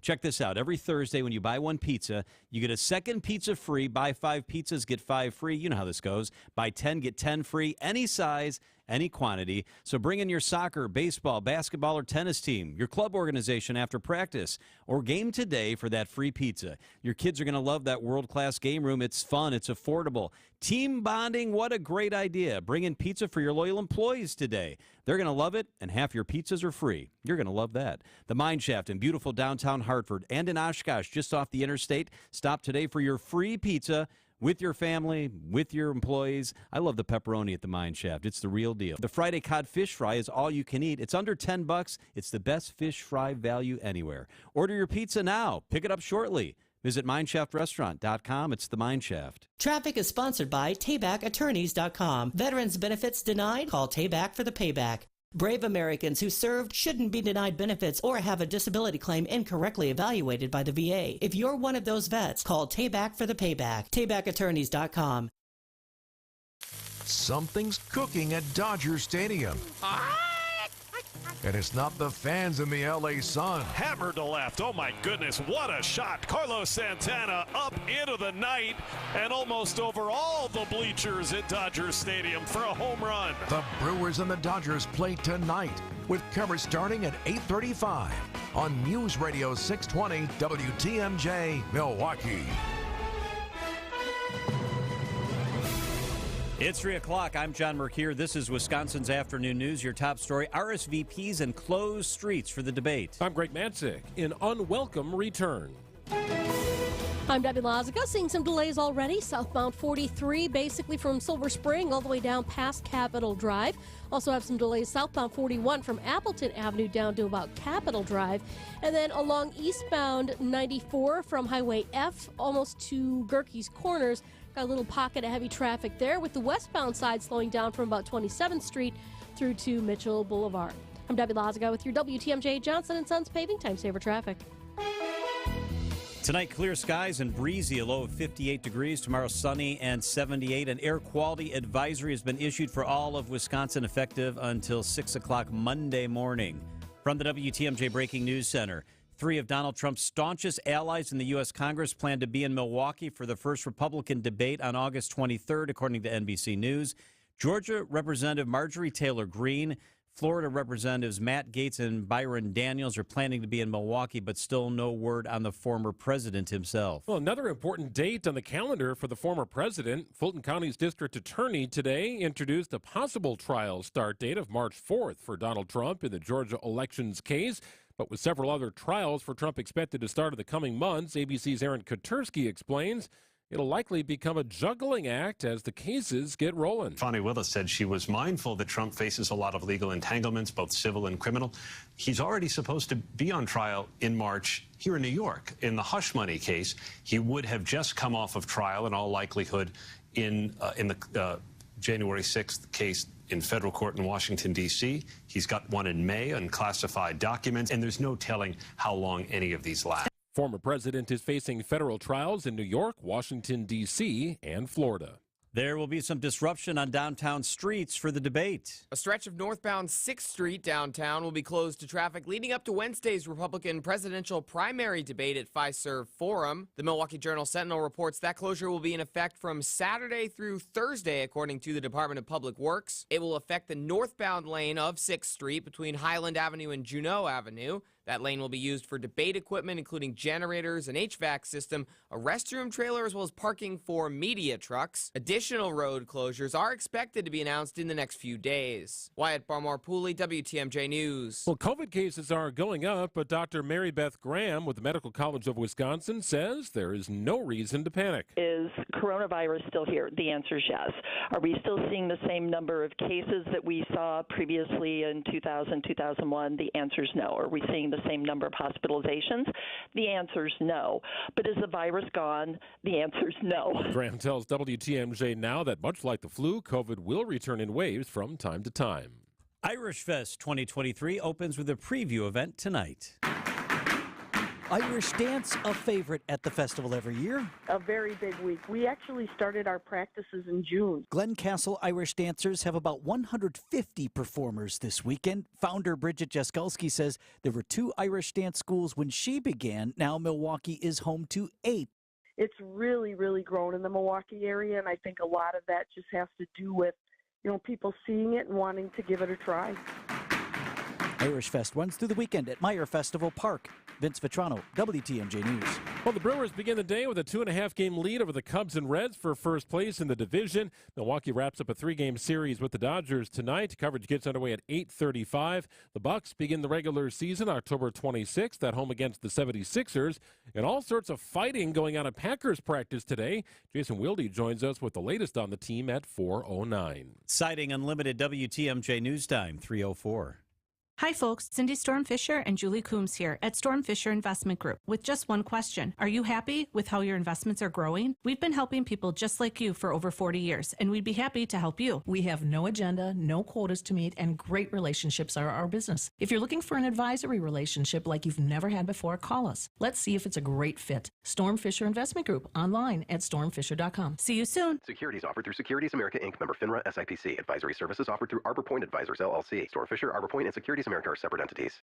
Check this out. Every Thursday when you buy one pizza, you get a second pizza free. Buy 5 pizzas, get 5 free. You know how this goes. Buy 10, get 10 free. Any size, any quantity. So bring in your soccer, baseball, basketball, or tennis team, your club organization after practice, or game today for that free pizza. Your kids are going to love that world-class game room. It's fun. It's affordable. Team bonding, what a great idea. Bring in pizza for your loyal employees today. They're going to love it, and half your pizzas are free. You're going to love that. The Mine Shaft in beautiful downtown Hartford and in Oshkosh, just off the interstate. Stop today for your free pizza with your family, with your employees. I love the pepperoni at the Mine Shaft. It's the real deal. The Friday Cod Fish Fry is all you can eat. It's under $10. It's the best fish fry value anywhere. Order your pizza now. Pick it up shortly. Visit MineShaftRestaurant.com. It's the Mine Shaft. Traffic is sponsored by TaybackAttorneys.com. Veterans benefits denied? Call Tayback for the payback. Brave Americans who served shouldn't be denied benefits or have a disability claim incorrectly evaluated by the VA. If you're one of those vets, call Tayback for the payback. TaybackAttorneys.com. Something's cooking at Dodger Stadium. And it's not the fans in the LA Sun. Hammered to left. Oh my goodness, what a shot. Carlos Santana up into the night and almost over all the bleachers at Dodger Stadium for a home run. The Brewers and the Dodgers play tonight with coverage starting at 8:35 on News Radio 620 WTMJ Milwaukee. It's 3 o'clock. I'm John Mercure. This is Wisconsin's Afternoon News. Your top story, RSVPs and closed streets for the debate. I'm Greg Matzik. An unwelcome return. I'm Debbie Lazica. Seeing some delays already. Southbound 43, basically from Silver Spring all the way down past Capitol Drive. Also have some delays southbound 41 from Appleton Avenue down to about Capitol Drive. And then along eastbound 94 from Highway F almost to Gerke's Corners. Got a little pocket of heavy traffic there with the westbound side slowing down from about 27th Street through to Mitchell Boulevard. I'm Debbie Lazica with your WTMJ Johnson & Sons Paving Time Saver Traffic. Tonight, clear skies and breezy, a low of 58 degrees. Tomorrow, sunny and 78. An air quality advisory has been issued for all of Wisconsin, effective until 6 o'clock Monday morning. From the WTMJ Breaking News Center, 3 of Donald Trump's staunchest allies in the U.S. Congress plan to be in Milwaukee for the first Republican debate on August 23rd, according to NBC News. Georgia Representative Marjorie Taylor Greene, Florida Representatives Matt Gaetz and Byron Daniels are planning to be in Milwaukee, but still no word on the former president himself. Well, another important date on the calendar for the former president. Fulton County's district attorney today introduced a possible trial start date of March 4th for Donald Trump in the Georgia elections case. But with several other trials for Trump expected to start in the coming months, ABC's Aaron Katersky explains it'll likely become a juggling act as the cases get rolling. Fani Willis said she was mindful that Trump faces a lot of legal entanglements, both civil and criminal. He's already supposed to be on trial in March here in New York. In the hush money case, he would have just come off of trial in all likelihood in the January 6th case in federal court in Washington, D.C. He's got one in May on classified documents, and there's no telling how long any of these last. Former president is facing federal trials in New York, Washington, D.C., and Florida. There will be some disruption on downtown streets for the debate. A stretch of northbound 6th Street downtown will be closed to traffic leading up to Wednesday's Republican presidential primary debate at Fiserv Forum. The Milwaukee Journal-Sentinel reports that closure will be in effect from Saturday through Thursday, according to the Department of Public Works. It will affect the northbound lane of 6th Street between Highland Avenue and Juneau Avenue. That lane will be used for debate equipment, including generators, an HVAC system, a restroom trailer, as well as parking for media trucks. Additional road closures are expected to be announced in the next few days. Wyatt Barmore-Pooley, WTMJ News. Well, COVID cases are going up, but Dr. Mary Beth Graham with the Medical College of Wisconsin says there is no reason to panic. Is coronavirus still here? The answer is yes. Are we still seeing the same number of cases that we saw previously in 2000, 2001? The answer is no. Are we seeing the same number of hospitalizations? The answer is no. But is the virus gone? The answer is no. Graham tells WTMJ now that much like the flu, COVID will return in waves from time to time. Irish Fest 2023 opens with a preview event tonight. Irish dance, a favorite at the festival every year. A very big week. We actually started our practices in June. Glencastle Irish dancers have about 150 performers this weekend. Founder Bridget Jaskulski says there were 2 Irish dance schools when she began. Now Milwaukee is home to 8. It's really, really grown in the Milwaukee area, and I think a lot of that just has to do with, people seeing it and wanting to give it a try. Irish Fest runs through the weekend at Meyer Festival Park. Vince Vitrano, WTMJ News. Well, the Brewers begin the day with a 2.5-game lead over the Cubs and Reds for first place in the division. Milwaukee wraps up a 3-game series with the Dodgers tonight. Coverage gets underway at 8:35. The Bucks begin the regular season October 26th at home against the 76ers. And all sorts of fighting going on at Packers practice today. Jason Wilde joins us with the latest on the team at 4:09. Citing Unlimited WTMJ News Time, 3:04. Hi folks, Cindy Storm Fisher and Julie Coombs here at Storm Fisher Investment Group with just one question. Are you happy with how your investments are growing? We've been helping people just like you for over 40 years, and we'd be happy to help you. We have no agenda, no quotas to meet, and great relationships are our business. If you're looking for an advisory relationship like you've never had before, call us. Let's see if it's a great fit. Storm Fisher Investment Group, online at stormfisher.com. See you soon. Securities offered through Securities America Inc., member FINRA SIPC. Advisory services offered through Arbor Point Advisors LLC. Storm Fisher, Arbor Point, and Securities America are separate entities.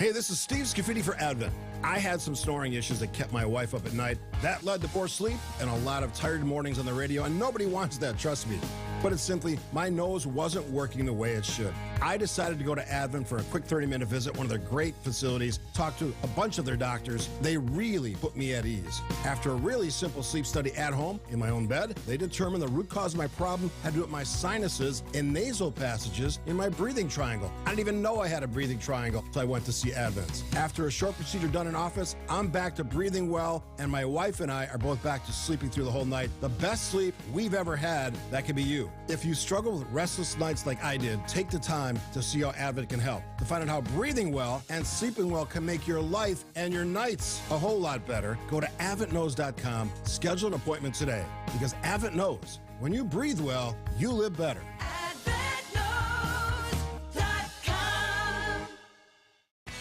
Hey, this is Steve Scafidi for Advent. I had some snoring issues that kept my wife up at night. That led to poor sleep and a lot of tired mornings on the radio, and nobody wants that, trust me. But it's simply, my nose wasn't working the way it should. I decided to go to Advent for a quick 30-minute visit, one of their great facilities, talk to a bunch of their doctors. They really put me at ease. After a really simple sleep study at home, in my own bed, they determined the root cause of my problem had to do with my sinuses and nasal passages in my breathing triangle. I didn't even know I had a breathing triangle until I went to see Advent. After a short procedure done in office, I'm back to breathing well, and my wife and I are both back to sleeping through the whole night. The best sleep we've ever had, that could be you. If you struggle with restless nights like I did, take the time to see how Advent can help. To find out how breathing well and sleeping well can make your life and your nights a whole lot better, go to AdventKnows.com, schedule an appointment today. Because Advent knows, when you breathe well, you live better.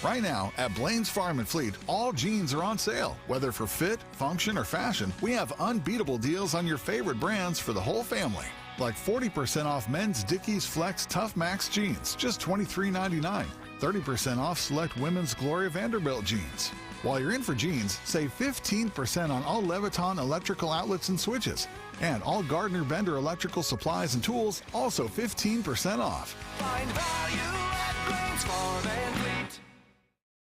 Right now, at Blaine's Farm and Fleet, all jeans are on sale. Whether for fit, function, or fashion, we have unbeatable deals on your favorite brands for the whole family. Like 40% off men's Dickies Flex Tough Max jeans, just $23.99. 30% off select women's Gloria Vanderbilt jeans. While you're in for jeans, save 15% on all Leviton electrical outlets and switches. And all Gardner Bender electrical supplies and tools, also 15% off. Find value at Blaine's Farm and Fleet.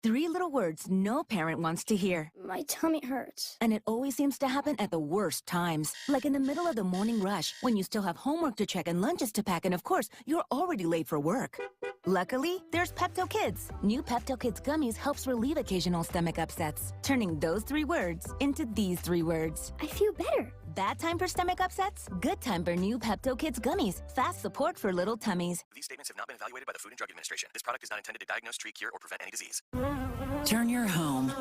3 little words no parent wants to hear. My tummy hurts. And it always seems to happen at the worst times. Like in the middle of the morning rush, when you still have homework to check and lunches to pack, and of course, you're already late for work. Luckily, there's Pepto Kids. New Pepto Kids gummies helps relieve occasional stomach upsets, turning those 3 words into these 3 words. I feel better. Bad time for stomach upsets? Good time for new Pepto Kids gummies. Fast support for little tummies. These statements have not been evaluated by the Food and Drug Administration. This product is not intended to diagnose, treat, cure, or prevent any disease. Turn your home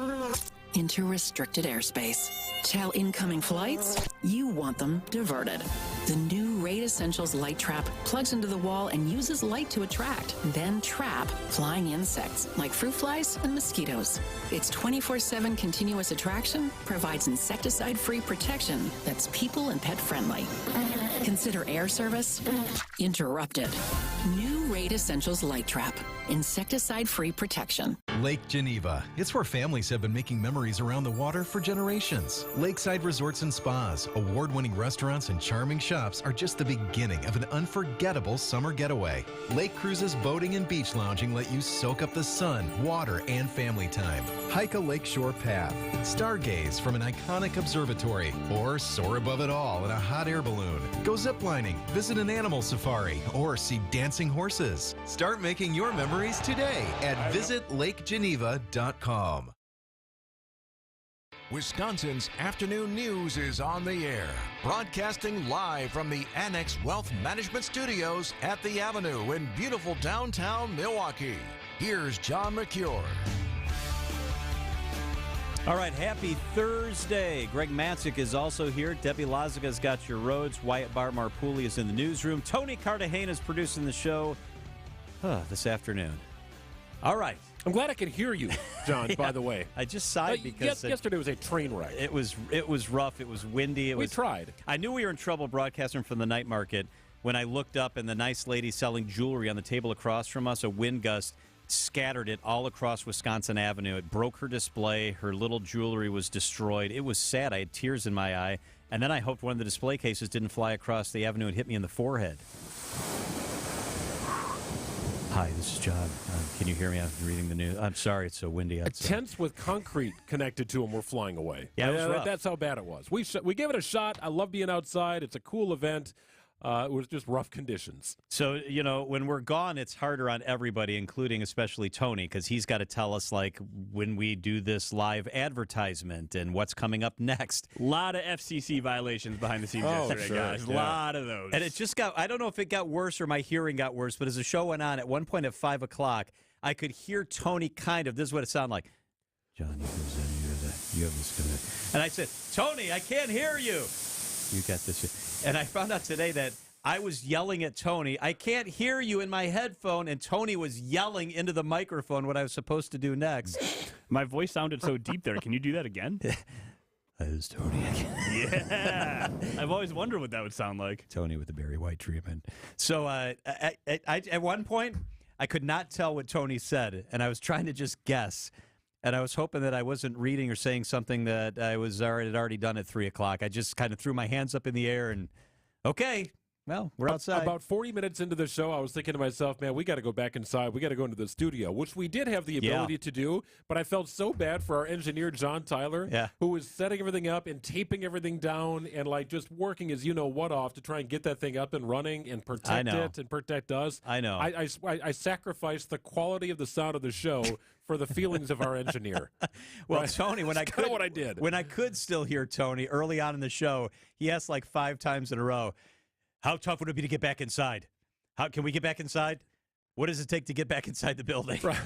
into restricted airspace. Tell incoming flights you want them diverted. The new Raid Essentials Light Trap plugs into the wall and uses light to attract, then trap flying insects like fruit flies and mosquitoes. Its 24/7 continuous attraction provides insecticide-free protection that's people and pet friendly. Consider air service interrupted. New Raid Essentials Light Trap. Insecticide-free protection. Lake Geneva. It's where families have been making memories around the water for generations. Lakeside resorts and spas, award-winning restaurants, and charming shops are just the beginning of an unforgettable summer getaway. Lake cruises, boating, and beach lounging let you soak up the sun, water, and family time. Hike a lakeshore path, stargaze from an iconic observatory, or soar above it all in a hot air balloon. Go ziplining, visit an animal safari, or see dancing horses. Start making your memories today at visitlakegeneva.com. Wisconsin's afternoon news is on the air, broadcasting live from the Annex Wealth Management Studios at the Avenue in beautiful downtown Milwaukee. Here's John McCure. All right, happy Thursday. Greg Matzik is also here. Debbie Lazaga's got your roads. Wyatt Bar-Marpuli is in the newsroom. Tony Cartagena is producing the show this afternoon. All right. I'm glad I could hear you, John, Yeah, by the way. I just sighed because yesterday was a train wreck. It was rough. It was windy. We tried. I knew we were in trouble broadcasting from the night market when I looked up and the nice lady selling jewelry on the table across from us, a wind gust scattered it all across Wisconsin Avenue. It broke her display. Her little jewelry was destroyed. It was sad. I had tears in my eye. And then I hoped one of the display cases didn't fly across the avenue and hit me in the forehead. Hi, this is John. Can you hear me? I'm reading the news. I'm sorry, it's so windy outside. Tents with concrete connected to them were flying away. Yeah, it was rough. That's how bad it was. We gave it a shot. I love being outside. It's a cool event. It was just rough conditions. So, when we're gone, it's harder on everybody, including especially Tony, because he's got to tell us, like, when we do this live advertisement and what's coming up next. A lot of FCC violations behind the scenes yesterday, sure. guys. A lot of those. And it just I don't know if it got worse or my hearing got worse, but as the show went on, at one point at 5 o'clock, I could hear Tony this is what it sounded like. John, you have this. And I said, Tony, I can't hear you. You got this. And I found out today that I was yelling at Tony. I can't hear you in my headphone, and Tony was yelling into the microphone what I was supposed to do next. My voice sounded so deep there. Can you do that again? That is Tony again. Yeah. I've always wondered what that would sound like. Tony with the Barry White treatment. So at one point, I could not tell what Tony said, and I was trying to just guess. And I was hoping that I wasn't reading or saying something that I had already done at 3 o'clock. I just kind of threw my hands up in the air and, okay, well, we're outside. About 40 minutes into the show, I was thinking to myself, man, we got to go back inside. We got to go into the studio, which we did have the ability to do. But I felt so bad for our engineer, John Tyler, who was setting everything up and taping everything down and, like, just working his you-know-what off to try and get that thing up and running and protect it and protect us. I know. I sacrificed the quality of the sound of the show for the feelings of our engineer. Well, right? Tony, when I could, what I did. When I could still hear Tony early on in the show, he asked like 5 times in a row, how tough would it be to get back inside? How can we get back inside? What does it take to get back inside the building? Right.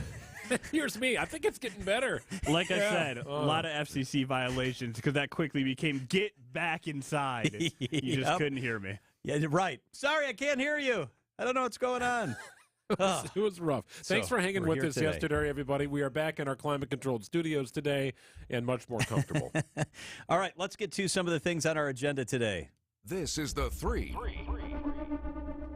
Here's me. I think it's getting better. Like I said, a lot of FCC violations because that quickly became get back inside. You just couldn't hear me. Yeah, right. Sorry, I can't hear you. I don't know what's going on. It was rough. Thanks for hanging with us today. yesterday, everybody. We are back in our climate-controlled studios today and much more comfortable. All right, let's get to some of the things on our agenda today. This is the 3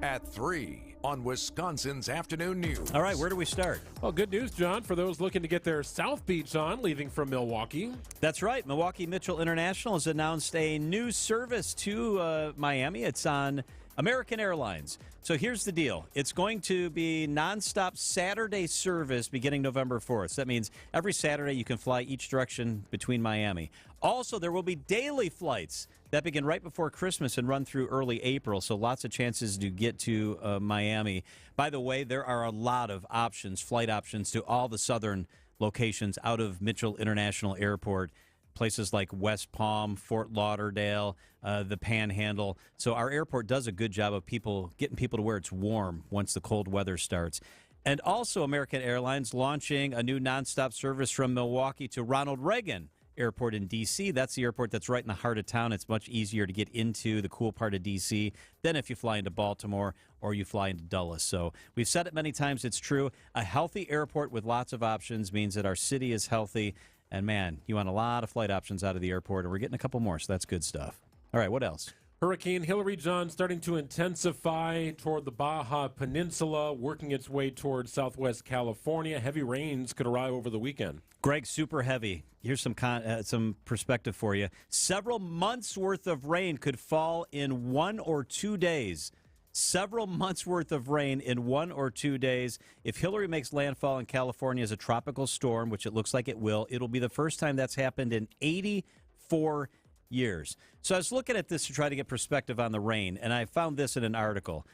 at 3 on Wisconsin's Afternoon News. All right, where do we start? Well, good news, John, for those looking to get their South Beach on, leaving from Milwaukee. That's right. Milwaukee Mitchell International has announced a new service to Miami. It's on American Airlines. So here's the deal. It's going to be nonstop Saturday service beginning November 4th. So that means every Saturday you can fly each direction between Miami. Also, there will be daily flights that begin right before Christmas and run through early April. So lots of chances to get to Miami. By the way, there are a lot of options, flight options to all the southern locations out of Mitchell International Airport. Places like West Palm, Fort Lauderdale, the Panhandle. So our airport does a good job of getting people to where it's warm once the cold weather starts. And also American Airlines launching a new nonstop service from Milwaukee to Ronald Reagan Airport in D.C. That's the airport that's right in the heart of town. It's much easier to get into the cool part of D.C. than if you fly into Baltimore or you fly into Dulles. So we've said it many times. It's true. A healthy airport with lots of options means that our city is healthy. And, man, you want a lot of flight options out of the airport, and we're getting a couple more, so that's good stuff. All right, what else? Hurricane Hillary, John, starting to intensify toward the Baja Peninsula, working its way toward southwest California. Heavy rains could arrive over the weekend. Greg, super heavy. Here's some perspective for you. Several months' worth of rain could fall in 1 or 2 days. Several months' worth of rain in 1 or 2 days. If Hillary makes landfall in California as a tropical storm, which it looks like it will, it'll be the first time that's happened in 84 years. So I was looking at this to try to get perspective on the rain, and I found this in an article.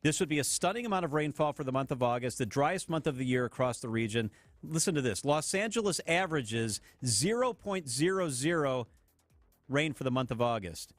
This would be a stunning amount of rainfall for the month of August, the driest month of the year across the region. Listen to this. Los Angeles averages 0.00 rain for the month of August.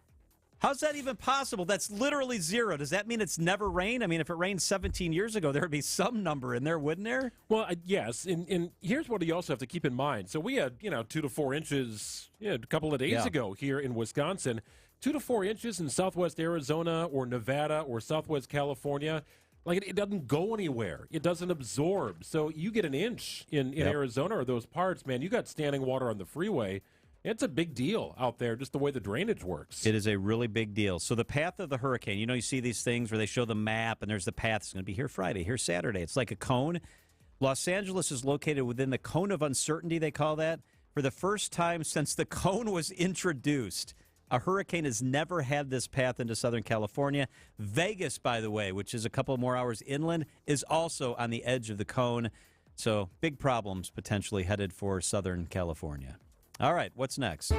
How's that even possible? That's literally zero. Does that mean it's never rained? I mean, if it rained 17 years ago, there would be some number in there, wouldn't there? Well, yes. And here's what you also have to keep in mind. So we had, 2 to 4 inches a couple of days ago here in Wisconsin. 2 to 4 inches in southwest Arizona or Nevada or southwest California. Like it doesn't go anywhere. It doesn't absorb. So you get an inch in Arizona or those parts, man, you got standing water on the freeway. It's a big deal out there, just the way the drainage works. It is a really big deal. So the path of the hurricane, you see these things where they show the map and there's the path. It's going to be here Friday, here Saturday. It's like a cone. Los Angeles is located within the cone of uncertainty, they call that. For the first time since the cone was introduced, a hurricane has never had this path into Southern California. Vegas, by the way, which is a couple more hours inland, is also on the edge of the cone. So big problems potentially headed for Southern California. All right, what's next?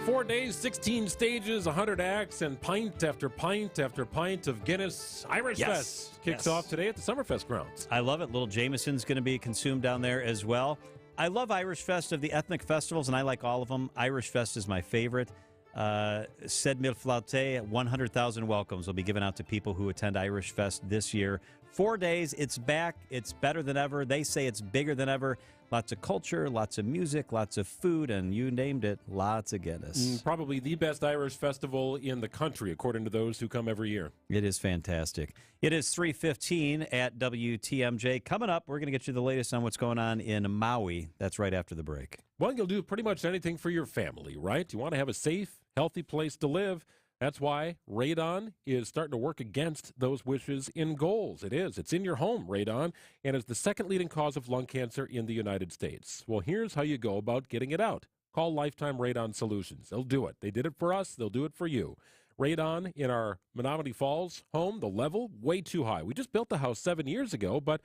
4 days, 16 stages, 100 acts, and pint after pint after pint of Guinness. Irish Fest kicks off today at the Summerfest grounds. I love it. Little Jameson's going to be consumed down there as well. I love Irish Fest of the ethnic festivals, and I like all of them. Irish Fest is my favorite. 7,000 flaute, 100,000 welcomes will be given out to people who attend Irish Fest this year. 4 days, it's back. It's better than ever. They say it's bigger than ever. Lots of culture, lots of music, lots of food, and you named it, lots of Guinness. Probably the best Irish festival in the country, according to those who come every year. It is fantastic. It is 3:15 at WTMJ. Coming up, we're going to get you the latest on what's going on in Maui. That's right after the break. Well, you'll do pretty much anything for your family, right? You want to have a safe, healthy place to live. That's why Radon is starting to work against those wishes in goals. It is. It's in your home, Radon, and is the second leading cause of lung cancer in the United States. Well, here's how you go about getting it out. Call Lifetime Radon Solutions. They'll do it. They did it for us. They'll do it for you. Radon in our Menominee Falls home, the level, way too high. We just built the house 7 years ago, but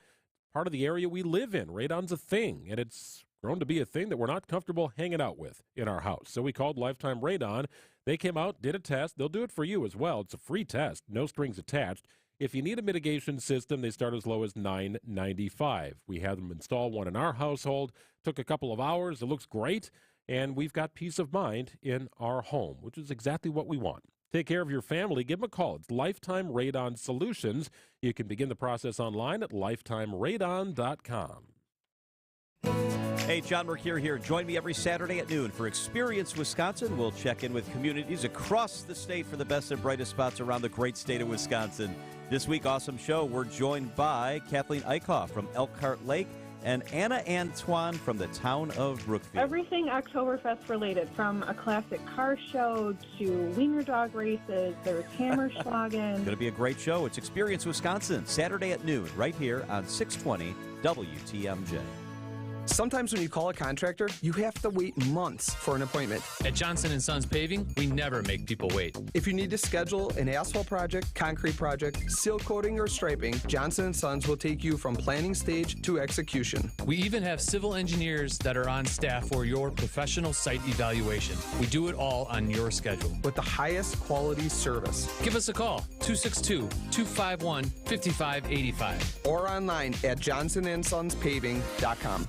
part of the area we live in, Radon's a thing, and it's grown to be a thing that we're not comfortable hanging out with in our house. So we called Lifetime Radon. They came out, did a test. They'll do it for you as well. It's a free test, no strings attached. If you need a mitigation system, they start as low as $9.95. We had them install one in our household. Took a couple of hours. It looks great. And we've got peace of mind in our home, which is exactly what we want. Take care of your family. Give them a call. It's Lifetime Radon Solutions. You can begin the process online at lifetimeradon.com. Hey, John Mercure here. Join me every Saturday at noon for Experience Wisconsin. We'll check in with communities across the state for the best and brightest spots around the great state of Wisconsin. This week, awesome show. We're joined by Kathleen Eichhoff from Elkhart Lake and Anna Antoine from the town of Brookfield. Everything Oktoberfest related, from a classic car show to wiener dog races. There's Hammerschlagen. Going to be a great show. It's Experience Wisconsin, Saturday at noon, right here on 620 WTMJ. Sometimes when you call a contractor, you have to wait months for an appointment. At Johnson & Sons Paving, we never make people wait. If you need to schedule an asphalt project, concrete project, seal coating, or striping, Johnson & Sons will take you from planning stage to execution. We even have civil engineers that are on staff for your professional site evaluation. We do it all on your schedule. With the highest quality service. Give us a call, 262-251-5585. Or online at johnsonsonspaving.com.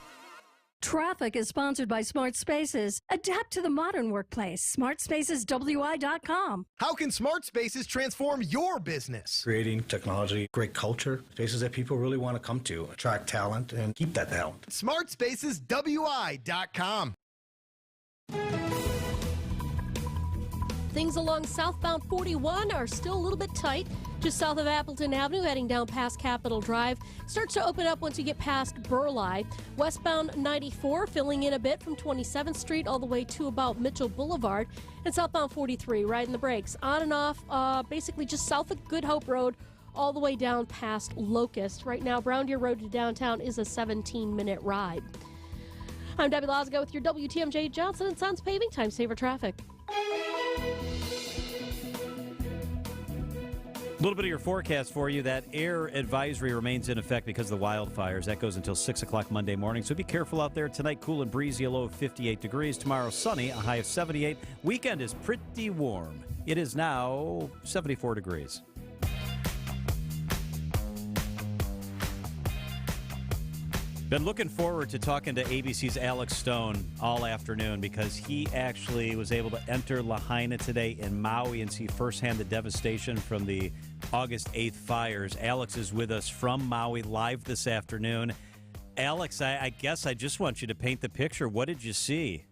Traffic is sponsored by Smart Spaces. Adapt to the modern workplace. SmartSpacesWI.com. How can Smart Spaces transform your business? Creating technology, great culture, spaces that people really want to come to, attract talent, and keep that talent. SmartSpacesWI.com. Things along southbound 41 are still a little bit tight. Just south of Appleton Avenue, heading down past Capitol Drive. Starts to open up once you get past Burleigh. Westbound 94 filling in a bit from 27th Street all the way to about Mitchell Boulevard. And southbound 43 riding the brakes on and off, basically just south of Good Hope Road all the way down past Locust. Right now, Brown Deer Road to downtown is a 17-minute ride. I'm Debbie Lazaga with your WTMJ Johnson & Sons Paving Time Saver Traffic. A little bit of your forecast for you. That air advisory remains in effect because of the wildfires. That goes until 6 o'clock Monday morning. So be careful out there. Tonight, cool and breezy, a low of 58 degrees. Tomorrow, sunny, a high of 78. Weekend is pretty warm. It is now 74 degrees. Been looking forward to talking to ABC's Alex Stone all afternoon because he actually was able to enter Lahaina today in Maui and see firsthand the devastation from the August 8th fires. Alex is with us from Maui live this afternoon. Alex, I guess I just want you to paint the picture. What did you see?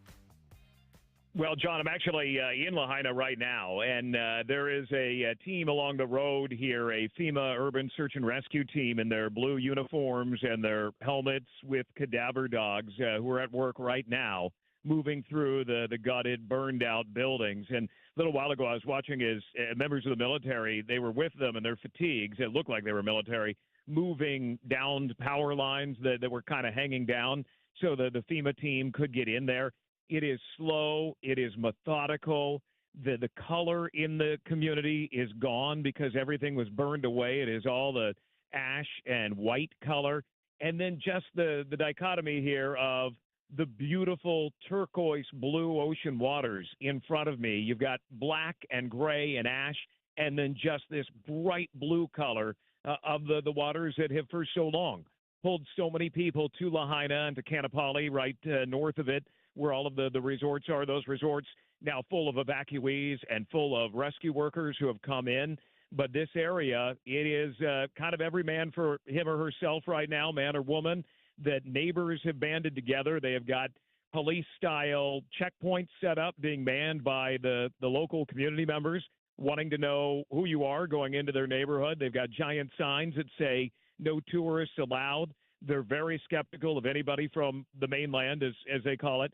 Well, John, I'm actually in Lahaina right now, and there is a team along the road here, a FEMA urban search and rescue team in their blue uniforms and their helmets with cadaver dogs who are at work right now, moving through the gutted, burned-out buildings. And a little while ago, I was watching as members of the military, they were with them in their fatigues. It looked like they were military, moving down power lines that were kind of hanging down so the FEMA team could get in there. It is slow. It is methodical. The color in the community is gone because everything was burned away. It is all the ash and white color. And then just the dichotomy here of the beautiful turquoise blue ocean waters in front of me. You've got black and gray and ash, and then just this bright blue color of the waters that have for so long pulled so many people to Lahaina and to Kaanapali, right north of it, where all of the resorts are. Those resorts now full of evacuees and full of rescue workers who have come in. But this area, it is kind of every man for him or herself right now, man or woman, that neighbors have banded together. They have got police-style checkpoints set up, being manned by the local community members, wanting to know who you are going into their neighborhood. They've got giant signs that say, no tourists allowed. They're very skeptical of anybody from the mainland, as they call it,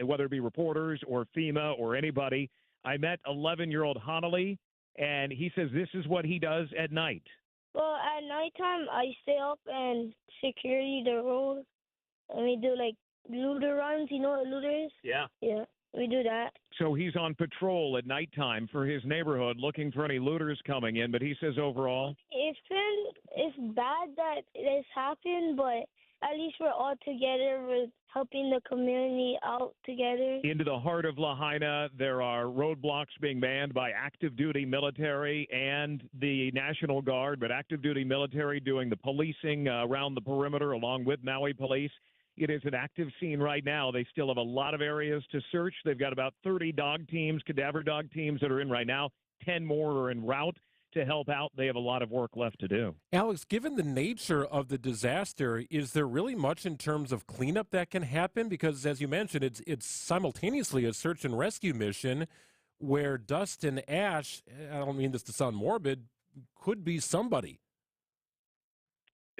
whether it be reporters or FEMA or anybody. I met 11-year-old Hanali, and he says this is what he does at night. Well, at nighttime, I stay up and security the road, and we do, like, looter runs. You know what a looter is? Yeah. Yeah, we do that. So he's on patrol at nighttime for his neighborhood looking for any looters coming in, but he says overall, It's bad that this happened, but at least we're all together. We're helping the community out together. into the heart of Lahaina, there are roadblocks being manned by active duty military and the National Guard, but active duty military doing the policing around the perimeter along with Maui Police. It is an active scene right now. They still have a lot of areas to search. They've got about 30 dog teams, cadaver dog teams that are in right now. 10 more are en route to help out. They have a lot of work left to do. Alex, given the nature of the disaster, is there really much in terms of cleanup that can happen? Because, as you mentioned, it's simultaneously a search and rescue mission where dust and ash, I don't mean this to sound morbid, could be somebody.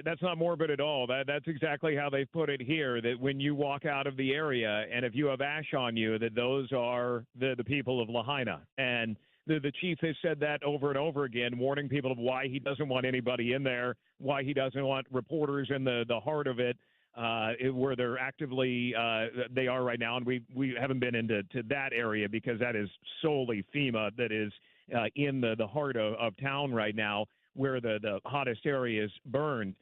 That's not morbid at all. That's exactly how they put it here, that when you walk out of the area and if you have ash on you, that those are the people of Lahaina. And the chief has said that over and over again, warning people of why he doesn't want anybody in there, why he doesn't want reporters in the heart of it, where they're actively they are right now. And we haven't been into that area because that is solely FEMA that is in the heart of town right now, where the hottest area is burned.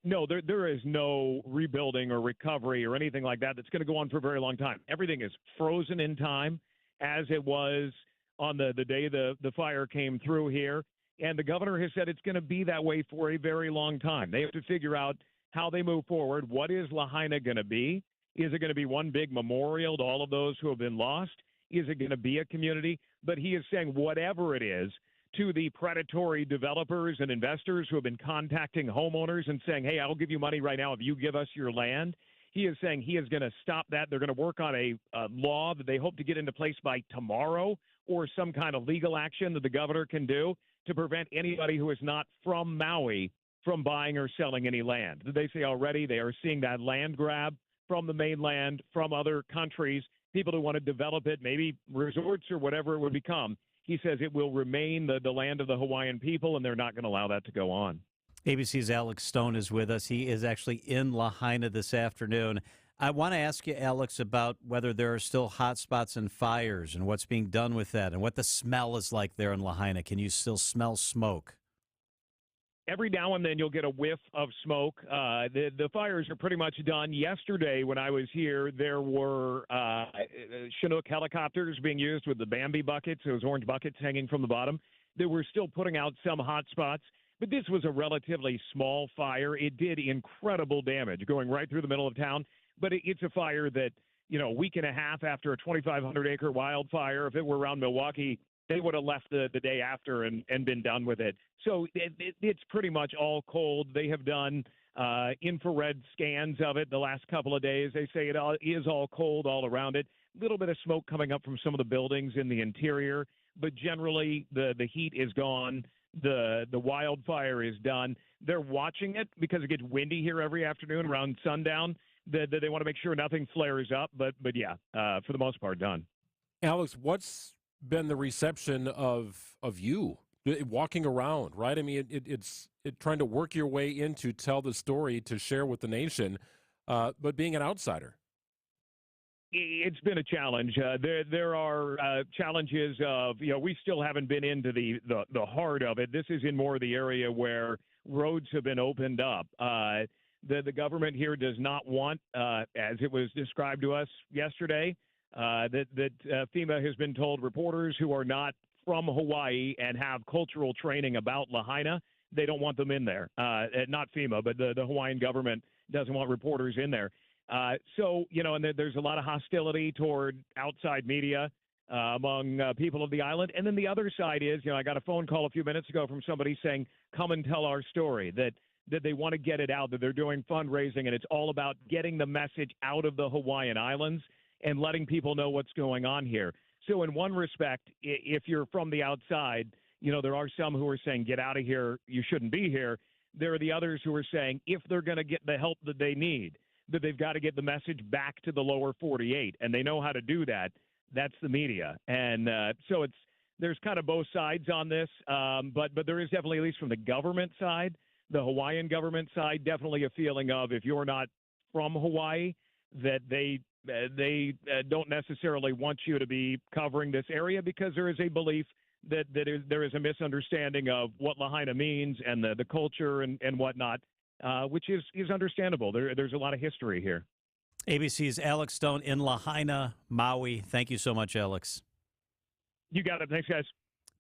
No, there is no rebuilding or recovery or anything like that that's going to go on for a very long time. Everything is frozen in time, as it was on the day the fire came through here. And the governor has said it's going to be that way for a very long time. They have to figure out how they move forward. What is Lahaina going to be? Is it going to be one big memorial to all of those who have been lost? Is it going to be a community? But he is saying whatever it is, to the predatory developers and investors who have been contacting homeowners and saying, hey, I'll give you money right now if you give us your land. He is saying he is going to stop that. They're going to work on a law that they hope to get into place by tomorrow, or some kind of legal action that the governor can do to prevent anybody who is not from Maui from buying or selling any land. They say already they are seeing that land grab from the mainland, from other countries, people who want to develop it, maybe resorts or whatever it would become. He says it will remain the land of the Hawaiian people, and they're not going to allow that to go on. ABC's Alex Stone is with us. He is actually in Lahaina this afternoon. I want to ask you, Alex, about whether there are still hot spots and fires and what's being done with that and what the smell is like there in Lahaina. Can you still smell smoke? Every now and then you'll get a whiff of smoke. The fires are pretty much done. Yesterday when I was here, there were Chinook helicopters being used with the Bambi buckets, those orange buckets hanging from the bottom. They were still putting out some hot spots, but this was a relatively small fire. It did incredible damage going right through the middle of town, but it's a fire that, a week and a half after a 2,500-acre wildfire, if it were around Milwaukee, they would have left the day after and been done with it. So it's pretty much all cold. They have done infrared scans of it the last couple of days. They say it is all cold all around it. A little bit of smoke coming up from some of the buildings in the interior, but generally the heat is gone. The wildfire is done. They're watching it because it gets windy here every afternoon around sundown. They want to make sure nothing flares up, but yeah, for the most part, done. Alex, what's been the reception of you walking around, right? I mean, it's trying to work your way in to tell the story, to share with the nation, but being an outsider. It's been a challenge. There are challenges of, we still haven't been into the heart of it. This is in more of the area where roads have been opened up. The government here does not want, as it was described to us yesterday, that FEMA has been told reporters who are not from Hawaii and have cultural training about Lahaina, they don't want them in there. Not FEMA, but the Hawaiian government doesn't want reporters in there. So, and there's a lot of hostility toward outside media among people of the island. And then the other side is, I got a phone call a few minutes ago from somebody saying, come and tell our story, that they want to get it out, that they're doing fundraising, and it's all about getting the message out of the Hawaiian Islands and letting people know what's going on here. So in one respect, if you're from the outside, there are some who are saying, get out of here, you shouldn't be here. There are the others who are saying, if they're going to get the help that they need, that they've got to get the message back to the lower 48, and they know how to do that. That's the media. And so there's kind of both sides on this, but there is definitely, at least from the government side, the Hawaiian government side, definitely a feeling of, if you're not from Hawaii, that they don't necessarily want you to be covering this area, because there is a belief that there is a misunderstanding of what Lahaina means and the culture and whatnot. Which is understandable. There's a lot of history here. ABC's Alex Stone in Lahaina, Maui. Thank you so much, Alex. You got it. Thanks, guys.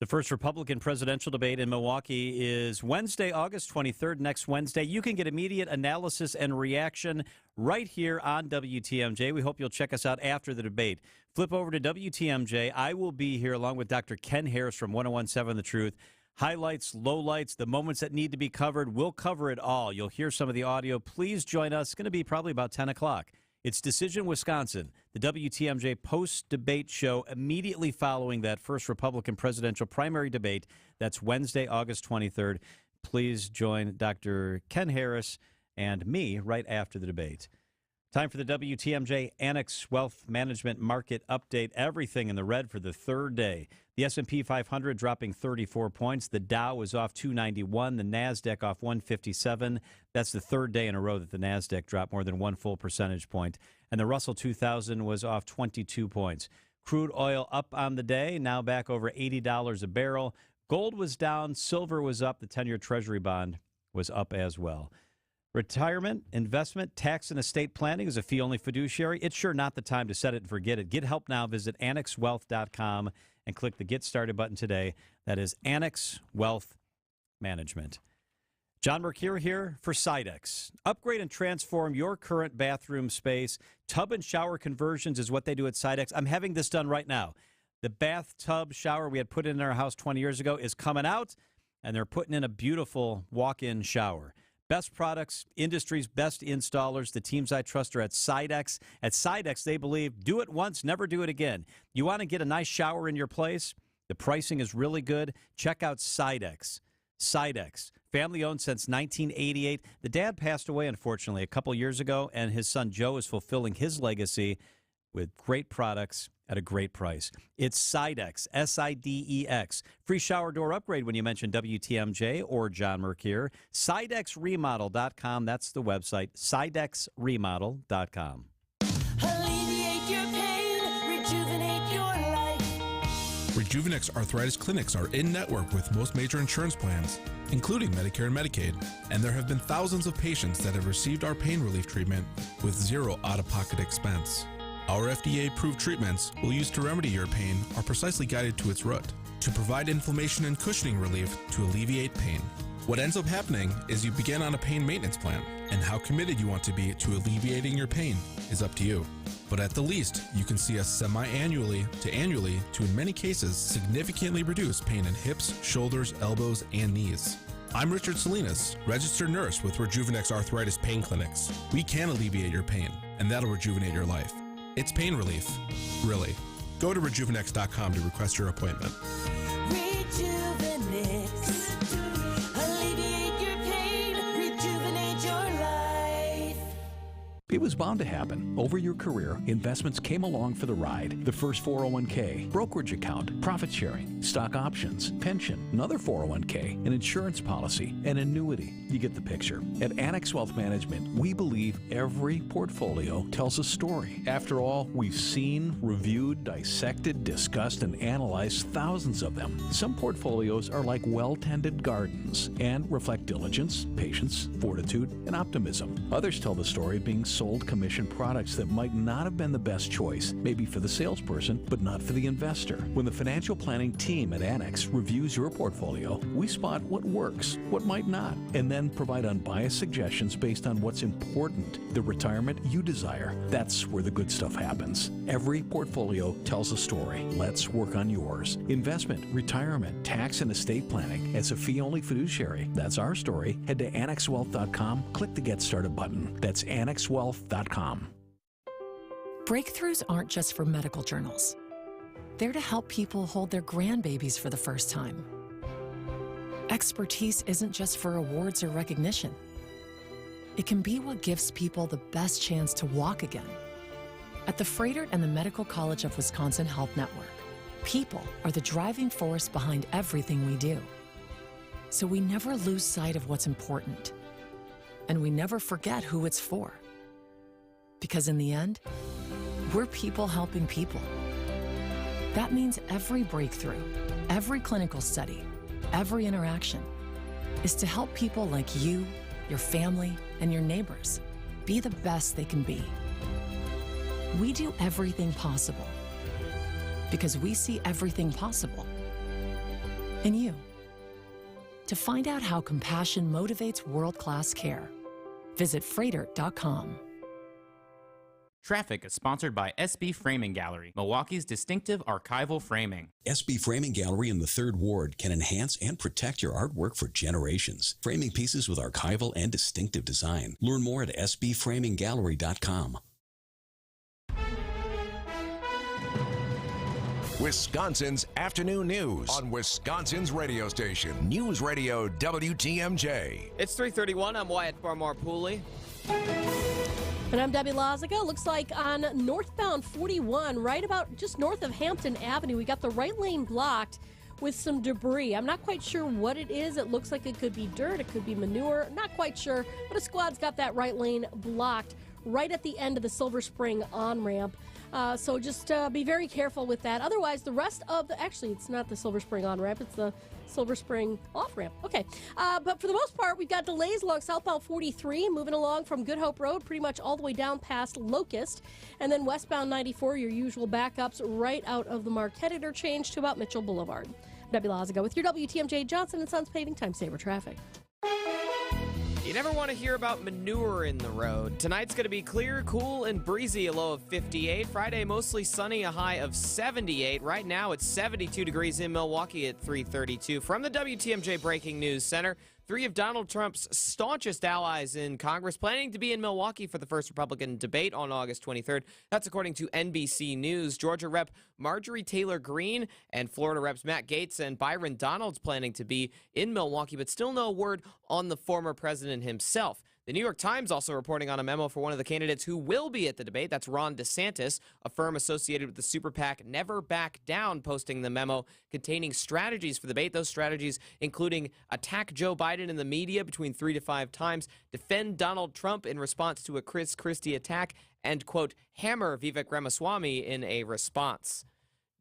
The first Republican presidential debate in Milwaukee is Wednesday, August 23rd, next Wednesday. You can get immediate analysis and reaction right here on WTMJ. We hope you'll check us out after the debate. Flip over to WTMJ. I will be here along with Dr. Ken Harris from 101.7 The Truth. Highlights, lowlights, the moments that need to be covered. We'll cover it all. You'll hear some of the audio. Please join us. It's going to be probably about 10 o'clock. It's Decision Wisconsin, the WTMJ post-debate show immediately following that first Republican presidential primary debate. That's Wednesday, August 23rd. Please join Dr. Ken Harris and me right after the debate. Time for the WTMJ Annex Wealth Management Market Update. Everything in the red for the third day. The S&P 500 dropping 34 points. The Dow was off 291. The NASDAQ off 157. That's the third day in a row that the NASDAQ dropped more than 1 full percentage point. And the Russell 2000 was off 22 points. Crude oil up on the day, now back over $80 a barrel. Gold was down. Silver was up. The 10-year Treasury bond was up as well. Retirement, investment, tax, and estate planning is a fee-only fiduciary. It's sure not the time to set it and forget it. Get help now. Visit AnnexWealth.com and click the Get Started button today. That is Annex Wealth Management. John Mercure here for Sidex. Upgrade and transform your current bathroom space. Tub and shower conversions is what they do at Sidex. I'm having this done right now. The bathtub shower we had put in our house 20 years ago is coming out, and they're putting in a beautiful walk-in shower. Best products, industry's best installers. The teams I trust are at Sidex. At Sidex, they believe, do it once, never do it again. You want to get a nice shower in your place? The pricing is really good. Check out Sidex. Sidex, family-owned since 1988. The dad passed away, unfortunately, a couple years ago, and his son Joe is fulfilling his legacy with great products at a great price. It's Sidex, S-I-D-E-X. Free shower door upgrade when you mention WTMJ or John Mercure. SidexRemodel.com. That's the website, SidexRemodel.com. Alleviate your pain, rejuvenate your life. Rejuvenex Arthritis Clinics are in network with most major insurance plans, including Medicare and Medicaid, and there have been thousands of patients that have received our pain relief treatment with zero out-of-pocket expense. Our FDA-approved treatments we'll use to remedy your pain are precisely guided to its root, to provide inflammation and cushioning relief to alleviate pain. What ends up happening is you begin on a pain maintenance plan, and how committed you want to be to alleviating your pain is up to you. But at the least, you can see us semi-annually to annually to, in many cases, significantly reduce pain in hips, shoulders, elbows, and knees. I'm Richard Salinas, registered nurse with Rejuvenex Arthritis Pain Clinics. We can alleviate your pain, and that'll rejuvenate your life. It's pain relief, really. Go to rejuvenex.com to request your appointment. Rejuvenex. Alleviate your pain. Rejuvenate your life. It was bound to happen. Over your career, investments came along for the ride. The first 401k, brokerage account, profit sharing, stock options, pension, another 401k, an insurance policy, an annuity. You get the picture. At Annex Wealth Management, we believe every portfolio tells a story. After all, we've seen, reviewed, dissected, discussed, and analyzed thousands of them. Some portfolios are like well-tended gardens and reflect diligence, patience, fortitude, and optimism. Others tell the story of being sold commission products that might not have been the best choice, maybe for the salesperson, but not for the investor. When the financial planning team at Annex reviews your portfolio, we spot what works, what might not, and then provide unbiased suggestions based on what's important, the retirement you desire. That's where the good stuff happens. Every portfolio tells a story. Let's work on yours. Investment, retirement, tax, and estate planning as a fee-only fiduciary. That's our story. Head to annexwealth.com, click the Get Started button. That's annexwealth.com. Breakthroughs aren't just for medical journals. They're to help people hold their grandbabies for the first time. Expertise isn't just for awards or recognition. It can be what gives people the best chance to walk again. At the Froedtert and the Medical College of Wisconsin Health Network, people are the driving force behind everything we do. So we never lose sight of what's important. And we never forget who it's for. Because in the end, we're people helping people. That means every breakthrough, every clinical study, every interaction is to help people like you, your family, and your neighbors be the best they can be. We do everything possible because we see everything possible in you. To find out how compassion motivates world-class care, visit Froedtert.com. Traffic is sponsored by SB Framing Gallery, Milwaukee's distinctive archival framing. SB Framing Gallery in the 3rd Ward can enhance and protect your artwork for generations. Framing pieces with archival and distinctive design. Learn more at sbframinggallery.com. Wisconsin's afternoon news on Wisconsin's radio station, News Radio WTMJ. It's 3:31. I'm Wyatt Farmar-Pooley. And I'm Debbie Lazaga. Looks like on northbound 41, right about just north of Hampton Avenue, we got the right lane blocked with some debris. I'm not quite sure what it is. It looks like it could be dirt. It could be manure. Not quite sure. But a squad's got that right lane blocked right at the end of the Silver Spring on-ramp. So just be very careful with that. Otherwise, the rest of the... Actually, it's not the Silver Spring on-ramp. It's the Silver Spring off-ramp. Okay. But for the most part, we've got delays along southbound 43, moving along from Good Hope Road pretty much all the way down past Locust. And then westbound 94, your usual backups right out of the Marquette interchange to about Mitchell Boulevard. Debbie Lazaga with your WTMJ Johnson & Sons Paving Time Saver Traffic. You never want to hear about manure in the road. Tonight's going to be clear, cool, and breezy, a low of 58. Friday, mostly sunny, a high of 78. Right now, it's 72 degrees in Milwaukee at 3:32. From the WTMJ Breaking News Center, 3 of Donald Trump's staunchest allies in Congress planning to be in Milwaukee for the first Republican debate on August 23rd. That's according to NBC News. Georgia Rep. Marjorie Taylor Greene and Florida Reps. Matt Gaetz and Byron Donalds planning to be in Milwaukee, but still no word on the former president himself. The New York Times also reporting on a memo for one of the candidates who will be at the debate. That's Ron DeSantis, a firm associated with the super PAC Never Back Down, posting the memo containing strategies for the debate. Those strategies including attack Joe Biden in the media between 3 to 5 times, defend Donald Trump in response to a Chris Christie attack, and, quote, hammer Vivek Ramaswamy in a response.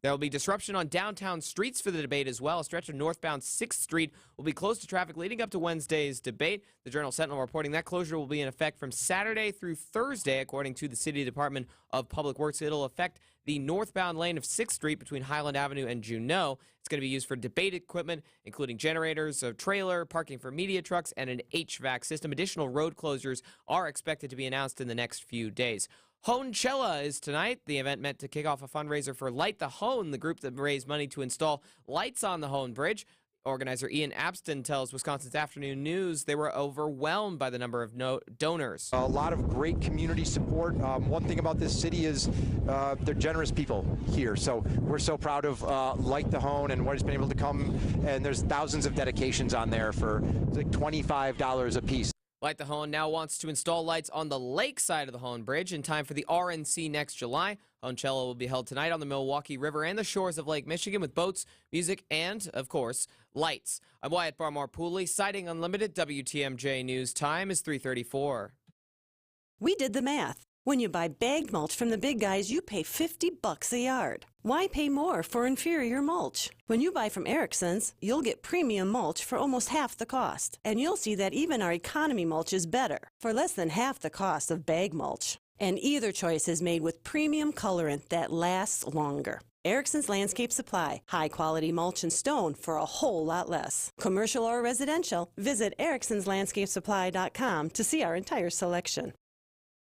There will be disruption on downtown streets for the debate as well. A stretch of northbound 6th Street will be closed to traffic leading up to Wednesday's debate. The Journal-Sentinel reporting that closure will be in effect from Saturday through Thursday, according to the City Department of Public Works. It'll affect the northbound lane of 6th Street between Highland Avenue and Juneau. It's going to be used for debate equipment, including generators, a trailer, parking for media trucks, and an HVAC system. Additional road closures are expected to be announced in the next few days. Honechella is tonight. The event meant to kick off a fundraiser for Light the Hone, the group that raised money to install lights on the Hone Bridge. Organizer Ian Abston tells Wisconsin's Afternoon News they were overwhelmed by the number of donors. A lot of great community support. One thing about this city is they're generous people here. So we're so proud of Light the Hone and what has been able to come. And there's thousands of dedications on there for like $25 a piece. Light the Hone now wants to install lights on the lake side of the Hone Bridge in time for the RNC next July. Honecello will be held tonight on the Milwaukee River and the shores of Lake Michigan with boats, music, and, of course, lights. I'm Wyatt Barmore-Pooley, Siding Unlimited. WTMJ News time is 3:34. We did the math. When you buy bagged mulch from the big guys, you pay $50 a yard. Why pay more for inferior mulch? When you buy from Erickson's, you'll get premium mulch for almost half the cost. And you'll see that even our economy mulch is better, for less than half the cost of bag mulch. And either choice is made with premium colorant that lasts longer. Erickson's Landscape Supply, high-quality mulch and stone for a whole lot less. Commercial or residential, visit ericksonslandscapesupply.com to see our entire selection.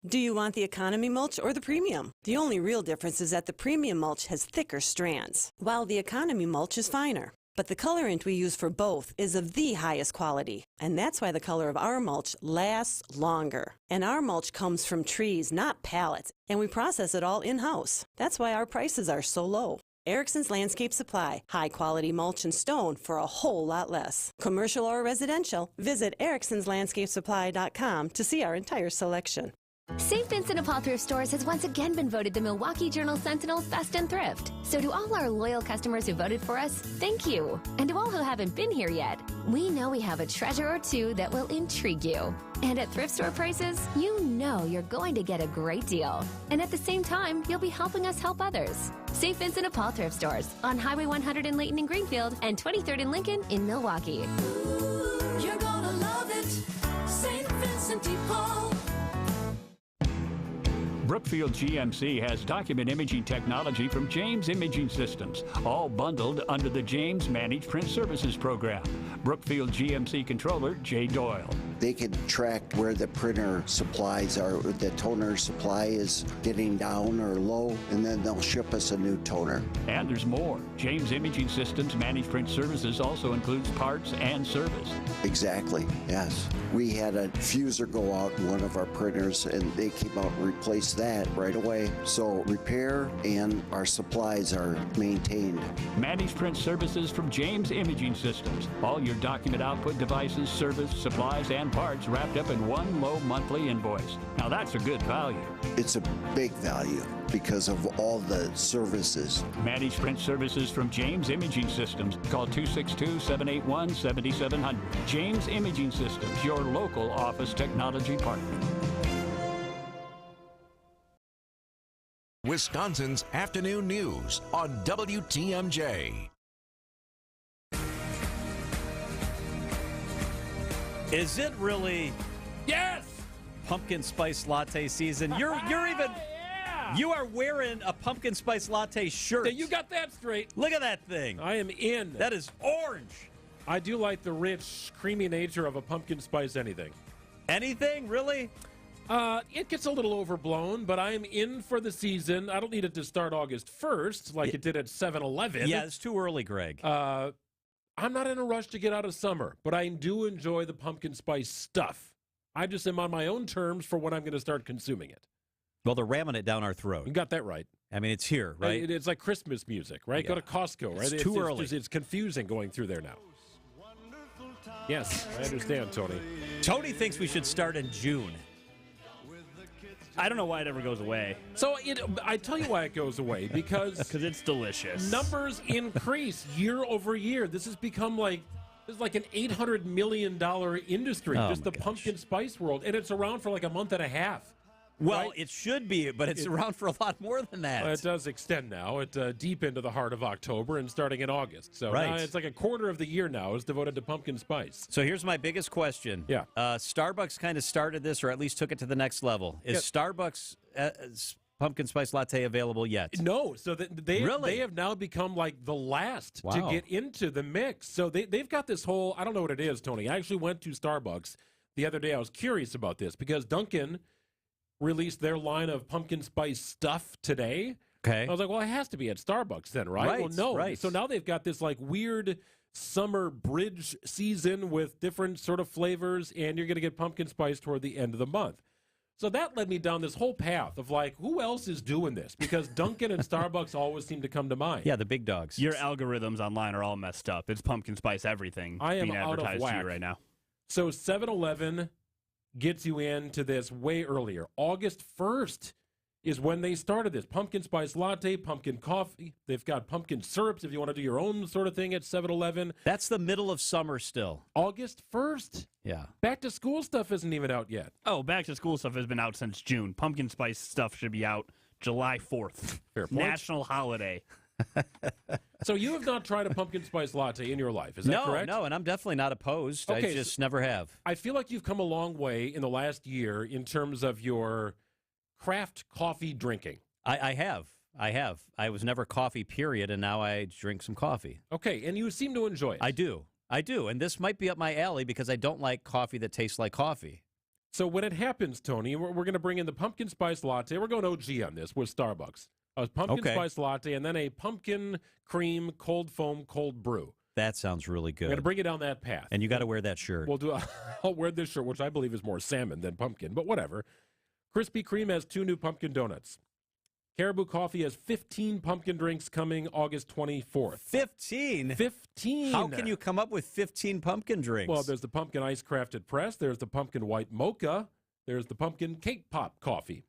Do you want the economy mulch or the premium? The only real difference is that the premium mulch has thicker strands, while the economy mulch is finer. But the colorant we use for both is of the highest quality, and that's why the color of our mulch lasts longer. And our mulch comes from trees, not pallets, and we process it all in-house. That's why our prices are so low. Erickson's Landscape Supply, high-quality mulch and stone for a whole lot less. Commercial or residential, visit ericksonslandscapesupply.com to see our entire selection. St. Vincent de Paul Thrift Stores has once again been voted the Milwaukee Journal Sentinel's Best in Thrift. So to all our loyal customers who voted for us, thank you. And to all who haven't been here yet, we know we have a treasure or two that will intrigue you. And at thrift store prices, you know you're going to get a great deal. And at the same time, you'll be helping us help others. St. Vincent de Paul Thrift Stores on Highway 100 in Layton and Greenfield and 23rd and Lincoln in Milwaukee. Ooh, you're gonna love it, St. Vincent de Paul. Brookfield GMC has document imaging technology from James Imaging Systems, all bundled under the James Managed Print Services program. Brookfield GMC controller Jay Doyle. They can track where the printer supplies are, the toner supply is getting down or low, and then they'll ship us a new toner. And there's more. James Imaging Systems Managed Print Services also includes parts and service. Exactly, yes. We had a fuser go out in one of our printers, and they came out and replaced that right away. So repair and our supplies are maintained. Managed Print Services from James Imaging Systems. All your document output devices, service, supplies, and parts wrapped up in one low monthly invoice. Now that's a good value. It's a big value because of all the services. Managed Print Services from James Imaging Systems. Call 262-781-7700. James Imaging Systems, your local office technology partner. Wisconsin's Afternoon News on WTMJ. Is it really? Yes. Pumpkin spice latte season. You're even. You are wearing a pumpkin spice latte shirt. You got that straight. Look at that thing. I am in. That is orange. I do like the rich, creamy nature of a pumpkin spice anything. Anything? Really? It gets a little overblown, but I'm in for the season. I don't need it to start August 1st like it did at 7-Eleven. Yeah, it's too early, Greg. I'm not in a rush to get out of summer, but I do enjoy the pumpkin spice stuff. I just am on my own terms for when I'm going to start consuming it. Well, they're ramming it down our throat. You got that right. I mean, it's here, right? It's like Christmas music, right? Yeah. Go to Costco, right? It's too early. It's confusing going through there now. Yes, I understand, Tony. Tony thinks we should start in June. I don't know why it ever goes away. So I tell you why it goes away, because it's delicious. Numbers increase year over year. This has become like an $800 million industry, just the pumpkin spice world, and it's around for like a month and a half. Well, right? it should be, but it's around for a lot more than that. It does extend now. It's deep into the heart of October and starting in August. So now it's like a quarter of the year now is devoted to pumpkin spice. So here's my biggest question. Yeah. Starbucks kind of started this, or at least took it to the next level. Is Starbucks pumpkin spice latte available yet? No. So they have now become like the last to get into the mix. So they've got this whole, I don't know what it is, Tony. I actually went to Starbucks the other day. I was curious about this because Dunkin' released their line of pumpkin spice stuff today. Okay. I was like, well, it has to be at Starbucks then, right? Well, no. Right. So now they've got this like weird summer bridge season with different sort of flavors, and you're going to get pumpkin spice toward the end of the month. So that led me down this whole path of like, who else is doing this? Because Dunkin' and Starbucks always seem to come to mind. Yeah, the big dogs. Your algorithms online are all messed up. It's pumpkin spice everything I am being out of advertised to whack you right now. So 7-Eleven gets you into this way earlier. August 1st is when they started this. Pumpkin spice latte, pumpkin coffee. They've got pumpkin syrups if you want to do your own sort of thing at 7-Eleven. That's the middle of summer still. August 1st. Yeah. Back to school stuff isn't even out yet. Oh, back to school stuff has been out since June. Pumpkin spice stuff should be out July 4th. Fair point. National holiday. So you have not tried a pumpkin spice latte in your life, is that correct? No, and I'm definitely not opposed. I Okay, just never have. I feel like you've come a long way in the last year in terms of your craft coffee drinking. I have. I was never coffee, period, and now I drink some coffee. Okay, and you seem to enjoy it. I do. And this might be up my alley because I don't like coffee that tastes like coffee. So when it happens, Tony, we're going to bring in the pumpkin spice latte. We're going OG on this with Starbucks. A pumpkin spice latte and then a pumpkin cream cold foam cold brew. That sounds really good. We're going to bring you down that path. And you got to wear that shirt. I'll wear this shirt, which I believe is more salmon than pumpkin, but whatever. Krispy Kreme has 2 new pumpkin donuts. Caribou Coffee has 15 pumpkin drinks coming August 24th. 15? 15. How can you come up with 15 pumpkin drinks? Well, there's the pumpkin ice crafted press. There's the pumpkin white mocha. There's the pumpkin cake pop coffee.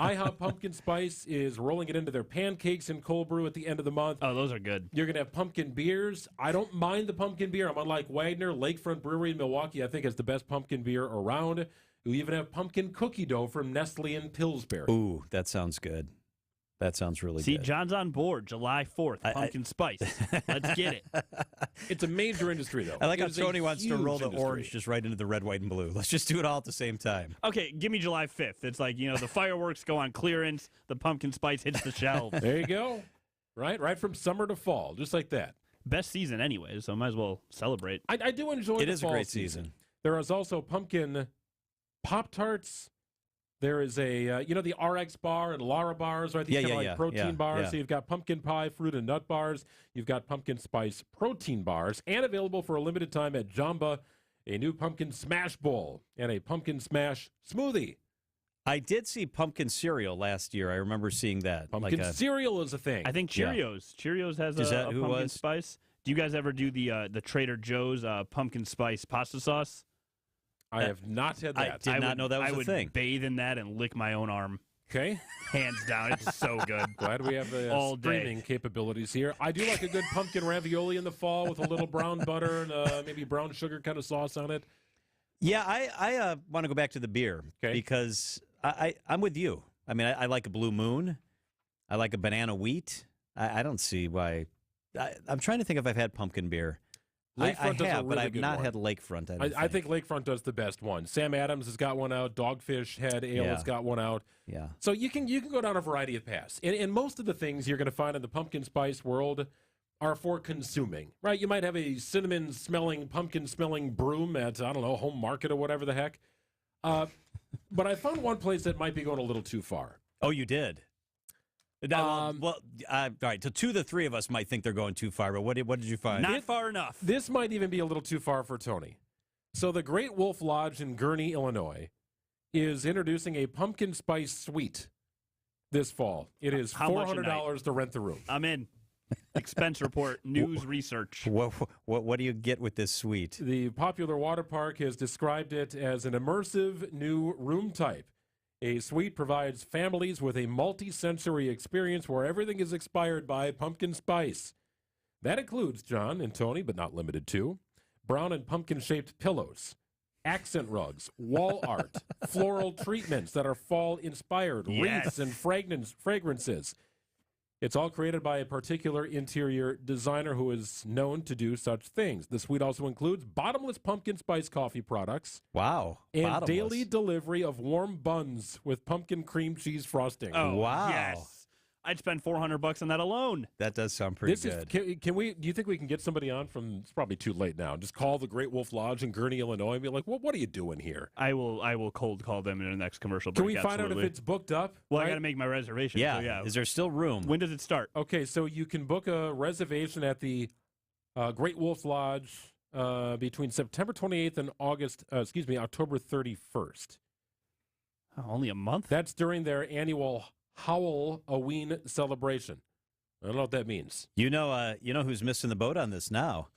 IHOP Pumpkin Spice is rolling it into their pancakes and cold brew at the end of the month. Oh, those are good. You're going to have pumpkin beers. I don't mind the pumpkin beer. I'm unlike Wagner. Lakefront Brewery in Milwaukee, I think, has the best pumpkin beer around. You even have pumpkin cookie dough from Nestle and Pillsbury. Ooh, that sounds good. That sounds really See, good. John's on board. July 4th, pumpkin spice. Let's get it. It's a major industry, though. I like how It is a Tony wants to roll the huge industry. orange just right into the red, white, and blue. Let's just do it all at the same time. Okay, give me July 5th. It's like, the fireworks go on clearance, the pumpkin spice hits the shelves. There you go. Right from summer to fall, just like that. Best season anyway, so might as well celebrate. I do enjoy It the is a fall great season. There is also pumpkin Pop-Tarts. There is a, the RX bar and Lara bars, right? These kind of like protein bars. yeah. So you've got pumpkin pie, fruit, and nut bars. You've got pumpkin spice protein bars. And available for a limited time at Jamba, a new pumpkin smash bowl and a pumpkin smash smoothie. I did see pumpkin cereal last year. I remember seeing that. Pumpkin cereal is a thing. I think Cheerios. Cheerios has Is a that who pumpkin was? spice. Do you guys ever do the Trader Joe's pumpkin spice pasta sauce? I have not had that. I did not know that was I a would thing. bathe in that and lick my own arm. Okay. Hands down. It's so good. Glad we have the All day. streaming capabilities here. I do like a good pumpkin ravioli in the fall with a little brown butter and maybe brown sugar kind of sauce on it. Yeah, I want to go back to the beer because I'm with you. I mean, I like a Blue Moon. I like a banana wheat. I don't see why. I'm trying to think if I've had pumpkin beer. Lakefront I does a have, but really I've good not one. had Lakefront. I think Lakefront does the best one. Sam Adams has got one out. Dogfish Head Ale has got one out. Yeah. So you can go down a variety of paths. And most of the things you're going to find in the pumpkin spice world are for consuming, right? You might have a cinnamon-smelling, pumpkin-smelling broom at, I don't know, Home Market or whatever the heck. But I found one place that might be going a little too far. Oh, you did? All right. So 2 of the 3 of us might think they're going too far, but what did you find? Not far enough. This might even be a little too far for Tony. So the Great Wolf Lodge in Gurnee, Illinois, is introducing a pumpkin spice suite this fall. It is How much a $400 to rent the room. I'm in. Expense report, news research. What do you get with this suite? The popular water park has described it as an immersive new room type. A suite provides families with a multi-sensory experience where everything is inspired by pumpkin spice. That includes, John and Tony, but not limited to, brown and pumpkin-shaped pillows, accent rugs, wall art, floral treatments that are fall-inspired, wreaths and fragrances. It's all created by a particular interior designer who is known to do such things. The suite also includes bottomless pumpkin spice coffee products. Wow. And Bottomless. daily delivery of warm buns with pumpkin cream cheese frosting. Oh, Wow. yes. I'd spend $400 on that alone. That does sound pretty This good. is can we? Do you think we can get somebody on from? It's probably too late now. Just call the Great Wolf Lodge in Gurnee, Illinois, and be like, "What are you doing here?" I will cold call them in the next commercial Can break. we find out if absolutely. it's booked up? Well, right? I got to make my reservation. Yeah. So yeah. Is there still room? When does it start? Okay, so you can book a reservation at the Great Wolf Lodge between September 28th and October 31st. Oh, only a month? That's during their annual Howell-Aween celebration. I don't know what that means. You know who's missing the boat on this now?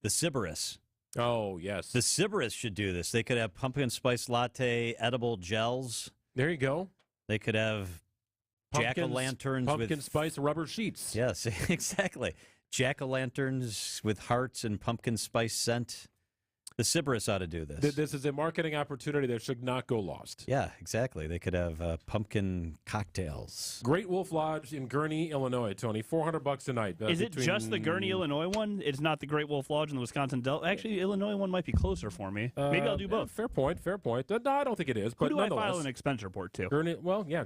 The Sybaris. Oh, yes. The Sybaris should do this. They could have pumpkin spice latte edible gels. There you go. They could have jack-o'-lanterns with pumpkin spice rubber sheets. Yes, exactly. Jack-o'-lanterns with hearts and pumpkin spice scent. The Sybaris ought to do this. This is a marketing opportunity that should not go lost. Yeah, exactly. They could have pumpkin cocktails. Great Wolf Lodge in Gurnee, Illinois, Tony. $400 a night. Is it just the Gurnee, Illinois one? It's not the Great Wolf Lodge in the Wisconsin Delta? Actually, Illinois one might be closer for me. Maybe I'll do both. Fair point. No, I don't think it is. Who But do I nonetheless, file an expense report to? Gurnee,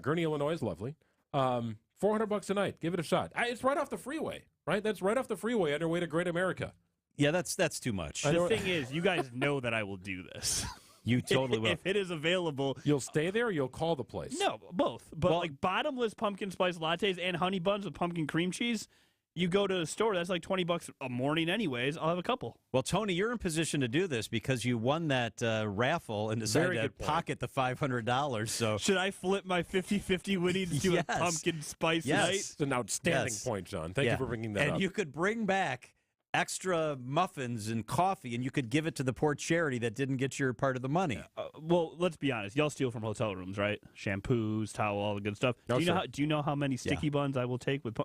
Gurnee, Illinois is lovely. $400 a night. Give it a shot. It's right off the freeway, right? That's right off the freeway on your way to Great America. Yeah, that's too much. The thing is, you guys know that I will do this. You totally will. If it is available. You'll stay there or you'll call the place? No, both. But like bottomless pumpkin spice lattes and honey buns with pumpkin cream cheese, you go to a store, that's like $20 a morning anyways. I'll have a couple. Well, Tony, you're in position to do this because you won that raffle and decided to pocket the $500. So should I flip my 50-50 winnings to a pumpkin spice night? It's an outstanding point, John. Thank you for bringing that up. And you could bring back extra muffins and coffee, and you could give it to the poor charity that didn't get your part of the money. Well, let's be honest. Y'all steal from hotel rooms, right? Shampoos, towel, all the good stuff. No, do you know how many sticky buns I will take with?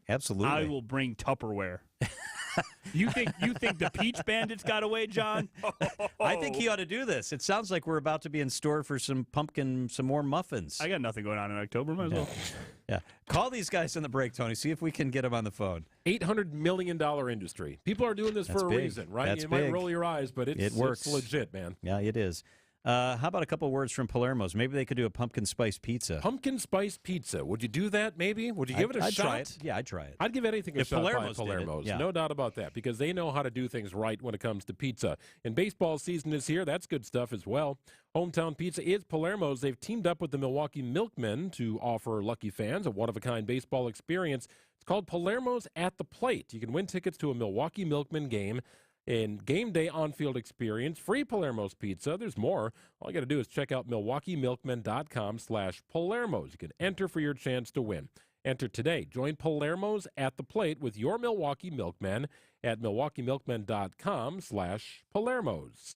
Absolutely. I will bring Tupperware. You think the Peach Bandits got away, John? I think he ought to do this. It sounds like we're about to be in store for some more muffins. I got nothing going on in October. Might as well. Yeah. Call these guys on the break, Tony. See if we can get them on the phone. $800 million industry. People are doing this for a reason, right? You might roll your eyes, but it works. It's legit, man. Yeah, it is. How about a couple words from Palermo's? Maybe they could do a pumpkin spice pizza. Pumpkin spice pizza. Would you do that, maybe? Would you give it a shot? Try it. Yeah, I'd try it. I'd give anything a shot Palermo's by Palermo's. Yeah. No doubt about that, because they know how to do things right when it comes to pizza. And baseball season is here. That's good stuff as well. Hometown Pizza is Palermo's. They've teamed up with the Milwaukee Milkmen to offer lucky fans a one-of-a-kind baseball experience. It's called Palermo's at the Plate. You can win tickets to a Milwaukee Milkmen game and game day on-field experience, free Palermo's pizza. There's more. All you got to do is check out MilwaukeeMilkmen.com/Palermo's. You can enter for your chance to win. Enter today. Join Palermo's at the Plate with your Milwaukee Milkmen at MilwaukeeMilkmen.com/Palermo's.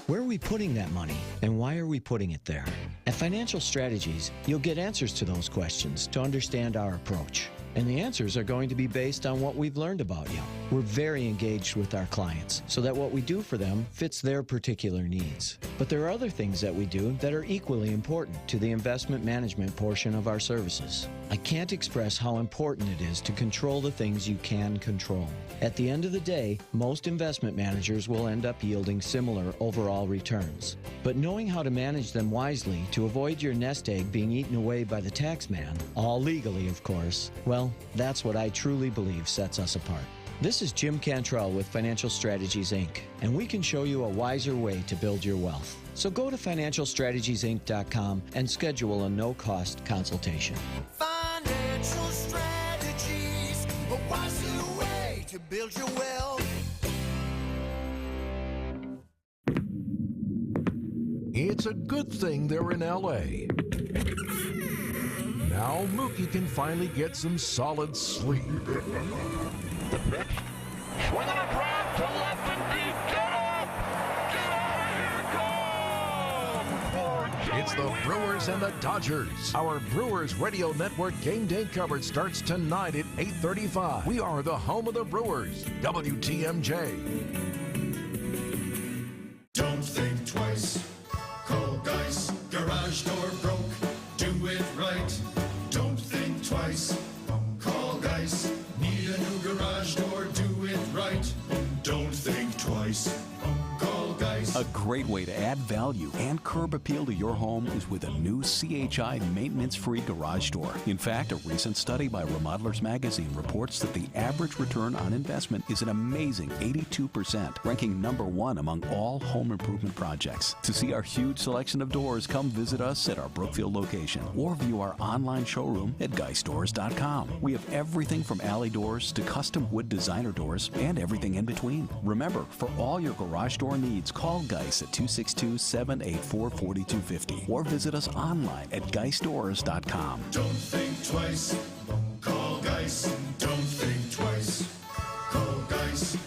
Where are we putting that money, and why are we putting it there? At Financial Strategies, you'll get answers to those questions to understand our approach. And the answers are going to be based on what we've learned about you. We're very engaged with our clients so that what we do for them fits their particular needs. But there are other things that we do that are equally important to the investment management portion of our services. I can't express how important it is to control the things you can control. At the end of the day, most investment managers will end up yielding similar overall returns. But knowing how to manage them wisely to avoid your nest egg being eaten away by the tax man, all legally of course, well, that's what I truly believe sets us apart. This is Jim Cantrell with Financial Strategies, Inc., and we can show you a wiser way to build your wealth. So go to financialstrategiesinc.com and schedule a no-cost consultation. Financial strategies, a wiser way to build your wealth. It's a good thing they're in L.A. Now Mookie can finally get some solid sleep. The pitch. Swinging a drive to left and deep. Get up! Get up! Here it comes! It's the Brewers and the Dodgers. Our Brewers Radio Network game day coverage starts tonight at 8:35. We are the home of the Brewers, WTMJ. Don't think twice. Call Geis. Garage door broke. Do it right. Don't think twice. Call Geis. Need a new garage door. Do it right. Don't think twice. Call Geis. A great great way to add value and curb appeal to your home is with a new CHI maintenance-free garage door. In fact, a recent study by Remodelers Magazine reports that the average return on investment is an amazing 82%, ranking number one among all home improvement projects. To see our huge selection of doors, come visit us at our Brookfield location or view our online showroom at GeissDoors.com. We have everything from alley doors to custom wood designer doors and everything in between. Remember, for all your garage door needs, call Geiss at 262-784-4250 or visit us online at GeissDoors.com. Don't think twice. Call Geiss. Don't think twice. Call Geiss.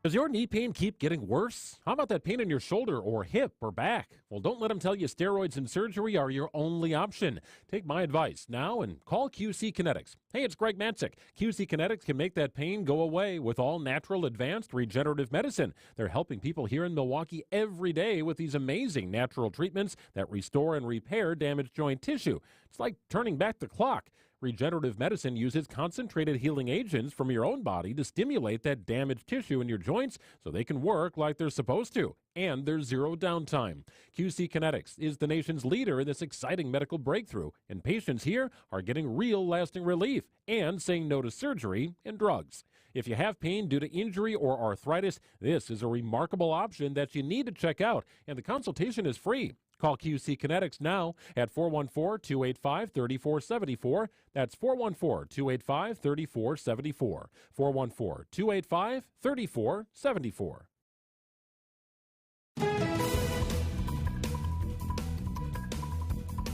Does your knee pain keep getting worse? How about that pain in your shoulder or hip or back? Well, don't let them tell you steroids and surgery are your only option. Take my advice now and call QC Kinetics. Hey, it's Greg Matzik. QC Kinetics can make that pain go away with all natural advanced regenerative medicine. They're helping people here in Milwaukee every day with these amazing natural treatments that restore and repair damaged joint tissue. It's like turning back the clock. Regenerative medicine uses concentrated healing agents from your own body to stimulate that damaged tissue in your joints so they can work like they're supposed to. And there's zero downtime. QC Kinetics is the nation's leader in this exciting medical breakthrough, and patients here are getting real lasting relief and saying no to surgery and drugs. If you have pain due to injury or arthritis, this is a remarkable option that you need to check out, and the consultation is free. Call QC Kinetics now at 414-285-3474. That's 414-285-3474. 414-285-3474.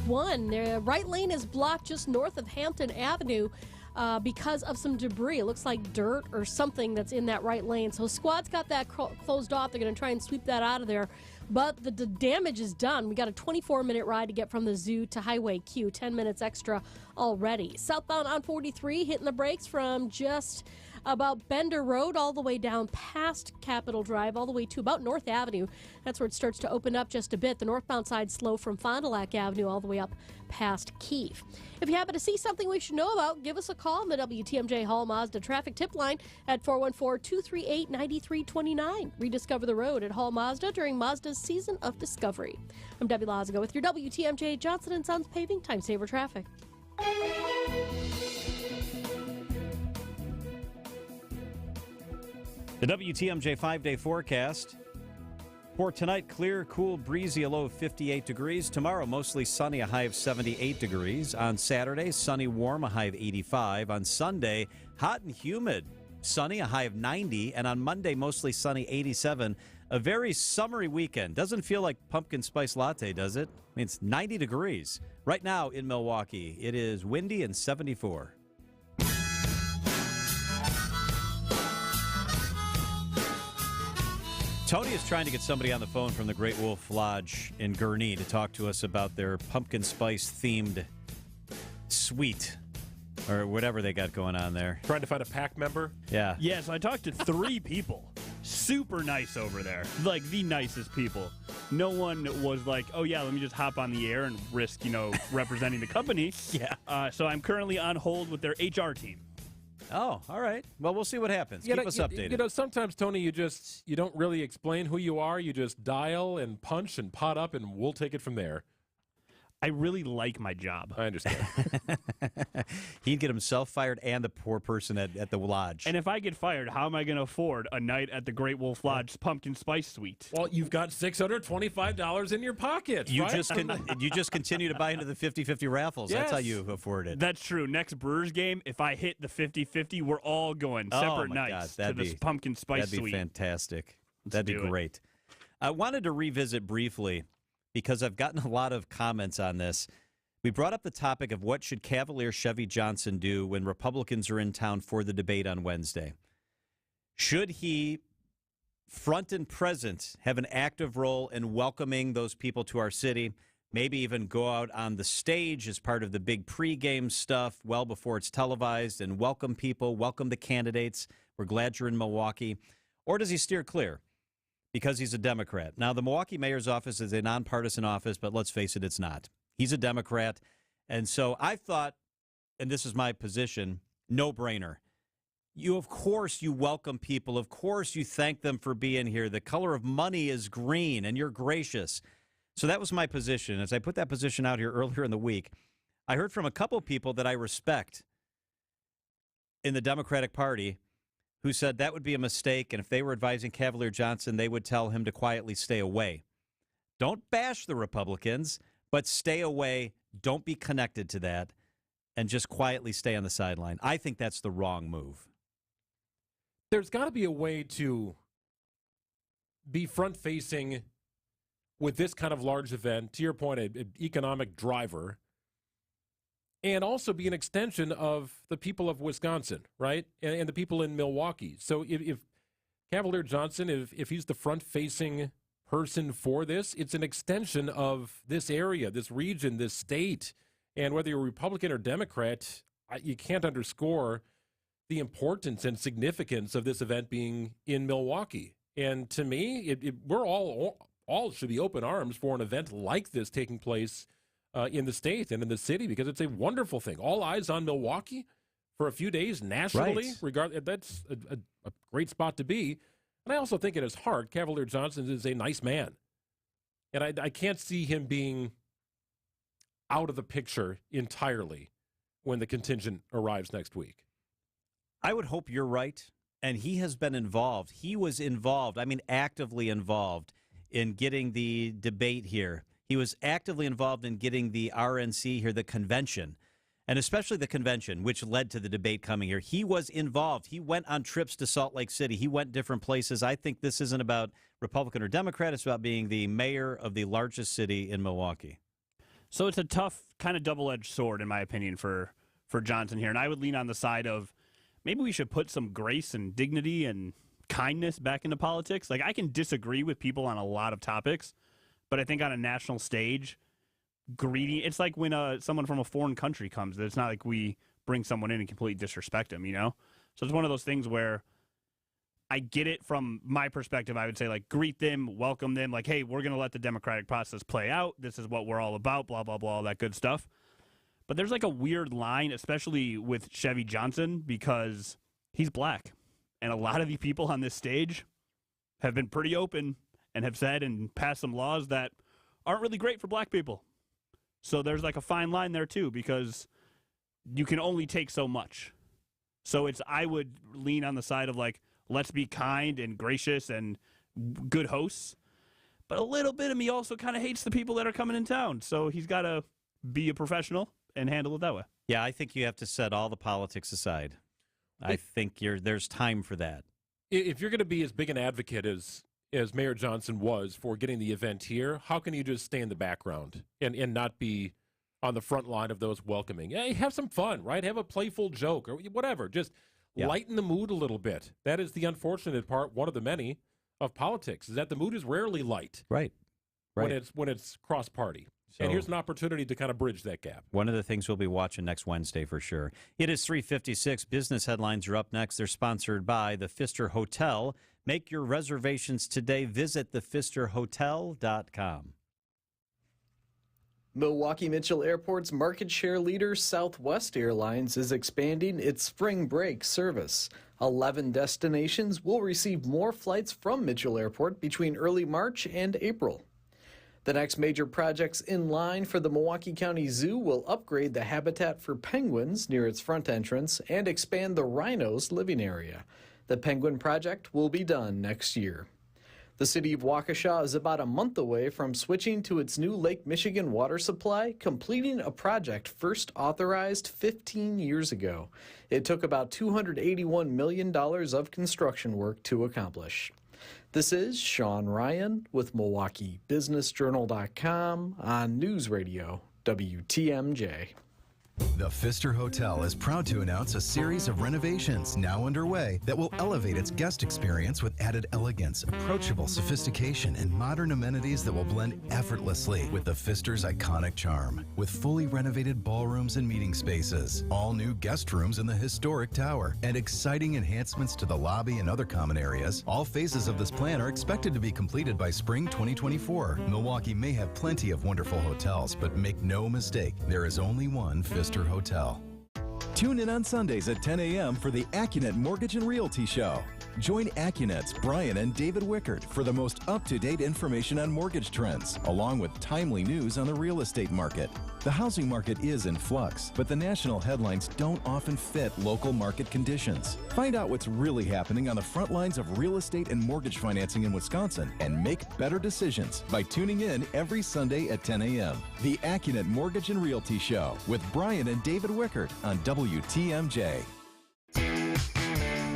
The right lane is blocked just north of Hampton Avenue because of some debris. It looks like dirt or something that's in that right lane. So squad's got that closed off. They're going to try and sweep that out of there. But the damage is done. We got a 24-minute ride to get from the zoo to Highway Q, 10 minutes extra already. Southbound on 43, hitting the brakes from just about Bender Road all the way down past Capitol Drive, all the way to about North Avenue. That's where it starts to open up just a bit. The northbound side slow from Fond du Lac Avenue all the way up past Keefe. If you happen to see something we should know about, give us a call on the WTMJ Hall Mazda traffic tip line at 414-238-9329. Rediscover the road at Hall Mazda during Mazda's Season of Discovery. I'm Debbie Lazago with your WTMJ Johnson & Sons Paving Time Saver Traffic. The WTMJ 5-day forecast. For tonight, clear, cool, breezy, a low of 58 degrees. Tomorrow, mostly sunny, a high of 78 degrees. On Saturday, sunny, warm, a high of 85. On Sunday, hot and humid, sunny, a high of 90. And on Monday, mostly sunny, 87. A very summery weekend. Doesn't feel like pumpkin spice latte, does it? I mean, it's 90 degrees. Right now in Milwaukee, it is windy and 74. Tony is trying to get somebody on the phone from the Great Wolf Lodge in Gurnee to talk to us about their pumpkin spice-themed suite or whatever they got going on there. Trying to find a pack member? Yeah. Yeah, so I talked to 3 people. Super nice over there. Like, the nicest people. No one was like, oh, yeah, let me just hop on the air and risk, representing the company. Yeah. So I'm currently on hold with their HR team. Oh, all right. Well, we'll see what happens. Keep us updated. Sometimes, Tony, you don't really explain who you are. You just dial and punch and pot up, and we'll take it from there. I really like my job. I understand. He'd get himself fired and the poor person at the lodge. And if I get fired, how am I going to afford a night at the Great Wolf Lodge Pumpkin Spice Suite? Well, you've got $625 in your pocket. You right? you just continue to buy into the 50-50 raffles. Yes. That's how you afford it. That's true. Next Brewers game, if I hit the 50-50, we're all going separate nights to this Pumpkin Spice Suite. That'd be fantastic. That'd be great. I wanted to revisit briefly, because I've gotten a lot of comments on this. We brought up the topic of what should Cavalier Chevy Johnson do when Republicans are in town for the debate on Wednesday. Should he, front and present, have an active role in welcoming those people to our city, maybe even go out on the stage as part of the big pregame stuff well before it's televised and welcome people, welcome the candidates. We're glad you're in Milwaukee. Or does he steer clear? Because he's a Democrat. Now, the Milwaukee mayor's office is a nonpartisan office, but let's face it, it's not. He's a Democrat. And so I thought, and this is my position, no-brainer. Of course, you welcome people. Of course, you thank them for being here. The color of money is green, and you're gracious. So that was my position. As I put that position out here earlier in the week, I heard from a couple people that I respect in the Democratic Party who said that would be a mistake, and if they were advising Cavalier Johnson, they would tell him to quietly stay away. Don't bash the Republicans, but stay away. Don't be connected to that, and just quietly stay on the sideline. I think that's the wrong move. There's got to be a way to be front-facing with this kind of large event, to your point, an economic driver, and also be an extension of the people of Wisconsin, right, and the people in Milwaukee. So if Cavalier Johnson, if he's the front-facing person for this, it's an extension of this area, this region, this state. And whether you're Republican or Democrat, you can't underscore the importance and significance of this event being in Milwaukee. And to me, we're all should be open arms for an event like this taking place in the state and in the city, because it's a wonderful thing. All eyes on Milwaukee for a few days nationally. Right. That's a great spot to be. And I also think at his heart, Cavalier Johnson is a nice man. And I can't see him being out of the picture entirely when the contingent arrives next week. I would hope you're right. And he has been involved. He was involved, actively involved in getting the debate here. He was actively involved in getting the RNC here, the convention, and especially the convention, which led to the debate coming here. He was involved. He went on trips to Salt Lake City. He went different places. I think this isn't about Republican or Democrat. It's about being the mayor of the largest city in Milwaukee. So it's a tough kind of double-edged sword, in my opinion, for Johnson here. And I would lean on the side of maybe we should put some grace and dignity and kindness back into politics. Like, I can disagree with people on a lot of topics, but I think on a national stage, it's like when someone from a foreign country comes. It's not like we bring someone in and completely disrespect them, you know? So it's one of those things where I get it from my perspective. I would say, like, greet them, welcome them, like, hey, we're going to let the democratic process play out. This is what we're all about, blah, blah, blah, all that good stuff. But there's like a weird line, especially with Chevy Johnson, because he's black. And a lot of the people on this stage have been pretty open and have said and passed some laws that aren't really great for black people. So there's like a fine line there too, because you can only take so much. So I would lean on the side of, like, let's be kind and gracious and good hosts. But a little bit of me also kind of hates the people that are coming in town. So he's got to be a professional and handle it that way. Yeah, I think you have to set all the politics aside. I think there's time for that. If you're going to be as big an advocate as Mayor Johnson was for getting the event here, how can you just stay in the background and not be on the front line of those welcoming? Hey, have some fun, right? Have a playful joke or whatever. Just lighten the mood a little bit. That is the unfortunate part, one of the many, of politics, is that the mood is rarely light. Right. When it's cross-party. So, and here's an opportunity to kind of bridge that gap. One of the things we'll be watching next Wednesday for sure. It is 3:56. Business headlines are up next. They're sponsored by the Pfister Hotel. Make your reservations today. Visit thepfisterhotel.com. Milwaukee Mitchell Airport's market share leader Southwest Airlines is expanding its spring break service. 11 destinations will receive more flights from Mitchell Airport between early March and April. The next major projects in line for the Milwaukee County Zoo will upgrade the habitat for penguins near its front entrance and expand the rhinos' living area. The penguin project will be done next year. The city of Waukesha is about a month away from switching to its new Lake Michigan water supply, completing a project first authorized 15 years ago. It took about $281 million of construction work to accomplish. This is Sean Ryan with MilwaukeeBusinessJournal.com on News Radio WTMJ. The Pfister Hotel is proud to announce a series of renovations now underway that will elevate its guest experience with added elegance, approachable sophistication, and modern amenities that will blend effortlessly with the Pfister's iconic charm. With fully renovated ballrooms and meeting spaces, all new guest rooms in the historic tower, and exciting enhancements to the lobby and other common areas, all phases of this plan are expected to be completed by spring 2024. Milwaukee may have plenty of wonderful hotels, but make no mistake, there is only one Pfister Hotel. Tune in on Sundays at 10 a.m. for the AccuNet Mortgage and Realty Show. Join AccuNet's Brian and David Wickert for the most up-to-date information on mortgage trends, along with timely news on the real estate market. The housing market is in flux, but the national headlines don't often fit local market conditions. Find out what's really happening on the front lines of real estate and mortgage financing in Wisconsin and make better decisions by tuning in every Sunday at 10 a.m. The AccuNet Mortgage and Realty Show with Brian and David Wickert on WTMJ.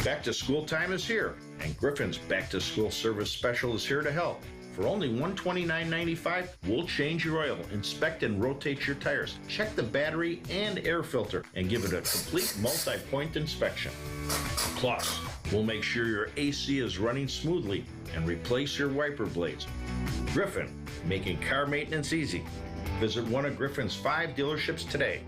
Back to school time is here, and Griffin's Back to School Service Special is here to help. For only $129.95, we'll change your oil, inspect and rotate your tires, check the battery and air filter, and give it a complete multi-point inspection. Plus, we'll make sure your AC is running smoothly and replace your wiper blades. Griffin, making car maintenance easy. Visit one of Griffin's 5 dealerships today.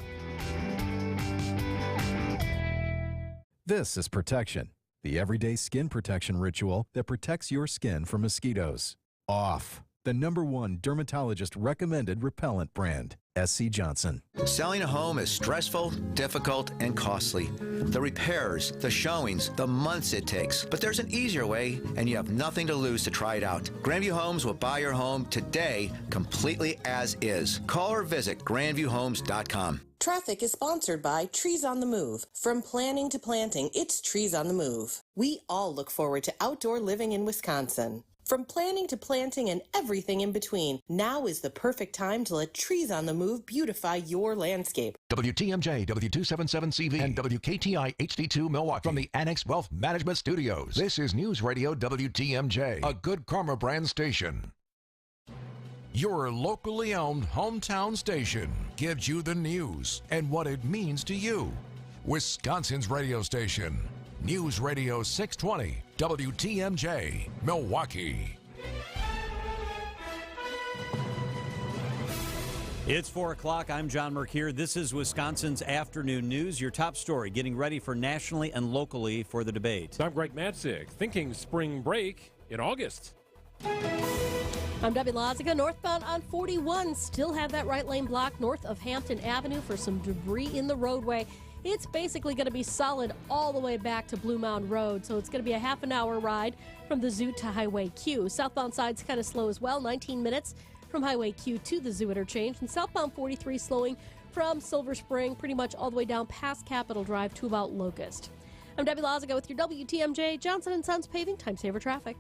This is Protection, the everyday skin protection ritual that protects your skin from mosquitoes. Off, the #1 dermatologist recommended repellent brand, SC Johnson. Selling a home is stressful, difficult, and costly. The repairs, the showings, the months it takes. But there's an easier way, and you have nothing to lose to try it out. Grandview Homes will buy your home today completely as is. Call or visit grandviewhomes.com. Traffic is sponsored by Trees on the Move. From planning to planting, it's Trees on the Move. We all look forward to outdoor living in Wisconsin. From planning to planting and everything in between, now is the perfect time to let Trees on the Move beautify your landscape. WTMJ, W277CV, and WKTI HD2 Milwaukee from the Annex Wealth Management Studios. This is News Radio WTMJ, a Good Karma brand station. Your locally owned hometown station gives you the news and what it means to you. Wisconsin's radio station, News Radio 620, WTMJ, Milwaukee. It's 4 o'clock. I'm John Mercure. This is Wisconsin's Afternoon News. Your top story, getting ready for nationally and locally for the debate. I'm Greg Matzig, thinking spring break in August. I'm Debbie Lozica. Northbound on 41 still have that right lane blocked north of Hampton Avenue for some debris in the roadway. It's basically going to be solid all the way back to Blue Mound Road, so it's going to be a half an hour ride from the zoo to Highway Q. Southbound side's kind of slow as well, 19 minutes from Highway Q to the zoo interchange, and southbound 43 slowing from Silver Spring pretty much all the way down past Capitol Drive to about Locust. I'm Debbie Lozica with your WTMJ Johnson & Sons Paving Time Saver Traffic.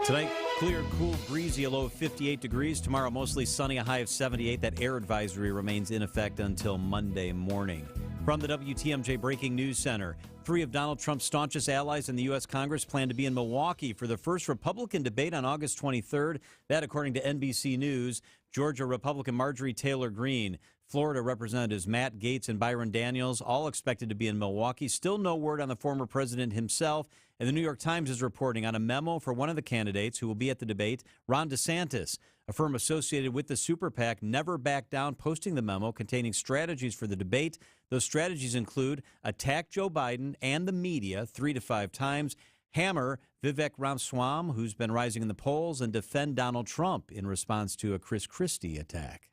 Tonight, clear, cool, breezy, a low of 58 degrees. Tomorrow, mostly sunny, a high of 78. That air advisory remains in effect until Monday morning. From the WTMJ Breaking News Center, 3 of Donald Trump's staunchest allies in the U.S. Congress plan to be in Milwaukee for the first Republican debate on August 23rd. That, according to NBC News. Georgia Republican Marjorie Taylor Greene, Florida Representatives Matt Gaetz and Byron Daniels, all expected to be in Milwaukee. Still no word on the former president himself. And the New York Times is reporting on a memo for one of the candidates who will be at the debate, Ron DeSantis. A firm associated with the Super PAC Never Back Down posting the memo containing strategies for the debate. Those strategies include attack Joe Biden and the media 3 to 5 times, hammer Vivek Ramaswamy, who's been rising in the polls, and defend Donald Trump in response to a Chris Christie attack.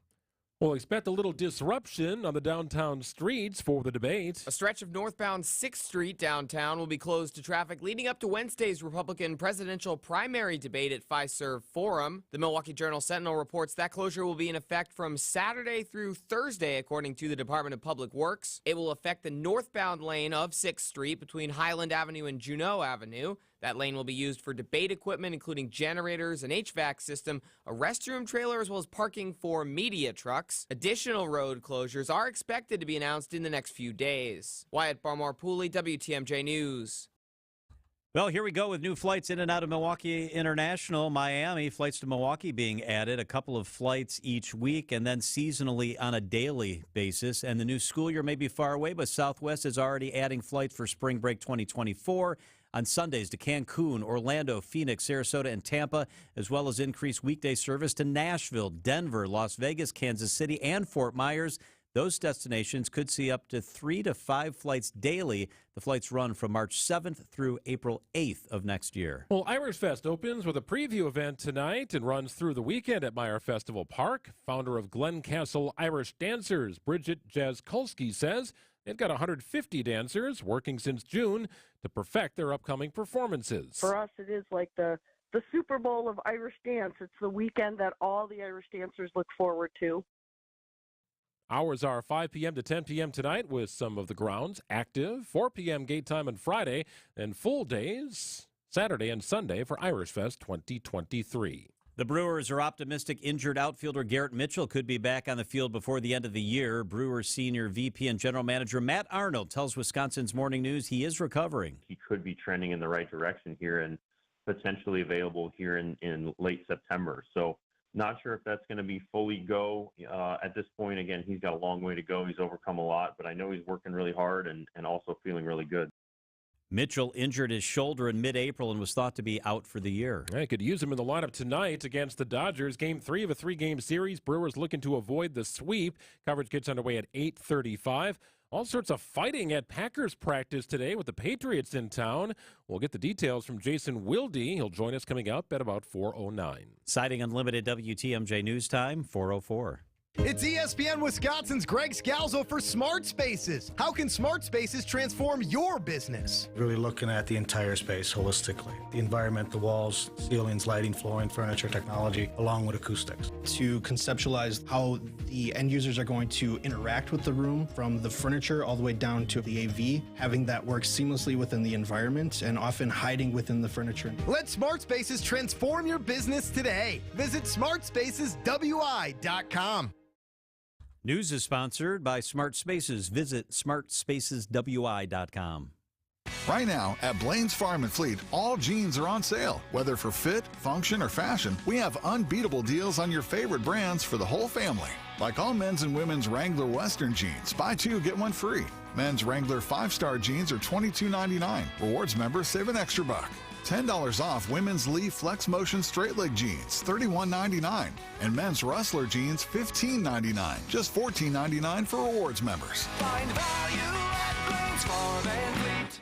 We'll expect a little disruption on the downtown streets for the debate. A stretch of northbound 6th Street downtown will be closed to traffic leading up to Wednesday's Republican presidential primary debate at Fiserv Forum. The Milwaukee Journal-Sentinel reports that closure will be in effect from Saturday through Thursday, according to the Department of Public Works. It will affect the northbound lane of 6th Street between Highland Avenue and Juneau Avenue. That lane will be used for debate equipment, including generators, an HVAC system, a restroom trailer, as well as parking for media trucks. Additional road closures are expected to be announced in the next few days. Wyatt Barmore-Pooley, WTMJ News. Well, here we go with new flights in and out of Milwaukee International. Miami, flights to Milwaukee being added, a couple of flights each week, and then seasonally on a daily basis. And the new school year may be far away, but Southwest is already adding flights for spring break 2024. On Sundays to Cancun, Orlando, Phoenix, Sarasota, and Tampa, as well as increased weekday service to Nashville, Denver, Las Vegas, Kansas City, and Fort Myers. Those destinations could see up to 3 to 5 flights daily. The flights run from March 7th through April 8th of next year. Well, Irish Fest opens with a preview event tonight and runs through the weekend at Meyer Festival Park. Founder of Glen Castle Irish Dancers, Bridget Jaskulski, says They've got 150 dancers working since June to perfect their upcoming performances. For us, it is like the Super Bowl of Irish dance. It's the weekend that all the Irish dancers look forward to. Hours are 5 p.m. to 10 p.m. tonight with some of the grounds active. 4 p.m. gate time on Friday and full days Saturday and Sunday for Irish Fest 2023. The Brewers are optimistic injured outfielder Garrett Mitchell could be back on the field before the end of the year. Brewers senior VP and general manager Matt Arnold tells Wisconsin's Morning News he is recovering. He could be trending in the right direction here and potentially available here in late September. So not sure if that's going to be fully go at this point. Again, he's got a long way to go. He's overcome a lot, but I know he's working really hard and also feeling really good. Mitchell injured his shoulder in mid-April and was thought to be out for the year. I could use him in the lineup tonight against the Dodgers. Game 3 of a 3-game series. Brewers looking to avoid the sweep. Coverage gets underway at 8:35. All sorts of fighting at Packers practice today with the Patriots in town. We'll get the details from Jason Wilde. He'll join us coming up at about 4:09. Citing Unlimited WTMJ News Time, 4:04. It's ESPN Wisconsin's Greg Scalzo for Smart Spaces. How can Smart Spaces transform your business? Really looking at the entire space holistically. The environment, the walls, ceilings, lighting, flooring, furniture, technology, along with acoustics. To conceptualize how the end users are going to interact with the room, from the furniture all the way down to the AV, having that work seamlessly within the environment and often hiding within the furniture. Let Smart Spaces transform your business today. Visit smartspaceswi.com. News is sponsored by Smart Spaces. Visit smartspaceswi.com. Right now, at Blaine's Farm and Fleet, all jeans are on sale. Whether for fit, function, or fashion, we have unbeatable deals on your favorite brands for the whole family. Like all men's and women's Wrangler Western jeans. Buy 2, get 1 free. Men's Wrangler 5-star jeans are $22.99. Rewards members save an extra $1. $10 off women's Lee Flex Motion straight leg jeans, $31.99. And men's Rustler jeans, $15.99. Just $14.99 for rewards members. Find value at Blaine's Farm and Fleet.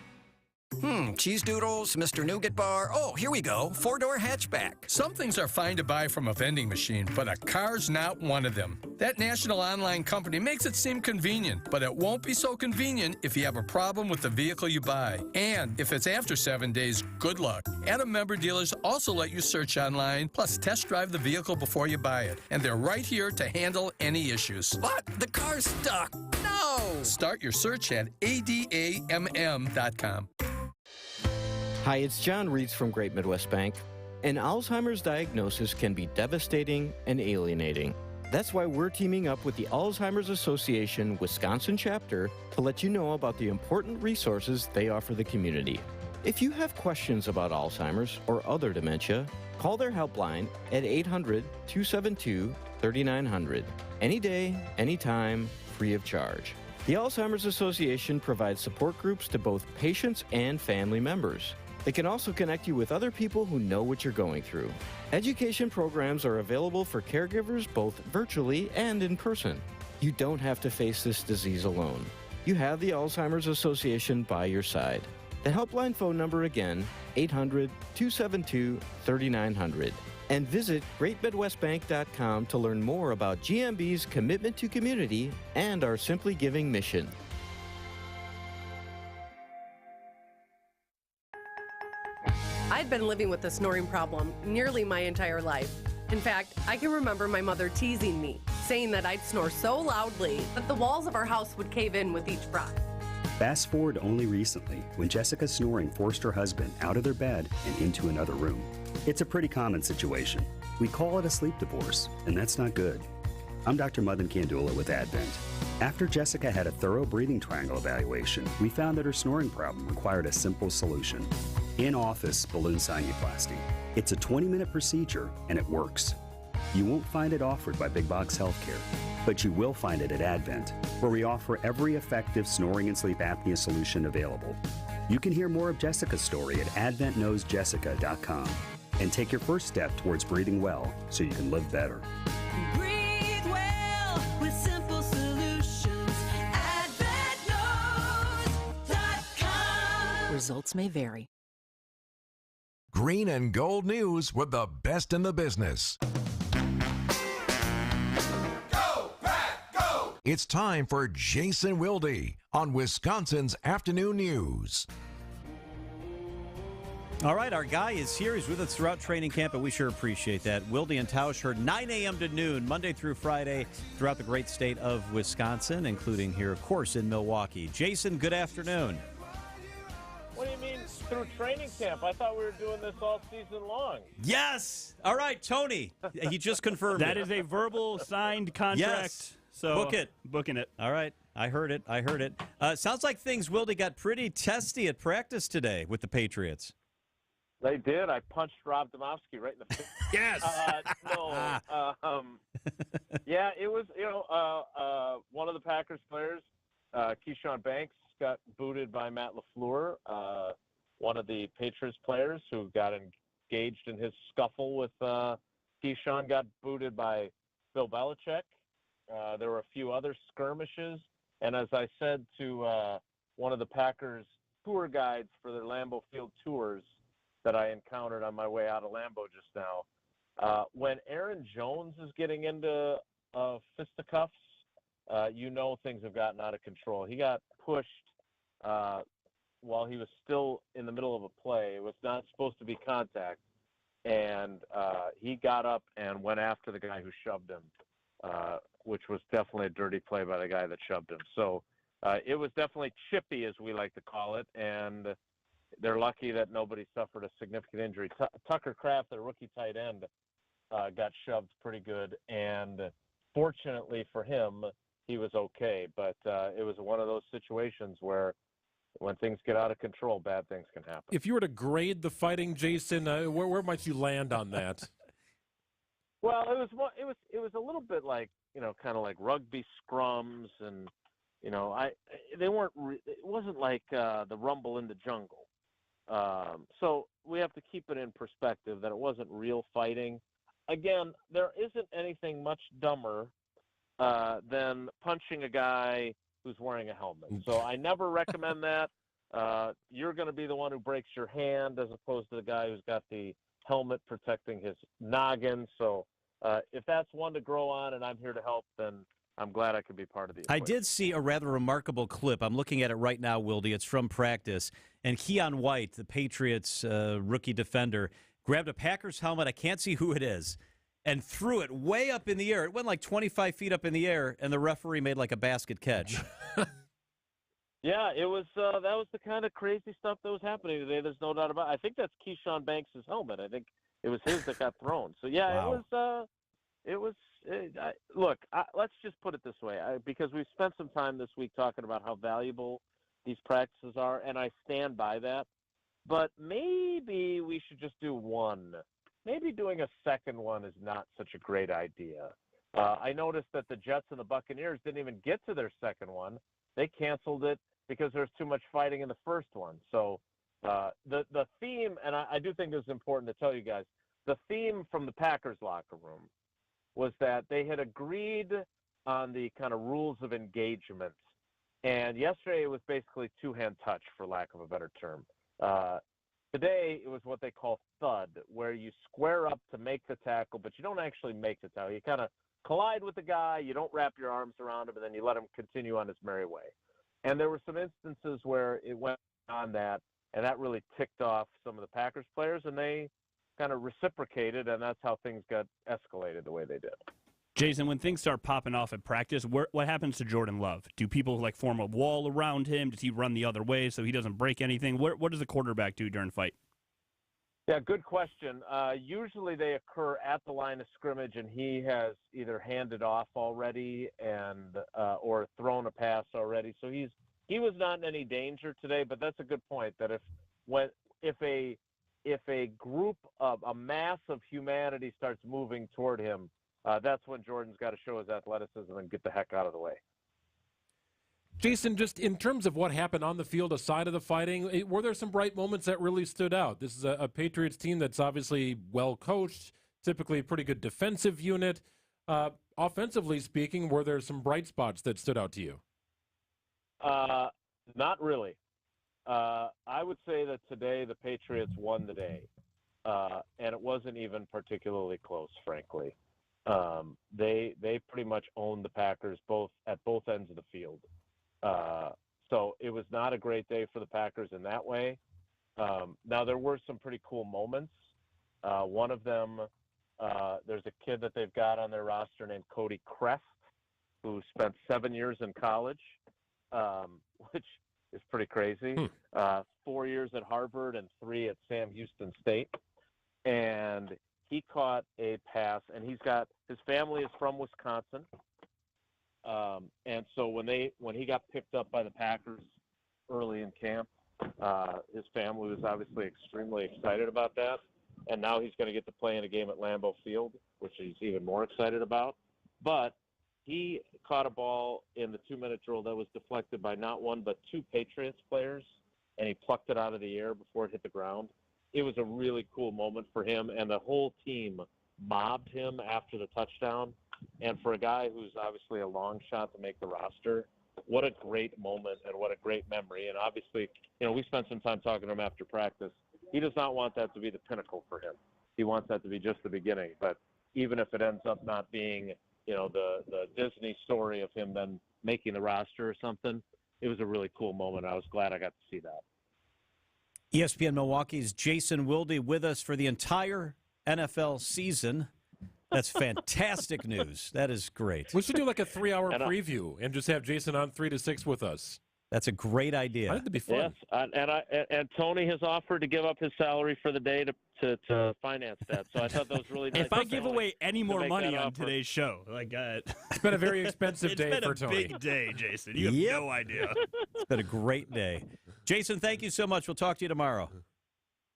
Cheese doodles, Mr. Nougat Bar. Oh, here we go. 4-door hatchback. Some things are fine to buy from a vending machine, but a car's not one of them. That national online company makes it seem convenient, but it won't be so convenient if you have a problem with the vehicle you buy. And if it's after 7 days, good luck. Adam member dealers also let you search online, plus test drive the vehicle before you buy it. And they're right here to handle any issues. But the car's stuck. No! Start your search at adamm.com. Hi, it's John Reeds from Great Midwest Bank. An Alzheimer's diagnosis can be devastating and alienating. That's why we're teaming up with the Alzheimer's Association Wisconsin chapter to let you know about the important resources they offer the community. If you have questions about Alzheimer's or other dementia, call their helpline at 800-272-3900. Any day, anytime, free of charge. The Alzheimer's Association provides support groups to both patients and family members. They can also connect you with other people who know what you're going through. Education programs are available for caregivers both virtually and in person. You don't have to face this disease alone. You have the Alzheimer's Association by your side. The helpline phone number again, 800-272-3900. And visit greatmidwestbank.com to learn more about GMB's commitment to community and our Simply Giving mission. I'd been living with a snoring problem nearly my entire life. In fact, I can remember my mother teasing me, saying that I'd snore so loudly that the walls of our house would cave in with each breath. Fast forward only recently, when Jessica's snoring forced her husband out of their bed and into another room. It's a pretty common situation. We call it a sleep divorce, and that's not good. I'm Dr. Madan Kandula with Advent. After Jessica had a thorough breathing triangle evaluation, we found that her snoring problem required a simple solution. In-office balloon sinuplasty. It's a 20-minute procedure, and it works. You won't find it offered by Big Box Healthcare, but you will find it at Advent, where we offer every effective snoring and sleep apnea solution available. You can hear more of Jessica's story at adventknowsjessica.com and take your first step towards breathing well so you can live better. Breathe well with simple solutions. AdventKnows.com. Results may vary. Green and Gold News with the best in the business. Go, Pack, go! It's time for Jason Wilde on Wisconsin's Afternoon News. All right, our guy is here. He's with us throughout training camp, and we sure appreciate that. Wilde and Tausch heard 9 a.m. to noon, Monday through Friday, throughout the great state of Wisconsin, including here, of course, in Milwaukee. Jason, good afternoon. What do you mean through training camp? I thought we were doing this all season long. Yes! All right, Tony. He just confirmed That it. is a verbal signed contract. Yes. So Book it. Booking it. All right. I heard it. Sounds like things, Wilde, got pretty testy at practice today with the Patriots. They did. I punched Rob Domofsky right in the face. Yes. Yeah, it was, one of the Packers players, Keyshawn Banks, got booted by Matt LaFleur. One of the Patriots players who got engaged in his scuffle with Keyshawn got booted by Bill Belichick. There were a few other skirmishes. And as I said to one of the Packers tour guides for their Lambeau Field tours that I encountered on my way out of Lambeau just now, when Aaron Jones is getting into fisticuffs, things have gotten out of control. He got pushed while he was still in the middle of a play. It was not supposed to be contact. And he got up and went after the guy who shoved him, which was definitely a dirty play by the guy that shoved him. So it was definitely chippy, as we like to call it, and they're lucky that nobody suffered a significant injury. Tucker Kraft, their rookie tight end, got shoved pretty good, and fortunately for him, he was okay. But it was one of those situations where when things get out of control, bad things can happen. If you were to grade the fighting, Jason, where might you land on that? Well, it was a little bit like, kind of like rugby scrums, and it wasn't like the rumble in the jungle. So we have to keep it in perspective that it wasn't real fighting. Again, there isn't anything much dumber than punching a guy who's wearing a helmet. So I never recommend that. You're going to be the one who breaks your hand as opposed to the guy who's got the helmet protecting his noggin. So if that's one to grow on and I'm here to help, then I'm glad I could be part of the equation. I did see a rather remarkable clip. I'm looking at it right now, Wilde. It's from practice. And Keon White, the Patriots rookie defender, grabbed a Packers helmet. I can't see who it is. And threw it way up in the air. It went like 25 feet up in the air, and the referee made like a basket catch. Yeah, it was. That was the kind of crazy stuff that was happening today. There's no doubt about it. I think that's Keyshawn Banks' helmet. I think it was his that got thrown. So, yeah, wow. Let's just put it this way, because we've spent some time this week talking about how valuable these practices are, and I stand by that. But maybe we should just do one. Maybe doing a second one is not such a great idea. I noticed that the Jets and the Buccaneers didn't even get to their second one. They canceled it because there was too much fighting in the first one. So the theme, and I do think this is important to tell you guys, the theme from the Packers locker room was that they had agreed on the kind of rules of engagement. And yesterday it was basically two-hand touch, for lack of a better term. Today, it was what they call thud, where you square up to make the tackle, but you don't actually make the tackle. You kind of collide with the guy, you don't wrap your arms around him, and then you let him continue on his merry way. And there were some instances where it went on that, and that really ticked off some of the Packers players, and they kind of reciprocated, and that's how things got escalated the way they did. Jason, when things start popping off at practice, what happens to Jordan Love? Do people form a wall around him? Does he run the other way so he doesn't break anything? What does the quarterback do during a fight? Yeah, good question. Usually they occur at the line of scrimmage, and he has either handed off already and or thrown a pass already. So he was not in any danger today. But that's a good point. That if a group of a mass of humanity starts moving toward him, that's when Jordan's got to show his athleticism and get the heck out of the way. Jason, just in terms of what happened on the field aside of the fighting, were there some bright moments that really stood out? This is a Patriots team that's obviously well coached, typically a pretty good defensive unit. Offensively speaking, were there some bright spots that stood out to you? Not really. I would say that today the Patriots won the day, and it wasn't even particularly close, frankly. They pretty much owned the Packers at both ends of the field. So it was not a great day for the Packers in that way. Now, there were some pretty cool moments. One of them, there's a kid that they've got on their roster named Cody Crest, who spent 7 years in college, which is pretty crazy. 4 years at Harvard and 3 at Sam Houston State. And he caught a pass, and his family is from Wisconsin. And so when he got picked up by the Packers early in camp, his family was obviously extremely excited about that. And now he's going to get to play in a game at Lambeau Field, which he's even more excited about. But he caught a ball in the 2-minute drill that was deflected by not one but 2 Patriots players, and he plucked it out of the air before it hit the ground. It was a really cool moment for him, and the whole team mobbed him after the touchdown. And for a guy who's obviously a long shot to make the roster, what a great moment and what a great memory. And obviously, we spent some time talking to him after practice. He does not want that to be the pinnacle for him. He wants that to be just the beginning. But even if it ends up not being, the Disney story of him then making the roster or something, it was a really cool moment. I was glad I got to see that. ESPN Milwaukee's Jason Wilde with us for the entire NFL season. That's fantastic news. That is great. We should do like a 3-hour preview and just have Jason on 3 to 6 with us. That's a great idea. I think it'd be fun. Yes, and Tony has offered to give up his salary for the day to finance that. So I thought that was really nice. If I give away any more money on today's show, it's been a very expensive day for Tony. It's been a big day, Jason. You have no idea. It's been a great day. Jason, thank you so much. We'll talk to you tomorrow.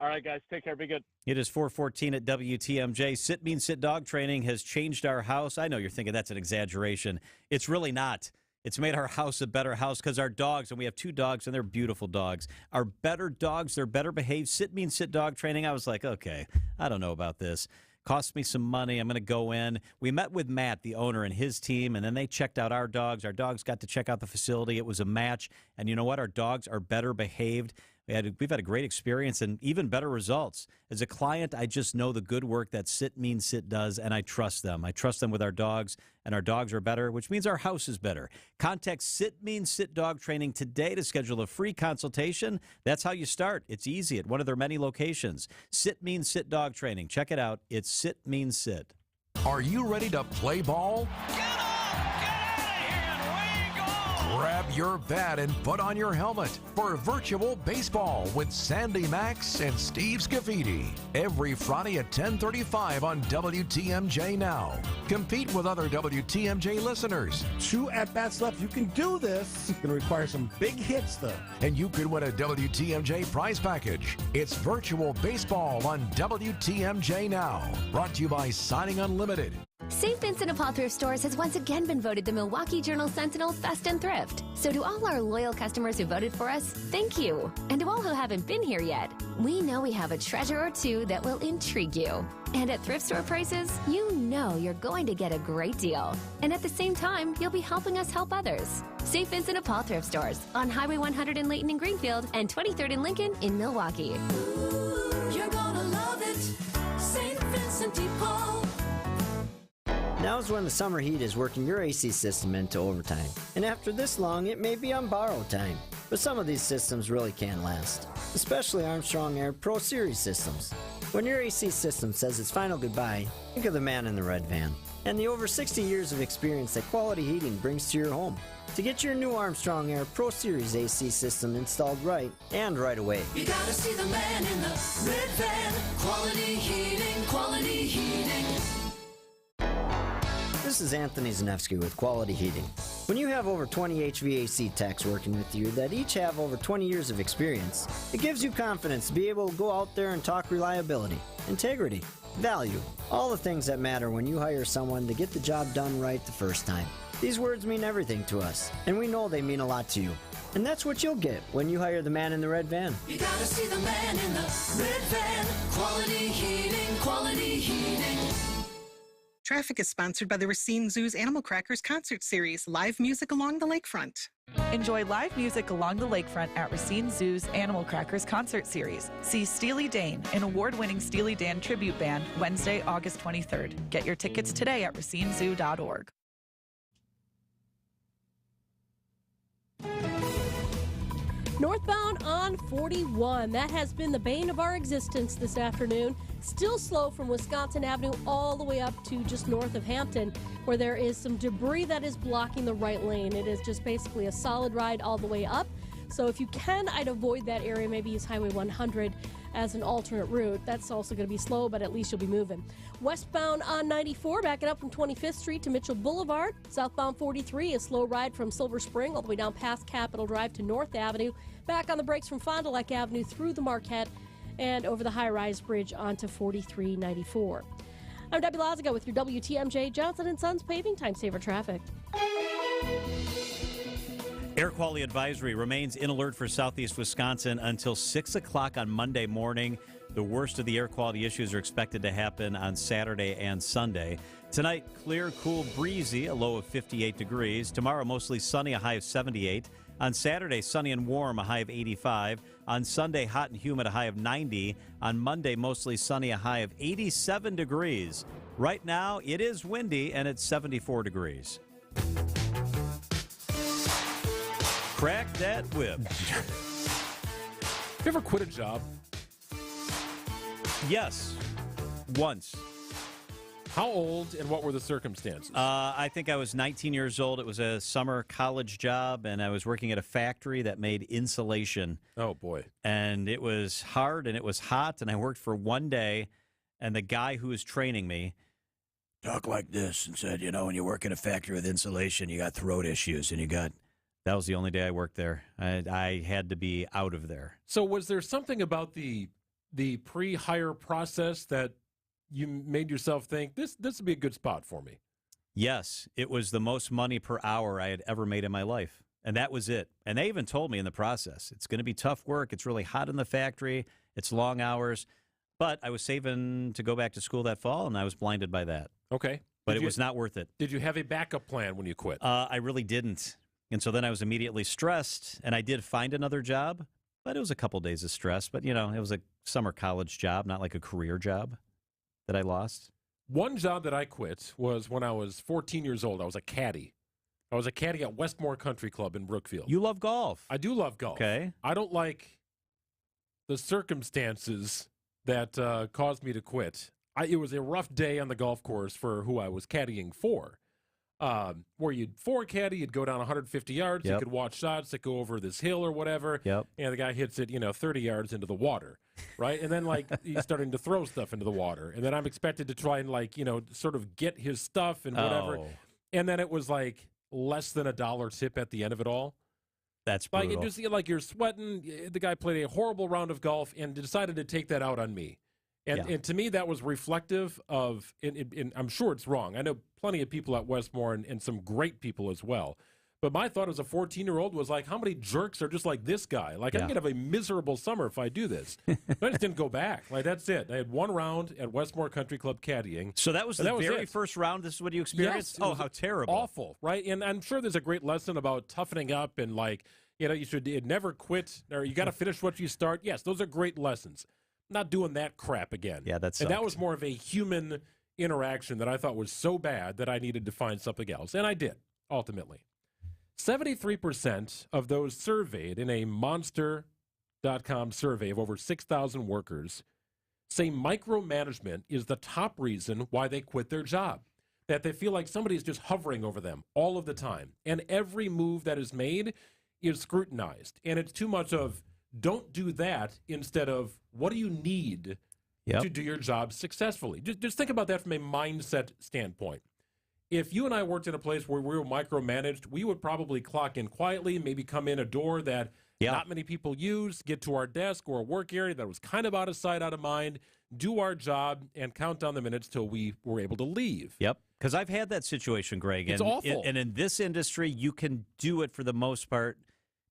All right, guys. Take care. Be good. It is 4:14 at WTMJ. Sit Means Sit dog training has changed our house. I know you're thinking that's an exaggeration. It's really not. It's made our house a better house because our dogs, and we have 2 dogs, and they're beautiful dogs, are better dogs. They're better behaved. Sit Means Sit dog training. I was like, okay, I don't know about this. Cost me some money. I'm going to go in. We met with Matt, the owner, and his team, and then they checked out our dogs. Our dogs got to check out the facility. It was a match. And you know what? Our dogs are better behaved. We've had a great experience and even better results. As a client, I just know the good work that Sit Means Sit does, and I trust them. I trust them with our dogs, and our dogs are better, which means our house is better. Contact Sit Means Sit dog training today to schedule a free consultation. That's how you start. It's easy at one of their many locations. Sit Means Sit dog training. Check it out. It's Sit Means Sit. Are you ready to play ball? Grab your bat and put on your helmet for virtual baseball with Sandy Max and Steve Scafidi every Friday at 10:35 on WTMJ Now. Compete with other WTMJ listeners. 2 at-bats left. You can do this. It's going to require some big hits, though. And you could win a WTMJ prize package. It's virtual baseball on WTMJ Now. Brought to you by Signing Unlimited. St. Vincent de Paul Thrift Stores has once again been voted the Milwaukee Journal Sentinel's Best in Thrift. So to all our loyal customers who voted for us, thank you. And to all who haven't been here yet, we know we have a treasure or two that will intrigue you. And at thrift store prices, you know you're going to get a great deal. And at the same time, you'll be helping us help others. St. Vincent de Paul Thrift Stores on Highway 100 in Layton and Greenfield and 23rd in Lincoln in Milwaukee. Ooh, you're gonna love it, St. Vincent de Paul. Now's when the summer heat is working your AC system into overtime. And after this long, it may be on borrowed time. But some of these systems really can't last, especially Armstrong Air Pro Series systems. When your AC system says its final goodbye, think of the man in the red van and the over 60 years of experience that Quality Heating brings to your home. To get your new Armstrong Air Pro Series AC system installed right and right away. You gotta see the man in the red van. Quality Heating, Quality Heating. This is Anthony Zanevsky with Quality Heating. When you have over 20 HVAC techs working with you that each have over 20 years of experience, it gives you confidence to be able to go out there and talk reliability, integrity, value, all the things that matter when you hire someone to get the job done right the first time. These words mean everything to us, and we know they mean a lot to you. And that's what you'll get when you hire the man in the red van. You gotta see the man in the red van. Quality Heating, Quality Heating. Traffic is sponsored by the Racine Zoo's Animal Crackers Concert Series, live music along the lakefront. Enjoy live music along the lakefront at Racine Zoo's Animal Crackers concert series. See Steely Dan, an award-winning Steely Dan tribute band, Wednesday, August 23rd. Get your tickets today at racinezoo.org. Northbound on 41. That has been the bane of our existence this afternoon. Still slow from Wisconsin Avenue all the way up to just north of Hampton, where there is some debris that is blocking the right lane. It is just basically a solid ride all the way up. So if you can, I'd avoid that area. Maybe use Highway 100 as an alternate route. That's also going to be slow, but at least you'll be moving. Westbound on 94, backing up from 25th Street to Mitchell Boulevard. Southbound 43, a slow ride from Silver Spring all the way down past Capitol Drive to North Avenue. Back on the brakes from Fond du Lac Avenue through the Marquette and over the high-rise bridge onto 4394. I'm Debbie Lazaga with your WTMJ Johnson & Sons Paving Time Saver Traffic. Air quality advisory remains in alert for southeast Wisconsin until 6 o'clock on Monday morning. The worst of the air quality issues are expected to happen on Saturday and Sunday. Tonight, clear, cool, breezy, a low of 58 degrees. Tomorrow, mostly sunny, a high of 78. On Saturday, sunny and warm, a high of 85. On Sunday, hot and humid, a high of 90. On Monday, mostly sunny, a high of 87 degrees. Right now, it is windy, and it's 74 degrees. Crack that whip. You ever quit a job? Yes, once. How old and what were the circumstances? I think I was 19 years old. It was a summer college job, and I was working at a factory that made insulation. Oh, boy. And it was hard, and it was hot, and I worked for one day, and the guy who was training me talked like this and said, when you work in a factory with insulation, you got throat issues, and that was the only day I worked there. I had to be out of there. So was there something about the pre-hire process that you made yourself think, this would be a good spot for me? Yes, it was the most money per hour I had ever made in my life. And that was it. And they even told me in the process, it's going to be tough work. It's really hot in the factory. It's long hours. But I was saving to go back to school that fall, and I was blinded by that. Okay. But it was not worth it. Did you have a backup plan when you quit? I really didn't. And so then I was immediately stressed, and I did find another job. But it was a couple days of stress. But, it was a summer college job, not like a career job that I lost. One job that I quit was when I was 14 years old. I was a caddy. I was a caddy at Westmore Country Club in Brookfield. You love golf. I do love golf. Okay. I don't like the circumstances that caused me to quit. It was a rough day on the golf course for who I was caddying for. Where for a caddy, you'd go down 150 yards. Yep. You could watch shots that go over this hill or whatever. Yep. And the guy hits it, 30 yards into the water, right? And then, he's starting to throw stuff into the water. And then I'm expected to try and, sort of get his stuff and whatever. Oh. And then it was, less than $1 tip at the end of it all. That's brutal. It just, you're sweating. The guy played a horrible round of golf and decided to take that out on me. And to me, that was reflective of, and I'm sure it's wrong. I know plenty of people at Westmore and some great people as well. But my thought as a 14-year-old was how many jerks are just like this guy? I'm going to have a miserable summer if I do this. But I just didn't go back. That's it. I had one round at Westmore Country Club caddying. So that was the very first round? This is what you experienced? Yes, oh, how terrible. Awful, right? And I'm sure there's a great lesson about toughening up and you should never quit, or you got to finish what you start. Yes, those are great lessons. Not doing that crap again. Yeah, that's and that was more of a human interaction that I thought was so bad that I needed to find something else, and I did ultimately. 73% of those surveyed in a Monster.com survey of over 6,000 workers say micromanagement is the top reason why they quit their job. That they feel like somebody is just hovering over them all of the time, and every move that is made is scrutinized, and it's too much of don't do that instead of what do you need to do your job successfully. Just think about that from a mindset standpoint. If you and I worked in a place where we were micromanaged, we would probably clock in quietly, maybe come in a door that not many people use, get to our desk or a work area that was kind of out of sight, out of mind, do our job, and count down the minutes till we were able to leave. Yep, because I've had that situation, Greg. It's awful. And in this industry, you can do it for the most part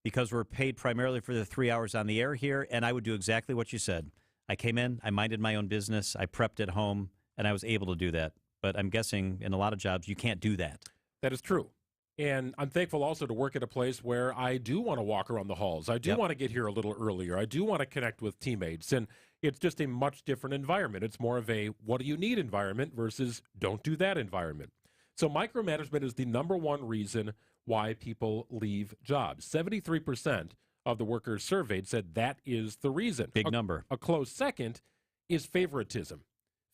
because we're paid primarily for the 3 hours on the air here, and I would do exactly what you said. I came in, I minded my own business, I prepped at home, and I was able to do that. But I'm guessing in a lot of jobs, you can't do that. That is true. And I'm thankful also to work at a place where I do want to walk around the halls. I do want to get here a little earlier. I do want to connect with teammates. And it's just a much different environment. It's more of a what do you need environment versus don't do that environment. So micromanagement is the number one reason why people leave jobs. 73% of the workers surveyed said that is the reason. Big number. A close second is favoritism.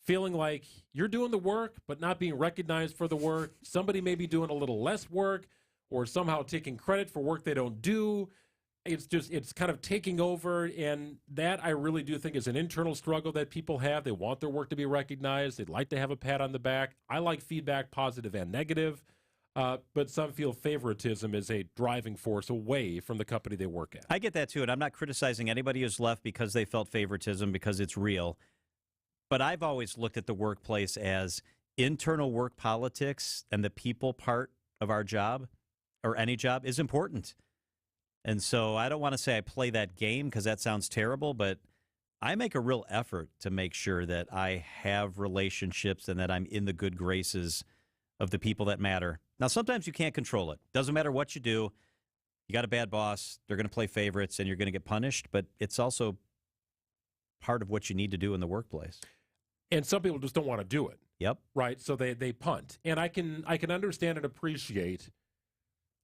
Feeling like you're doing the work, but not being recognized for the work. Somebody may be doing a little less work or somehow taking credit for work they don't do. It's kind of taking over, and that I really do think is an internal struggle that people have. They want their work to be recognized. They'd like to have a pat on the back. I like feedback, positive and negative, but some feel favoritism is a driving force away from the company they work at. I get that too, and I'm not criticizing anybody who's left because they felt favoritism, because it's real. But I've always looked at the workplace as internal work politics, and the people part of our job or any job is important. And so I don't want to say I play that game because that sounds terrible, but I make a real effort to make sure that I have relationships and that I'm in the good graces of the people that matter. Now, sometimes you can't control it. Doesn't matter what you do. You got a bad boss, they're going to play favorites, and you're going to get punished, but it's also part of what you need to do in the workplace. And some people just don't want to do it. Yep. Right? So they punt. And I can understand and appreciate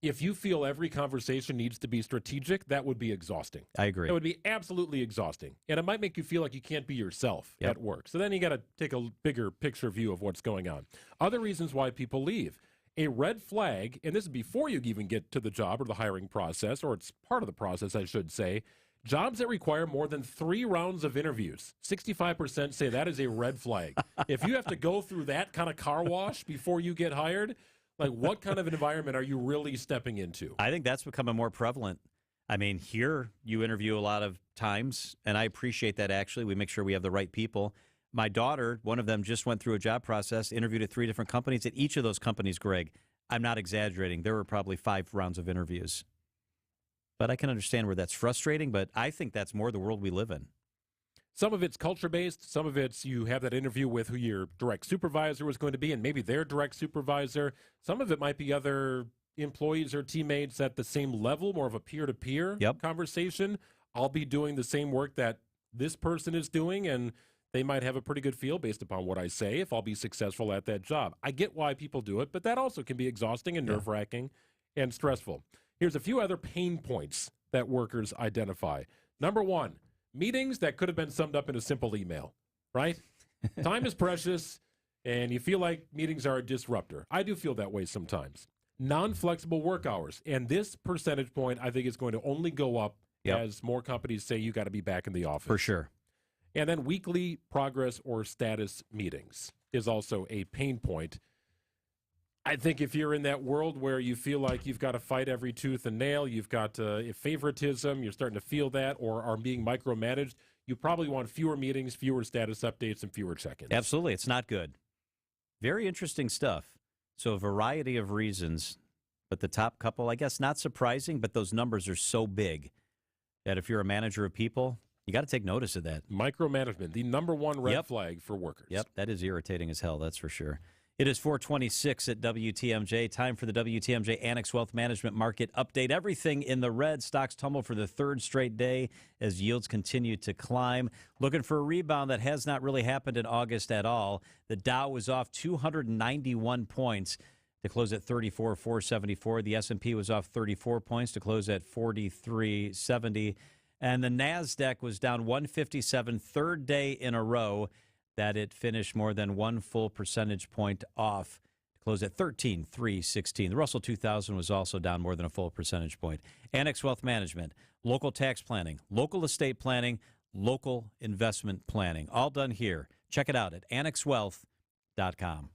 if you feel every conversation needs to be strategic, that would be exhausting. I agree. It would be absolutely exhausting. And it might make you feel like you can't be yourself at work. So then you got to take a bigger picture view of what's going on. Other reasons why people leave. A red flag, and this is before you even get to the job or the hiring process, or it's part of the process, I should say, jobs that require more than 3 rounds of interviews. 65% say that is a red flag. If you have to go through that kind of car wash before you get hired, like, what kind of environment are you really stepping into? I think that's becoming more prevalent. I mean, here you interview a lot of times, and I appreciate that, actually. We make sure we have the right people. My daughter, one of them just went through a job process, interviewed at 3 different companies. At each of those companies, Greg, I'm not exaggerating, there were probably 5 rounds of interviews. But I can understand where that's frustrating, but I think that's more the world we live in. Some of it's culture-based. Some of it's you have that interview with who your direct supervisor was going to be and maybe their direct supervisor. Some of it might be other employees or teammates at the same level, more of a peer-to-peer conversation. I'll be doing the same work that this person is doing, and they might have a pretty good feel based upon what I say if I'll be successful at that job. I get why people do it, but that also can be exhausting and nerve-wracking and stressful. Here's a few other pain points that workers identify. Number 1, meetings that could have been summed up in a simple email, right? Time is precious, and you feel like meetings are a disruptor. I do feel that way sometimes. Non-flexible work hours, and this percentage point I think is going to only go up as more companies say you got to be back in the office. For sure. And then weekly progress or status meetings is also a pain point. I think if you're in that world where you feel like you've got to fight every tooth and nail, you've got favoritism, you're starting to feel that, or are being micromanaged, you probably want fewer meetings, fewer status updates, and fewer check-ins. Absolutely. It's not good. Very interesting stuff. So a variety of reasons, but the top couple, I guess not surprising, but those numbers are so big that if you're a manager of people, you got to take notice of that. Micromanagement, the number 1 red flag for workers. Yep, that is irritating as hell, that's for sure. It is 4:26 at WTMJ. Time for the WTMJ Annex Wealth Management Market Update. Everything in the red. Stocks tumble for the 3rd straight day as yields continue to climb. Looking for a rebound that has not really happened in August at all. The Dow was off 291 points to close at 34,474. The S&P was off 34 points to close at 43,70. And the NASDAQ was down 157, 3rd day in a row that it finished more than 1 full percentage point off to close at 13,316. The Russell 2000 was also down more than a full percentage point. Annex Wealth Management, local tax planning, local estate planning, local investment planning, all done here. Check it out at annexwealth.com.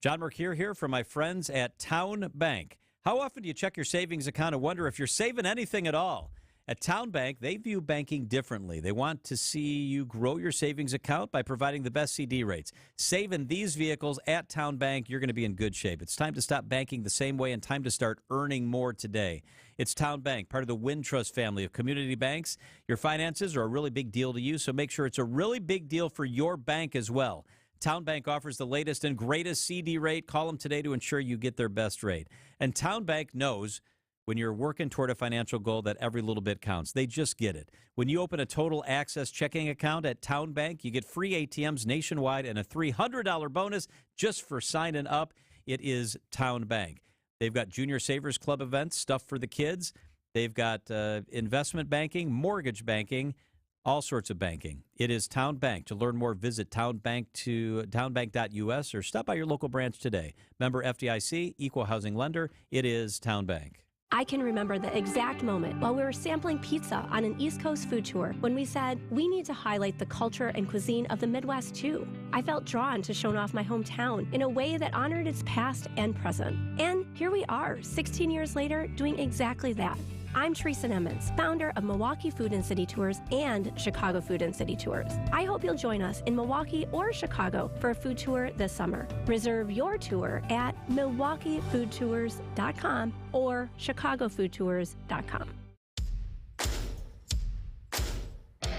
John Mercure here from my friends at Town Bank. How often do you check your savings account and wonder if you're saving anything at all? At Town Bank, they view banking differently. They want to see you grow your savings account by providing the best CD rates. Save in these vehicles at Town Bank, you're going to be in good shape. It's time to stop banking the same way and time to start earning more today. It's Town Bank, part of the Wintrust family of community banks. Your finances are a really big deal to you, so make sure it's a really big deal for your bank as well. Town Bank offers the latest and greatest CD rate. Call them today to ensure you get their best rate. And Town Bank knows when you're working toward a financial goal that every little bit counts. They just get it. When you open a total access checking account at Town Bank, you get free ATMs nationwide and a $300 bonus just for signing up. It is Town Bank. They've got Junior Savers Club events, stuff for the kids. They've got investment banking, mortgage banking, all sorts of banking. It is Town Bank. To learn more, visit townbank.us or stop by your local branch today. Member FDIC, equal housing lender. It is Town Bank. I can remember the exact moment while we were sampling pizza on an East Coast food tour when we said, we need to highlight the culture and cuisine of the Midwest too. I felt drawn to showing off my hometown in a way that honored its past and present. And here we are, 16 years later, doing exactly that. I'm Teresa Emmons, founder of Milwaukee Food and City Tours and Chicago Food and City Tours. I hope you'll join us in Milwaukee or Chicago for a food tour this summer. Reserve your tour at MilwaukeeFoodTours.com or ChicagoFoodTours.com.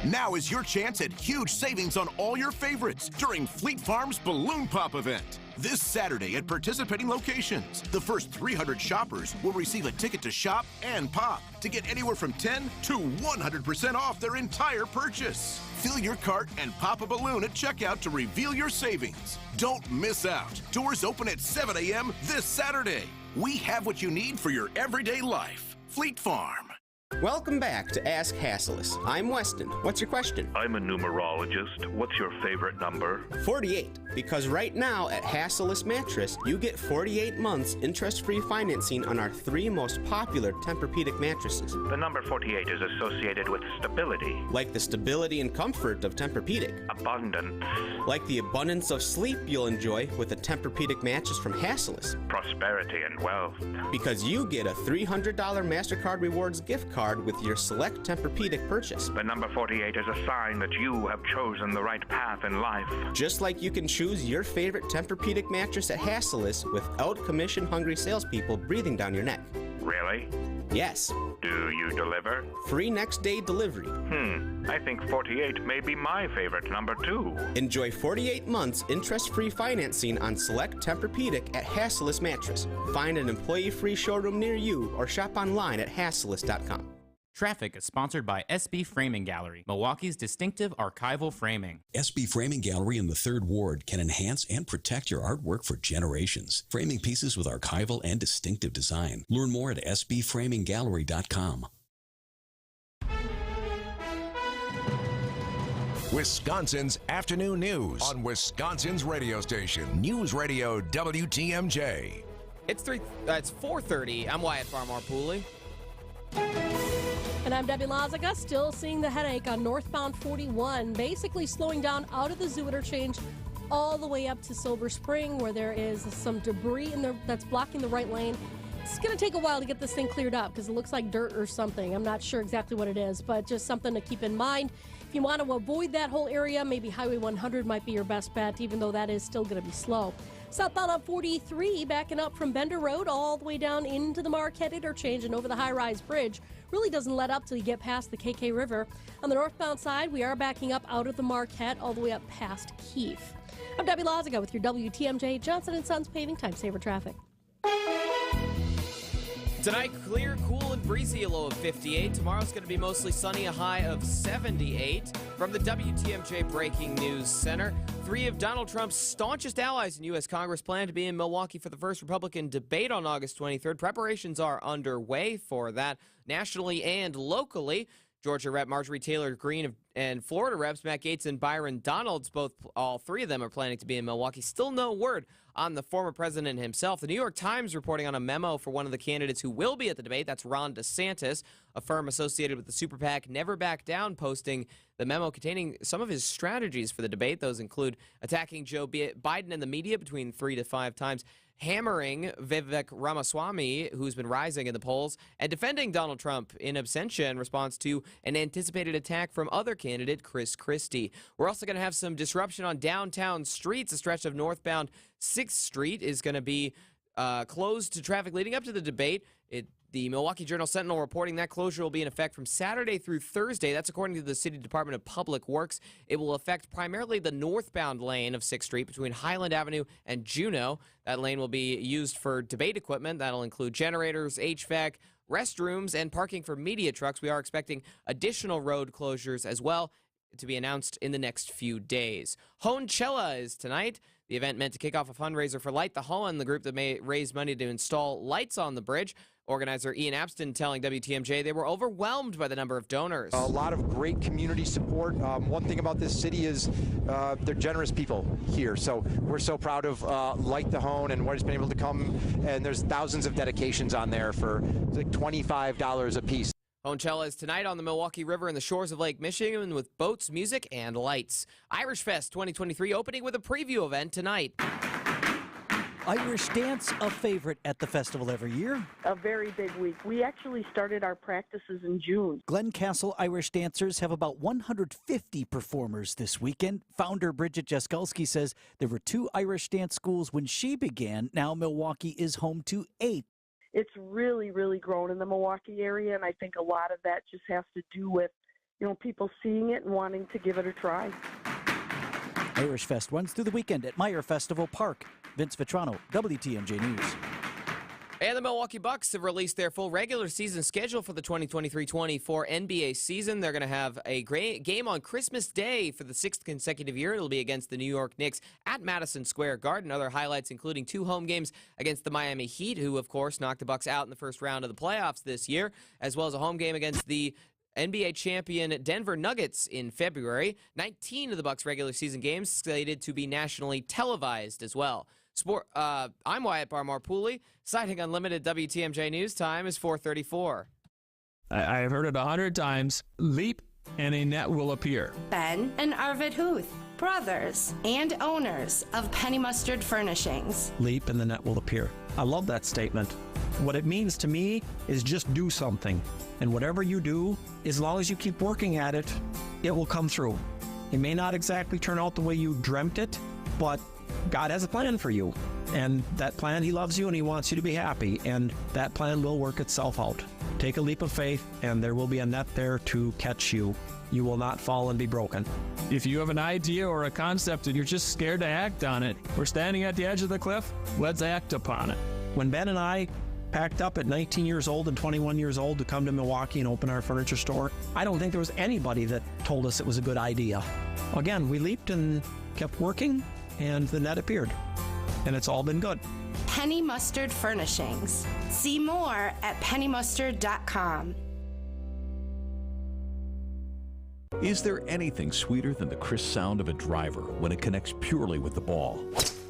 Now is your chance at huge savings on all your favorites during Fleet Farm's Balloon Pop event. This Saturday at participating locations, the first 300 shoppers will receive a ticket to shop and pop to get anywhere from 10 to 100% off their entire purchase. Fill your cart and pop a balloon at checkout to reveal your savings. Don't miss out. Doors open at 7 a.m. this Saturday. We have what you need for your everyday life. Fleet Farm. Welcome back to Ask Hasslis. I'm Weston. What's your question? I'm a numerologist. What's your favorite number? 48. Because right now at Hasslis Mattress, you get 48 months interest-free financing on our 3 most popular Tempur-Pedic mattresses. The number 48 is associated with stability. Like the stability and comfort of Tempur-Pedic. Abundance. Like the abundance of sleep you'll enjoy with a Tempur-Pedic mattress from Hasslis. Prosperity and wealth. Because you get a $300 MasterCard Rewards gift card with your select Tempur-Pedic purchase. The number 48 is a sign that you have chosen the right path in life. Just like you can choose your favorite Tempur-Pedic mattress at Hasslis without commission-hungry salespeople breathing down your neck. Really? Yes. Do you deliver? Free next-day delivery. I think 48 may be my favorite number too. Enjoy 48 months interest-free financing on select Tempur-Pedic at Hasslis Mattress. Find an employee-free showroom near you or shop online at hasslis.com. Traffic is sponsored by SB Framing Gallery, Milwaukee's distinctive archival framing. SB Framing Gallery in the 3rd Ward can enhance and protect your artwork for generations. Framing pieces with archival and distinctive design. Learn more at sbframinggallery.com. Wisconsin's afternoon news on Wisconsin's radio station, News Radio WTMJ. It's 4:30. I'm Wyatt Farmar-Pooley. And I'm Debbie Lazaga, still seeing the headache on northbound 41, basically slowing down out of the zoo interchange all the way up to Silver Spring, where there is some debris in there that's blocking the right lane. It's going to take a while to get this thing cleared up because it looks like dirt or something. I'm not sure exactly what it is, but just something to keep in mind. If you want to avoid that whole area, maybe Highway 100 might be your best bet, even though that is still going to be slow. Southbound on 43, backing up from Bender Road all the way down into the Marquette interchange and over the high-rise bridge. Really doesn't let up till you get past the KK River. On the northbound side, we are backing up out of the Marquette all the way up past Keefe. I'm Debbie Lazaga with your WTMJ Johnson & Sons Paving Time Saver Traffic. Tonight, clear, cool, and breezy, a low of 58. Tomorrow's going to be mostly sunny, a high of 78. From the WTMJ Breaking News Center, 3 of Donald Trump's staunchest allies in U.S. Congress plan to be in Milwaukee for the first Republican debate on August 23rd. Preparations are underway for that nationally and locally. Georgia Rep. Marjorie Taylor Greene and Florida Reps Matt Gaetz and Byron Donalds, all 3 of them are planning to be in Milwaukee. Still no word on the former president himself. The New York Times reporting on a memo for one of the candidates who will be at the debate. That's Ron DeSantis, a firm associated with the super PAC Never Back Down, posting the memo containing some of his strategies for the debate. Those include attacking Joe Biden and the media between 3 to 5 times, hammering Vivek Ramaswamy, who's been rising in the polls, and defending Donald Trump in absentia in response to an anticipated attack from other candidate Chris Christie. We're also going to have some disruption on downtown streets. A stretch of northbound 6th Street is going to be closed to traffic leading up to the debate. The Milwaukee Journal-Sentinel reporting that closure will be in effect from Saturday through Thursday. That's according to the City Department of Public Works. It will affect primarily the northbound lane of 6th Street between Highland Avenue and Juneau. That lane will be used for debate equipment. That'll include generators, HVAC, restrooms, and parking for media trucks. We are expecting additional road closures as well to be announced in the next few days. Honcella is tonight. The event meant to kick off a fundraiser for Light the Holland, the group that may raise money to install lights on the bridge. Organizer Ian Abston telling WTMJ they were overwhelmed by the number of donors. A lot of great community support. One thing about this city is they're generous people here. So we're so proud of Light the Hone and what has been able to come. And there's thousands of dedications on there for like $25 a piece. Honcella is tonight on the Milwaukee River and the shores of Lake Michigan with boats, music, and lights. Irish Fest 2023 opening with a preview event tonight. Irish dance, a favorite at the festival every year. A very big week. We actually started our practices in June. Glencastle Irish dancers have about 150 performers this weekend. Founder Bridget Jaskulski says there were 2 Irish dance schools when she began. Now Milwaukee is home to 8. It's really, really grown in the Milwaukee area, and I think a lot of that just has to do with, people seeing it and wanting to give it a try. Irish Fest runs through the weekend at Meyer Festival Park. Vince Vitrano, WTMJ News. And the Milwaukee Bucks have released their full regular season schedule for the 2023-24 NBA season. They're going to have a great game on Christmas Day for the 6th consecutive year. It'll be against the New York Knicks at Madison Square Garden. Other highlights including 2 home games against the Miami Heat, who, of course, knocked the Bucks out in the first round of the playoffs this year, as well as a home game against the NBA champion Denver Nuggets in February. 19 of the Bucks' regular season games slated to be nationally televised as well. I'm Wyatt Barmore-Pooley, citing Unlimited WTMJ News. Time is 4:34. I have heard it 100 times. Leap and a net will appear. Ben and Arvid Huth, brothers and owners of Penny Mustard Furnishings. Leap and the net will appear. I love that statement. What it means to me is just do something. And whatever you do, as long as you keep working at it, it will come through. It may not exactly turn out the way you dreamt it, but God has a plan for you. And that plan, He loves you and He wants you to be happy. And that plan will work itself out. Take a leap of faith and there will be a net there to catch you. You will not fall and be broken. If you have an idea or a concept and you're just scared to act on it, we're standing at the edge of the cliff, let's act upon it. When Ben and I packed up at 19 years old and 21 years old to come to Milwaukee and open our furniture store, I don't think there was anybody that told us it was a good idea. Again, we leaped and kept working, and the net appeared. And it's all been good. Penny Mustard Furnishings. See more at pennymustard.com. Is there anything sweeter than the crisp sound of a driver when it connects purely with the ball?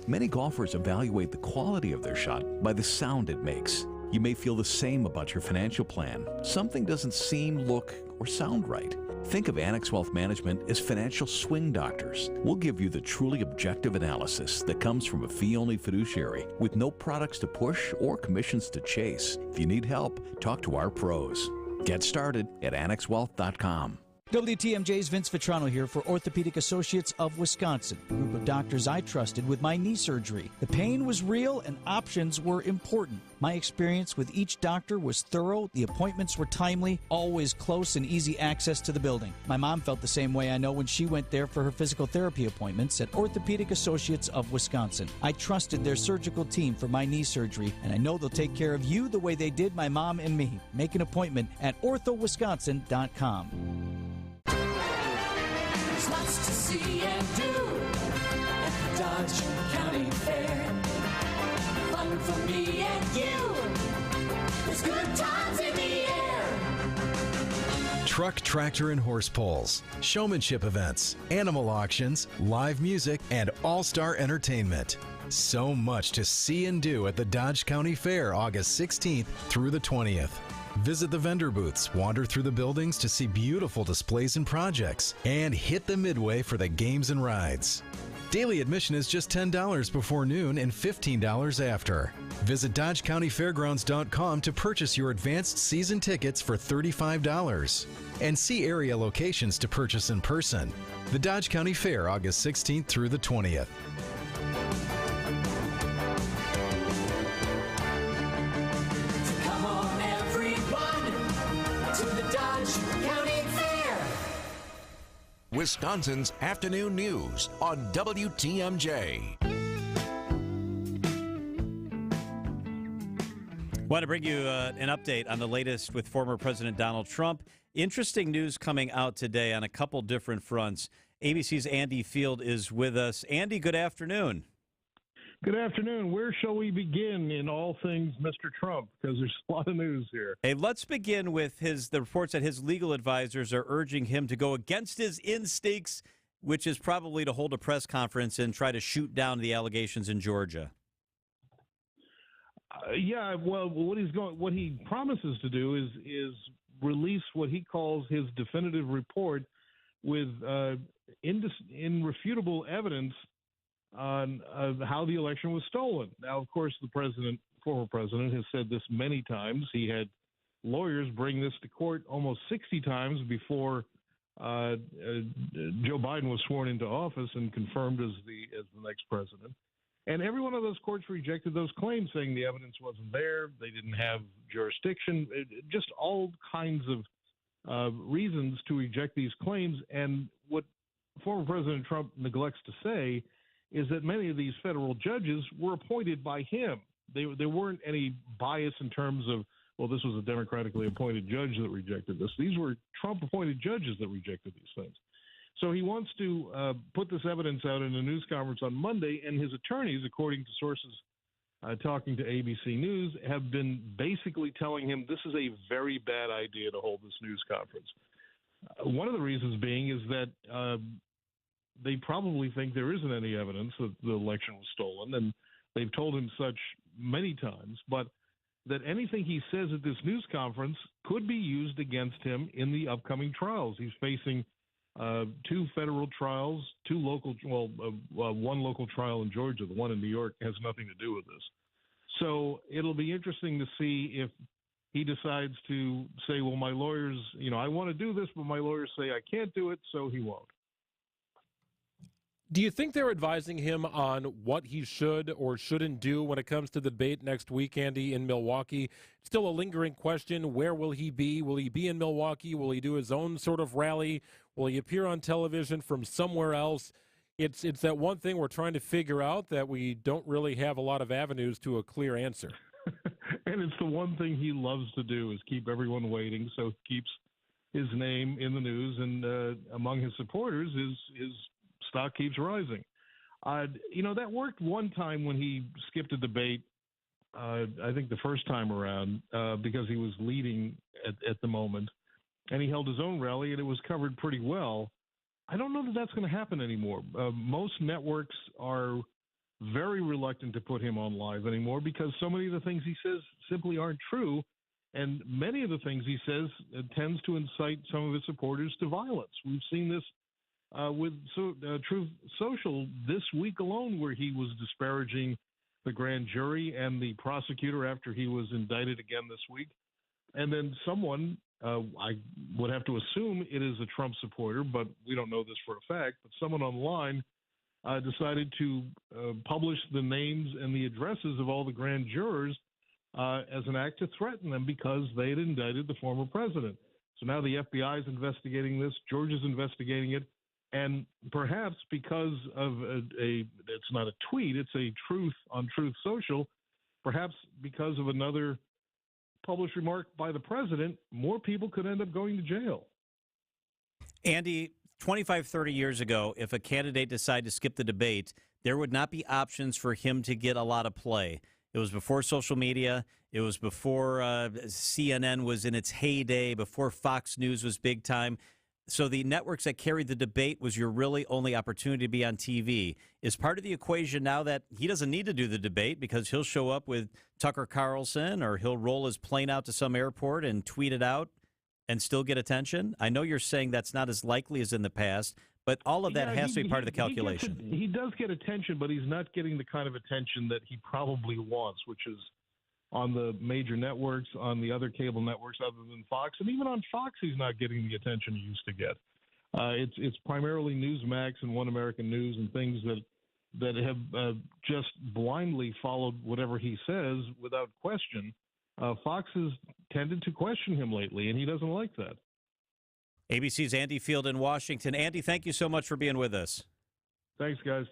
Many golfers evaluate the quality of their shot by the sound it makes. You may feel the same about your financial plan. Something doesn't seem, look, or sound right. Think of Annex Wealth Management as financial swing doctors. We'll give you the truly objective analysis that comes from a fee-only fiduciary with no products to push or commissions to chase. If you need help, talk to our pros. Get started at annexwealth.com. WTMJ's Vince Vitrano here for Orthopedic Associates of Wisconsin, a group of doctors I trusted with my knee surgery. The pain was real and options were important. My experience with each doctor was thorough, the appointments were timely, always close and easy access to the building. My mom felt the same way, I know, when she went there for her physical therapy appointments at Orthopedic Associates of Wisconsin. I trusted their surgical team for my knee surgery, and I know they'll take care of you the way they did my mom and me. Make an appointment at orthowisconsin.com. There's lots to see and do at the Dodge County Fair. Fun for me and you. There's good times in the air. Truck, tractor, and horse pulls, showmanship events, animal auctions, live music, and all-star entertainment. So much to see and do at the Dodge County Fair, August 16th through the 20th. Visit the vendor booths, wander through the buildings to see beautiful displays and projects, and hit the midway for the games and rides. Daily admission is just $10 before noon and $15 after. Visit DodgeCountyFairgrounds.com to purchase your advanced season tickets for $35 and see area locations to purchase in person. The Dodge County Fair, August 16th through the 20th. Come on, everybody. Wisconsin's afternoon news on WTMJ. Want to bring you an update on the latest with former President Donald Trump. Interesting news coming out today on a couple different fronts. ABC's Andy Field is with us. Andy, good afternoon. Good afternoon. Where shall we begin in all things Mr. Trump? Because there's a lot of news here. Hey, let's begin with the reports that his legal advisors are urging him to go against his instincts, which is probably to hold a press conference and try to shoot down the allegations in Georgia. Yeah, well, what he promises to do is release what he calls his definitive report with irrefutable evidence on how the election was stolen. Now, of course, the former president, has said this many times. He had lawyers bring this to court almost 60 times before Joe Biden was sworn into office and confirmed as the next president. And every one of those courts rejected those claims, saying the evidence wasn't there, they didn't have jurisdiction, just all kinds of reasons to reject these claims. And what former President Trump neglects to say is that many of these federal judges were appointed by him. There weren't any bias in terms of, well, this was a democratically appointed judge that rejected this. These were Trump-appointed judges that rejected these things. So he wants to put this evidence out in a news conference on Monday, and his attorneys, according to sources talking to ABC News, have been basically telling him this is a very bad idea to hold this news conference. One of the reasons being is that they probably think there isn't any evidence that the election was stolen, and they've told him such many times, but that anything he says at this news conference could be used against him in the upcoming trials. He's facing two federal trials, one local trial in Georgia. The one in New York has nothing to do with this. So it'll be interesting to see if he decides to say, well, my lawyers, I want to do this, but my lawyers say I can't do it, so he won't. Do you think they're advising him on what he should or shouldn't do when it comes to the debate next week, Andy, in Milwaukee? Still a lingering question. Where will he be? Will he be in Milwaukee? Will he do his own sort of rally? Will he appear on television from somewhere else? It's that one thing we're trying to figure out, that we don't really have a lot of avenues to a clear answer. And it's the one thing he loves to do, is keep everyone waiting, so he keeps his name in the news, and among his supporters, his stock keeps rising. That worked one time when he skipped a debate, I think the first time around, because he was leading at the moment, and he held his own rally, and it was covered pretty well. I don't know that that's going to happen anymore. Most networks are very reluctant to put him on live anymore because so many of the things he says simply aren't true, and many of the things he says tends to incite some of his supporters to violence. We've seen this with Truth Social this week alone, where he was disparaging the grand jury and the prosecutor after he was indicted again this week. And then someone, I would have to assume it is a Trump supporter, but we don't know this for a fact, but someone online decided to publish the names and the addresses of all the grand jurors as an act to threaten them because they had indicted the former president. So now the FBI is investigating this, Georgia's investigating it, and perhaps because of it's not a tweet, it's a truth on Truth Social, perhaps because of another published remark by the president, more people could end up going to jail. Andy, 25, 30 years ago, if a candidate decided to skip the debate, there would not be options for him to get a lot of play. It was before social media. It was before CNN was in its heyday, before Fox News was big time. So the networks that carried the debate was your really only opportunity to be on TV. Is part of the equation now that he doesn't need to do the debate because he'll show up with Tucker Carlson, or he'll roll his plane out to some airport and tweet it out and still get attention? I know you're saying that's not as likely as in the past, but all of that has to be part of the calculation. He does get attention, but he's not getting the kind of attention that he probably wants, which is on the major networks, on the other cable networks other than Fox. And even on Fox, he's not getting the attention he used to get. It's primarily Newsmax and One American News and things that have just blindly followed whatever he says without question. Fox has tended to question him lately, and he doesn't like that. ABC's Andy Field in Washington. Andy, thank you so much for being with us. Thanks, guys.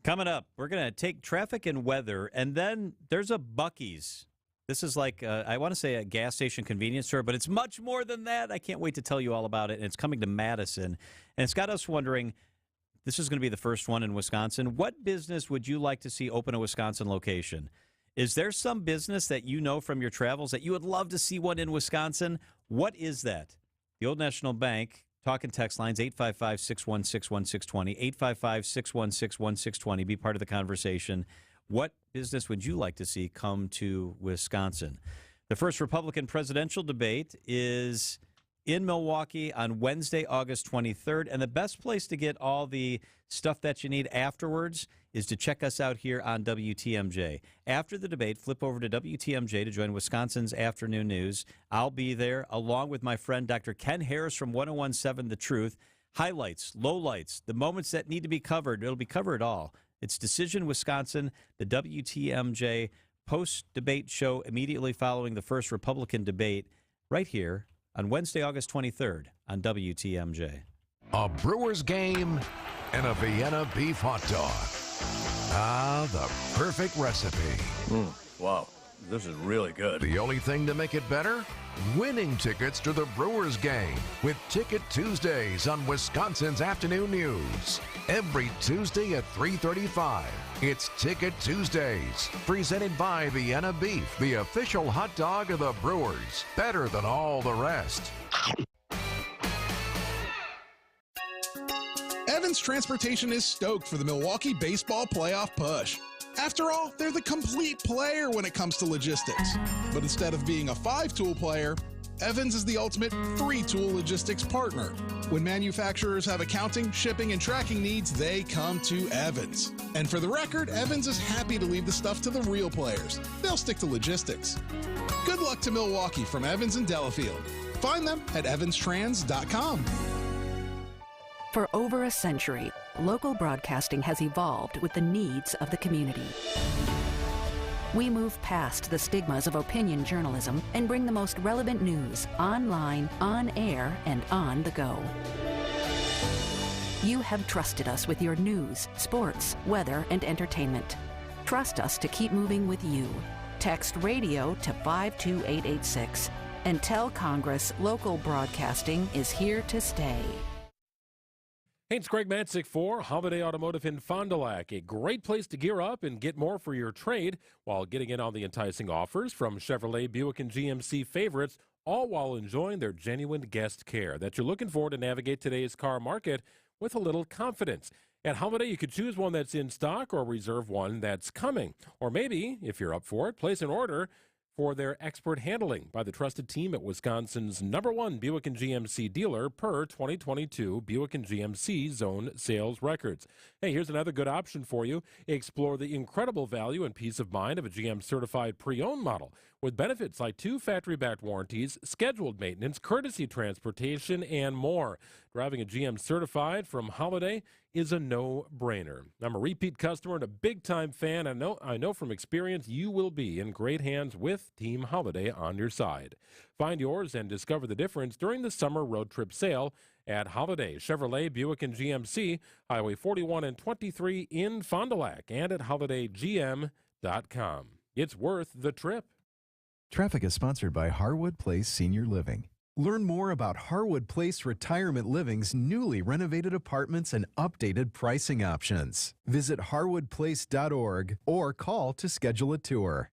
Coming up, we're going to take traffic and weather, and then there's a Buc-ee's. This is like, I want to say a gas station convenience store, but it's much more than that. I can't wait to tell you all about it, and it's coming to Madison. And it's got us wondering, this is going to be the first one in Wisconsin. What business would you like to see open a Wisconsin location? Is there some business that you know from your travels that you would love to see one in Wisconsin? What is that? The Old National Bank talk and text lines, 855-616-1620, 855-616-1620. Be part of the conversation. What business would you like to see come to Wisconsin? The first Republican presidential debate is in Milwaukee on Wednesday, August 23rd. And the best place to get all the stuff that you need afterwards is to check us out here on WTMJ. After the debate, flip over to WTMJ to join Wisconsin's Afternoon News. I'll be there along with my friend Dr. Ken Harris from 1017 The Truth. Highlights, lowlights, the moments that need to be covered. It'll be covered all. It's Decision Wisconsin, the WTMJ post-debate show immediately following the first Republican debate right here on Wednesday, August 23rd on WTMJ. A Brewers game and a Vienna beef hot dog. Ah, the perfect recipe. Wow, this is really good. The only thing to make it better? Winning tickets to the Brewers game with Ticket Tuesdays on Wisconsin's Afternoon News. Every Tuesday at 3:35. It's Ticket Tuesdays, presented by Vienna Beef, the official hot dog of the Brewers. Better than all the rest. Evans Transportation is stoked for the Milwaukee baseball playoff push. After all, they're the complete player when it comes to logistics. But instead of being a 5-tool player, Evans is the ultimate 3-tool logistics partner. When manufacturers have accounting, shipping, and tracking needs, they come to Evans. And for the record, Evans is happy to leave the stuff to the real players. They'll stick to logistics. Good luck to Milwaukee from Evans and Delafield. Find them at evanstrans.com. For over a century, local broadcasting has evolved with the needs of the community. We move past the stigmas of opinion journalism and bring the most relevant news online, on air, and on the go. You have trusted us with your news, sports, weather, and entertainment. Trust us to keep moving with you. Text radio to 52886 and tell Congress local broadcasting is here to stay. Hey, it's Greg Matzik for Holiday Automotive in Fond du Lac. A great place to gear up and get more for your trade while getting in on the enticing offers from Chevrolet, Buick, and GMC favorites, all while enjoying their genuine guest care that you're looking for to navigate today's car market with a little confidence. At Holiday, you could choose one that's in stock or reserve one that's coming. Or maybe, if you're up for it, place an order for their expert handling by the trusted team at Wisconsin's #1 Buick and GMC dealer per 2022 Buick and GMC zone sales records. Hey, here's another good option for you. Explore the incredible value and peace of mind of a GM certified pre-owned model with benefits like 2 factory-backed warranties, scheduled maintenance, courtesy transportation, and more. Driving a GM certified from Holiday is a no-brainer. I'm a repeat customer and a big-time fan. I know from experience you will be in great hands with Team Holiday on your side. Find yours and discover the difference during the summer road trip sale at Holiday Chevrolet, Buick, and GMC, Highway 41 and 23 in Fond du Lac, and at holidaygm.com. It's worth the trip. Traffic is sponsored by Harwood Place Senior Living. Learn more about Harwood Place Retirement Living's newly renovated apartments and updated pricing options. Visit harwoodplace.org or call to schedule a tour.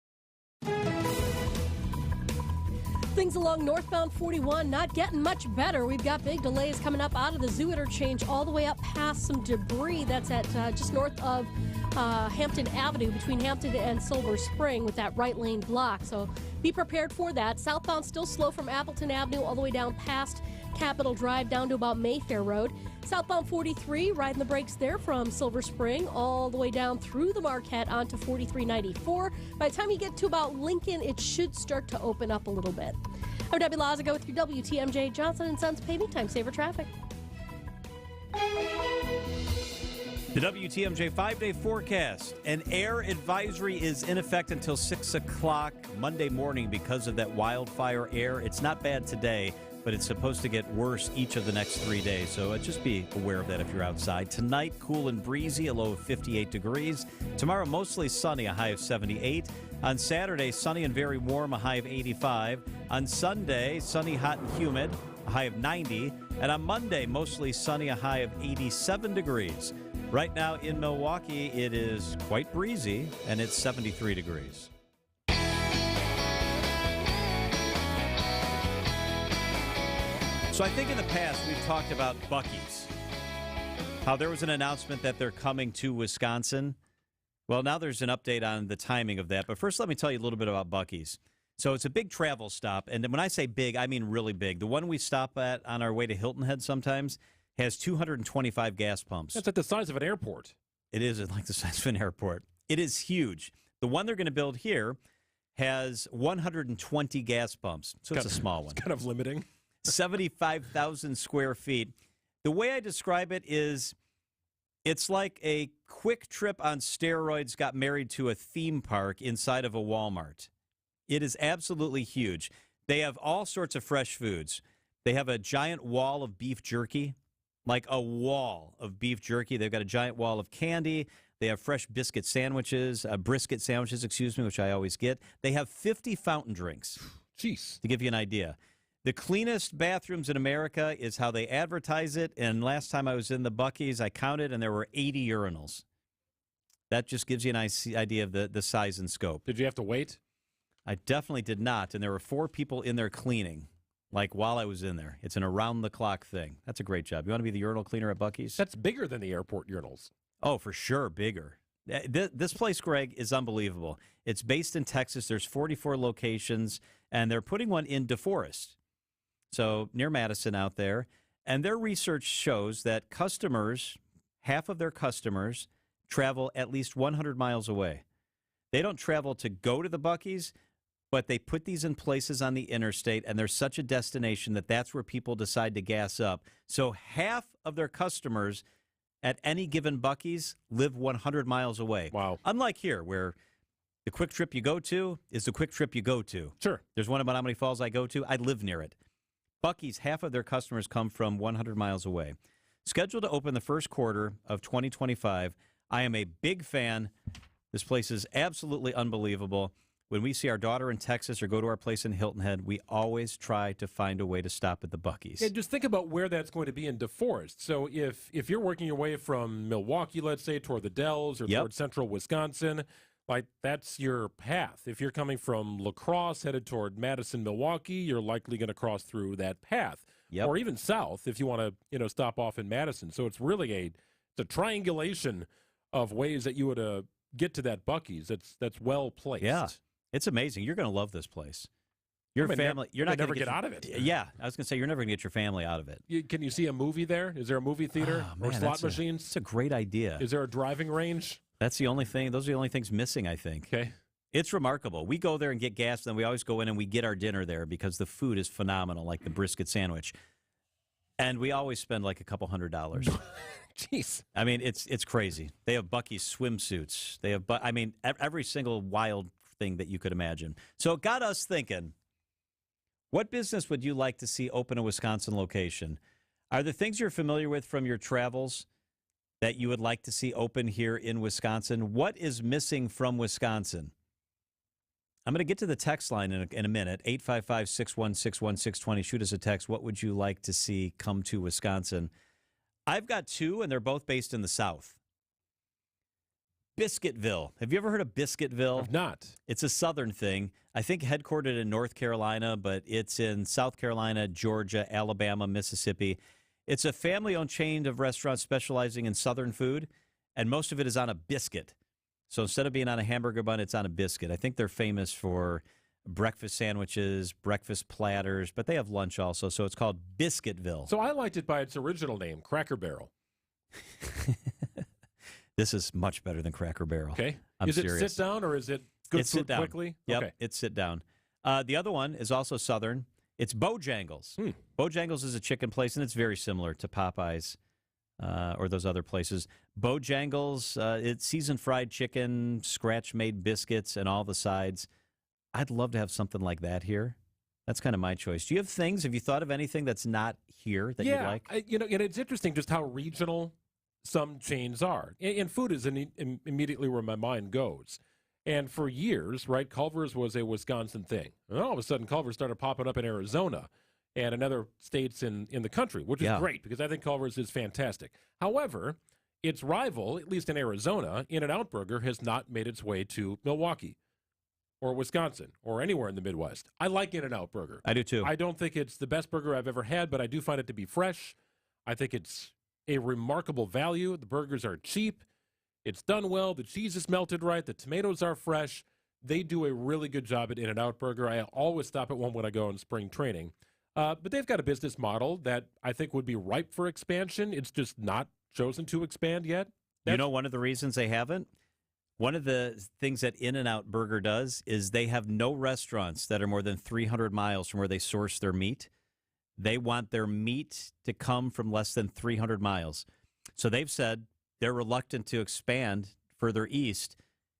Things along northbound 41 not getting much better. We've got big delays coming up out of the Zoo interchange all the way up past some debris that's at just north of Hampton Avenue between Hampton and Silver Spring with that right lane block. So be prepared for that. Southbound still slow from Appleton Avenue all the way down past Capitol Drive down to about Mayfair Road. Southbound 43, riding the brakes there from Silver Spring all the way down through the Marquette onto 4394. By the time you get to about Lincoln, it should start to open up a little bit. I'm Debbie Lazago with your WTMJ Johnson & Sons Paving Time Saver Traffic. The WTMJ 5-day forecast. An air advisory is in effect until 6 o'clock Monday morning because of that wildfire air. It's not bad today. but it's supposed to get worse each of the next 3 days. So just be aware of that if you're outside. Tonight, cool and breezy, a low of 58 degrees. Tomorrow, mostly sunny, a high of 78. On Saturday, sunny and very warm, a high of 85. On Sunday, sunny, hot, and humid, a high of 90. And on Monday, mostly sunny, a high of 87 degrees. Right now in Milwaukee, it is quite breezy, and it's 73 degrees. So I think in the past we've talked about Buc-ee's, how there was an announcement that they're coming to Wisconsin. Well, now there's an update on the timing of that. But first, let me tell you a little bit about Buc-ee's. So it's a big travel stop. And when I say big, I mean really big. The one we stop at on our way to Hilton Head sometimes has 225 gas pumps. That's like the size of an airport. It is like the size of an airport. It is huge. The one they're going to build here has 120 gas pumps. So it's a small one. It's kind of limiting. 75,000 square feet. The way I describe it is it's like a Quick Trip on steroids got married to a theme park inside of a Walmart. It is absolutely huge. They have all sorts of fresh foods. They have a giant wall of beef jerky, like a wall of beef jerky. They've got a giant wall of candy. They have fresh brisket sandwiches, which I always get. They have 50 fountain drinks. Jeez. To give you an idea. The cleanest bathrooms in America is how they advertise it. And last time I was in the Buc-ee's, I counted, and there were 80 urinals. That just gives you a nice idea of the size and scope. Did you have to wait? I definitely did not. And there were 4 people in there cleaning, like while I was in there. It's an around-the-clock thing. That's a great job. You want to be the urinal cleaner at Buc-ee's? That's bigger than the airport urinals. Oh, for sure, bigger. This place, Greg, is unbelievable. It's based in Texas. There's 44 locations, and they're putting one in DeForest. So near Madison out there. And their research shows that half of their customers, travel at least 100 miles away. They don't travel to go to the Buc-ee's, but they put these in places on the interstate, and they're such a destination that that's where people decide to gas up. So half of their customers at any given Buc-ee's live 100 miles away. Wow. Unlike here, where the Quick Trip you go to is the Quick Trip you go to. Sure. There's one in Menomonee Falls I go to. I live near it. Buc-ee's, half of their customers come from 100 miles away. Scheduled to open the first quarter of 2025. I am a big fan. This place is absolutely unbelievable. When we see our daughter in Texas or go to our place in Hilton Head, we always try to find a way to stop at the Buc-ee's. And just think about where that's going to be in DeForest. So if you're working your way from Milwaukee, let's say, toward the Dells or toward central Wisconsin, like that's your path. If you're coming from La Crosse headed toward Madison, Milwaukee, you're likely going to cross through that path. Yep. Or even south if you want to stop off in Madison. So it's really a triangulation of ways that you would get to that Buc-ee's. That's well placed. Yeah. It's amazing. You're going to love this place. Your family, you're not going to get out of it. Yeah, I was going to say you're never going to get your family out of it. Can you see a movie there? Is there a movie theater or slot machines? It's a great idea. Is there a driving range? That's the only thing. Those are the only things missing, I think. Okay. It's remarkable. We go there and get gas, and then we always go in and we get our dinner there because the food is phenomenal, like the brisket sandwich. And we always spend like a couple $100. Jeez. I mean, it's crazy. They have Buc-ee's swimsuits. They have, every single wild thing that you could imagine. So it got us thinking, what business would you like to see open a Wisconsin location? Are there things you're familiar with from your travels that you would like to see open here in Wisconsin? What is missing from Wisconsin? I'm going to get to the text line in a minute, 855-616-1620. Shoot us a text. What would you like to see come to Wisconsin? I've got 2, and they're both based in the South. Biscuitville. Have you ever heard of Biscuitville? I've not. It's a Southern thing. I think headquartered in North Carolina, but it's in South Carolina, Georgia, Alabama, Mississippi. It's a family-owned chain of restaurants specializing in Southern food, and most of it is on a biscuit. So instead of being on a hamburger bun, it's on a biscuit. I think they're famous for breakfast sandwiches, breakfast platters, but they have lunch also, so it's called Biscuitville. So I liked it by its original name, Cracker Barrel. This is much better than Cracker Barrel. Okay. I'm is serious. It sit down or is it good it's food sit down. quickly? Yep, okay. It's sit down. The other one is also Southern. It's Bojangles. Bojangles is a chicken place, and it's very similar to Popeyes or those other places. Bojangles, it's seasoned fried chicken, scratch-made biscuits, and all the sides. I'd love to have something like that here. That's kind of my choice. Do you have things? Have you thought of anything that's not here that you like? And it's interesting just how regional some chains are. And food is immediately where my mind goes. And for years, right, Culver's was a Wisconsin thing. And all of a sudden, Culver's started popping up in Arizona and in other states in the country, which is great because I think Culver's is fantastic. However, its rival, at least in Arizona, In-N-Out Burger, has not made its way to Milwaukee or Wisconsin or anywhere in the Midwest. I like In-N-Out Burger. I do too. I don't think it's the best burger I've ever had, but I do find it to be fresh. I think it's a remarkable value. The burgers are cheap. It's done well. The cheese is melted right. The tomatoes are fresh. They do a really good job at In-N-Out Burger. I always stop at one when I go on spring training. But they've got a business model that I think would be ripe for expansion. It's just not chosen to expand yet. You know one of the reasons they haven't? One of the things that In-N-Out Burger does is they have no restaurants that are more than 300 miles from where they source their meat. They want their meat to come from less than 300 miles. So they've said they're reluctant to expand further east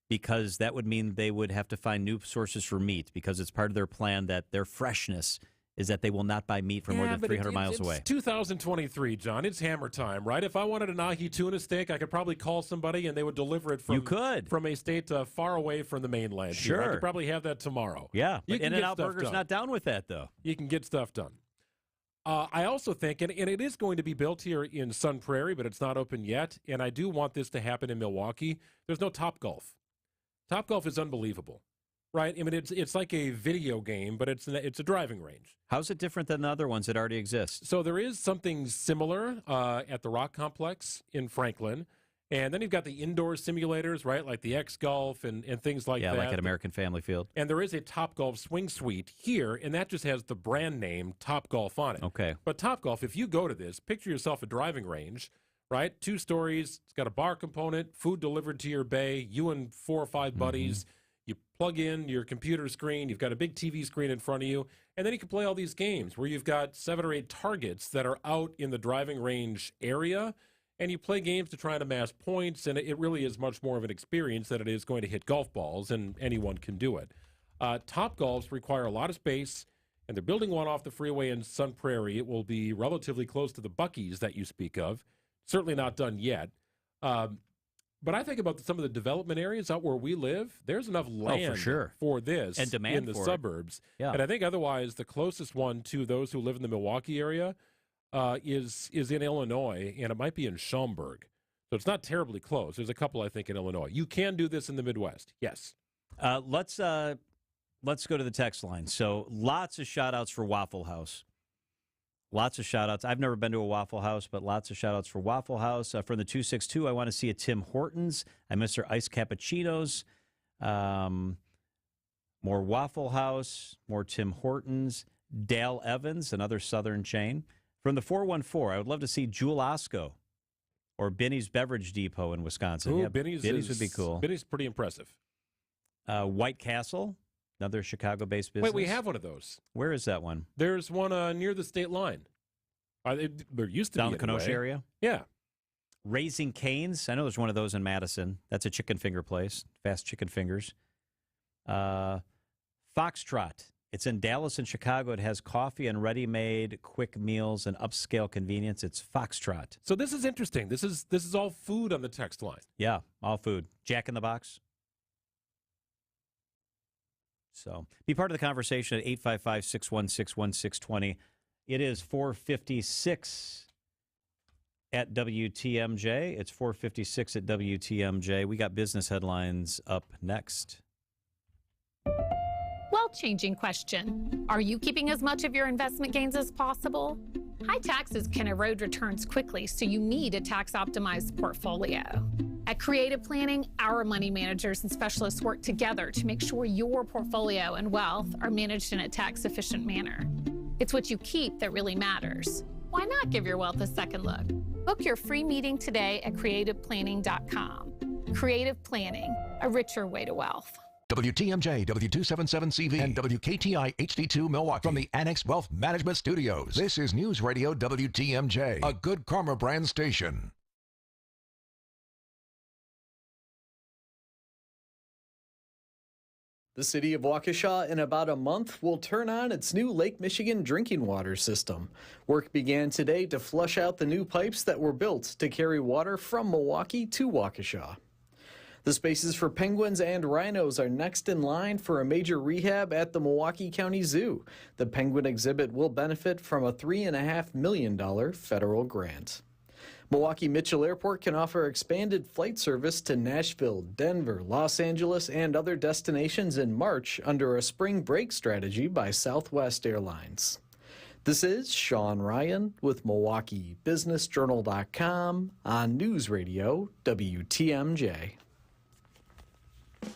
because that would mean they would have to find new sources for meat because it's part of their plan that their freshness is that they will not buy meat from more than 300 miles away. It's 2023, John. It's hammer time, right? If I wanted an ahi tuna steak, I could probably call somebody and they would deliver it from a state far away from the mainland. Sure. Here. I could probably have that tomorrow. Yeah, but In-N-Out Burger's not down with that, though. You can get stuff done. I also think, and it is going to be built here in Sun Prairie, but it's not open yet, and I do want this to happen in Milwaukee. There's no Topgolf. Topgolf is unbelievable. Right, I mean it's like a video game, but it's a driving range. How's it different than the other ones that already exist? So there is something similar at the Rock Complex in Franklin, and then you've got the indoor simulators, right, like the X Golf and things like that. Yeah, like at American Family Field. And there is a Topgolf swing suite here, and that just has the brand name Topgolf on it. Okay. But Topgolf, if you go to this, picture yourself a driving range, right? 2 stories. It's got a bar component, food delivered to your bay. You and 4 or 5 buddies. You plug in your computer screen, you've got a big TV screen in front of you, and then you can play all these games where you've got 7 or 8 targets that are out in the driving range area, and you play games to try and amass points, and it really is much more of an experience than it is going to hit golf balls, and anyone can do it. Topgolfs require a lot of space, and they're building one off the freeway in Sun Prairie. It will be relatively close to the Buc-ee's that you speak of. Certainly not done yet. But I think about some of the development areas out where we live. There's enough land for this and demand in the for suburbs. Yeah. And I think otherwise the closest one to those who live in the Milwaukee area is in Illinois, and it might be in Schaumburg. So it's not terribly close. There's a couple, I think, in Illinois. You can do this in the Midwest. Yes. Let's go to the text line. So lots of shout-outs for Waffle House. Lots of shout-outs. I've never been to a Waffle House, but lots of shout-outs for Waffle House. From the 262, I want to see a Tim Hortons. I miss their iced cappuccinos. More Waffle House, more Tim Hortons. Dale Evans, another Southern chain. From the 414, I would love to see Jewel Osco or Binny's Beverage Depot in Wisconsin. Ooh, Yeah, Binny's would be cool. Binny's pretty impressive. White Castle, another Chicago-based business. Wait, we have one of those. Where is that one? There's one near the state line. There used to Down be the Kenosha area? Yeah. Raising Cane's. I know there's one of those in Madison. That's a chicken finger place. Fast chicken fingers. Foxtrot. It's in Dallas and Chicago. It has coffee and ready-made quick meals and upscale convenience. It's Foxtrot. So this is interesting. This is all food on the text line. Yeah, all food. Jack in the Box. So be part of the conversation at 855-616-1620. It is 4:56 at WTMJ. It's 4:56 at WTMJ. We got business headlines up next. Well-changing question. Are you keeping as much of your investment gains as possible? High taxes can erode returns quickly, so you need a tax-optimized portfolio. At Creative Planning, our money managers and specialists work together to make sure your portfolio and wealth are managed in a tax-efficient manner. It's what you keep that really matters. Why not give your wealth a second look? Book your free meeting today at creativeplanning.com. Creative Planning, a richer way to wealth. WTMJ, W277CV, and WKTI HD2 Milwaukee from the Annex Wealth Management Studios. This is News Radio WTMJ, a Good Karma brand station. The city of Waukesha in about a month will turn on its new Lake Michigan drinking water system. Work began today to flush out the new pipes that were built to carry water from Milwaukee to Waukesha. The spaces for penguins and rhinos are next in line for a major rehab at the Milwaukee County Zoo. The penguin exhibit will benefit from a $3.5 million federal grant. Milwaukee Mitchell Airport can offer expanded flight service to Nashville, Denver, Los Angeles, and other destinations in March under a spring break strategy by Southwest Airlines. This is Sean Ryan with MilwaukeeBusinessJournal.com on News Radio WTMJ.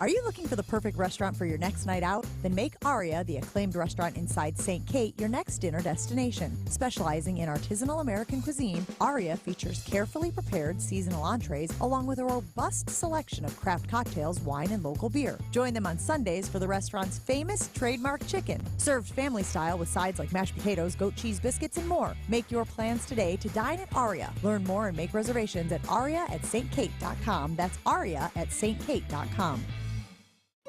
Are you looking for the perfect restaurant for your next night out? Then make Aria, the acclaimed restaurant inside St. Kate, your next dinner destination. Specializing in artisanal American cuisine, Aria features carefully prepared seasonal entrees along with a robust selection of craft cocktails, wine, and local beer. Join them on Sundays for the restaurant's famous trademark chicken, served family style with sides like mashed potatoes, goat cheese biscuits, and more. Make your plans today to dine at Aria. Learn more and make reservations at aria@stkate.com. That's aria@stkate.com.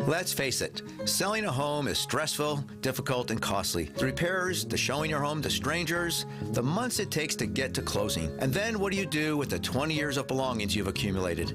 Let's face it, selling a home is stressful, difficult, and costly. The repairs, the showing your home to strangers, the months it takes to get to closing. And then what do you do with the 20 years of belongings you've accumulated?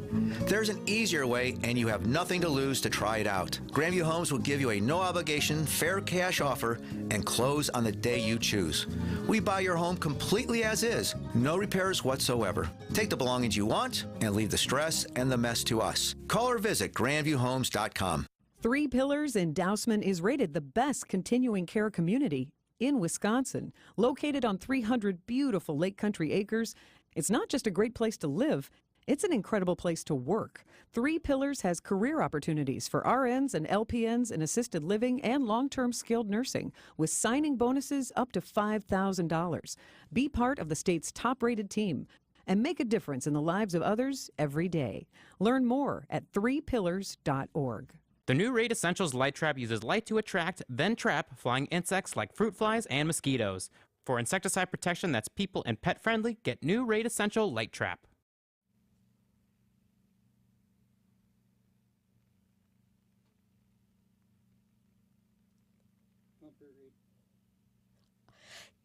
There's an easier way, and you have nothing to lose to try it out. Grandview Homes will give you a no-obligation, fair cash offer and close on the day you choose. We buy your home completely as is, no repairs whatsoever. Take the belongings you want and leave the stress and the mess to us. Call or visit grandviewhomes.com. Three Pillars in Dousman is rated the best continuing care community in Wisconsin. Located on 300 beautiful Lake Country acres, it's not just a great place to live, it's an incredible place to work. Three Pillars has career opportunities for RNs and LPNs in assisted living and long-term skilled nursing, with signing bonuses up to $5,000. Be part of the state's top-rated team and make a difference in the lives of others every day. Learn more at threepillars.org. The new Raid Essentials Light Trap uses light to attract, then trap, flying insects like fruit flies and mosquitoes. For insecticide protection that's people and pet friendly, get new Raid Essential Light Trap.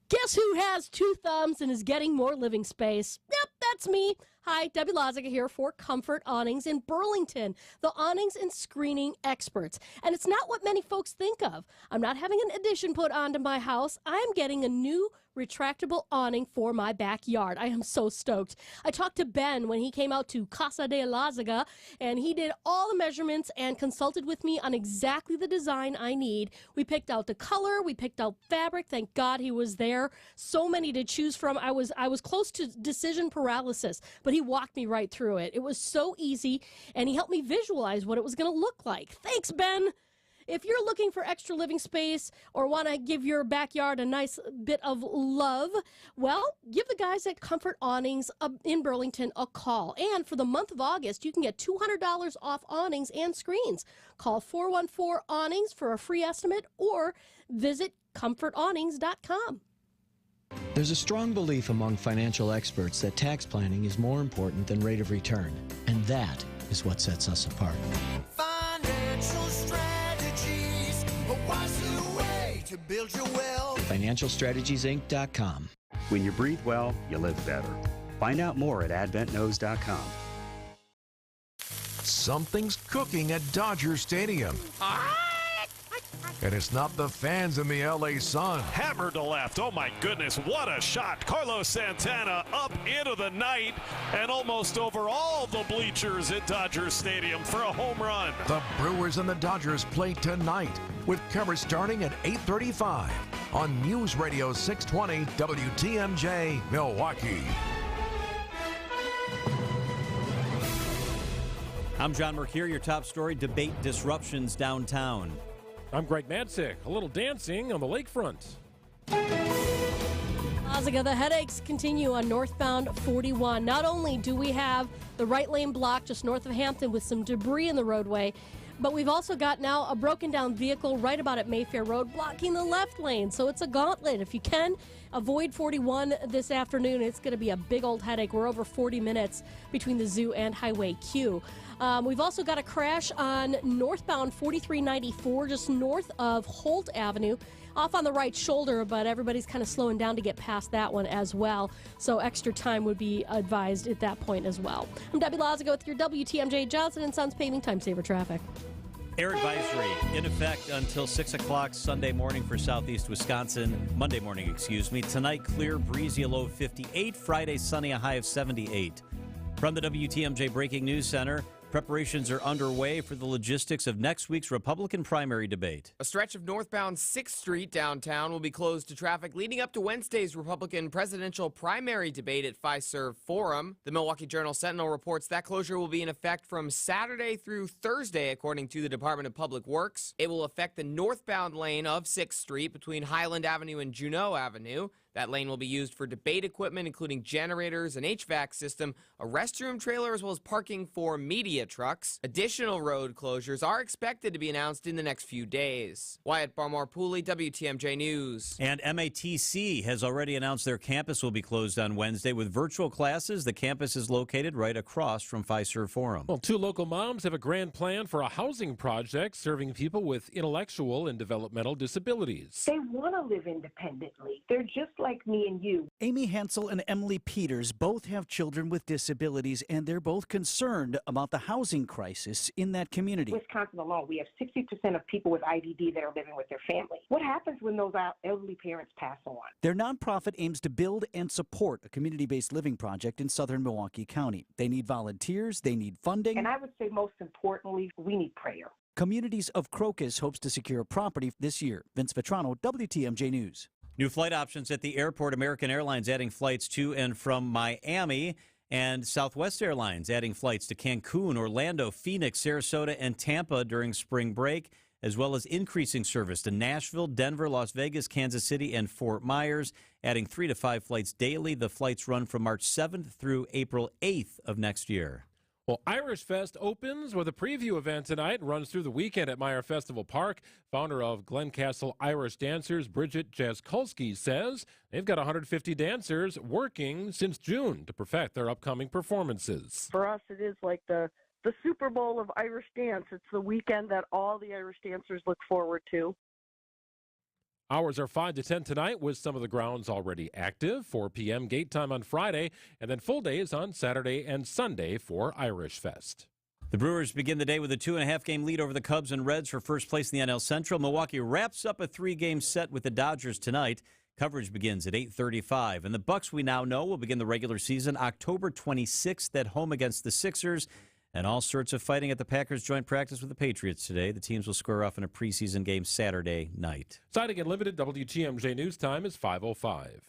Guess who has two thumbs and is getting more living space? Yep, that's me. Hi, Debbie Lazaga here for Comfort Awnings in Burlington, the awnings and screening experts. And it's not what many folks think of. I'm not having an addition put onto my house. I'm getting a new retractable awning for my backyard. I am so stoked. I talked to Ben when he came out to Casa de Lazaga, and he did all the measurements and consulted with me on exactly the design I need. We picked out the color, we picked out fabric. Thank God he was there. So many to choose from. I was close to decision paralysis, but he walked me right through it. It was so easy, and he helped me visualize what it was going to look like. Thanks, Ben. If you're looking for extra living space or want to give your backyard a nice bit of love, well, give the guys at Comfort Awnings in Burlington a call. And for the month of August, you can get $200 off awnings and screens. Call 414-AWNINGS for a free estimate or visit comfortawnings.com. There's a strong belief among financial experts that tax planning is more important than rate of return, and that is what sets us apart. Financial strategies, a wiser way to build your wealth. FinancialStrategiesInc.com. When you breathe well, you live better. Find out more at AdventKnows.com. Something's cooking at Dodger Stadium. And it's not the fans in the LA Sun. Hammered to left. Oh my goodness, what a shot. Carlos Santana up into the night and almost over all the bleachers at Dodger Stadium for a home run. The Brewers and the Dodgers play tonight with coverage starting at 8:35 on News Radio 620 WTMJ Milwaukee. I'm John Mercure, your top story, debate disruptions downtown. I'm Greg Madsick. A little dancing on the lakefront. Lazaga, the headaches continue on northbound 41. Not only do we have the right lane blocked just north of Hampton with some debris in the roadway, But we've also got now a broken down vehicle right about at Mayfair Road blocking the left lane. So it's a gauntlet. If you can, avoid 41 this afternoon. It's going to be a big old headache. We're over 40 minutes between the zoo and Highway Q. We've also got a crash on northbound 4394 just north of Holt Avenue. Off on the right shoulder, but everybody's kind of slowing down to get past that one as well. So extra time would be advised at that point as well. I'm Debbie Lazago with your WTMJ Johnson & Sons paving time saver traffic. Air advisory in effect until 6 o'clock Sunday morning for southeast Wisconsin. Monday morning, excuse me. Tonight, clear, breezy, a low of 58. Friday, sunny, a high of 78. From the WTMJ Breaking News Center, preparations are underway for the logistics of next week's Republican primary debate. A stretch of northbound 6th Street downtown will be closed to traffic leading up to Wednesday's Republican presidential primary debate at Fiserv Forum. The Milwaukee Journal-Sentinel reports that closure will be in effect from Saturday through Thursday, according to the Department of Public Works. It will affect the northbound lane of 6th Street between Highland Avenue and Juneau Avenue. That lane will be used for debate equipment, including generators, an HVAC system, a restroom trailer, as well as parking for media trucks. Additional road closures are expected to be announced in the next few days. Wyatt Barmore-Pooley, WTMJ News. And MATC has already announced their campus will be closed on Wednesday with virtual classes. The campus is located right across from Fiserv Forum. Well, 2 local moms have a grand plan for a housing project serving people with intellectual and developmental disabilities. They want to live independently. They're just like me and you. Amy Hensel and Emily Peters both have children with disabilities, and they're both concerned about the housing crisis in that community. Wisconsin alone, we have 60% of people with IDD that are living with their family. What happens when those elderly parents pass on? Their nonprofit aims to build and support a community-based living project in southern Milwaukee County. They need volunteers, they need funding. And I would say most importantly, we need prayer. Communities of Crocus hopes to secure property this year. Vince Vetrano, WTMJ News. New flight options at the airport. American Airlines adding flights to and from Miami, and Southwest Airlines adding flights to Cancun, Orlando, Phoenix, Sarasota, and Tampa during spring break, as well as increasing service to Nashville, Denver, Las Vegas, Kansas City, and Fort Myers, adding 3 to 5 flights daily. The flights run from March 7th through April 8th of next year. Well, Irish Fest opens with a preview event tonight and runs through the weekend at Meyer Festival Park. Founder of Glencastle Irish Dancers, Bridget Jaskulski, says they've got 150 dancers working since June to perfect their upcoming performances. For us, it is like the Super Bowl of Irish dance. It's the weekend that all the Irish dancers look forward to. Hours are 5 to 10 tonight with some of the grounds already active. 4 p.m. gate time on Friday, and then full days on Saturday and Sunday for Irish Fest. The Brewers begin the day with a 2.5-game lead over the Cubs and Reds for first place in the NL Central. Milwaukee wraps up a 3-game set with the Dodgers tonight. Coverage begins at 8:35. And the Bucks, we now know, will begin the regular season October 26th at home against the Sixers. And all sorts of fighting at the Packers joint practice with the Patriots today. The teams will square off in a preseason game Saturday night. Siding Unlimited, WTMJ News time is 5:05.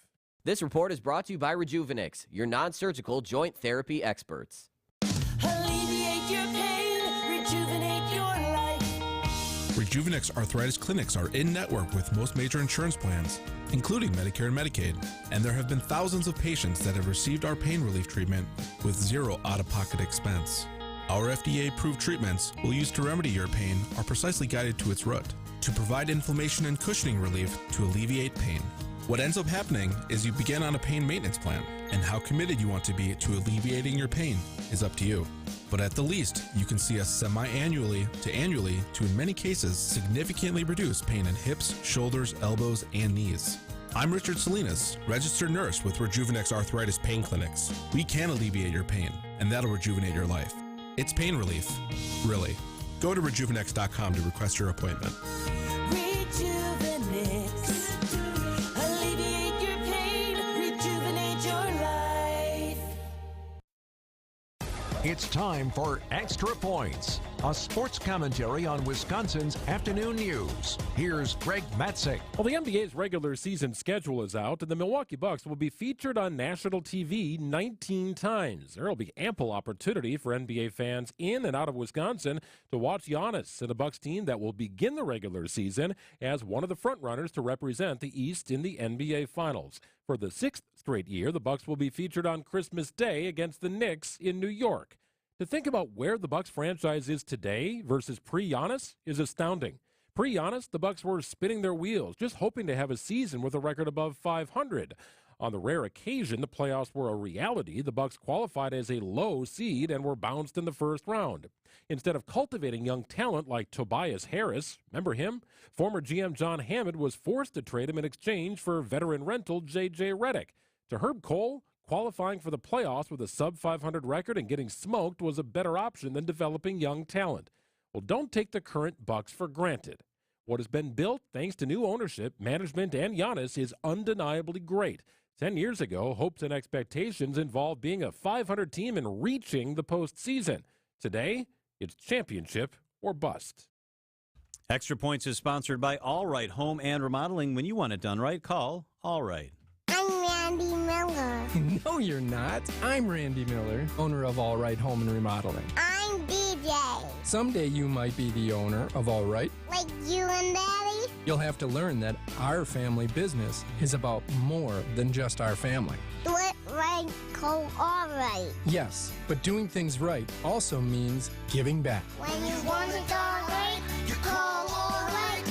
This report is brought to you by Rejuvenix, your non-surgical joint therapy experts. Alleviate your pain, rejuvenate your life. Rejuvenix Arthritis Clinics are in-network with most major insurance plans, including Medicare and Medicaid. And there have been thousands of patients that have received our pain relief treatment with zero out-of-pocket expense. Our FDA-approved treatments we'll use to remedy your pain are precisely guided to its root, to provide inflammation and cushioning relief to alleviate pain. What ends up happening is you begin on a pain maintenance plan, and how committed you want to be to alleviating your pain is up to you. But at the least, you can see us semi-annually to annually to, in many cases, significantly reduce pain in hips, shoulders, elbows, and knees. I'm Richard Salinas, registered nurse with Rejuvenix Arthritis Pain Clinics. We can alleviate your pain, and that'll rejuvenate your life. It's pain relief, really. Go to Rejuvenix.com to request your appointment. Rejuvenix. Alleviate your pain, rejuvenate your life. It's time for Extra Points, a sports commentary on Wisconsin's afternoon news. Here's Greg Matzek. Well, the NBA's regular season schedule is out, and the Milwaukee Bucks will be featured on national TV 19 times. There will be ample opportunity for NBA fans in and out of Wisconsin to watch Giannis and a Bucks team that will begin the regular season as one of the frontrunners to represent the East in the NBA Finals. For the 6th straight year, the Bucks will be featured on Christmas Day against the Knicks in New York. To think about where the Bucs franchise is today versus pre-Giannis is astounding. Pre-Giannis, the Bucs were spinning their wheels, just hoping to have a season with a record above 500. On the rare occasion the playoffs were a reality, the Bucs qualified as a low seed and were bounced in the first round. Instead of cultivating young talent like Tobias Harris, remember him? Former GM John Hammond was forced to trade him in exchange for veteran rental J.J. Redick. To Herb Cole, qualifying for the playoffs with a sub-500 record and getting smoked was a better option than developing young talent. Well, don't take the current Bucs for granted. What has been built, thanks to new ownership, management, and Giannis, is undeniably great. 10 years ago, hopes and expectations involved being a 500 team and reaching the postseason. Today, it's championship or bust. Extra Points is sponsored by All Right Home and Remodeling. When you want it done right, call All Right. I'm Randy Miller. No, you're not. I'm Randy Miller, owner of All Right Home and Remodeling. I'm DJ. Someday you might be the owner of All Right. Like you and Daddy? You'll have to learn that our family business is about more than just our family. Do it right, call All Right. Yes, but doing things right also means giving back. When you want it all right, you call All Right.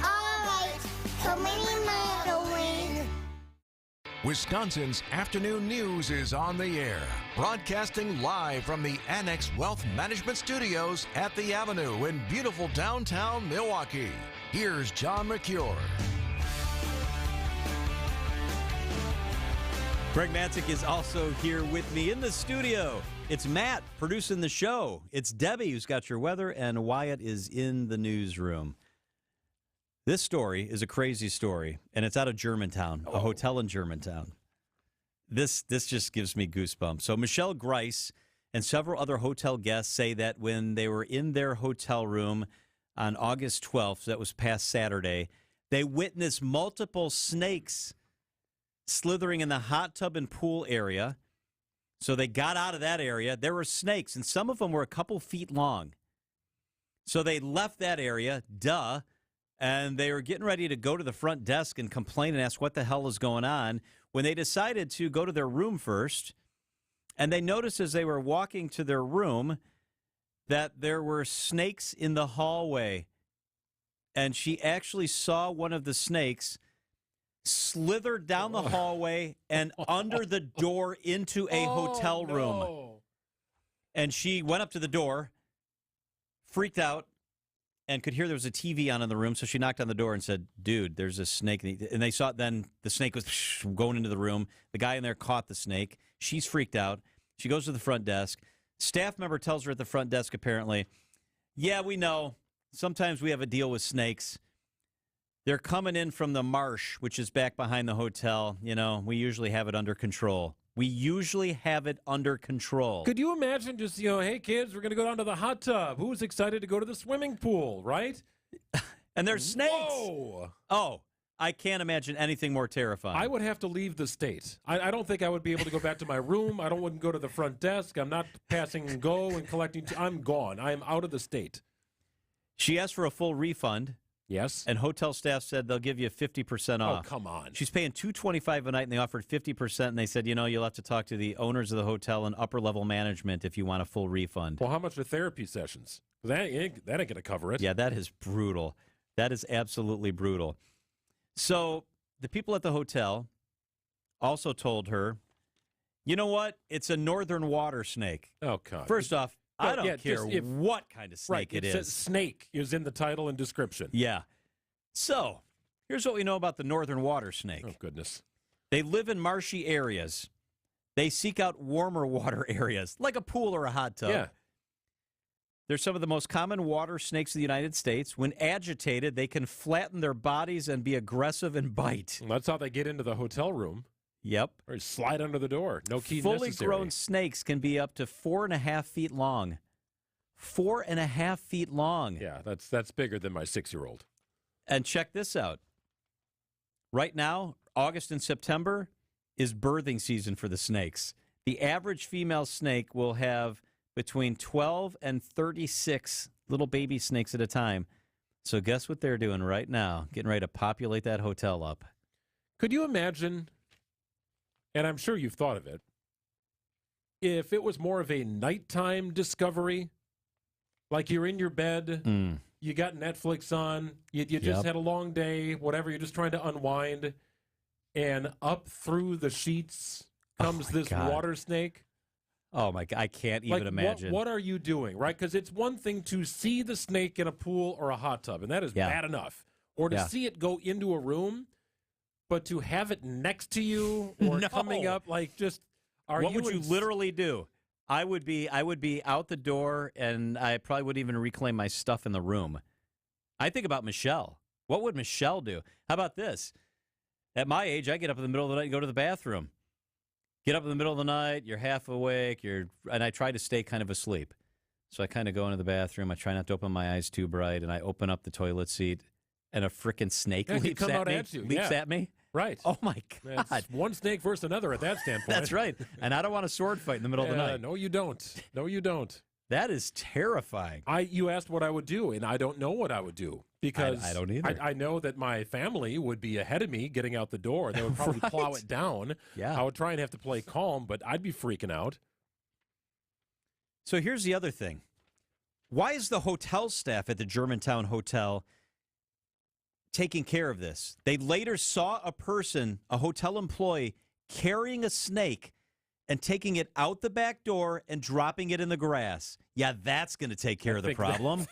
All Right, so many miles away. Wisconsin's afternoon news is on the air, broadcasting live from the Annex Wealth Management Studios at the Avenue in beautiful downtown Milwaukee. Here's John McCure. Greg Matzik is also here with me in the studio. It's Matt producing the show. It's Debbie who's got your weather, and Wyatt is in the newsroom. This story is a crazy story, and it's out of Germantown, a hotel in Germantown. This just gives me goosebumps. So Michelle Grice and several other hotel guests say that when they were in their hotel room on August 12th, that was past Saturday, they witnessed multiple snakes slithering in the hot tub and pool area. So they got out of that area. There were snakes, and some of them were a couple feet long. So they left that area, and they were getting ready to go to the front desk and complain and ask what the hell is going on when they decided to go to their room first. And they noticed as they were walking to their room that there were snakes in the hallway. And she actually saw one of the snakes slither down the hallway and under the door into a hotel room. No. And she went up to the door, freaked out, and could hear there was a TV on in the room. So she knocked on the door and said, dude, there's a snake. And they saw it then. The snake was going into the room. The guy in there caught the snake. She's freaked out. She goes to the front desk. Staff member tells her at the front desk, apparently, yeah, we know. Sometimes we have a deal with snakes. They're coming in from the marsh, which is back behind the hotel. You know, we usually have it under control. We usually have it under control. Could you imagine just, hey, kids, we're going to go down to the hot tub. Who's excited to go to the swimming pool, right? And there's snakes. Whoa. Oh, I can't imagine anything more terrifying. I would have to leave the state. I don't think I would be able to go back to my room. I wouldn't go to the front desk. I'm not passing go and collecting. I'm gone. I am out of the state. She asked for a full refund. Yes. And hotel staff said they'll give you 50% off. Oh, come on. She's paying $225 a night, and they offered 50%, and they said, you'll have to talk to the owners of the hotel and upper-level management if you want a full refund. Well, how much are therapy sessions? That ain't going to cover it. Yeah, that is brutal. That is absolutely brutal. So the people at the hotel also told her, you know what? It's a northern water snake. Oh, God. First off, I don't care what kind of snake it is. Snake is in the title and description. Yeah. So, here's what we know about the northern water snake. Oh, goodness. They live in marshy areas. They seek out warmer water areas, like a pool or a hot tub. Yeah. They're some of the most common water snakes in the United States. When agitated, they can flatten their bodies and be aggressive and bite. And that's how they get into the hotel room. Yep. Or slide under the door. No key Fully necessary. grown snakes can be up to 4.5 feet long. 4.5 feet long. Yeah, that's bigger than my 6-year-old. And check this out. Right now, August and September is birthing season for the snakes. The average female snake will have between 12 and 36 little baby snakes at a time. So guess what they're doing right now? Getting ready to populate that hotel up. Could you imagine, and I'm sure you've thought of it, if it was more of a nighttime discovery, like you're in your bed, you got Netflix on, you just had a long day, whatever, you're just trying to unwind, and up through the sheets comes this water snake. Oh, my God. I can't even imagine. What are you doing, right? Because it's one thing to see the snake in a pool or a hot tub, and that is bad enough. Or to see it go into a room, but to have it next to you or coming up, like just... What would you literally do? I would be out the door, and I probably wouldn't even reclaim my stuff in the room. I think about Michelle. What would Michelle do? How about this? At my age, I get up in the middle of the night and go to the bathroom. Get up in the middle of the night, you're half awake, and I try to stay kind of asleep. So I kind of go into the bathroom. I try not to open my eyes too bright, and I open up the toilet seat, and a freaking snake leaps at me. Right. Oh, my God. It's one snake versus another at that standpoint. That's right. And I don't want a sword fight in the middle of the night. No, you don't. No, you don't. That is terrifying. You asked what I would do, and I don't know what I would do. Because I don't either. I know that my family would be ahead of me getting out the door. They would probably plow it down. Yeah. I would try and have to play calm, but I'd be freaking out. So here's the other thing. Why is the hotel staff at the Germantown Hotel taking care of this? They later saw a hotel employee, carrying a snake and taking it out the back door and dropping it in the grass. Yeah, that's going to take care of the problem.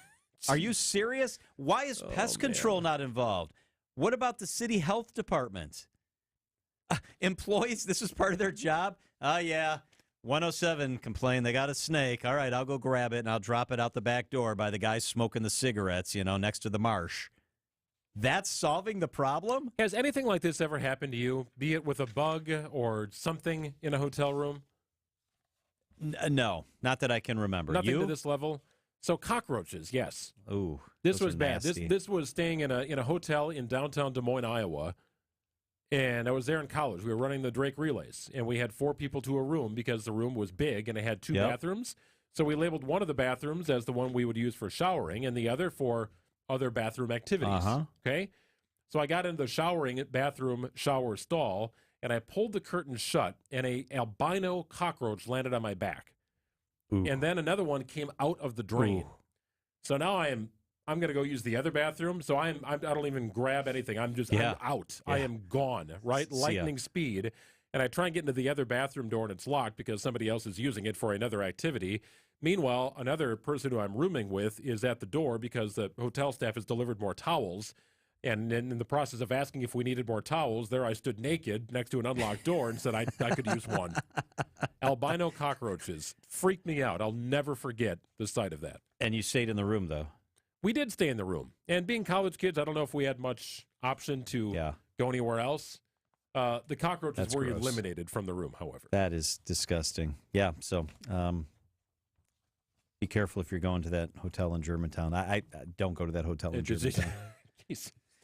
Are you serious? Why is pest control not involved? What about the city health department? Employees, this is part of their job? Yeah. 107 complained they got a snake. All right, I'll go grab it, and I'll drop it out the back door by the guy smoking the cigarettes, next to the marsh. That's solving the problem? Has anything like this ever happened to you, be it with a bug or something in a hotel room? No, not that I can remember. Nothing to this level? So cockroaches, yes. Ooh, this was bad. This was staying in a hotel in downtown Des Moines, Iowa, and I was there in college. We were running the Drake Relays, and we had 4 people to a room because the room was big and it had 2 bathrooms. So we labeled one of the bathrooms as the one we would use for showering, and the other for other bathroom activities. Okay, so I got into the bathroom shower stall, and I pulled the curtain shut, and a albino cockroach landed on my back. Ooh. And then another one came out of the drain. Ooh. So now I'm going to go use the other bathroom. So I don't even grab anything. I'm out. Yeah. I am gone, right? Lightning speed. And I try and get into the other bathroom door, and it's locked because somebody else is using it for another activity. Meanwhile, another person who I'm rooming with is at the door because the hotel staff has delivered more towels. And in the process of asking if we needed more towels, there I stood naked next to an unlocked door and said I could use one. Albino cockroaches freaked me out. I'll never forget the sight of that. And you stayed in the room, though? We did stay in the room. And being college kids, I don't know if we had much option to go anywhere else. The cockroaches were eliminated from the room, however. That is disgusting. Yeah, so be careful if you're going to that hotel in Germantown. I don't go to that hotel in Germantown.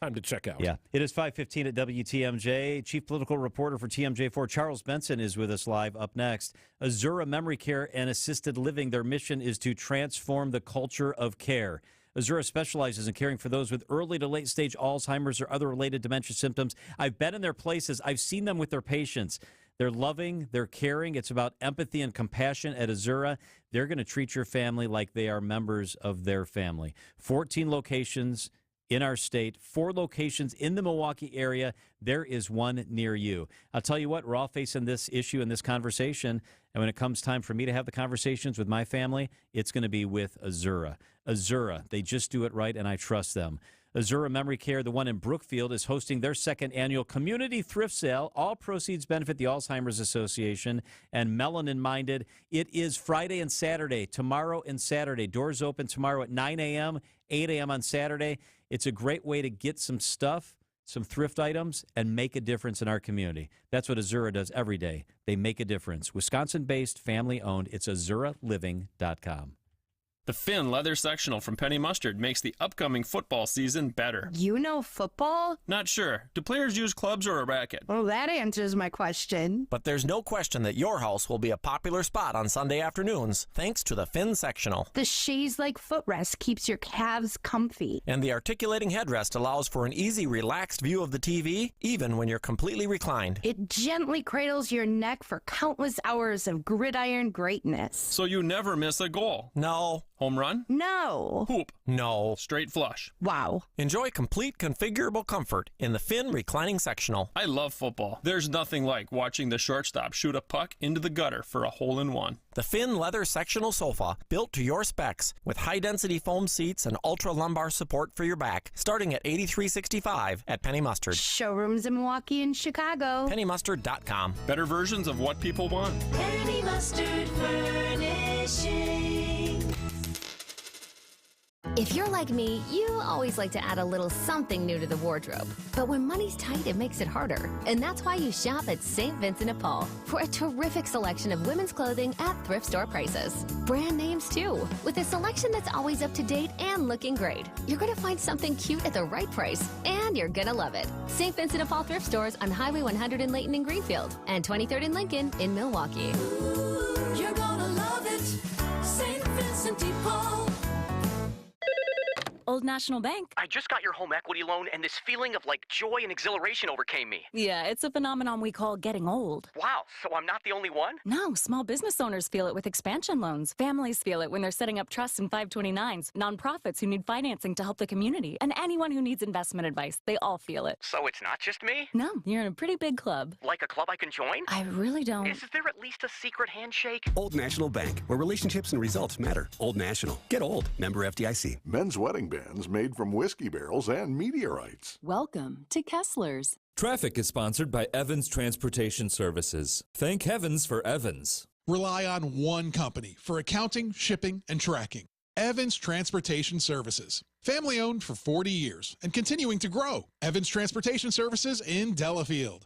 Time to check out. Yeah. It is 5:15 at WTMJ. Chief political reporter for TMJ4, Charles Benson, is with us live. Up next, Azura Memory Care and Assisted Living. Their mission is to transform the culture of care. Azura specializes in caring for those with early to late stage Alzheimer's or other related dementia symptoms. I've been in their places. I've seen them with their patients. They're loving, they're caring. It's about empathy and compassion at Azura. They're going to treat your family like they are members of their family. 14 locations in our state, 4 locations in the Milwaukee area. There is one near you. I'll tell you what, we're all facing this issue and this conversation, and when it comes time for me to have the conversations with my family, it's going to be with Azura. Azura, they just do it right, and I trust them. Azura Memory Care, the one in Brookfield, is hosting their 2nd annual community thrift sale. All proceeds benefit the Alzheimer's Association and Melanin Minded. It is Friday and Saturday, tomorrow and Saturday. Doors open tomorrow at 9 a.m., 8 a.m. on Saturday. It's a great way to get some stuff, some thrift items, and make a difference in our community. That's what Azura does every day. They make a difference. Wisconsin-based, family-owned. It's AzuraLiving.com. The Finn leather sectional from Penny Mustard makes the upcoming football season better. You know football? Not sure. Do players use clubs or a racket? Well, that answers my question. But there's no question that your house will be a popular spot on Sunday afternoons thanks to the Finn sectional. The chaise-like footrest keeps your calves comfy. And the articulating headrest allows for an easy, relaxed view of the TV, even when you're completely reclined. It gently cradles your neck for countless hours of gridiron greatness. So you never miss a goal? No. Home run? No. Hoop? No. Straight flush? Wow. Enjoy complete configurable comfort in the Finn reclining sectional. I love football. There's nothing like watching the shortstop shoot a puck into the gutter for a hole-in-one. The Finn leather sectional sofa, built to your specs, with high-density foam seats and ultra-lumbar support for your back, starting at $83.65 at Penny Mustard. Showrooms in Milwaukee and Chicago. PennyMustard.com. Better versions of what people want. Penny Mustard Furnishing. If you're like me, you always like to add a little something new to the wardrobe. But when money's tight, it makes it harder. And that's why you shop at St. Vincent de Paul for a terrific selection of women's clothing at thrift store prices. Brand names, too, with a selection that's always up to date and looking great. You're going to find something cute at the right price, and you're going to love it. St. Vincent de Paul thrift stores on Highway 100 in Layton and Greenfield, and 23rd in Lincoln in Milwaukee. Ooh, you're gonna love it. St. Vincent de Paul. Old National Bank. I just got your home equity loan, and this feeling of joy and exhilaration overcame me. Yeah, it's a phenomenon we call getting old. Wow, so I'm not the only one? No, small business owners feel it with expansion loans. Families feel it when they're setting up trusts and 529s. Nonprofits who need financing to help the community. And anyone who needs investment advice, they all feel it. So it's not just me? No, you're in a pretty big club. Like a club I can join? I really don't. Is there at least a secret handshake? Old National Bank, where relationships and results matter. Old National. Get old. Member FDIC. Men's wedding bands made from whiskey barrels and meteorites. Welcome to Kessler's. Traffic is sponsored by Evans Transportation Services. Thank heavens for Evans. Rely on one company for accounting, shipping, and tracking. Evans Transportation Services. Family owned for 40 years and continuing to grow. Evans Transportation Services in Delafield.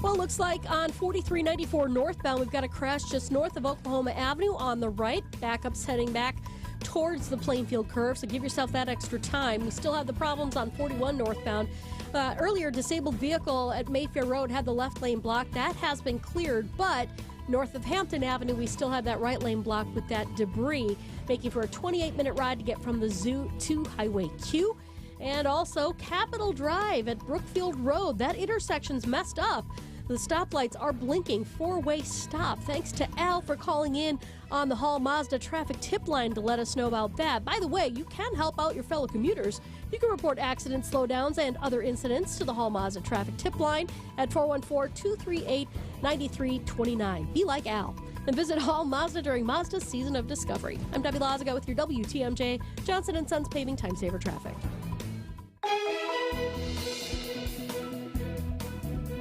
Well, looks like on 4394 northbound, we've got a crash just north of Oklahoma Avenue on the right. Backups heading back towards the Plainfield curve, so give yourself that extra time. We still have the problems on 41 northbound. Earlier, disabled vehicle at Mayfair Road had the left lane blocked. That has been cleared, but north of Hampton Avenue, we still have that right lane blocked with that debris, making for a 28-minute ride to get from the zoo to Highway Q. And also Capitol Drive at Brookfield Road. That intersection's messed up. The stoplights are blinking, four-way stop. Thanks to Al for calling in on the Hall Mazda traffic tip line to let us know about that. By the way, you can help out your fellow commuters. You can report accident slowdowns and other incidents to the Hall Mazda traffic tip line at 414-238-9329. Be like Al. And visit Hall Mazda during Mazda's Season of Discovery. I'm Debbie Lazaga with your WTMJ Johnson & Sons Paving Time Saver Traffic.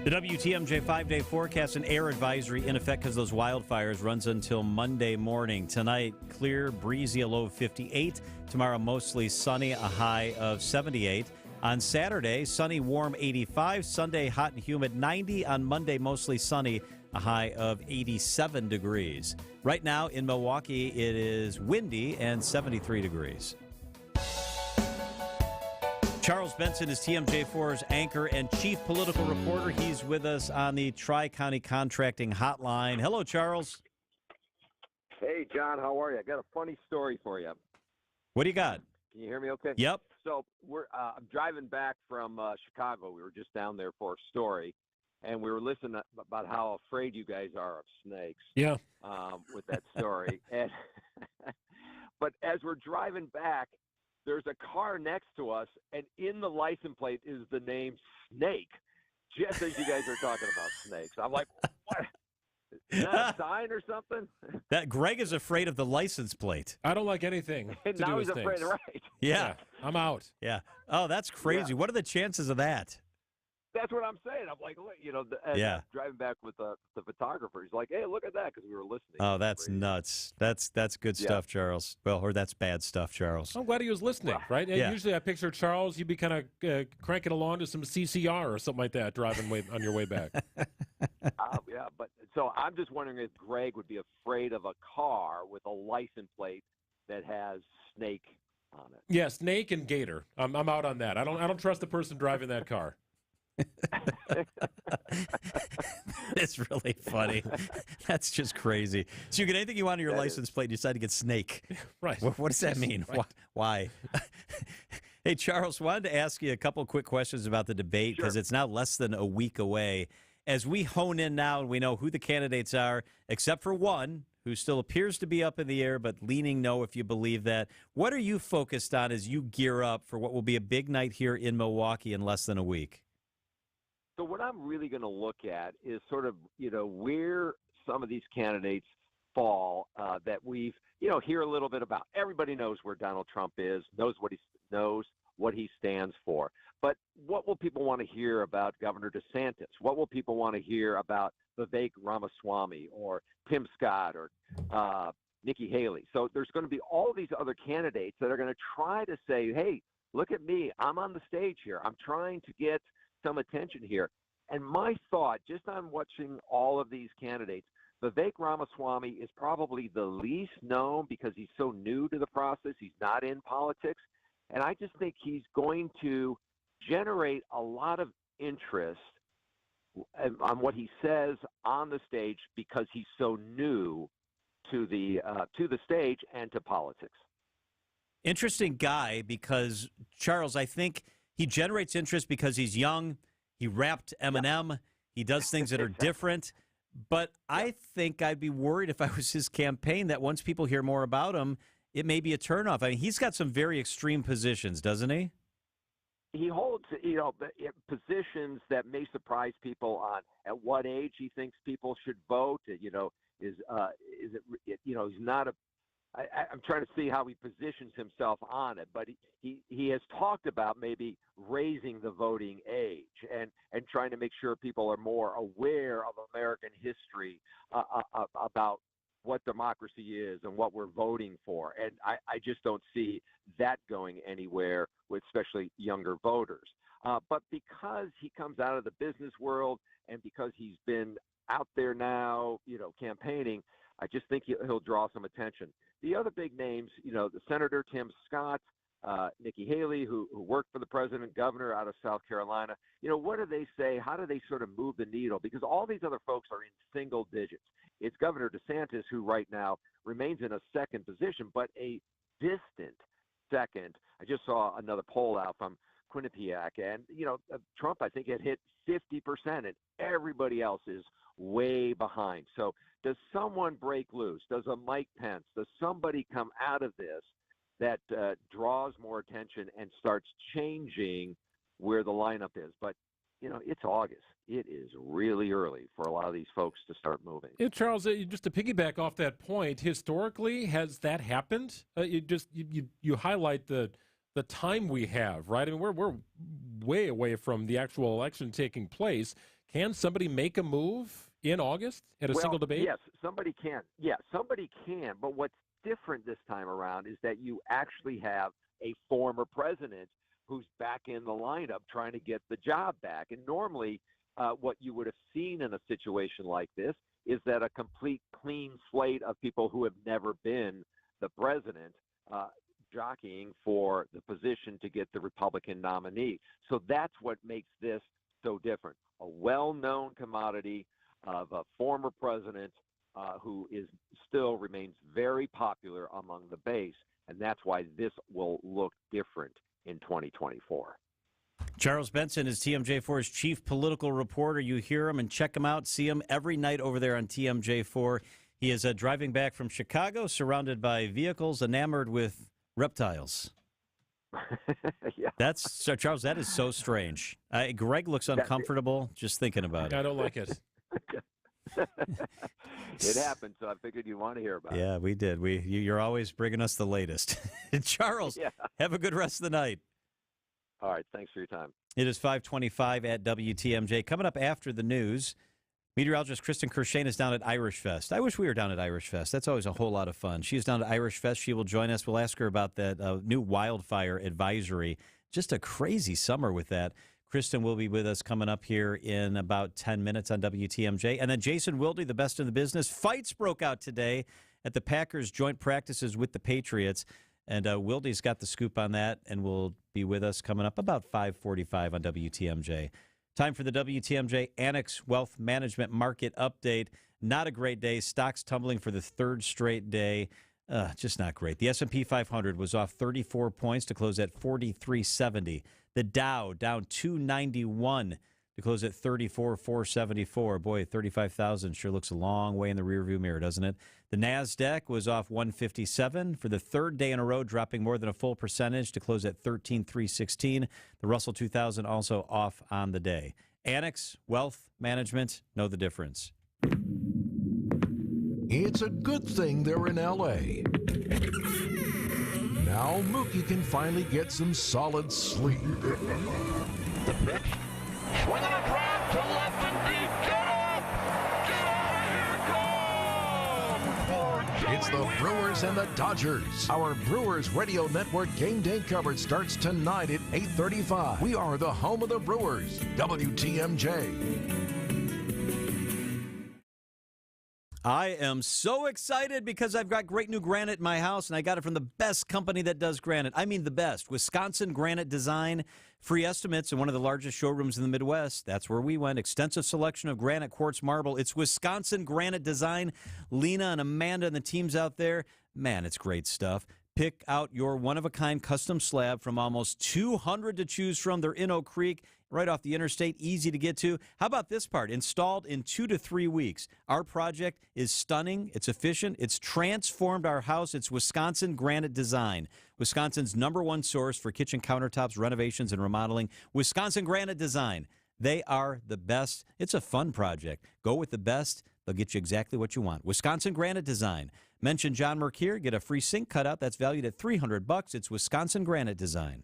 The WTMJ 5-day forecast and air advisory in effect because those wildfires runs until Monday morning. Tonight, clear, breezy, a low of 58. Tomorrow, mostly sunny, a high of 78. On Saturday, sunny, warm, 85. Sunday, hot and humid, 90. On Monday, mostly sunny, a high of 87 degrees. Right now in Milwaukee, it is windy and 73 degrees. Charles Benson is TMJ4's anchor and chief political reporter. He's with us on the Tri-County Contracting Hotline. Hello, Charles. Hey, John. How are you? I got a funny story for you. What do you got? Can you hear me okay? Yep. So I'm driving back from Chicago. We were just down there for a story, and we were listening about how afraid you guys are of snakes. Yeah. With that story. But as we're driving back, there's a car next to us, and in the license plate is the name Snake, just as you guys are talking about snakes. I'm like, what? Is that a sign or something? That Greg is afraid of the license plate. I don't like anything to do now with he's afraid, snakes. right? Yeah. I'm out. Yeah. Oh, that's crazy. Yeah. What are the chances of that? That's what I'm saying. I'm like, look, as Yeah. I'm driving back with the photographer. He's like, hey, look at that, because we were listening. Oh, that's nuts. That's good stuff, Charles. Well, or that's bad stuff, Charles. I'm glad he was listening, right? Yeah. Usually I picture Charles, you'd be kind of cranking along to some CCR or something like that, driving on your way back. Yeah, but So I'm just wondering if Greg would be afraid of a car with a license plate that has snake on it. Yeah, snake and gator. I'm out on that. I don't trust the person driving that car. It's really funny. That's just crazy. So you get anything you want on your license plate and you decide to get snake. Right. What does that mean? Right. Why? Hey, Charles, wanted to ask you a couple quick questions about the debate because it's now less than a week away. As we hone in now and we know who the candidates are, except for one who still appears to be up in the air, but leaning no if you believe that, what are you focused on as you gear up for what will be a big night here in Milwaukee in less than a week? So what I'm really going to look at is sort of, where some of these candidates fall that we've, hear a little bit about. Everybody knows where Donald Trump is, knows what he stands for. But what will people want to hear about Governor DeSantis? What will people want to hear about Vivek Ramaswamy or Tim Scott or Nikki Haley? So there's going to be all these other candidates that are going to try to say, hey, look at me. I'm on the stage here. I'm trying to get some attention here. And my thought, just on watching all of these candidates, Vivek Ramaswamy is probably the least known because he's so new to the process. He's not in politics. And I just think he's going to generate a lot of interest on what he says on the stage because he's so new to the stage and to politics. Interesting guy because, Charles, I think he generates interest because he's young. He rapped Eminem. He does things that are different. But I think I'd be worried if I was his campaign that once people hear more about him, it may be a turnoff. I mean, he's got some very extreme positions, doesn't he? He holds, positions that may surprise people on at what age he thinks people should vote. Is it, he's not a. I'm trying to see how he positions himself on it, but he has talked about maybe raising the voting age and trying to make sure people are more aware of American history about what democracy is and what we're voting for. And I just don't see that going anywhere with especially younger voters. But because he comes out of the business world and because he's been out there now, campaigning, I just think he'll draw some attention. The other big names, the Senator Tim Scott, Nikki Haley, who worked for the president, governor out of South Carolina, what do they say? How do they sort of move the needle? Because all these other folks are in single digits. It's Governor DeSantis who right now remains in a second position, but a distant second. I just saw another poll out from Quinnipiac, and, Trump, I think, had hit 50%, and everybody else is way behind. So does someone break loose? Does a Mike Pence? Does somebody come out of this that draws more attention and starts changing where the lineup is? But, it's August. It is really early for a lot of these folks to start moving. Yeah, Charles, just to piggyback off that point, historically, has that happened? You highlight the time we have, right? I mean, we're way away from the actual election taking place. Can somebody make a move in August at a single debate? Yes, somebody can. Yeah, somebody can. But what's different this time around is that you actually have a former president who's back in the lineup trying to get the job back. And normally what you would have seen in a situation like this is that a complete clean slate of people who have never been the president jockeying for the position to get the Republican nominee. So that's what makes this so different. A well-known commodity of a former president who still remains very popular among the base, and that's why this will look different in 2024. Charles Benson is TMJ4's chief political reporter. You hear him and check him out, see him every night over there on TMJ4. He is driving back from Chicago, surrounded by vehicles enamored with reptiles. Yeah. Charles, that is so strange. Greg looks uncomfortable just thinking about it. I don't like it. It happened, so I figured you'd want to hear about it. Yeah, we did. You're always bringing us the latest. Charles, have a good rest of the night. All right, thanks for your time. It is 5:25 at WTMJ. Coming up after the news, meteorologist Kristen Kershain is down at Irish Fest. I wish we were down at Irish Fest. That's always a whole lot of fun. She's down at Irish Fest. She will join us. We'll ask her about that new wildfire advisory. Just a crazy summer with that. Kristen will be with us coming up here in about 10 minutes on WTMJ. And then Jason Wilde, the best in the business. Fights broke out today at the Packers joint practices with the Patriots. And Wilde's got the scoop on that and will be with us coming up about 5:45 on WTMJ. Time for the WTMJ Annex Wealth Management Market Update. Not a great day. Stocks tumbling for the third straight day. Just not great. The S&P 500 was off 34 points to close at 4370. The Dow down 291 to close at 34,474. Boy, 35,000 sure looks a long way in the rearview mirror, doesn't it? The NASDAQ was off 157 for the third day in a row, dropping more than a full percentage to close at 13,316. The Russell 2000 also off on the day. Annex Wealth Management, know the difference. It's a good thing they're in L.A. Now Mookie can finally get some solid sleep. The pitch. Swinging a drive to left and deep. Get up! Get out of here! Go! It's the Brewers and the Dodgers. Our Brewers Radio Network game day coverage starts tonight at 8:35. We are the home of the Brewers, WTMJ. I am so excited because I've got great new granite in my house, and I got it from the best company that does granite. I mean the best. Wisconsin Granite Design. Free estimates in one of the largest showrooms in the Midwest. That's where we went. Extensive selection of granite, quartz, marble. It's Wisconsin Granite Design. Lena and Amanda and the teams out there, man, it's great stuff. Pick out your one-of-a-kind custom slab from almost 200 to choose from. They're in Oak Creek, right off the interstate, easy to get to. How about this part? Installed in 2 to 3 weeks. Our project is stunning. It's efficient. It's transformed our house. It's Wisconsin Granite Design, Wisconsin's #1 source for kitchen countertops, renovations, and remodeling. Wisconsin Granite Design. They are the best. It's a fun project. Go with the best. They'll get you exactly what you want. Wisconsin Granite Design. Mention John Mercure. Get a free sink cutout that's valued at $300. It's Wisconsin Granite Design.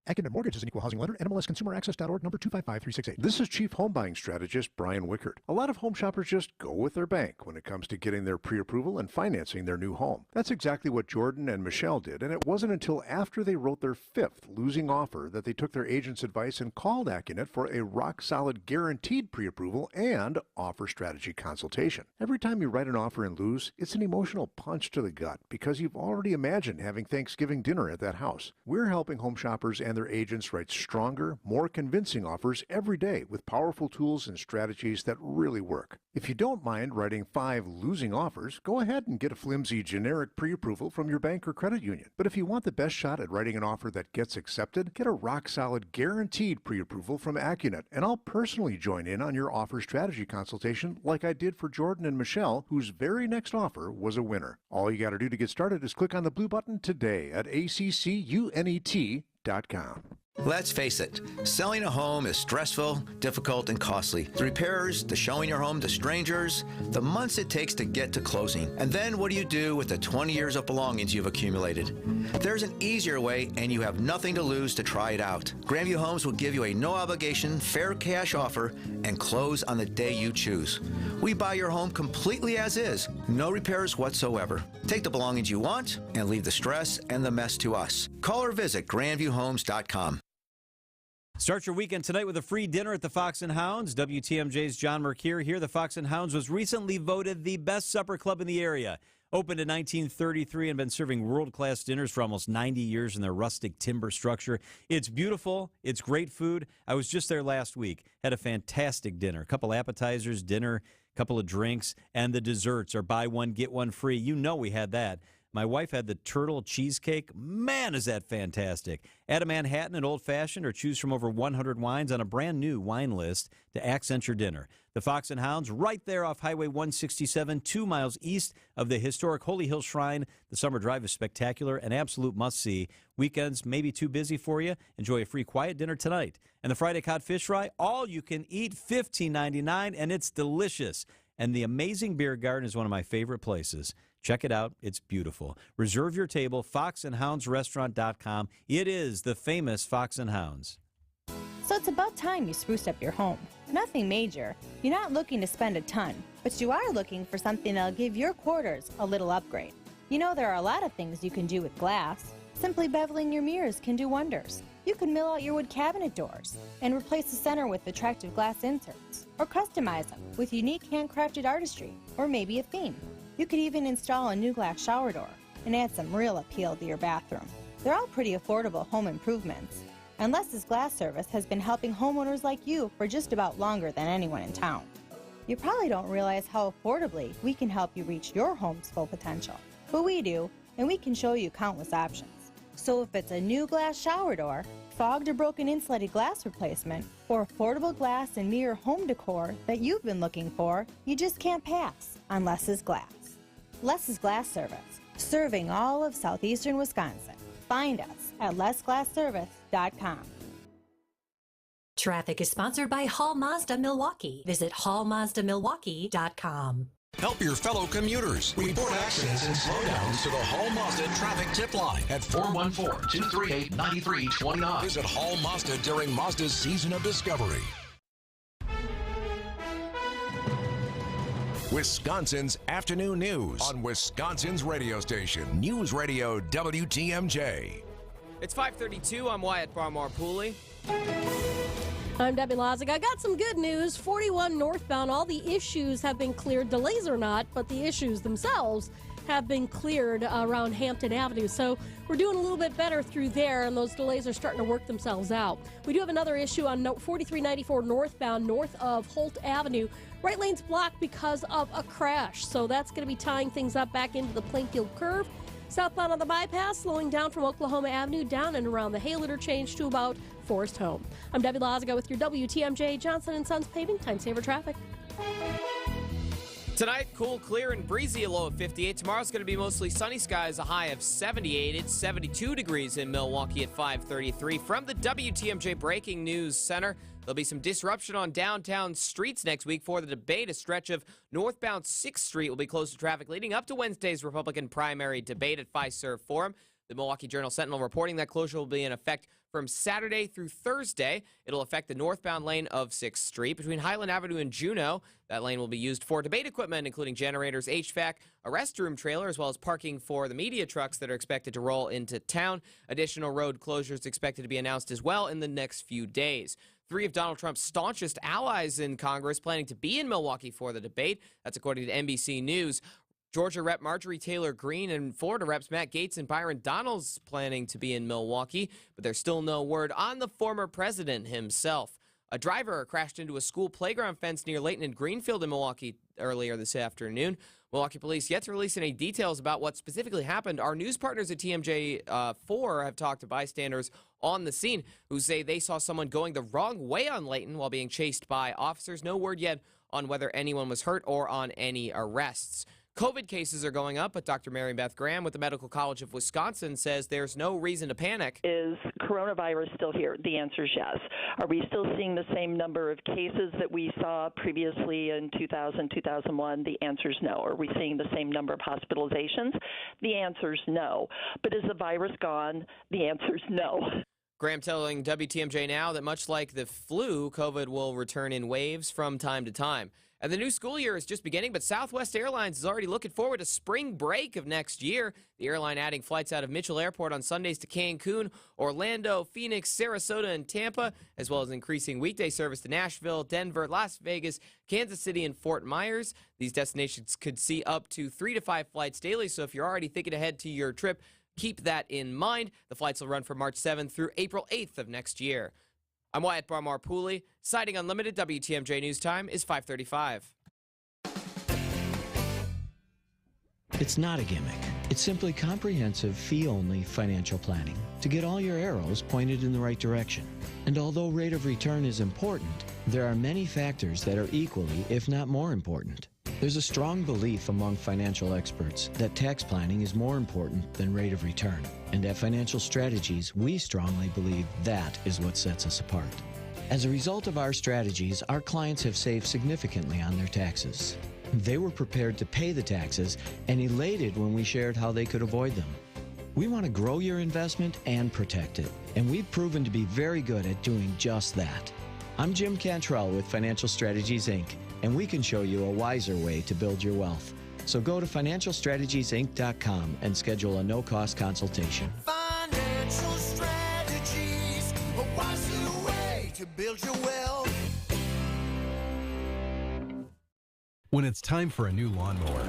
Academic Mortgage is an equal housing lender. NMLSConsumerAccess.org, number 255368. This is Chief Home Buying Strategist Brian Wickert. A lot of home shoppers just go with their bank when it comes to getting their pre-approval and financing their new home. That's exactly what Jordan and Michelle did, and it wasn't until after they wrote their 5th losing offer that they took their agent's advice and called Accunet for a rock-solid guaranteed pre-approval and offer strategy consultation. Every time you write an offer and lose, it's an emotional punch to the gut because you've already imagined having Thanksgiving dinner at that house. We're helping home shoppers and their agents write stronger, more convincing offers every day with powerful tools and strategies that really work. If you don't mind writing 5 losing offers, go ahead and get a flimsy generic pre-approval from your bank or credit union. But if you want the best shot at writing an offer that gets accepted, get a rock-solid guaranteed pre-approval from Accunet, and I'll personally join in on your offer strategy consultation like I did for Jordan and Michelle, whose very next offer was a winner. All you got to do to get started is click on the blue button today at accunet.com. Let's face it, selling a home is stressful, difficult, and costly. The repairs, the showing your home to strangers, the months it takes to get to closing. And then what do you do with the 20 years of belongings you've accumulated? There's an easier way, and you have nothing to lose to try it out. Grandview Homes will give you a no-obligation, fair cash offer and close on the day you choose. We buy your home completely as is, no repairs whatsoever. Take the belongings you want and leave the stress and the mess to us. Call or visit grandviewhomes.com. Start your weekend tonight with a free dinner at the Fox and Hounds. WTMJ's John Mercure here. The Fox and Hounds was recently voted the best supper club in the area. Opened in 1933 and been serving world-class dinners for almost 90 years in their rustic timber structure. It's beautiful. It's great food. I was just there last week. Had a fantastic dinner. A couple appetizers, dinner, a couple of drinks, and the desserts are buy one, get one free. You know we had that. My wife had the turtle cheesecake. Man, is that fantastic. Add a Manhattan and old-fashioned or choose from over 100 wines on a brand-new wine list to accent your dinner. The Fox and Hounds, right there off Highway 167, 2 miles east of the historic Holy Hill Shrine. The summer drive is spectacular, an absolute must-see. Weekends may be too busy for you. Enjoy a free quiet dinner tonight. And the Friday Cod Fish Fry, all you can eat, $15.99, and it's delicious. And the Amazing Beer Garden is one of my favorite places. Check it out. It's beautiful. Reserve your table, foxandhoundsrestaurant.com. It is the famous Fox and Hounds. So it's about time you spruced up your home. Nothing major. You're not looking to spend a ton, but you are looking for something that'll give your quarters a little upgrade. You know there are a lot of things you can do with glass. Simply beveling your mirrors can do wonders. You could mill out your wood cabinet doors and replace the center with attractive glass inserts, or customize them with unique handcrafted artistry, or maybe a theme. You could even install a new glass shower door and add some real appeal to your bathroom. They're all pretty affordable home improvements, and Les's Glass Service has been helping homeowners like you for just about longer than anyone in town. You probably don't realize how affordably we can help you reach your home's full potential, but we do, and we can show you countless options. So if it's a new glass shower door, fogged or broken insulated glass replacement, or affordable glass and mirror home decor that you've been looking for, you just can't pass on Les's Glass. Les's Glass Service, serving all of southeastern Wisconsin. Find us at lesglassservice.com. Traffic is sponsored by Hall Mazda Milwaukee. Visit hallmazdamilwaukee.com. Help your fellow commuters. Report accidents and slowdowns to the Hall Mazda Traffic Tip Line at 414-238-9329. Visit Hall Mazda during Mazda's season of discovery. Wisconsin's afternoon news on Wisconsin's radio station, News Radio WTMJ. It's 5:32. I'm Wyatt Barmore-Pooley. I'm Debbie Lozic. I got some good news. 41 northbound, all the issues have been cleared. Delays are not, but the issues themselves have been cleared around Hampton Avenue. So we're doing a little bit better through there, and those delays are starting to work themselves out. We do have another issue on 4394 northbound, north of Holt Avenue. Right lane's blocked because of a crash, so that's going to be tying things up back into the Plainfield curve. Southbound on the bypass, slowing down from Oklahoma Avenue down and around the Hale interchange to about Forest Home. I'm Debbie Lozica with your WTMJ Johnson & Sons Paving Time Saver Traffic. Tonight, cool, clear, and breezy, a low of 58. Tomorrow's going to be mostly sunny skies, a high of 78. It's 72 degrees in Milwaukee at 5:33. From the WTMJ Breaking News Center, there'll be some disruption on downtown streets next week for the debate. A stretch of northbound 6th Street will be closed to traffic leading up to Wednesday's Republican primary debate at Fiserv Forum. The Milwaukee Journal-Sentinel reporting that closure will be in effect from Saturday through Thursday. It'll affect the northbound lane of 6th Street. Between Highland Avenue and Juneau, that lane will be used for debate equipment, including generators, HVAC, a restroom trailer, as well as parking for the media trucks that are expected to roll into town. Additional road closures expected to be announced as well in the next few days. 3 of Donald Trump's staunchest allies in Congress planning to be in Milwaukee for the debate. That's according to NBC News. Georgia Rep. Marjorie Taylor Greene and Florida Reps. Matt Gaetz and Byron Donalds planning to be in Milwaukee, but there's still no word on the former president himself. A driver crashed into a school playground fence near Layton and Greenfield in Milwaukee earlier this afternoon. Milwaukee police yet to release any details about what specifically happened. Our news partners at TMJ4 have talked to bystanders on the scene who say they saw someone going the wrong way on Layton while being chased by officers. No word yet on whether anyone was hurt or on any arrests. COVID cases are going up, but Dr. Mary Beth Graham with the Medical College of Wisconsin says there's no reason to panic. Is coronavirus still here? The answer is yes. Are we still seeing the same number of cases that we saw previously in 2000, 2001? The answer is no. Are we seeing the same number of hospitalizations? The answer is no. But is the virus gone? The answer is no. Graham telling WTMJ Now that much like the flu, COVID will return in waves from time to time. And the new school year is just beginning, but Southwest Airlines is already looking forward to spring break of next year. The airline adding flights out of Mitchell Airport on Sundays to Cancun, Orlando, Phoenix, Sarasota, and Tampa, as well as increasing weekday service to Nashville, Denver, Las Vegas, Kansas City, and Fort Myers. These destinations could see up to 3 to 5 flights daily, so if you're already thinking ahead to your trip, keep that in mind. The flights will run from March 7th through April 8th of next year. I'm Wyatt Barmore-Pooley. Citing Unlimited, WTMJ News Time is 5:35. It's not a gimmick. It's simply comprehensive, fee-only financial planning to get all your arrows pointed in the right direction. And although rate of return is important, there are many factors that are equally, if not more important. There's a strong belief among financial experts that tax planning is more important than rate of return. And at Financial Strategies, we strongly believe that is what sets us apart. As a result of our strategies, our clients have saved significantly on their taxes. They were prepared to pay the taxes and elated when we shared how they could avoid them. We want to grow your investment and protect it, and we've proven to be very good at doing just that. I'm Jim Cantrell with Financial Strategies, Inc., and we can show you a wiser way to build your wealth. So go to financialstrategiesinc.com and schedule a no-cost consultation. Financial Strategies, build your wealth. When it's time for a new lawnmower,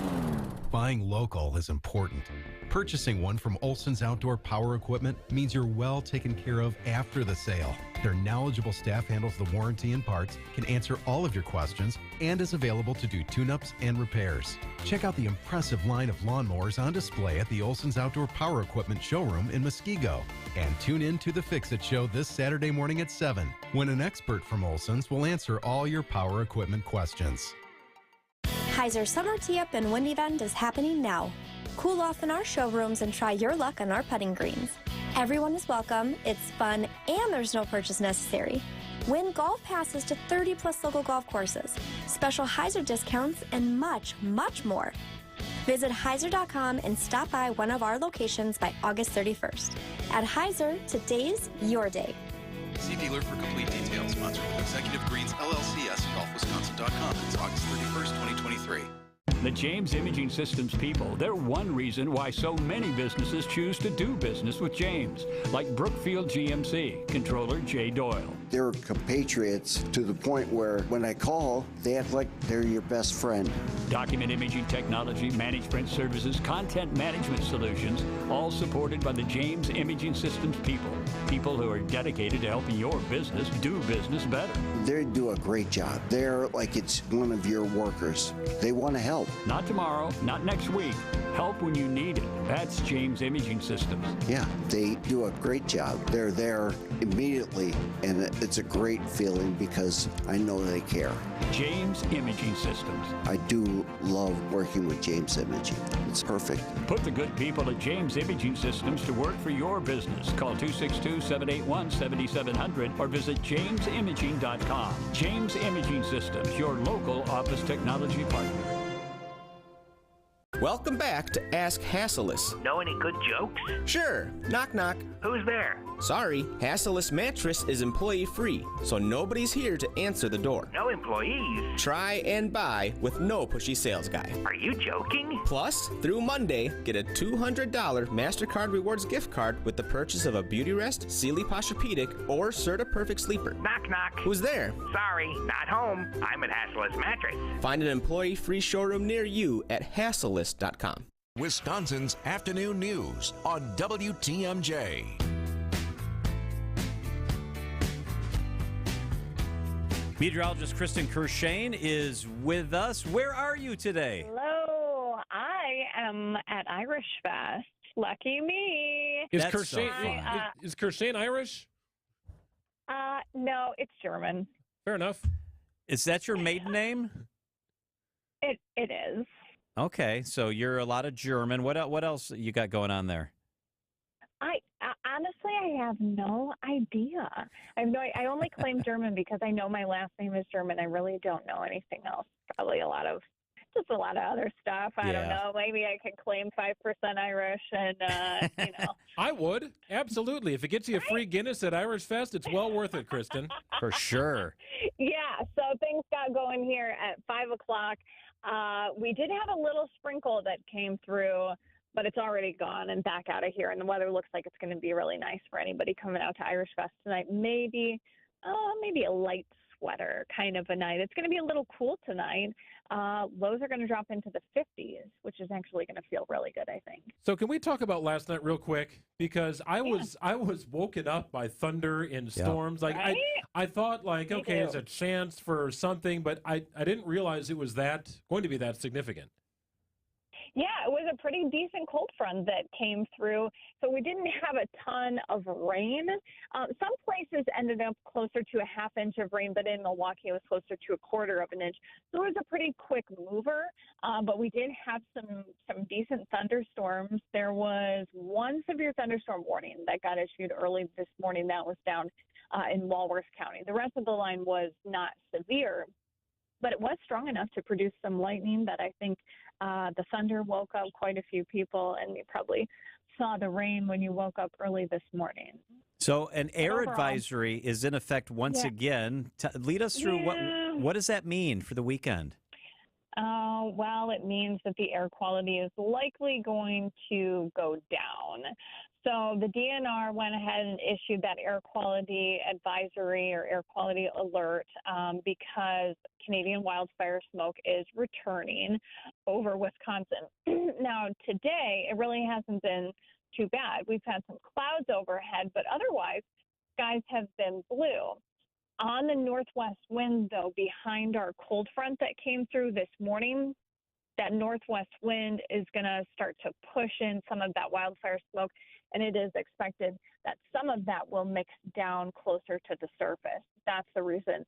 buying local is important. Purchasing one from Olson's Outdoor Power Equipment means you're well taken care of after the sale. Their knowledgeable staff handles the warranty and parts, can answer all of your questions, and is available to do tune-ups and repairs. Check out the impressive line of lawnmowers on display at the Olson's Outdoor Power Equipment showroom in Muskego. And tune in to the Fix-It Show this Saturday morning at 7, when an expert from Olson's will answer all your power equipment questions. Heiser Summer Tee-Up and Wind Event is happening now. Cool off in our showrooms and try your luck on our putting greens. Everyone is welcome, it's fun, and there's no purchase necessary. Win golf passes to 30-plus local golf courses, special Heiser discounts, and much, much more. Visit Heiser.com and stop by one of our locations by August 31st. At Heiser, today's your day. See dealer for complete details. Sponsored by Executive Greens, LLC, SGolfWisconsin.com. It's August 31st, 2023. The James Imaging Systems people, they're one reason why so many businesses choose to do business with James, like Brookfield GMC, controller Jay Doyle. They're compatriots to the point where when I call, they act like they're your best friend. Document imaging technology, managed print services, content management solutions, all supported by the James Imaging Systems people. People who are dedicated to helping your business do business better. They do a great job. They're like it's one of your workers. They want to help. Not tomorrow, not next week. Help when you need it. That's James Imaging Systems. Yeah, they do a great job. They're there immediately, and it's a great feeling because I know they care. James Imaging Systems. I do love working with James Imaging. It's perfect. Put the good people at James Imaging Systems to work for your business. Call 262-781-7700 or visit jamesimaging.com. James Imaging Systems, your local office technology partner. Welcome back to Ask Hasselus. Know any good jokes? Sure. Knock, knock. Who's there? Sorry, Hasselus Mattress is employee-free, so nobody's here to answer the door. No employees? Try and buy with no pushy sales guy. Are you joking? Plus, through Monday, get a $200 MasterCard Rewards gift card with the purchase of a Beautyrest, Sealy Posturepedic, or Serta Perfect Sleeper. Knock, knock. Who's there? Sorry, not home. I'm at Hasselus Mattress. Find an employee-free showroom near you at Hasselus.com. Wisconsin's afternoon news on WTMJ. Meteorologist Kristen Kershane is with us. Where are you today? Hello. I am at Irish Fest. Lucky me. Is Kershane Irish? No, it's German. Fair enough. Is that your maiden name? It is. Okay, so you're a lot of German. What else you got going on there? Honestly, I have no idea. I only claim German because I know my last name is German. I really don't know anything else. Probably a lot of other stuff. I don't know. Maybe I could claim 5% Irish and, I would. Absolutely. If it gets you a free Guinness at Irish Fest, it's well worth it, Kristen. For sure. Yeah, so things got going here at 5 o'clock. We did have a little sprinkle that came through, but it's already gone and back out of here. And the weather looks like it's going to be really nice for anybody coming out to Irish Fest tonight. Maybe a light sweater kind of a night. It's going to be a little cool tonight. Lows are going to drop into the 50s, which is actually going to feel really good, I think. So can we talk about last night real quick? Because I was woken up by thunder and storms. Like right? I thought okay, there's a chance for something, but I didn't realize it was going to be that significant. Yeah, it was a pretty decent cold front that came through. So we didn't have a ton of rain. Some places ended up closer to a half inch of rain, but in Milwaukee it was closer to a quarter of an inch. So it was a pretty quick mover, but we did have some decent thunderstorms. There was one severe thunderstorm warning that got issued early this morning. That was down in Walworth County. The rest of the line was not severe, but it was strong enough to produce some lightning that I think the thunder woke up quite a few people, and you probably saw the rain when you woke up early this morning. So an air advisory is in effect once again. Lead us through what does that mean for the weekend? Well, it means that the air quality is likely going to go down. So the DNR went ahead and issued that air quality advisory or air quality alert because Canadian wildfire smoke is returning over Wisconsin. Now, today, it really hasn't been too bad. We've had some clouds overhead, but otherwise, skies have been blue. On the northwest wind, though, behind our cold front that came through this morning, that northwest wind is going to start to push in some of that wildfire smoke, and it is expected that some of that will mix down closer to the surface. That's the reason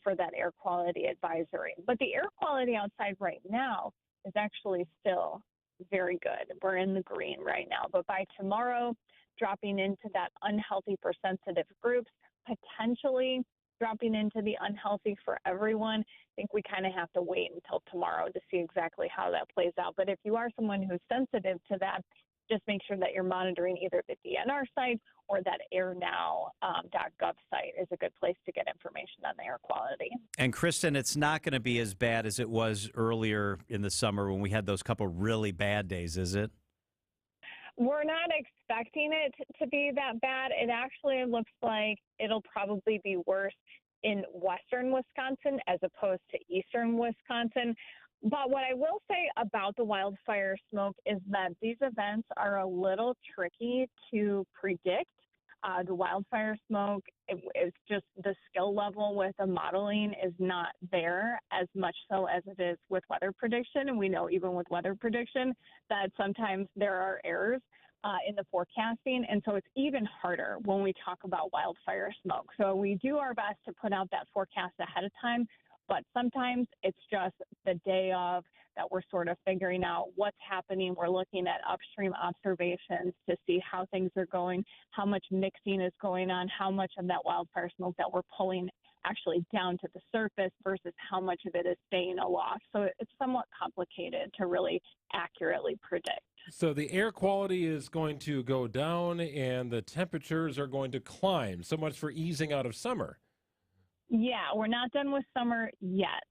for that air quality advisory. But the air quality outside right now is actually still very good. We're in the green right now. But by tomorrow, dropping into that unhealthy for sensitive groups, potentially dropping into the unhealthy for everyone. I think we kind of have to wait until tomorrow to see exactly how that plays out. But if you are someone who's sensitive to that, just make sure that you're monitoring either the DNR site or that airnow.gov site is a good place to get information on the air quality. And Kristen, it's not going to be as bad as it was earlier in the summer when we had those couple really bad days, is it? We're not expecting it to be that bad. It actually looks like it'll probably be worse in western Wisconsin as opposed to eastern Wisconsin. But what I will say about the wildfire smoke is that these events are a little tricky to predict. The wildfire smoke, it's just the skill level with the modeling is not there as much so as it is with weather prediction. And we know even with weather prediction that sometimes there are errors in the forecasting. And so it's even harder when we talk about wildfire smoke. So we do our best to put out that forecast ahead of time. But sometimes it's just the day of that we're sort of figuring out what's happening. We're looking at upstream observations to see how things are going, how much mixing is going on, how much of that wildfire smoke that we're pulling actually down to the surface versus how much of it is staying aloft. So it's somewhat complicated to really accurately predict. So the air quality is going to go down and the temperatures are going to climb. So much for easing out of summer. Yeah, we're not done with summer yet.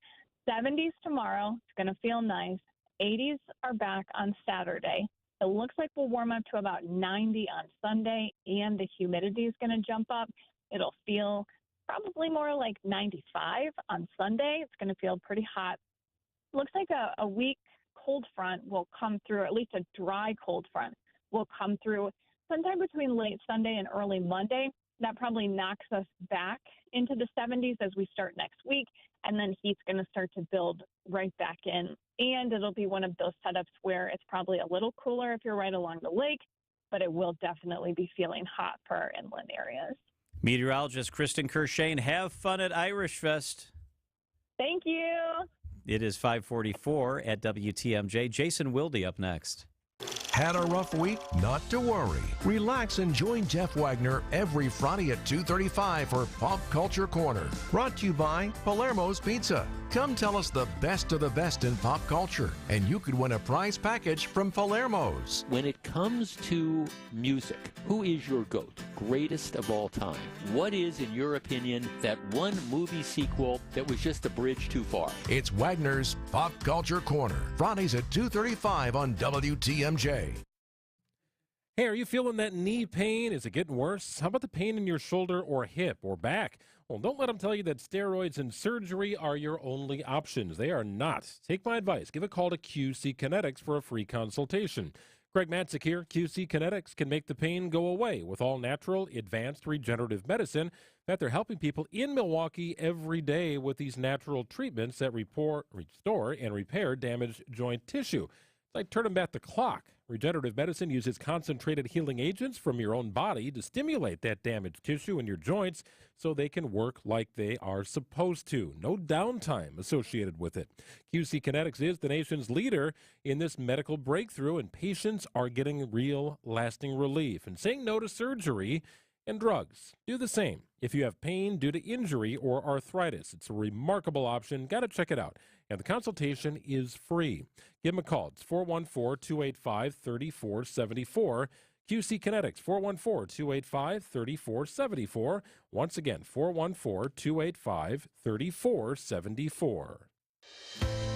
70s tomorrow. It's going to feel nice. 80s are back on Saturday. It looks like we'll warm up to about 90 on Sunday, and the humidity is going to jump up. It'll feel probably more like 95 on Sunday. It's going to feel pretty hot. Looks like a weak cold front will come through, at least a dry cold front will come through sometime between late Sunday and early Monday. That probably knocks us back into the 70s as we start next week, and then heat's going to start to build right back in. And it'll be one of those setups where it's probably a little cooler if you're right along the lake, but it will definitely be feeling hot for our inland areas. Meteorologist Kristen Kershane, have fun at Irish Fest. Thank you. It is 5:44 at WTMJ. Jason Wilde up next. Had a rough week? Not to worry. Relax and join Jeff Wagner every Friday at 2:35 for Pop Culture Corner. Brought to you by Palermo's Pizza. Come tell us the best of the best in pop culture, and you could win a prize package from Palermo's. When it comes to music, who is your GOAT? Greatest of all time. What is, in your opinion, that one movie sequel that was just a bridge too far? It's Wagner's Pop Culture Corner. Fridays at 2:35 on WTMJ. Hey, are you feeling that knee pain? Is it getting worse? How about the pain in your shoulder or hip or back? Well, don't let them tell you that steroids and surgery are your only options. They are not. Take my advice. Give a call to QC Kinetics for a free consultation. Greg Matzik here. QC Kinetics can make the pain go away with all natural, advanced regenerative medicine that they're helping people in Milwaukee every day with these natural treatments that restore and repair damaged joint tissue. It's like turning back the clock. Regenerative medicine uses concentrated healing agents from your own body to stimulate that damaged tissue in your joints so they can work like they are supposed to. No downtime associated with it. QC Kinetics is the nation's leader in this medical breakthrough, and patients are getting real, lasting relief and saying no to surgery and drugs. Do the same if you have pain due to injury or arthritis. It's a remarkable option. Got to check it out. And the consultation is free. Give them a call. It's 414-285-3474. QC Kinetics, 414-285-3474. Once again, 414-285-3474.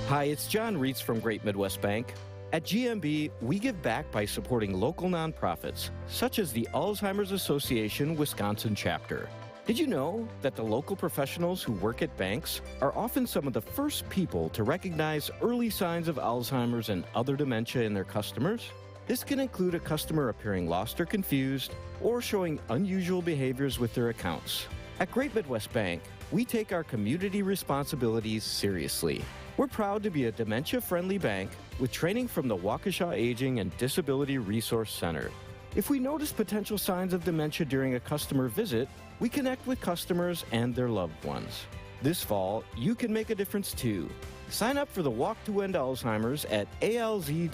Hi, it's John Reitz from Great Midwest Bank. At GMB, we give back by supporting local nonprofits, such as the Alzheimer's Association Wisconsin chapter. Did you know that the local professionals who work at banks are often some of the first people to recognize early signs of Alzheimer's and other dementia in their customers? This can include a customer appearing lost or confused, or showing unusual behaviors with their accounts. At Great Midwest Bank, we take our community responsibilities seriously. We're proud to be a dementia-friendly bank with training from the Waukesha Aging and Disability Resource Center. If we notice potential signs of dementia during a customer visit, we connect with customers and their loved ones. This fall, you can make a difference too. Sign up for the Walk to End Alzheimer's at alz.org/walk.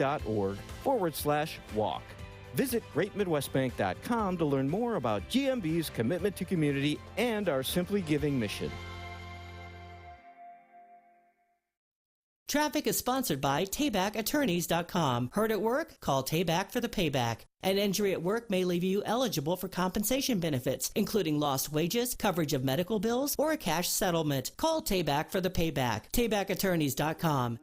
Visit greatmidwestbank.com to learn more about GMB's commitment to community and our Simply Giving mission. Traffic is sponsored by TaybackAttorneys.com. Hurt at work? Call Tayback for the payback. An injury at work may leave you eligible for compensation benefits, including lost wages, coverage of medical bills, or a cash settlement. Call Tayback for the payback. TaybackAttorneys.com.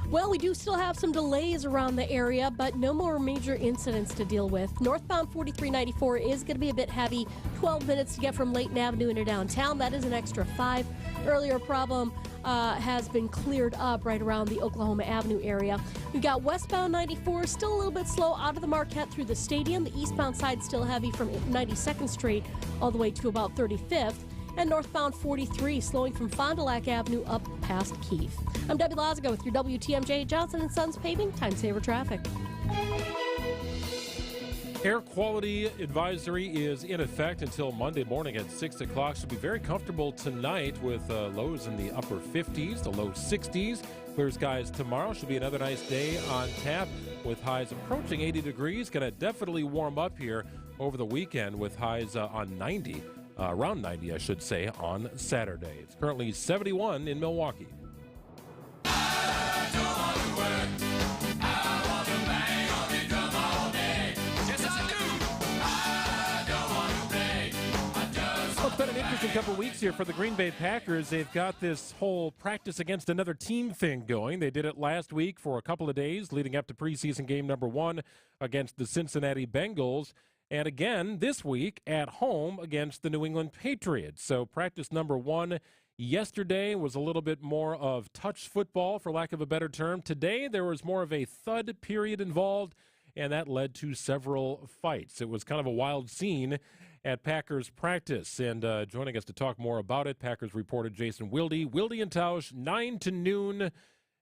Well, we do still have some delays around the area, but no more major incidents to deal with. Northbound 4394 is going to be a bit heavy. 12 minutes to get from Layton Avenue into downtown. That is an extra 5. Earlier problem has been cleared up right around the Oklahoma Avenue area. We've got westbound 94, still a little bit slow out of the Marquette through the stadium. The eastbound side still heavy from 92nd Street all the way to about 35th. And northbound 43 slowing from Fond du Lac Avenue up past Keith. I'm Debbie Lazaga with your WTMJ Johnson & Sons Paving Time Saver Traffic. Air quality advisory is in effect until Monday morning at 6 o'clock. Should be very comfortable tonight with lows in the upper 50s, the low 60s. Clear skies tomorrow. Should be another nice day on tap with highs approaching 80 degrees. Going to definitely warm up here over the weekend with highs on 90. Around 90, I should say, on Saturday. It's currently 71 in Milwaukee. Well, it's been an interesting couple of weeks here for the Green Bay Packers. They've got this whole practice against another team thing going. They did it last week for a couple of days leading up to preseason game number 1 against the Cincinnati Bengals. And again, this week at home against the New England Patriots. So practice number 1 yesterday was a little bit more of touch football, for lack of a better term. Today, there was more of a thud period involved, and that led to several fights. It was kind of a wild scene at Packers practice. And joining us to talk more about it, Packers reporter Jason Wilde. Wilde and Tausch, 9 to noon.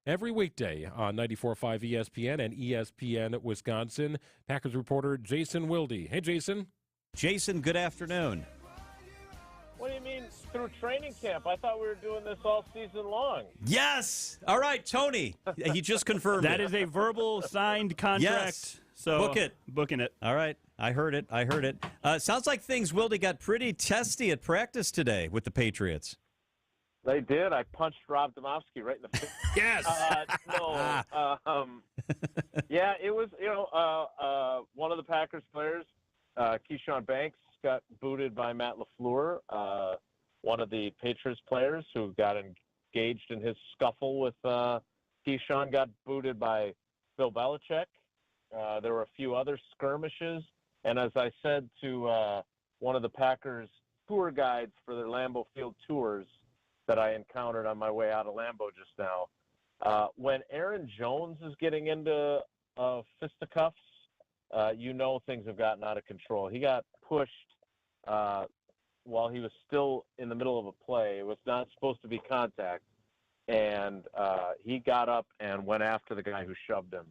Every weekday on 94.5 ESPN and ESPN Wisconsin. Packers reporter Jason Wilde. Hey, Jason. Jason, good afternoon. What do you mean through training camp? I thought we were doing this all season long. Yes. All right, Tony. He just confirmed That it. is a verbal signed contract. Yes. So book it. Booking it. All right. I heard it. Sounds like things, Wilde, got pretty testy at practice today with the Patriots. They did. I punched Rob Domofsky right in the face. Yes. Yeah, it was, one of the Packers players, Keyshawn Banks, got booted by Matt LaFleur, one of the Patriots players who got engaged in his scuffle with Keyshawn got booted by Bill Belichick. There were a few other skirmishes. And as I said to one of the Packers tour guides for their Lambeau Field tours, that I encountered on my way out of Lambeau just now. When Aaron Jones is getting into fisticuffs, things have gotten out of control. He got pushed while he was still in the middle of a play. It was not supposed to be contact. And he got up and went after the guy who shoved him,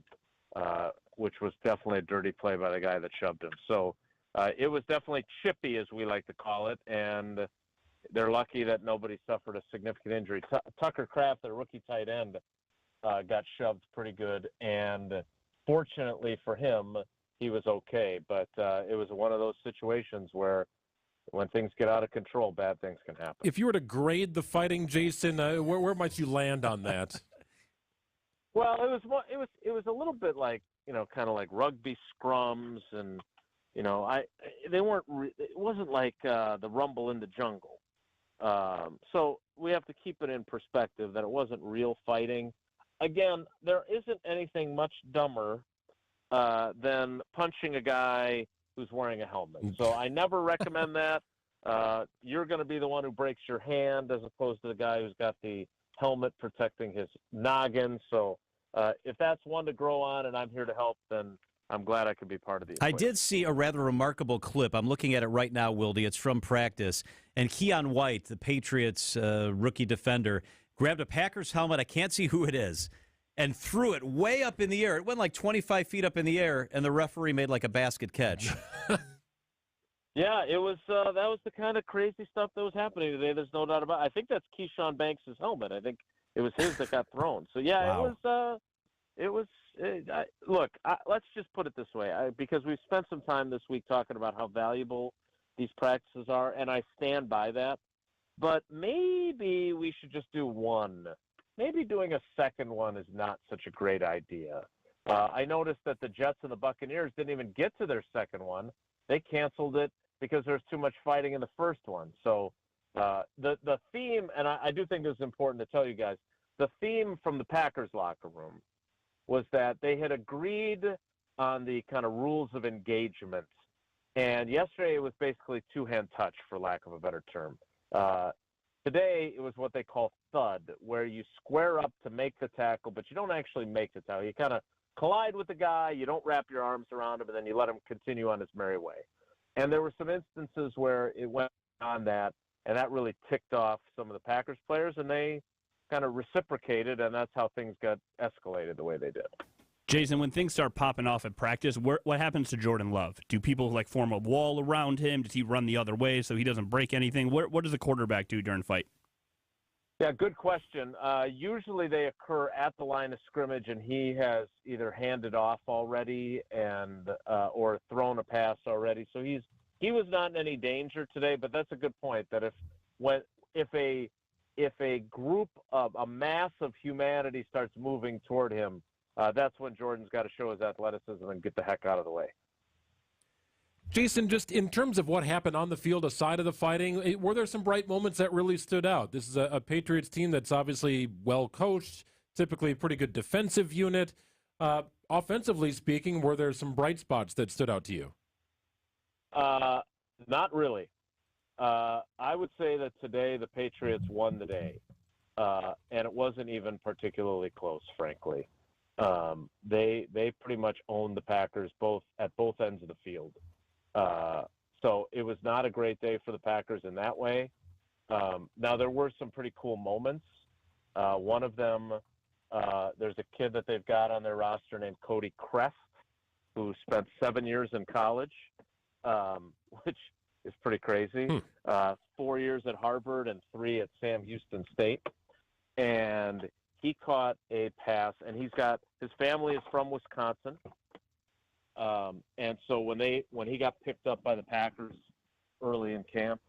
which was definitely a dirty play by the guy that shoved him. So it was definitely chippy, as we like to call it, and they're lucky that nobody suffered a significant injury. Tucker Kraft, their rookie tight end, got shoved pretty good, and fortunately for him, he was okay. But it was one of those situations where when things get out of control, bad things can happen. If you were to grade the fighting, Jason, where might you land on that? Well, it was a little bit like, kind of like rugby scrums, and they weren't. It wasn't like the rumble in the jungle. So we have to keep it in perspective that it wasn't real fighting. Again, there isn't anything much dumber than punching a guy who's wearing a helmet. So I never recommend that. You're going to be the one who breaks your hand as opposed to the guy who's got the helmet protecting his noggin. So if that's one to grow on and I'm here to help, then I'm glad I could be part of the equation. I did see a rather remarkable clip. I'm looking at it right now, Wildy. It's from practice. And Keon White, the Patriots rookie defender, grabbed a Packers helmet. I can't see who it is. And threw it way up in the air. It went like 25 feet up in the air, and the referee made like a basket catch. Yeah, it was. That was the kind of crazy stuff that was happening today. There's no doubt about it. I think that's Keyshawn Banks' helmet. I think it was his that got thrown. So yeah, Wow. Look, let's just put it this way, because we've spent some time this week talking about how valuable these practices are, and I stand by that. But maybe we should just do one. Maybe doing a second one is not such a great idea. I noticed that the Jets and the Buccaneers didn't even get to their second one. They canceled it because there was too much fighting in the first one. So the theme, and I do think it's important to tell you guys, the theme from the Packers locker room was that they had agreed on the kind of rules of engagement. And yesterday it was basically two-hand touch, for lack of a better term. Today, it was what they call thud, where you square up to make the tackle, but you don't actually make the tackle. You kind of collide with the guy, you don't wrap your arms around him, and then you let him continue on his merry way. And there were some instances where it went on that, and that really ticked off some of the Packers players, and they kind of reciprocated, and that's how things got escalated the way they did. Jason, when things start popping off at practice, what happens to Jordan Love? Do people form a wall around him? Does he run the other way so he doesn't break anything? What does a quarterback do during a fight? Yeah, good question. Usually they occur at the line of scrimmage, and he has either handed off already and or thrown a pass already. So he was not in any danger today. But that's a good point. That if a group of a mass of humanity starts moving toward him, that's when Jordan's got to show his athleticism and get the heck out of the way. Jason, just in terms of what happened on the field aside of the fighting, were there some bright moments that really stood out? This is a Patriots team that's obviously well coached, typically a pretty good defensive unit. Offensively speaking, were there some bright spots that stood out to you? Not really. I would say that today the Patriots won the day, and it wasn't even particularly close, frankly. They pretty much owned the Packers at both ends of the field. So it was not a great day for the Packers in that way. Now, there were some pretty cool moments. One of them, there's a kid that they've got on their roster named Cody Crest, who spent 7 years in college, which is pretty crazy. 4 years at Harvard and 3 at Sam Houston State. And he caught a pass, and his family is from Wisconsin. And so when he got picked up by the Packers early in camp,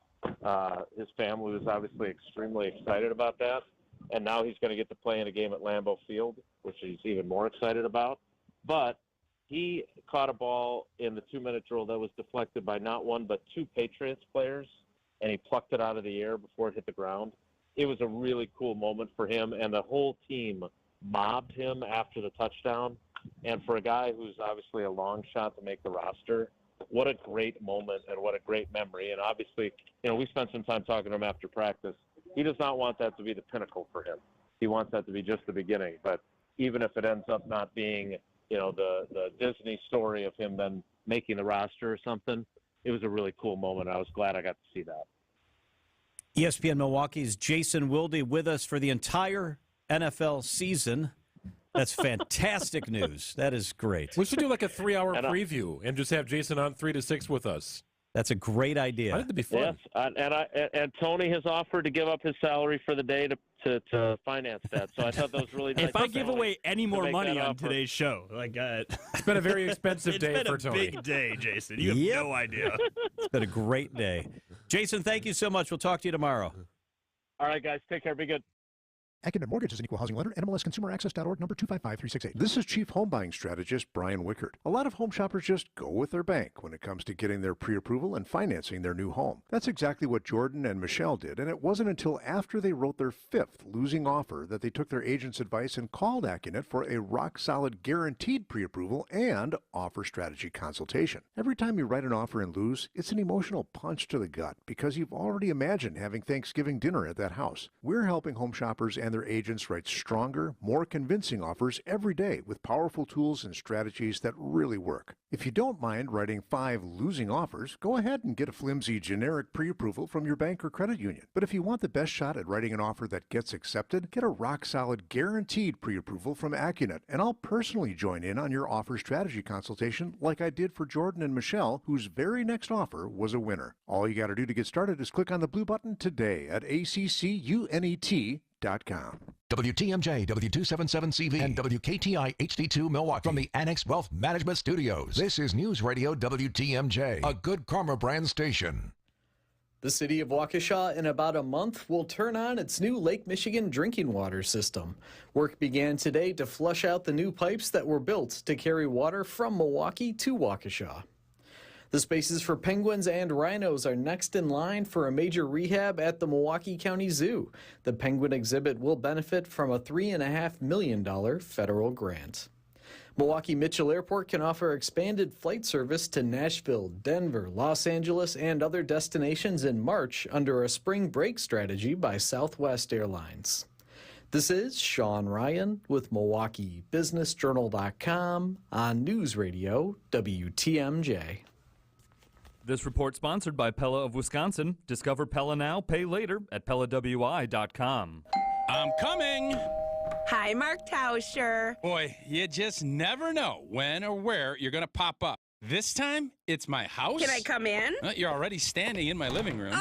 his family was obviously extremely excited about that. And now he's going to get to play in a game at Lambeau Field, which he's even more excited about. But he caught a ball in the 2-minute drill that was deflected by not one but 2 Patriots players, and he plucked it out of the air before it hit the ground. It was a really cool moment for him, and the whole team mobbed him after the touchdown. And for a guy who's obviously a long shot to make the roster, what a great moment and what a great memory. And obviously, we spent some time talking to him after practice. He does not want that to be the pinnacle for him. He wants that to be just the beginning. But even if it ends up not being, the Disney story of him then making the roster or something, it was a really cool moment. I was glad I got to see that. ESPN Milwaukee's Jason Wilde with us for the entire NFL season. That's fantastic news. That is great. We should do like a 3-hour preview and just have Jason on 3 to 6 with us. That's a great idea. I think it'd be fun. Yes, and Tony has offered to give up his salary for the day to finance that. So I thought that was really nice. If I give away any more money on today's show, it's been a very expensive day for Tony. It's been a big day, Jason. You have no idea. It's been a great day. Jason, thank you so much. We'll talk to you tomorrow. All right, guys. Take care. Be good. Acunet Mortgage is an equal housing lender. NMLSConsumerAccess.org, number 255368. This is Chief Home Buying Strategist Brian Wickert. A lot of home shoppers just go with their bank when it comes to getting their pre-approval and financing their new home. That's exactly what Jordan and Michelle did, and it wasn't until after they wrote their 5th losing offer that they took their agent's advice and called Acunet for a rock-solid guaranteed pre-approval and offer strategy consultation. Every time you write an offer and lose, it's an emotional punch to the gut because you've already imagined having Thanksgiving dinner at that house. We're helping home shoppers and their agents write stronger, more convincing offers every day with powerful tools and strategies that really work. If you don't mind writing 5 losing offers, go ahead and get a flimsy generic pre-approval from your bank or credit union. But if you want the best shot at writing an offer that gets accepted, get a rock-solid guaranteed pre-approval from Acunet, and I'll personally join in on your offer strategy consultation like I did for Jordan and Michelle, whose very next offer was a winner. All you got to do to get started is click on the blue button today at accunet.com. WTMJ, W277CV, and WKTI HD2 Milwaukee from the Annex Wealth Management Studios. This is News Radio WTMJ, a Good Karma brand station. The city of Waukesha in about a month will turn on its new Lake Michigan drinking water system. Work began today to flush out the new pipes that were built to carry water from Milwaukee to Waukesha. The spaces for penguins and rhinos are next in line for a major rehab at the Milwaukee County Zoo. The penguin exhibit will benefit from a $3.5 million federal grant. Milwaukee Mitchell Airport can offer expanded flight service to Nashville, Denver, Los Angeles, and other destinations in March under a spring break strategy by Southwest Airlines. This is Sean Ryan with MilwaukeeBusinessJournal.com on News Radio WTMJ. This report sponsored by Pella of Wisconsin. Discover Pella now, pay later at PellaWI.com. I'm coming. Hi, Mark Tauscher. Boy, you just never know when or where you're going to pop up. This time, it's my house. Can I come in? You're already standing in my living room.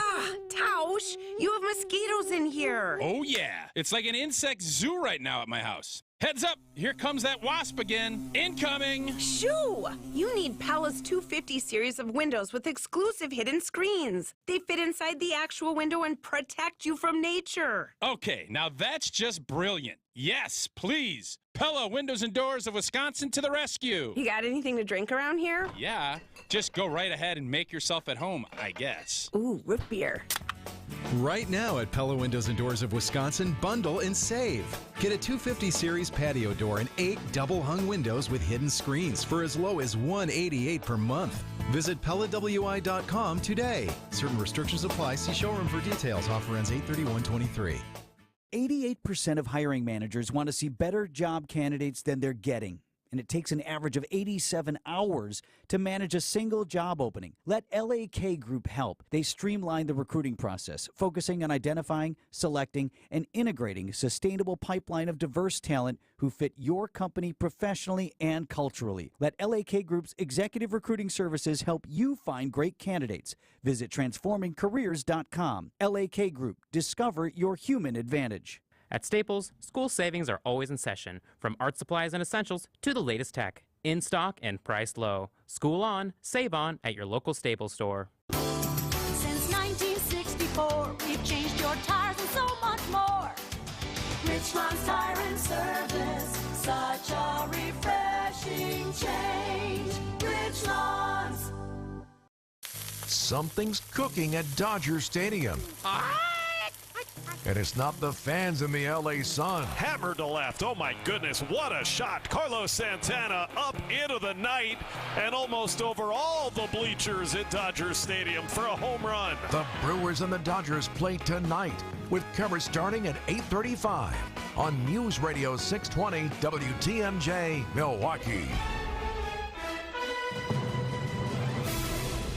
Tausch, you have mosquitoes in here. Oh, yeah. It's like an insect zoo right now at my house. Heads up, here comes that wasp again. Incoming! Shoo! You need Pella's 250 series of windows with exclusive hidden screens. They fit inside the actual window and protect you from nature. Okay, now that's just brilliant. Yes, please. Pella Windows and Doors of Wisconsin to the rescue. You got anything to drink around here? Yeah, just go right ahead and make yourself at home, I guess. Ooh, root beer. Right now at Pella Windows and Doors of Wisconsin, bundle and save. Get a 250 series patio door and 8 double-hung windows with hidden screens for as low as $188 per month. Visit PellaWI.com today. Certain restrictions apply. See showroom for details. Offer ends 8/31/23. 88% of hiring managers want to see better job candidates than they're getting. And it takes an average of 87 hours to manage a single job opening. Let LAK Group help. They streamline the recruiting process, focusing on identifying, selecting, and integrating a sustainable pipeline of diverse talent who fit your company professionally and culturally. Let LAK Group's executive recruiting services help you find great candidates. Visit transformingcareers.com. LAK Group. Discover your human advantage. At Staples, school savings are always in session, from art supplies and essentials to the latest tech. In stock and priced low. School on, save on at your local Staples store. Since 1964, we've changed your tires and so much more. Richmond's Tire and Service, such a refreshing change. Richmond's. Something's cooking at Dodger Stadium. And it's not the fans in the LA Sun. Hammered to left. Oh my goodness, what a shot. Carlos Santana up into the night and almost over all the bleachers at Dodger Stadium for a home run. The Brewers and the Dodgers play tonight with coverage starting at 8:35 on News Radio 620 WTMJ Milwaukee.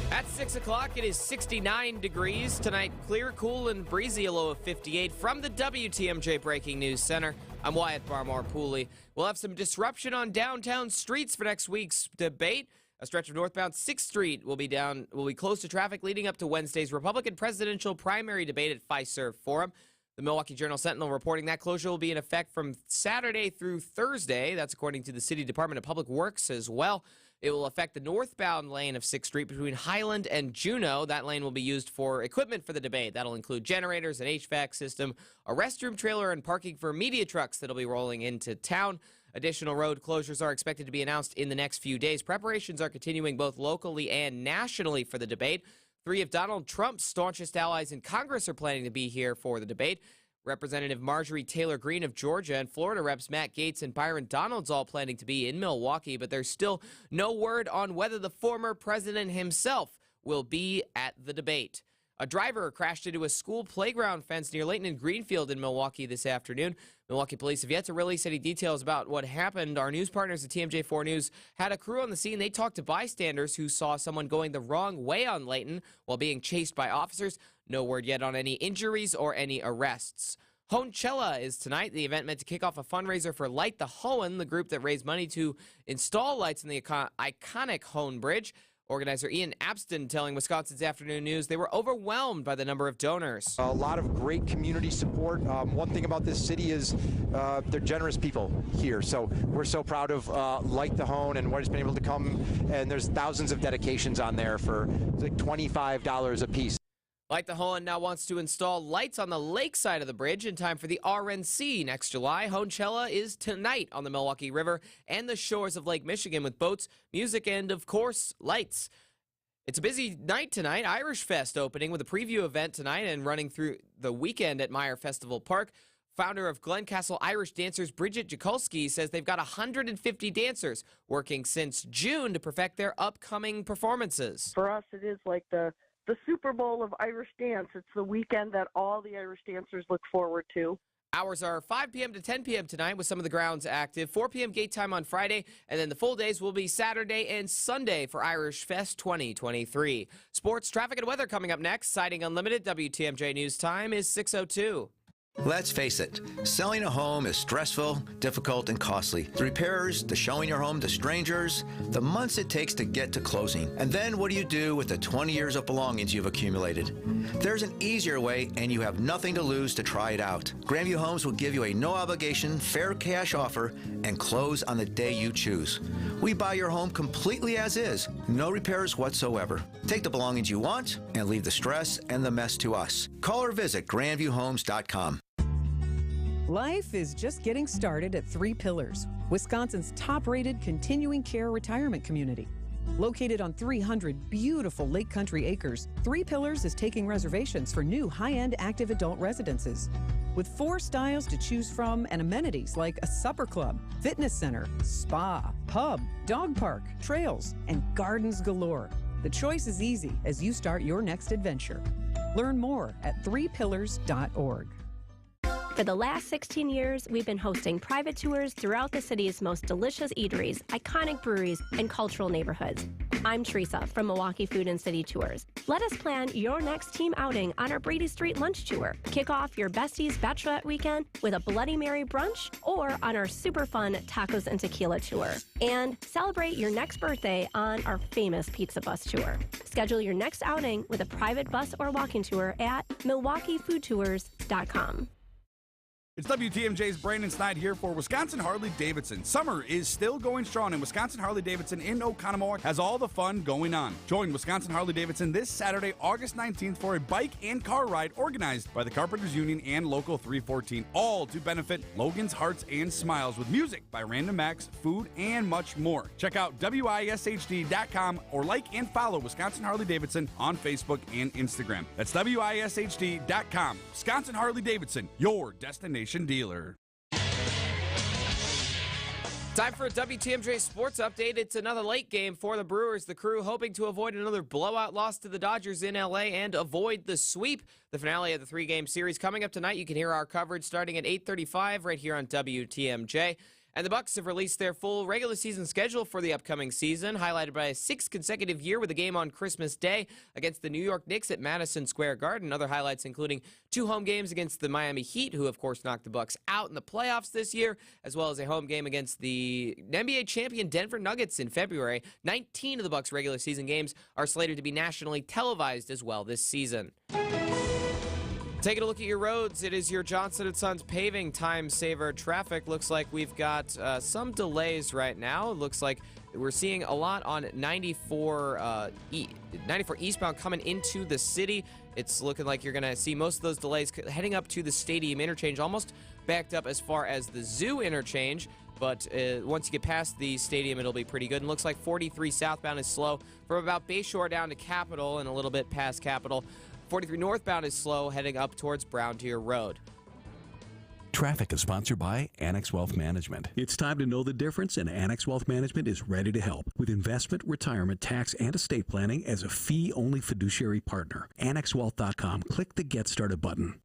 At 6 o'clock, it is 69 degrees. Tonight, clear, cool, and breezy, a low of 58. From the WTMJ Breaking News Center, I'm Wyatt Barmore-Pooley. We'll have some disruption on downtown streets for next week's debate. A stretch of northbound 6th Street will be closed to traffic leading up to Wednesday's Republican presidential primary debate at Fiserv Forum. The Milwaukee Journal-Sentinel reporting that closure will be in effect from Saturday through Thursday. That's according to the City Department of Public Works as well. It will affect the northbound lane of 6th Street between Highland and Juneau. That lane will be used for equipment for the debate. That'll include generators, an HVAC system, a restroom trailer, and parking for media trucks that'll be rolling into town. Additional road closures are expected to be announced in the next few days. Preparations are continuing both locally and nationally for the debate. 3 of Donald Trump's staunchest allies in Congress are planning to be here for the debate. Representative Marjorie Taylor Greene of Georgia and Florida Reps Matt Gaetz and Byron Donalds all planning to be in Milwaukee, but there's still no word on whether the former president himself will be at the debate. A driver crashed into a school playground fence near Layton and Greenfield in Milwaukee this afternoon. Milwaukee police have yet to release any details about what happened. Our news partners at TMJ4 News had a crew on the scene. They talked to bystanders who saw someone going the wrong way on Layton while being chased by officers. No word yet on any injuries or any arrests. Hoanchella is tonight. The event meant to kick off a fundraiser for Light the Hoan, the group that raised money to install lights in the iconic Hoan Bridge. Organizer Ian Abston telling Wisconsin's Afternoon News they were overwhelmed by the number of donors. A lot of great community support. One thing about this city is they're generous people here. So we're so proud of Light the Hoan and what has been able to come. And there's thousands of dedications on there for like $25 a piece. Light the Hoan now wants to install lights on the lake side of the bridge in time for the RNC next July. Hoanchella is tonight on the Milwaukee River and the shores of Lake Michigan with boats, music, and, of course, lights. It's a busy night tonight. Irish Fest opening with a preview event tonight and running through the weekend at Meyer Festival Park. Founder of Glencastle Irish Dancers, Bridget Jakulski, says they've got 150 dancers working since June to perfect their upcoming performances. For us, it is like the Super Bowl of Irish dance. It's the weekend that all the Irish dancers look forward to. Hours are 5 p.m. to 10 p.m. tonight with some of the grounds active. 4 p.m. gate time on Friday, and then the full days will be Saturday and Sunday for Irish Fest 2023. Sports, traffic, and weather coming up next. Siding Unlimited, WTMJ News Time is 6:02. Let's face it, selling a home is stressful, difficult, and costly. The repairs, the showing your home to strangers, the months it takes to get to closing. And then what do you do with the 20 years of belongings you've accumulated? There's an easier way, and you have nothing to lose to try it out. Grandview Homes will give you a no-obligation, fair cash offer and close on the day you choose. We buy your home completely as is, no repairs whatsoever. Take the belongings you want and leave the stress and the mess to us. Call or visit grandviewhomes.com. Life is just getting started at Three Pillars, Wisconsin's top-rated continuing care retirement community. Located on 300 beautiful Lake Country acres, Three Pillars is taking reservations for new high-end active adult residences. With 4 styles to choose from and amenities like a supper club, fitness center, spa, pub, dog park, trails, and gardens galore. The choice is easy as you start your next adventure. Learn more at threepillars.org. For the last 16 years, we've been hosting private tours throughout the city's most delicious eateries, iconic breweries, and cultural neighborhoods. I'm Teresa from Milwaukee Food and City Tours. Let us plan your next team outing on our Brady Street lunch tour. Kick off your besties bachelorette weekend with a Bloody Mary brunch or on our super fun tacos and tequila tour. And celebrate your next birthday on our famous pizza bus tour. Schedule your next outing with a private bus or walking tour at MilwaukeeFoodTours.com. It's WTMJ's Brandon Snide here for Wisconsin Harley-Davidson. Summer is still going strong, and Wisconsin Harley-Davidson in Oconomowoc has all the fun going on. Join Wisconsin Harley-Davidson this Saturday, August 19th for a bike and car ride organized by the Carpenters Union and Local 314, all to benefit Logan's Hearts and Smiles with music by Random Acts, food, and much more. Check out WISHD.com or like and follow Wisconsin Harley-Davidson on Facebook and Instagram. That's WISHD.com. Wisconsin Harley-Davidson, your destination dealer. Time for a WTMJ Sports Update. It's another late game for the Brewers. The Crew hoping to avoid another blowout loss to the Dodgers in L.A. and avoid the sweep. The finale of the 3-game series coming up tonight. You can hear our coverage starting at 8:35 right here on WTMJ. And the Bucks have released their full regular season schedule for the upcoming season, highlighted by a 6th consecutive year with a game on Christmas Day against the New York Knicks at Madison Square Garden. Other highlights including 2 home games against the Miami Heat, who of course knocked the Bucks out in the playoffs this year, as well as a home game against the NBA champion Denver Nuggets in February. 19 of the Bucks' regular season games are slated to be nationally televised as well this season. Taking a look at your roads, it is your Johnson & Sons paving time saver traffic. Looks like we've got some delays right now. It looks like we're seeing a lot on 94 eastbound coming into the city. It's looking like you're going to see most of those delays heading up to the stadium interchange, almost backed up as far as the zoo interchange. But once you get past the stadium, it'll be pretty good. And looks like 43 southbound is slow from about Bayshore down to Capitol and a little bit past Capitol. 43 northbound is slow heading up towards Brown Deer Road. Traffic is sponsored by Annex Wealth Management. It's time to know the difference, and Annex Wealth Management is ready to help with investment, retirement, tax, and estate planning as a fee-only fiduciary partner. AnnexWealth.com. Click the Get Started button.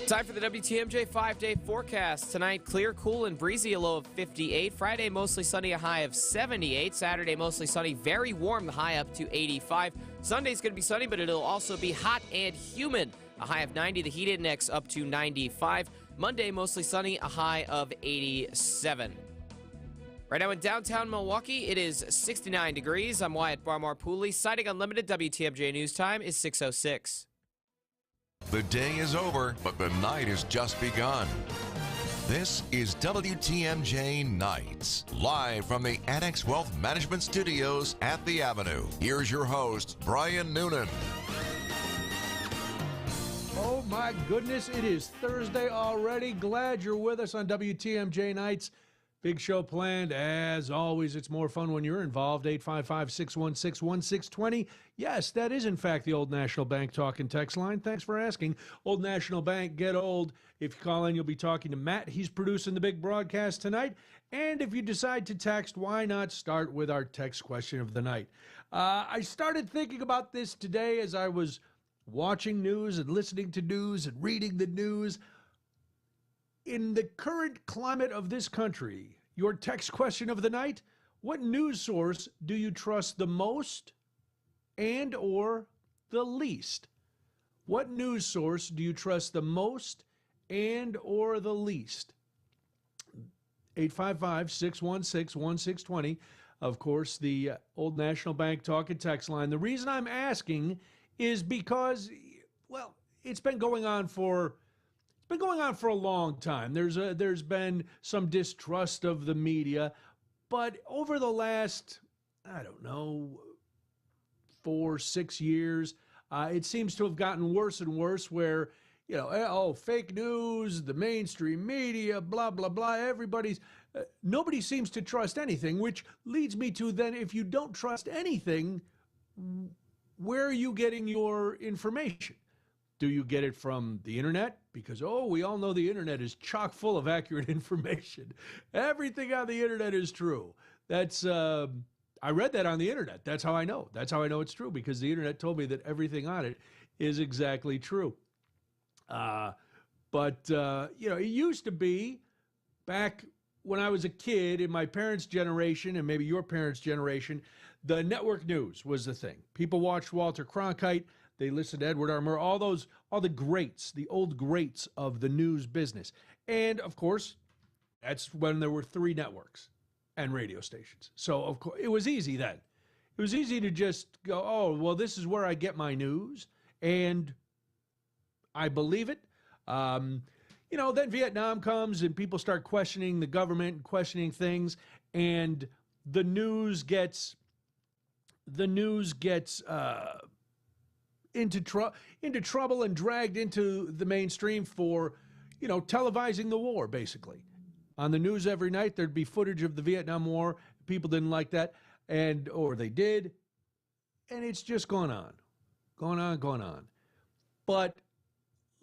Time for the WTMJ 5-day forecast. Tonight, clear, cool, and breezy, a low of 58. Friday, mostly sunny, a high of 78. Saturday, mostly sunny, very warm, the high up to 85. Sunday's going to be sunny, but it'll also be hot and humid. A high of 90, the heat index up to 95. Monday, mostly sunny, a high of 87. Right now in downtown Milwaukee, it is 69 degrees. I'm Wyatt Barmar-Pooley. Sighting Unlimited, WTMJ News Time is 6:06. The day is over, but the night has just begun. This is WTMJ Nights, live from the Annex Wealth Management Studios at the Avenue. Here's your host, Brian Noonan. Oh my goodness, it is Thursday already. Glad you're with us on WTMJ Nights. Big show planned. As always, it's more fun when you're involved. 855-616-1620. Yes, that is in fact the Old National Bank talk and text line. Thanks for asking. Old National Bank, get old. If you call in, you'll be talking to Matt. He's producing the big broadcast tonight. And if you decide to text, why not start with our text question of the night? I started thinking about this today as I was watching news and listening to news and reading the news. In the current climate of this country, your text question of the night, what news source do you trust the most and or the least? What news source do you trust the most and or the least? 855-616-1620. Of course, the Old National Bank talk and text line. The reason I'm asking is because, well, it's been going on for a long time. There's been some distrust of the media, but over the last, 4-6 years, it seems to have gotten worse and worse where, fake news, the mainstream media, blah, blah, blah, nobody seems to trust anything, which leads me to then, if you don't trust anything, where are you getting your information? Do you get it from the internet? Because, we all know the internet is chock full of accurate information. Everything on the internet is true. That's, I read that on the internet. That's how I know. That's how I know it's true, because the internet told me that everything on it is exactly true. But it used to be back when I was a kid in my parents' generation and maybe your parents' generation, the network news was the thing. People watched Walter Cronkite. They listened to Edward R. Murrow, all the greats, the old greats of the news business. And, of course, that's when there were 3 networks and radio stations. So, of course, it was easy then. It was easy to just go, this is where I get my news, and I believe it. Then Vietnam comes and people start questioning the government and questioning things, and the news gets into trouble and dragged into the mainstream for, televising the war, basically. On the news every night, there'd be footage of the Vietnam War. People didn't like that, or they did. And it's just gone on. But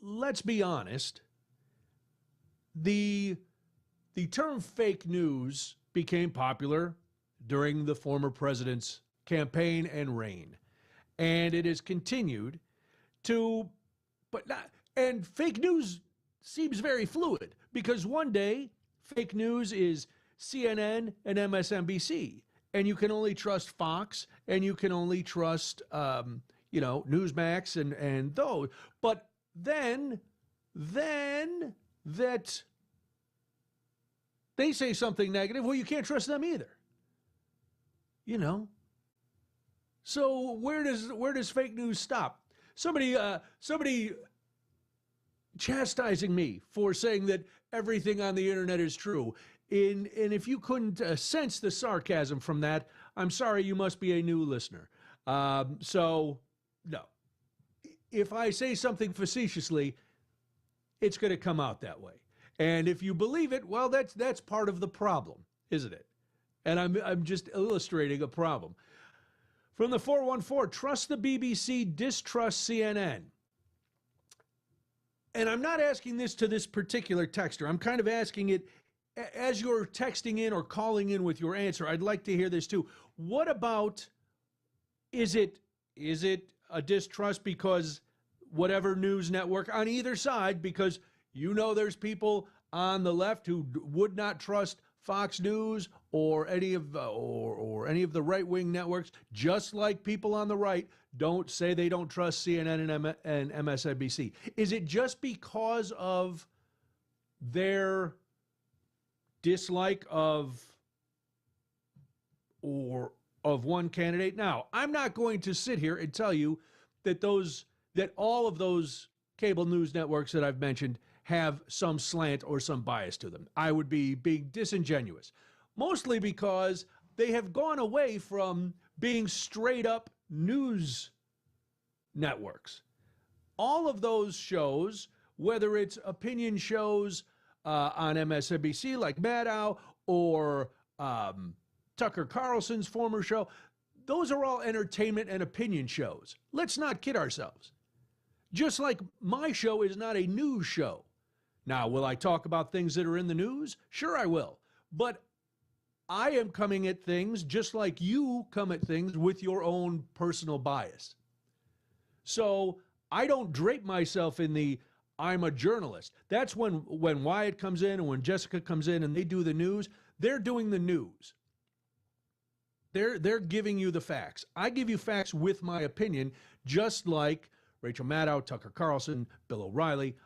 let's be honest. The term fake news became popular during the former president's campaign and reign. And it has continued to, and fake news seems very fluid, because one day fake news is CNN and MSNBC, and you can only trust Fox, and you can only trust, Newsmax and those. But then that they say something negative, you can't trust them either. So where does fake news stop? Somebody chastising me for saying that everything on the internet is true. And if you couldn't sense the sarcasm from that, I'm sorry, you must be a new listener. So, no. If I say something facetiously, it's going to come out that way. And if you believe it, well, that's part of the problem, isn't it? And I'm just illustrating a problem. From the 414, trust the BBC, distrust CNN. And I'm not asking this to this particular texter. I'm kind of asking it as you're texting in or calling in with your answer. I'd like to hear this too. What about, is it a distrust because whatever news network on either side, because there's people on the left who would not trust Fox News or any of the right-wing networks, just like people on the right don't say they don't trust CNN and MSNBC. Is it just because of their dislike of one candidate? Now, I'm not going to sit here and tell you that all of those cable news networks that I've mentioned have some slant or some bias to them. I would be being disingenuous, mostly because they have gone away from being straight up news networks. All of those shows, whether it's opinion shows on MSNBC like Maddow or Tucker Carlson's former show, those are all entertainment and opinion shows. Let's not kid ourselves. Just like my show is not a news show. Now, will I talk about things that are in the news? Sure, I will. But I am coming at things just like you come at things with your own personal bias. So I don't drape myself in the I'm a journalist. That's when Wyatt comes in and when Jessica comes in and they do the news, they're doing the news. They're giving you the facts. I give you facts with my opinion, just like Rachel Maddow, Tucker Carlson, Bill O'Reilly,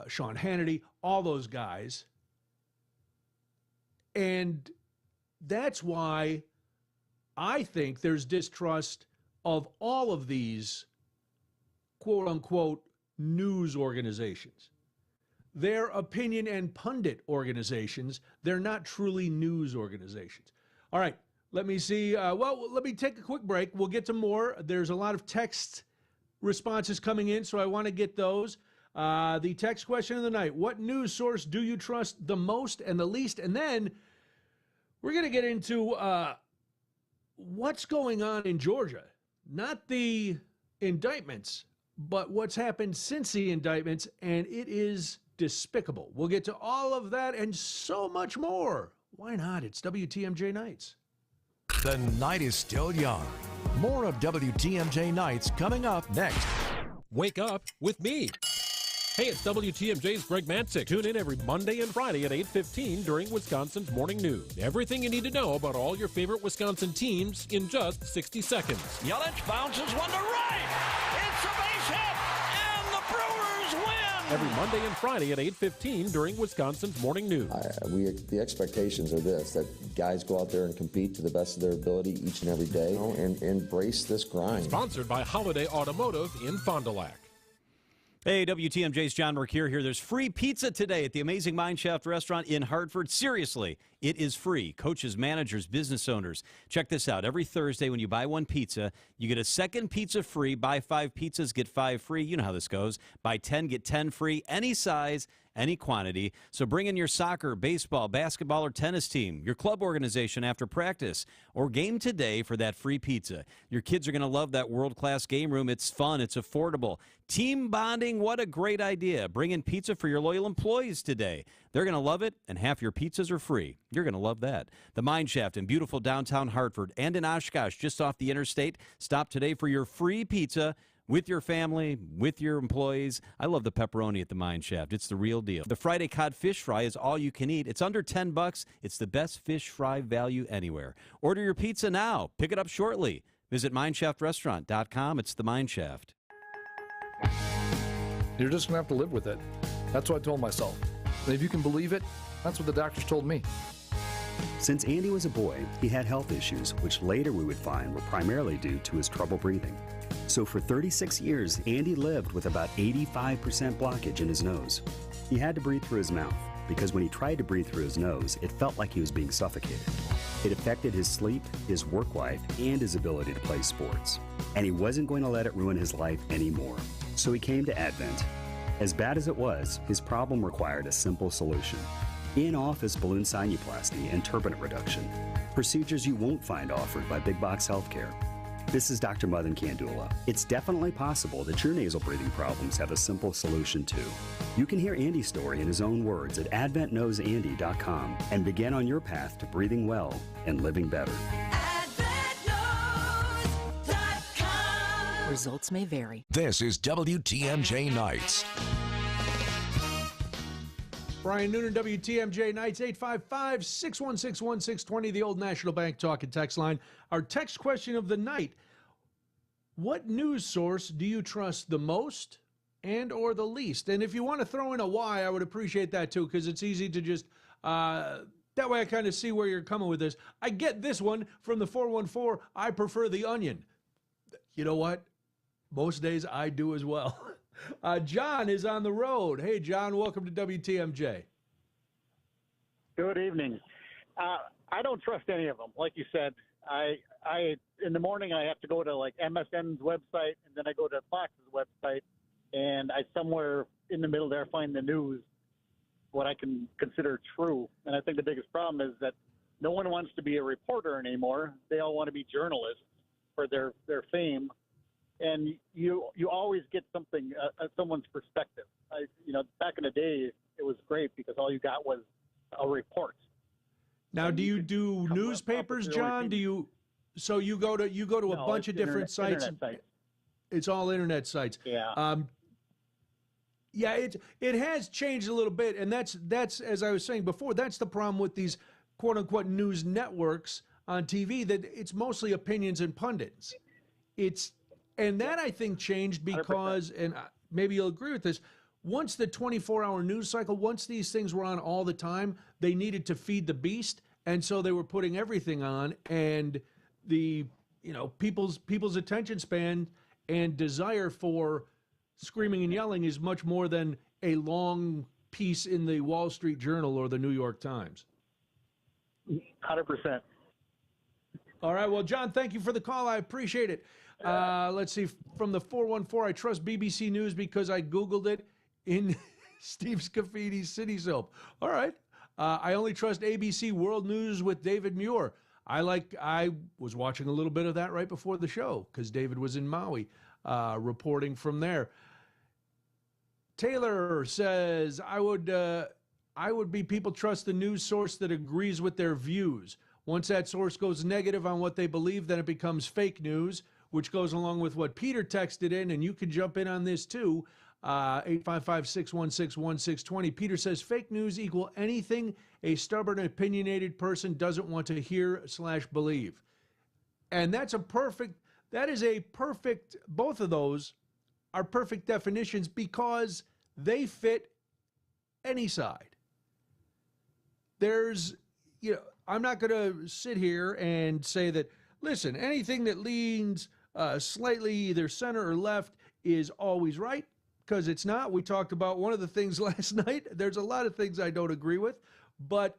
Sean Hannity, all those guys. And that's why I think there's distrust of all of these quote-unquote news organizations. They're opinion and pundit organizations. They're not truly news organizations. All right, let me see. Let me take a quick break. We'll get to more. There's a lot of text responses coming in, so I want to get those. The text question of the night: what news source do you trust the most and the least? And then we're going to get into what's going on in Georgia. Not the indictments, but what's happened since the indictments, and it is despicable. We'll get to all of that and so much more. Why not? It's WTMJ Nights. The night is still young. More of WTMJ Nights coming up next. Wake up with me. Hey, it's WTMJ's Greg Matzik. Tune in every Monday and Friday at 8:15 during Wisconsin's Morning News. Everything you need to know about all your favorite Wisconsin teams in just 60 seconds. Yelich bounces one to right. It's a base hit, and the Brewers win. Every Monday and Friday at 8:15 during Wisconsin's Morning News. The expectations are this, that guys go out there and compete to the best of their ability each and every day and embrace this grind. Sponsored by Holiday Automotive in Fond du Lac. Hey, WTMJ's John Mercure here. There's free pizza today at the Amazing Mineshaft Restaurant in Hartford. Seriously, it is free. Coaches, managers, business owners. Check this out. Every Thursday when you buy one pizza, you get a second pizza free. Buy 5 pizzas, get 5 free. You know how this goes. Buy 10, get 10 free. Any size, any quantity. So bring in your soccer, baseball, basketball, or tennis team, your club organization after practice, or game today for that free pizza. Your kids are going to love that world-class game room. It's fun. It's affordable. Team bonding, what a great idea. Bring in pizza for your loyal employees today. They're going to love it, and half your pizzas are free. You're going to love that. The Mineshaft in beautiful downtown Hartford and in Oshkosh, just off the interstate. Stop today for your free pizza with your family, with your employees. I love the pepperoni at the Mineshaft. It's the real deal. The Friday Cod Fish Fry is all you can eat. It's under $10. It's the best fish fry value anywhere. Order your pizza now. Pick it up shortly. Visit MineShaftRestaurant.com. It's the Mineshaft. You're just going to have to live with it. That's what I told myself. And if you can believe it, that's what the doctors told me. Since Andy was a boy, he had health issues, which later we would find were primarily due to his trouble breathing. So for 36 years, Andy lived with about 85% blockage in his nose. He had to breathe through his mouth. because when he tried to breathe through his nose, it felt like he was being suffocated. It affected his sleep, his work life, and his ability to play sports. And he wasn't going to let it ruin his life anymore. So he came to Advent. As bad as it was, his problem required a simple solution. In-office balloon sinuplasty and turbinate reduction. Procedures you won't find offered by big box healthcare. This is Dr. Madan Kandula. It's definitely possible that your nasal breathing problems have a simple solution too. You can hear Andy's story in his own words at adventknowsandy.com and begin on your path to breathing well and living better. Results may vary. This is WTMJ Nights. Brian Noonan, WTMJ Nights, 855-616-1620, the Old National Bank talk and text line. Our text question of the night: what news source do you trust the most and or the least? And if you want to throw in a why, I would appreciate that too, because it's easy to just, that way I kind of see where you're coming with this. I get this one from the 414, I prefer the Onion. You know what? Most days I do as well. John is on the road. Hey, John, welcome to WTMJ. Good evening. I don't trust any of them. Like you said, I in the morning I have to go to like MSN's website, and then I go to Fox's website, and I somewhere in the middle there find the news, what I can consider true. And I think the biggest problem is that no one wants to be a reporter anymore. They all want to be journalists for their fame. And you always get something, someone's perspective. Back in the day, it was great because all you got was a report. Now, do you do newspapers, John? So you go to a bunch of different sites? It's all internet sites. Yeah. Yeah, it has changed a little bit, and that's as I was saying before, that's the problem with these quote unquote news networks on TV, that it's mostly opinions and pundits. And that, I think, changed because, 100%. And maybe you'll agree with this, once the 24-hour news cycle, once these things were on all the time, they needed to feed the beast, and so they were putting everything on, and the people's attention span and desire for screaming and yelling is much more than a long piece in the Wall Street Journal or the New York Times. 100%. All right, well, John, thank you for the call. I appreciate it. Let's see, from the 414, I trust BBC News because I Googled it in Steve Scaffidi's City Soap. All right. I only trust ABC World News with David Muir. I was watching a little bit of that right before the show because David was in Maui reporting from there. Taylor says, I would be people trust the news source that agrees with their views. Once that source goes negative on what they believe, then it becomes fake news, which goes along with what Peter texted in, and you can jump in on this too, 855-616-1620. Peter says, fake news equal anything a stubborn, opinionated person doesn't want to hear/believe. And both of those are perfect definitions because they fit any side. I'm not going to sit here and say that, listen, anything that leans slightly either center or left is always right, because it's not. We talked about one of the things last night. There's a lot of things I don't agree with, but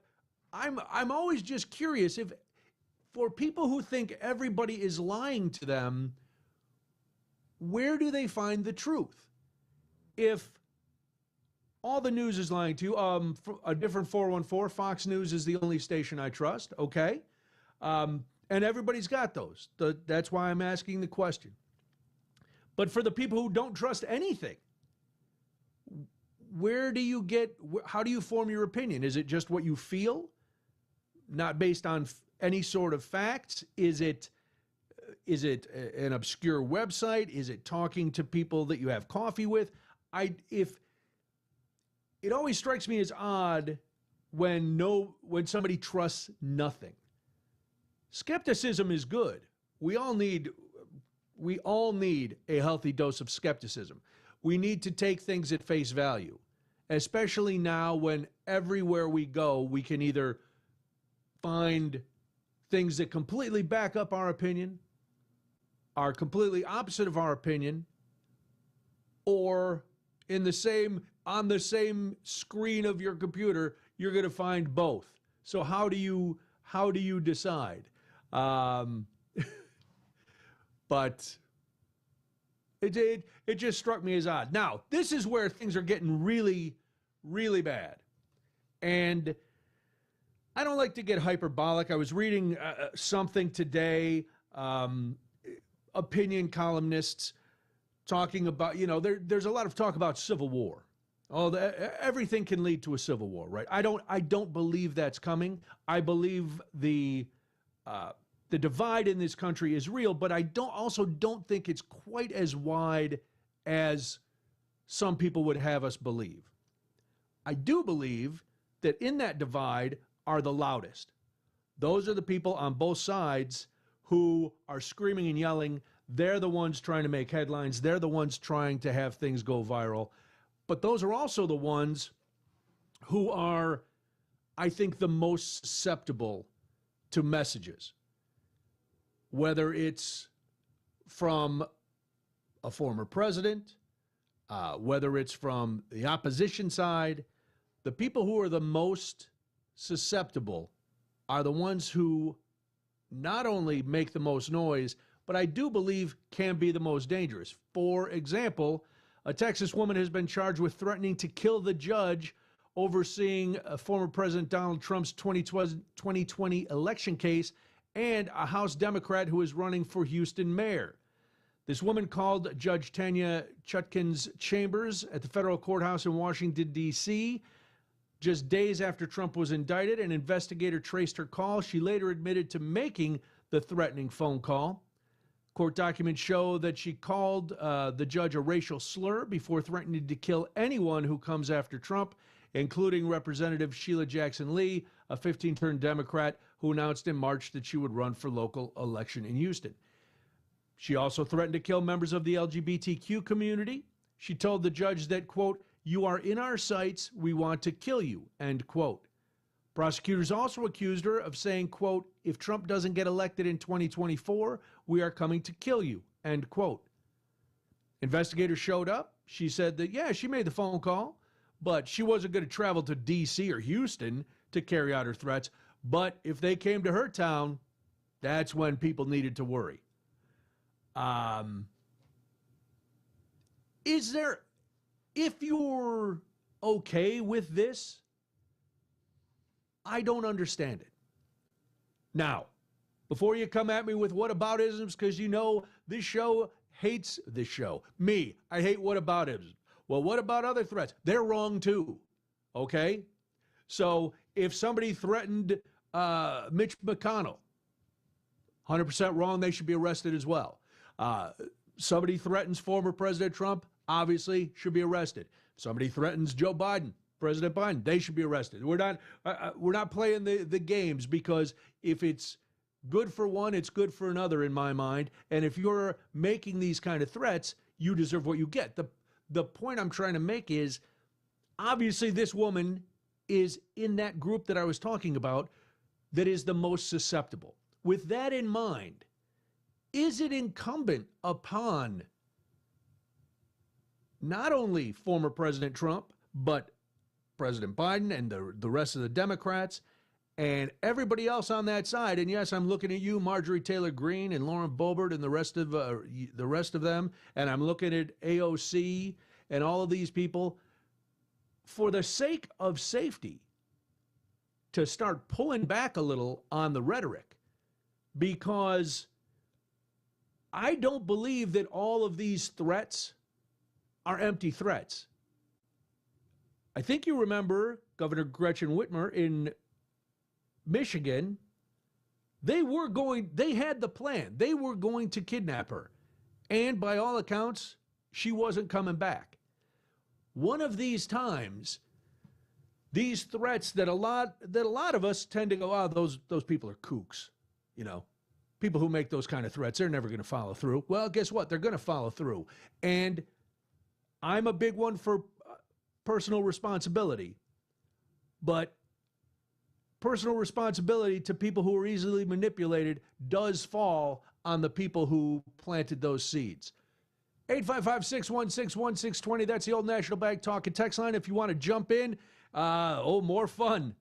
I'm always just curious if, for people who think everybody is lying to them, where do they find the truth? If all the news is lying to you, a different 414, Fox News is the only station I trust, okay? And everybody's got those. That's why I'm asking the question. But for the people who don't trust anything, how do you form your opinion? Is it just what you feel? Not based on any sort of facts? Is it an obscure website? Is it talking to people that you have coffee with? It always strikes me as odd when somebody trusts nothing. Skepticism is good. We all need a healthy dose of skepticism. We need to take things at face value, especially now when everywhere we go, we can either find things that completely back up our opinion, are completely opposite of our opinion, or in the same on the same screen of your computer, you're going to find both. So how do you decide? But it just struck me as odd. Now, this is where things are getting really, really bad. And I don't like to get hyperbolic. I was reading something today, opinion columnists talking about, there's a lot of talk about civil war. Everything can lead to a civil war, right? I don't believe that's coming. I believe the divide in this country is real, but I also don't think it's quite as wide as some people would have us believe. I do believe that in that divide are the loudest. Those are the people on both sides who are screaming and yelling. They're the ones trying to make headlines. They're the ones trying to have things go viral. But those are also the ones who are, I think, the most susceptible to messages. Whether it's from a former president, whether it's from the opposition side, the people who are the most susceptible are the ones who not only make the most noise, but I do believe can be the most dangerous. For example, a Texas woman has been charged with threatening to kill the judge overseeing former President Donald Trump's 2020 election case and a House Democrat who is running for Houston mayor. This woman called Judge Tanya Chutkan's chambers at the federal courthouse in Washington, D.C., just days after Trump was indicted. An investigator traced her call. She later admitted to making the threatening phone call. Court documents show that she called the judge a racial slur before threatening to kill anyone who comes after Trump, including Representative Sheila Jackson Lee, a 15-term Democrat who announced in March that she would run for local election in Houston. She also threatened to kill members of the LGBTQ community. She told the judge that, quote, "You are in our sights, we want to kill you," end quote. Prosecutors also accused her of saying, quote, "If Trump doesn't get elected in 2024, we are coming to kill you," end quote. Investigators showed up. She said that, yeah, she made the phone call, but she wasn't going to travel to D.C. or Houston to carry out her threats. But if they came to her town, that's when people needed to worry. If you're okay with this, I don't understand it. Now, before you come at me with whataboutisms, because this show hates this show. Me, I hate whataboutisms. Well, what about other threats? They're wrong too, okay? So if somebody threatened Mitch McConnell, 100% wrong, they should be arrested as well. Somebody threatens former President Trump, obviously should be arrested. Somebody threatens Joe Biden, President Biden, they should be arrested. We're not playing the games, because if it's good for one, it's good for another in my mind. And if you're making these kind of threats, you deserve what you get. The point I'm trying to make is, obviously this woman is in that group that I was talking about that is the most susceptible. With that in mind, is it incumbent upon not only former President Trump, but President Biden and the rest of the Democrats and everybody else on that side? And yes, I'm looking at you, Marjorie Taylor Greene and Lauren Boebert and the rest of them, and I'm looking at AOC and all of these people, for the sake of safety, to start pulling back a little on the rhetoric, because I don't believe that all of these threats are empty threats. I think you remember Governor Gretchen Whitmer in Michigan. They had the plan. They were going to kidnap her. And by all accounts, she wasn't coming back. One of these times, these threats that a lot of us tend to go, those people are kooks. People who make those kind of threats, they're never going to follow through. Well, guess what? They're going to follow through. And I'm a big one for personal responsibility. But personal responsibility to people who are easily manipulated does fall on the people who planted those seeds. 855-616-1620. That's the Old National Bank Talk and Text line if you want to jump in. More fun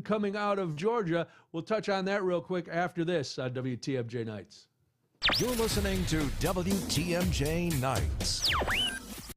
coming out of Georgia. We'll touch on that real quick after this on WTMJ Nights. You're listening to WTMJ Nights.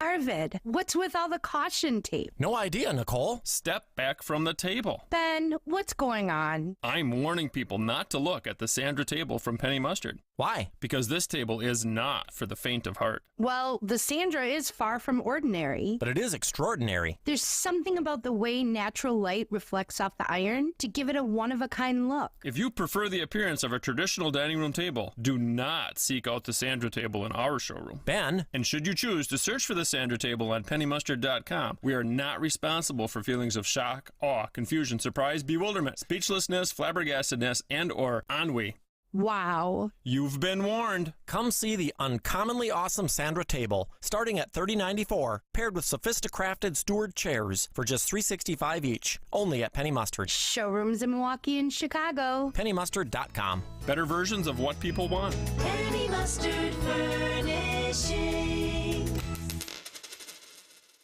Arvid, what's with all the caution tape? No idea, Nicole. Step back from the table. Ben, what's going on? I'm warning people not to look at the Sandra table from Penny Mustard. Why? Because this table is not for the faint of heart. Well, the Sandra is far from ordinary. But it is extraordinary. There's something about the way natural light reflects off the iron to give it a one-of-a-kind look. If you prefer the appearance of a traditional dining room table, do not seek out the Sandra table in our showroom. Ben. And should you choose to search for the Sandra table on pennymustard.com, we are not responsible for feelings of shock, awe, confusion, surprise, bewilderment, speechlessness, flabbergastedness, and or ennui. Wow. You've been warned. Come see the uncommonly awesome Sandra table, starting at $30.94, paired with sophisticrafted Stewart chairs for just $3.65 each, only at Penny Mustard. Showrooms in Milwaukee and Chicago. PennyMustard.com. Better versions of what people want. Penny Mustard Furnishing.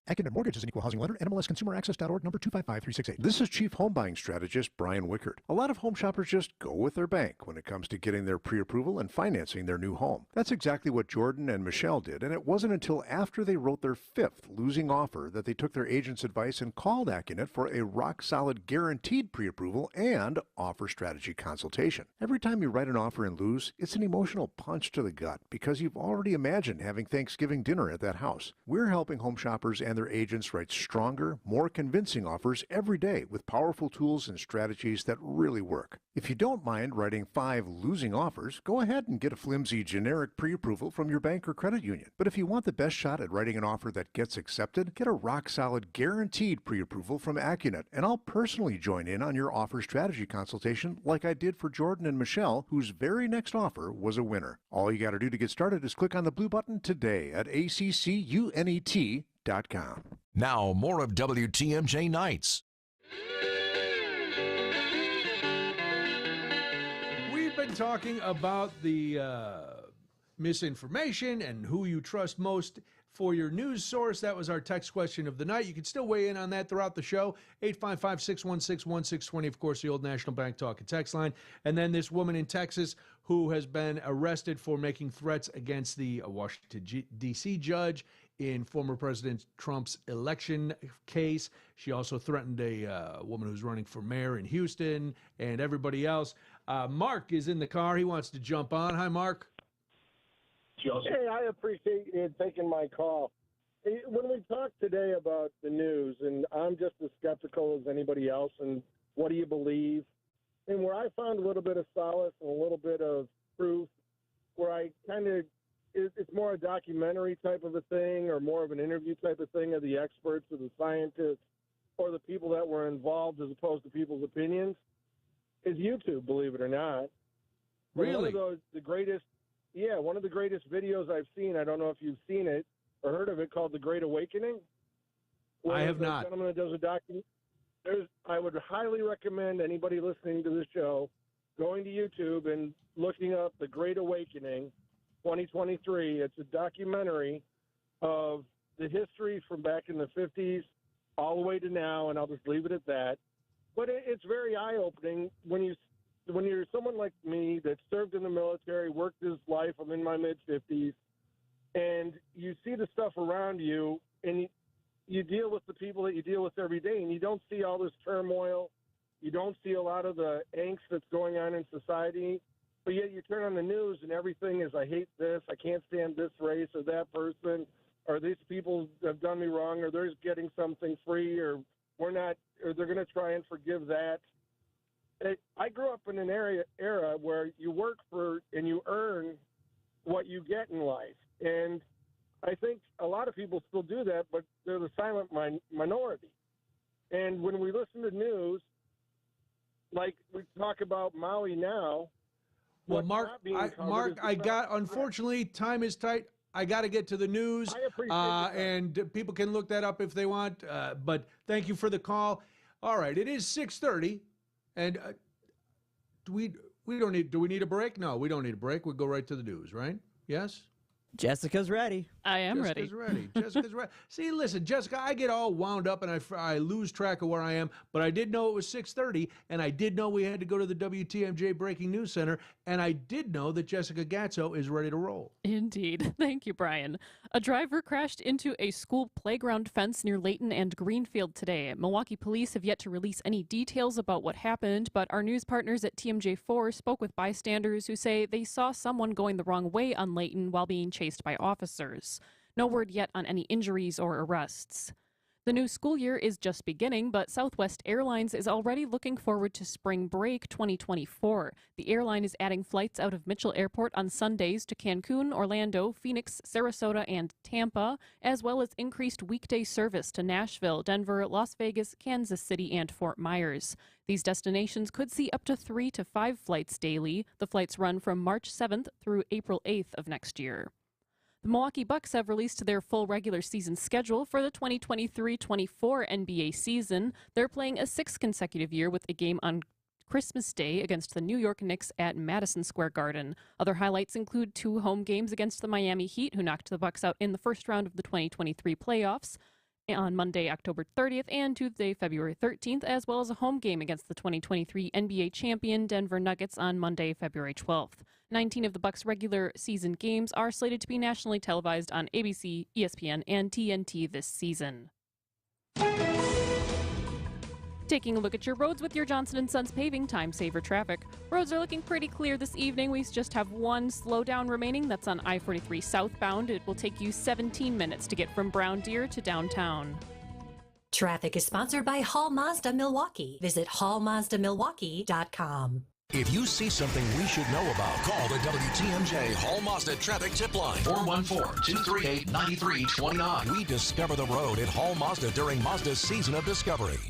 Accunet Mortgage is an equal housing lender. NMLSConsumerAccess.org, number 255368. This is Chief Home Buying Strategist Brian Wickard. A lot of home shoppers just go with their bank when it comes to getting their pre-approval and financing their new home. That's exactly what Jordan and Michelle did, and it wasn't until after they wrote their 5th losing offer that they took their agent's advice and called Accunet for a rock-solid guaranteed pre-approval and offer strategy consultation. Every time you write an offer and lose, it's an emotional punch to the gut because you've already imagined having Thanksgiving dinner at that house. We're helping home shoppers and their agents write stronger, more convincing offers every day with powerful tools and strategies that really work. If you don't mind writing 5 losing offers, go ahead and get a flimsy generic pre-approval from your bank or credit union. But if you want the best shot at writing an offer that gets accepted, get a rock-solid guaranteed pre-approval from Accunet, and I'll personally join in on your offer strategy consultation like I did for Jordan and Michelle, whose very next offer was a winner. All you got to do to get started is click on the blue button today at ACCUNET.com. Now, more of WTMJ Nights. We've been talking about the misinformation and who you trust most for your news source. That was our text question of the night. You can still weigh in on that throughout the show. 855-616-1620, of course, the Old National Bank Talk and Text line. And then this woman in Texas who has been arrested for making threats against the Washington, D.C. judge in former President Trump's election case. She also threatened a woman who's running for mayor in Houston and everybody else. Mark is in the car. He wants to jump on. Hi, Mark. Hey, I appreciate you taking my call. When we talk today about the news, and I'm just as skeptical as anybody else, and what do you believe? And where I found a little bit of solace and a little bit of proof, where I kind of, it's more a documentary type of a thing or more of an interview type of thing of the experts or the scientists or the people that were involved as opposed to people's opinions, is YouTube, believe it or not. Really? One of the greatest videos I've seen, I don't know if you've seen it or heard of it, called The Great Awakening. I have not. A gentleman that does a documentary. I would highly recommend anybody listening to this show going to YouTube and looking up The Great Awakening 2023. It's a documentary of the history from back in the 50s all the way to now, and I'll just leave it at that. But it's very eye-opening when you're someone like me that served in the military, worked his life, I'm in my mid-50s, and you see the stuff around you, and you deal with the people that you deal with every day, and you don't see all this turmoil. You don't see a lot of the angst that's going on in society, but yet you turn on the news and everything is, I hate this, I can't stand this race or that person, or these people have done me wrong, or they're getting something free, or we're not, or they're going to try and forgive that. I grew up in an era where you work for and you earn what you get in life. And I think a lot of people still do that, but they're the silent minority. And when we listen to news, like we talk about Maui now. Well, Mark, unfortunately, time is tight. I got to get to the news, and people can look that up if they want. But thank you for the call. All right, it is 6:30, and do we need a break? No, we don't need a break. We'll go right to the news, right? Yes. Jessica's ready. I am Jessica's ready. Jessica's ready. See, listen, Jessica, I get all wound up and I lose track of where I am, but I did know it was 6:30, and I did know we had to go to the WTMJ Breaking News Center, and I did know that Jessica Gatso is ready to roll. Indeed. Thank you, Brian. A driver crashed into a school playground fence near Layton and Greenfield today. Milwaukee police have yet to release any details about what happened, but our news partners at TMJ4 spoke with bystanders who say they saw someone going the wrong way on Layton while being chased by officers. No word yet on any injuries or arrests. The new school year is just beginning, but Southwest Airlines is already looking forward to spring break 2024. The airline is adding flights out of Mitchell Airport on Sundays to Cancun, Orlando, Phoenix, Sarasota, and Tampa, as well as increased weekday service to Nashville, Denver, Las Vegas, Kansas City, and Fort Myers. These destinations could see up to 3 to 5 flights daily. The flights run from March 7th through April 8th of next year. The Milwaukee Bucks have released their full regular season schedule for the 2023-24 NBA season. They're playing a 6th consecutive year with a game on Christmas Day against the New York Knicks at Madison Square Garden. Other highlights include 2 home games against the Miami Heat, who knocked the Bucks out in the first round of the 2023 playoffs on Monday, October 30th, and Tuesday, February 13th, as well as a home game against the 2023 NBA champion Denver Nuggets on Monday, February 12th. 19 of the Bucks' regular season games are slated to be nationally televised on ABC, ESPN, and TNT this season. Taking a look at your roads with your Johnson & Sons Paving Time Saver traffic. Roads are looking pretty clear this evening. We just have one slowdown remaining. That's on I-43 southbound. It will take you 17 minutes to get from Brown Deer to downtown. Traffic is sponsored by Hall Mazda Milwaukee. Visit hallmazdamilwaukee.com. If you see something we should know about, call the WTMJ Hall Mazda Traffic Tip Line, 414-238-9329. We discover the road at Hall Mazda during Mazda's season of discovery.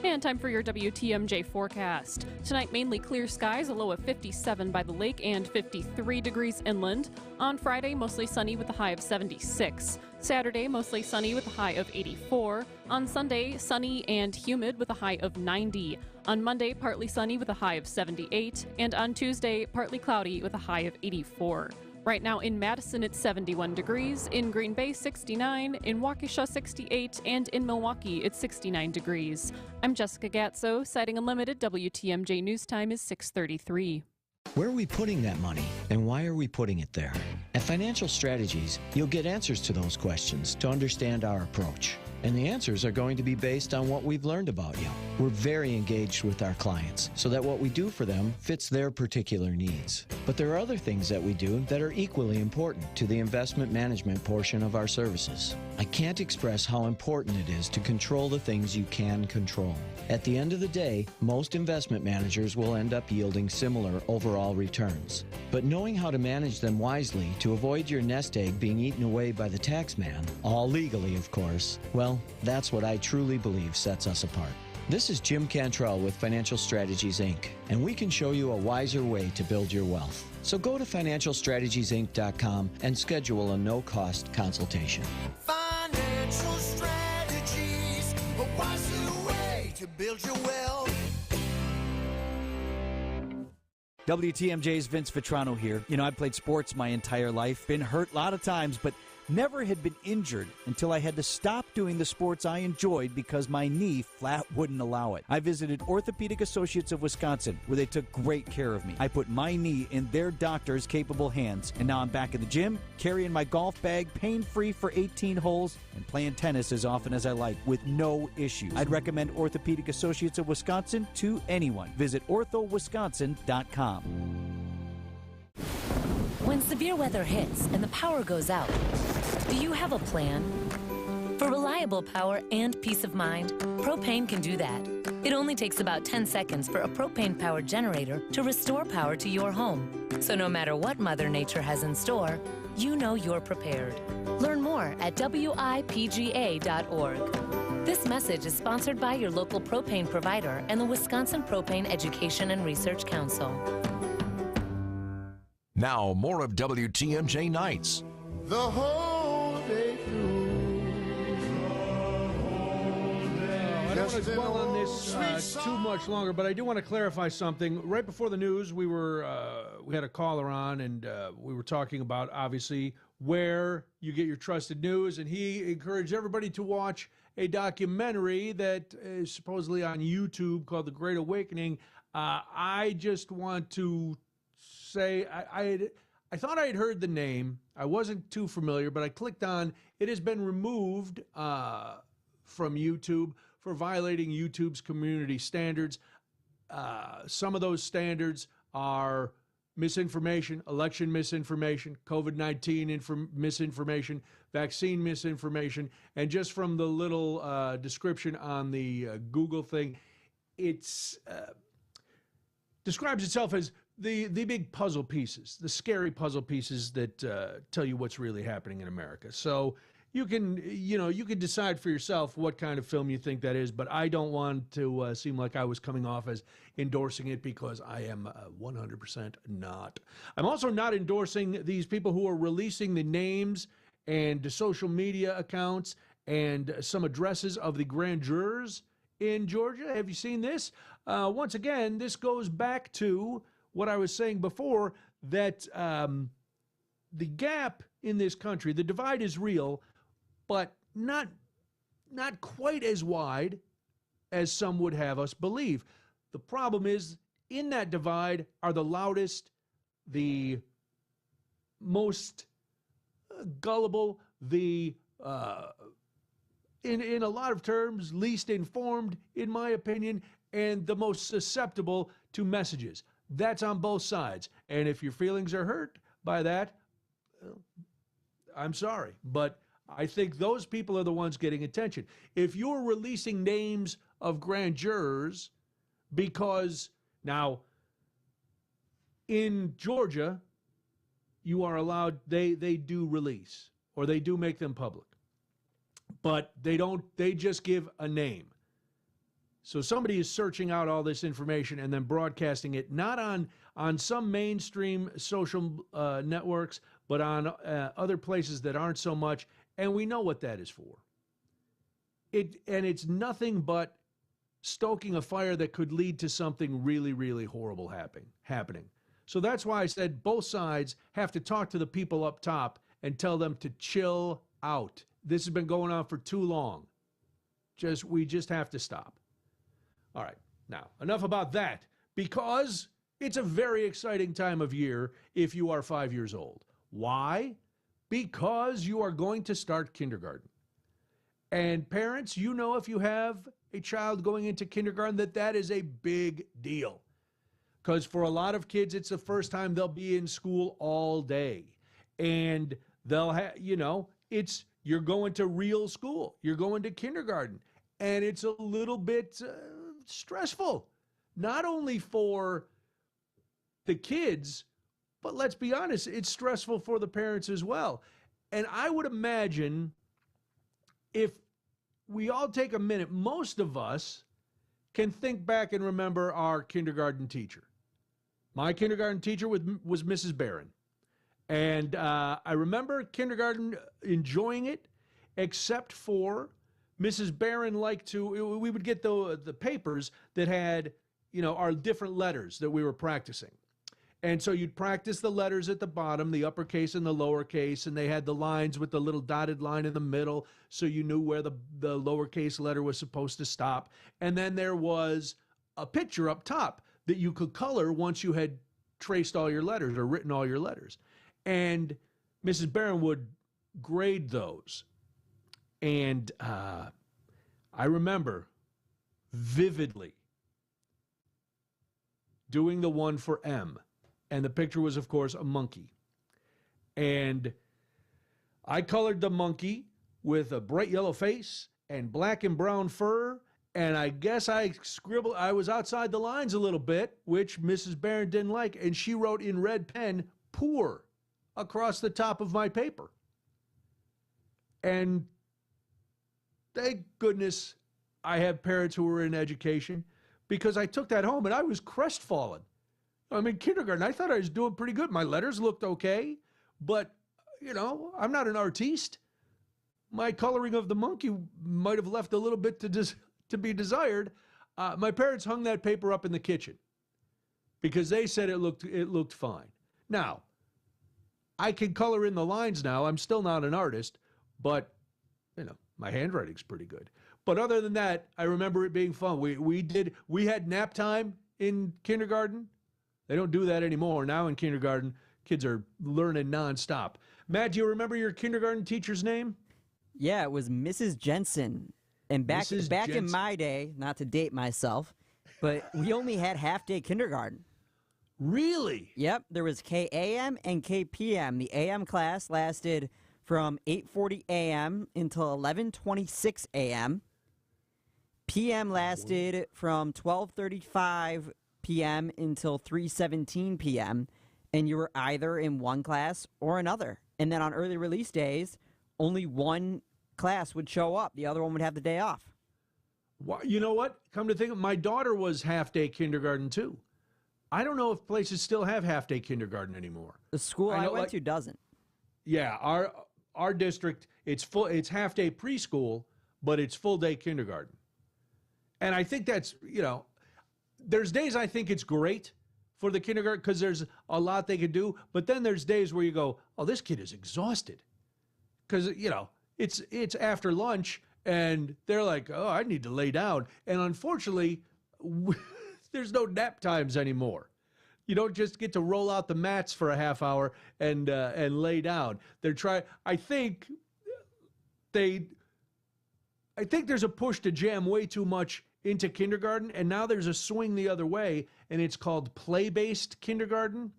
And time for your WTMJ forecast. Tonight, mainly clear skies, a low of 57 by the lake and 53 degrees inland. On Friday, mostly sunny with a high of 76. Saturday, mostly sunny with a high of 84. On Sunday, sunny and humid with a high of 90. On Monday, partly sunny with a high of 78. And on Tuesday, partly cloudy with a high of 84. Right now in Madison, it's 71 degrees. In Green Bay, 69. In Waukesha, 68. And in Milwaukee, it's 69 degrees. I'm Jessica Gatso, citing Unlimited. WTMJ News Time is 6:33. Where are we putting that money, and why are we putting it there? At Financial Strategies, you'll get answers to those questions to understand our approach. And the answers are going to be based on what we've learned about you. We're very engaged with our clients so that what we do for them fits their particular needs. But there are other things that we do that are equally important to the investment management portion of our services. I can't express how important it is to control the things you can control. At the end of the day, most investment managers will end up yielding similar overall returns. But knowing how to manage them wisely to avoid your nest egg being eaten away by the tax man, all legally of course, well, that's what I truly believe sets us apart. This is Jim Cantrell with Financial Strategies, Inc., and we can show you a wiser way to build your wealth. So go to financialstrategiesinc.com and schedule a no-cost consultation. Financial strategies, a wiser way to build your wealth. WTMJ's Vince Vitrano here. You know, I've played sports my entire life, been hurt a lot of times, but never had been injured until I had to stop doing the sports I enjoyed because my knee flat wouldn't allow it. I visited Orthopedic Associates of Wisconsin, where they took great care of me. I put my knee in their doctors' capable hands, and now I'm back in the gym, carrying my golf bag, pain-free for 18 holes, and playing tennis as often as I like with no issues. I'd recommend Orthopedic Associates of Wisconsin to anyone. Visit orthowisconsin.com. When severe weather hits and the power goes out, do you have a plan? For reliable power and peace of mind, Propane can do that. It only takes about 10 seconds for a propane-powered generator to restore power to your home. So no matter what Mother Nature has in store, you know you're prepared. Learn more at WIPGA.org. This message is sponsored by your local propane provider and the Wisconsin Propane Education and Research Council. Now, more of WTMJ Nights. The whole day through. don't want to dwell on this too much longer, but I do want to clarify something. Right before the news, we had a caller on, and we were talking about, obviously, where you get your trusted news, and he encouraged everybody to watch a documentary that is supposedly on YouTube called The Great Awakening. I just want to say I thought I had heard the name. I wasn't too familiar, but I clicked on. It has been removed from YouTube for violating YouTube's community standards. Some of those standards are misinformation, election misinformation, COVID-19 misinformation, vaccine misinformation, and just from the little description on the Google thing, it's describes itself as the big puzzle pieces, the scary puzzle pieces that tell you what's really happening in America. So you can decide for yourself what kind of film you think that is, but I don't want to seem like I was coming off as endorsing it, because I am 100% not. I'm also not endorsing these people who are releasing the names and social media accounts and some addresses of the grand jurors in Georgia. Have you seen this? Once again, this goes back to what I was saying before, that the gap in this country, the divide is real, but not quite as wide as some would have us believe. The problem is, in that divide are the loudest, the most gullible, the in a lot of terms least informed, in my opinion, and the most susceptible to messages. That's on both sides. And if your feelings are hurt by that, I'm sorry, but I think those people are the ones getting attention. If you're releasing names of grand jurors, because now in Georgia, you are allowed, they do release, or they do make them public, but they just give a name. So somebody is searching out all this information and then broadcasting it, not on some mainstream social networks, but on other places that aren't so much. And we know what that is for. It's nothing but stoking a fire that could lead to something really, really horrible happening. So that's why I said both sides have to talk to the people up top and tell them to chill out. This has been going on for too long. We just have to stop. All right, now, enough about that, because it's a very exciting time of year if you are 5 years old. Why? Because you are going to start kindergarten. And parents, you know, if you have a child going into kindergarten, that is a big deal. Because for a lot of kids, it's the first time they'll be in school all day. And they'll have, you're going to real school. You're going to kindergarten. And it's a little bit stressful, not only for the kids, but let's be honest, it's stressful for the parents as well. And I would imagine if we all take a minute, most of us can think back and remember our kindergarten teacher. My kindergarten teacher was Mrs. Barron. And I remember kindergarten enjoying it, except for Mrs. Barron we would get the papers that had, our different letters that we were practicing. And so you'd practice the letters at the bottom, the uppercase and the lowercase, and they had the lines with the little dotted line in the middle, so you knew where the lowercase letter was supposed to stop. And then there was a picture up top that you could color once you had traced all your letters or written all your letters. And Mrs. Barron would grade those. And I remember vividly doing the one for M. And the picture was, of course, a monkey. And I colored the monkey with a bright yellow face and black and brown fur. And I guess I was outside the lines a little bit, which Mrs. Barron didn't like. And she wrote in red pen, "poor," across the top of my paper. And thank goodness I have parents who were in education, because I took that home and I was crestfallen. I'm in kindergarten. I thought I was doing pretty good. My letters looked okay, but, I'm not an artiste. My coloring of the monkey might have left a little bit to be desired. My parents hung that paper up in the kitchen because they said it looked fine. Now, I can color in the lines now. I'm still not an artist, but my handwriting's pretty good. But other than that, I remember it being fun. We had nap time in kindergarten. They don't do that anymore. Now in kindergarten, kids are learning nonstop. Matt, do you remember your kindergarten teacher's name? Yeah, it was Mrs. Jensen. And back in my day, not to date myself, but we only had half-day kindergarten. Really? Yep, there was KAM and KPM. The AM class lasted from 8:40 a.m. until 11:26 a.m. PM lasted from 12:35 p.m. until 3:17 p.m., and you were either in one class or another. And then on early release days, only one class would show up. The other one would have the day off. Well, you know what? Come to think of it, my daughter was half-day kindergarten too. I don't know if places still have half-day kindergarten anymore. The school I went to doesn't. Yeah, our district, it's half-day preschool, but it's full-day kindergarten. And I think that's, there's days I think it's great for the kindergarten because there's a lot they could do, but then there's days where you go, oh, this kid is exhausted. Because, it's after lunch, and they're like, oh, I need to lay down. And unfortunately, there's no nap times anymore. You don't just get to roll out the mats for a half hour and lay down. I think there's a push to jam way too much into kindergarten, and now there's a swing the other way, and it's called play-based kindergarten,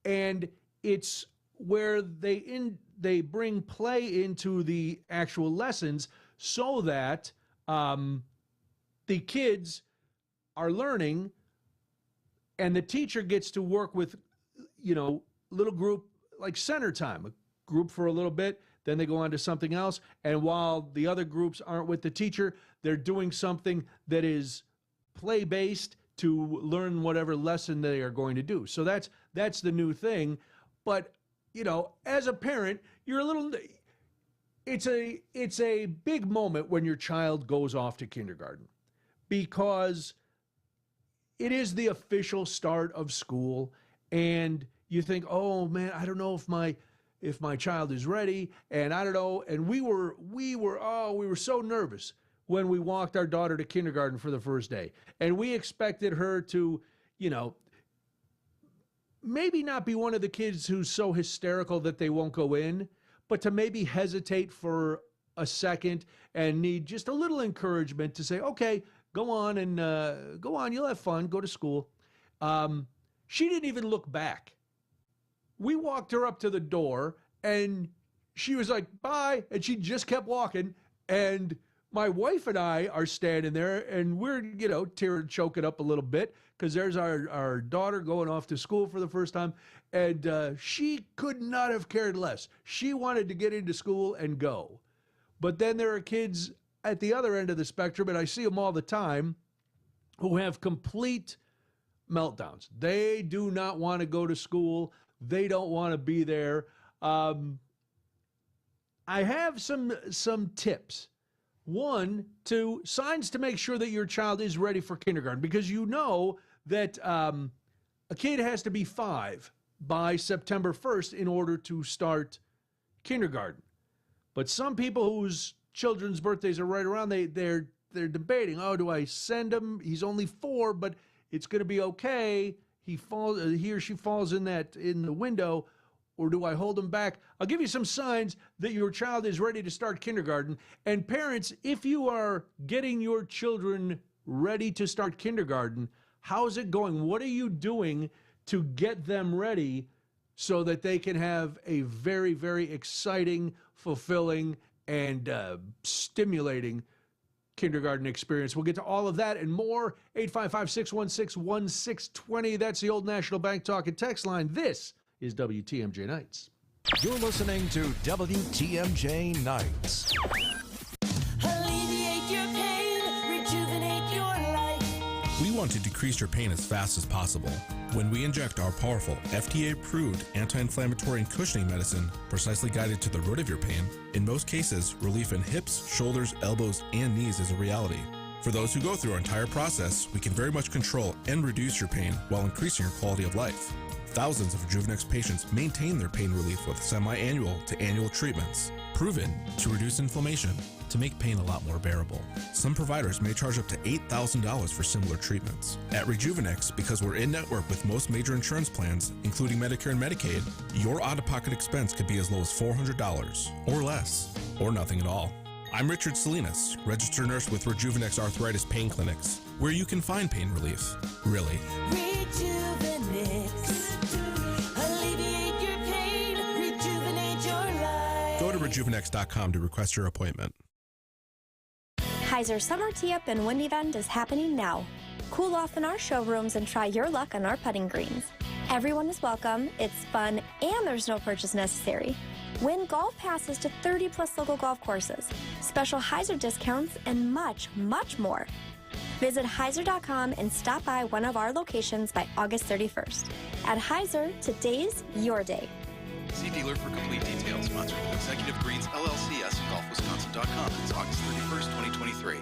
and it's where they bring play into the actual lessons so that the kids are learning, and the teacher gets to work with, little group like center time, a group for a little bit, then they go on to something else. And while the other groups aren't with the teacher, they're doing something that is play-based to learn whatever lesson they are going to do. So that's the new thing. But, as a parent, you're a little... It's a big moment when your child goes off to kindergarten because it is the official start of school, and you think, oh man, I don't know if my child is ready, and I don't know. And we were so nervous when we walked our daughter to kindergarten for the first day, and we expected her to, maybe not be one of the kids who's so hysterical that they won't go in, but to maybe hesitate for a second and need just a little encouragement to say, okay, go on, you'll have fun, go to school. She didn't even look back. We walked her up to the door, and she was like, bye, and she just kept walking, and my wife and I are standing there, and we're, choking up a little bit, because there's our daughter going off to school for the first time, and she could not have cared less. She wanted to get into school and go. But then there are kids at the other end of the spectrum, and I see them all the time, who have complete meltdowns. They do not want to go to school. They don't want to be there. I have some tips. One, signs to make sure that your child is ready for kindergarten, because that a kid has to be 5 by September 1st in order to start kindergarten. But some people whose children's birthdays are right around, they're debating, oh, do I send him? He's only 4, but it's going to be okay. He or she falls in the window, or do I hold him back? I'll give you some signs that your child is ready to start kindergarten. And parents, if you are getting your children ready to start kindergarten, how's it going? What are you doing to get them ready so that they can have a very, very exciting, fulfilling, and stimulating kindergarten experience? We'll get to all of that and more. 855-616-1620. That's the Old National Bank Talk and Text line. This is WTMJ Nights. You're listening to WTMJ Nights. Alleviate your pain, rejuvenate your life. We want to decrease your pain as fast as possible. When we inject our powerful, FDA-approved anti-inflammatory and cushioning medicine precisely guided to the root of your pain, in most cases, relief in hips, shoulders, elbows, and knees is a reality. For those who go through our entire process, we can very much control and reduce your pain while increasing your quality of life. Thousands of Rejuvenex patients maintain their pain relief with semi-annual to annual treatments, proven to reduce inflammation, to make pain a lot more bearable. Some providers may charge up to $8,000 for similar treatments. At Rejuvenex, because we're in network with most major insurance plans, including Medicare and Medicaid, your out-of-pocket expense could be as low as $400 or less, or nothing at all. I'm Richard Salinas, registered nurse with Rejuvenex Arthritis Pain Clinics, where you can find pain relief. Really. Rejuvenex. Alleviate your pain. Rejuvenate your life. Go to rejuvenex.com to request your appointment. Heiser Summer Tee-Up and Wind Event is happening now. Cool off in our showrooms and try your luck on our putting greens. Everyone is welcome, it's fun, and there's no purchase necessary. Win golf passes to 30-plus local golf courses, special Heiser discounts, and much, much more. Visit Heiser.com and stop by one of our locations by August 31st. At Heiser, today's your day. See dealer for complete details. Sponsored by Executive Greens LLC, SCGolfWisconsin.com. It's August 31st, 2023.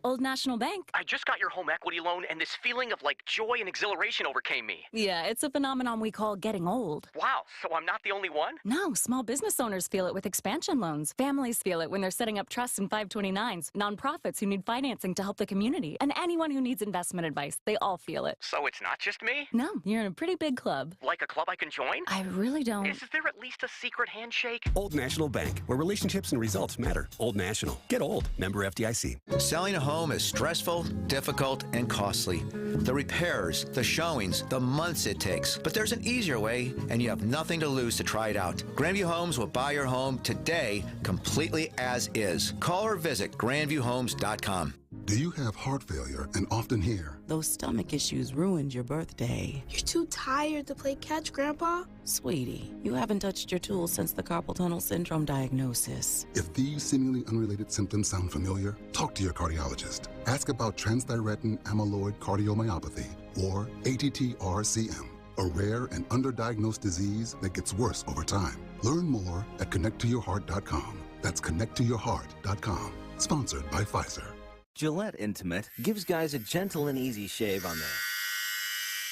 Old National Bank. I just got your home equity loan, and this feeling of joy and exhilaration overcame me. Yeah, it's a phenomenon we call getting old. Wow, so I'm not the only one? No, small business owners feel it with expansion loans. Families feel it when they're setting up trusts and 529s. Nonprofits who need financing to help the community. And anyone who needs investment advice. They all feel it. So it's not just me? No, you're in a pretty big club. Like a club I can join? I really don't. Is there at least a secret handshake? Old National Bank, where relationships and results matter. Old National. Get old. Member FDIC. Selling a home is stressful, difficult, and costly. The repairs, the showings, the months it takes. But there's an easier way, and you have nothing to lose to try it out. Grandview Homes will buy your home today completely as is. Call or visit grandviewhomes.com. Do you have heart failure and often hear, "Those stomach issues ruined your birthday"? "You're too tired to play catch, Grandpa." Sweetie, you haven't touched your tools since the carpal tunnel syndrome diagnosis. If these seemingly unrelated symptoms sound familiar, talk to your cardiologist. Ask about transthyretin amyloid cardiomyopathy, or ATTR-CM, a rare and underdiagnosed disease that gets worse over time. Learn more at connecttoyourheart.com. That's connecttoyourheart.com. Sponsored by Pfizer. Gillette Intimate gives guys a gentle and easy shave on there,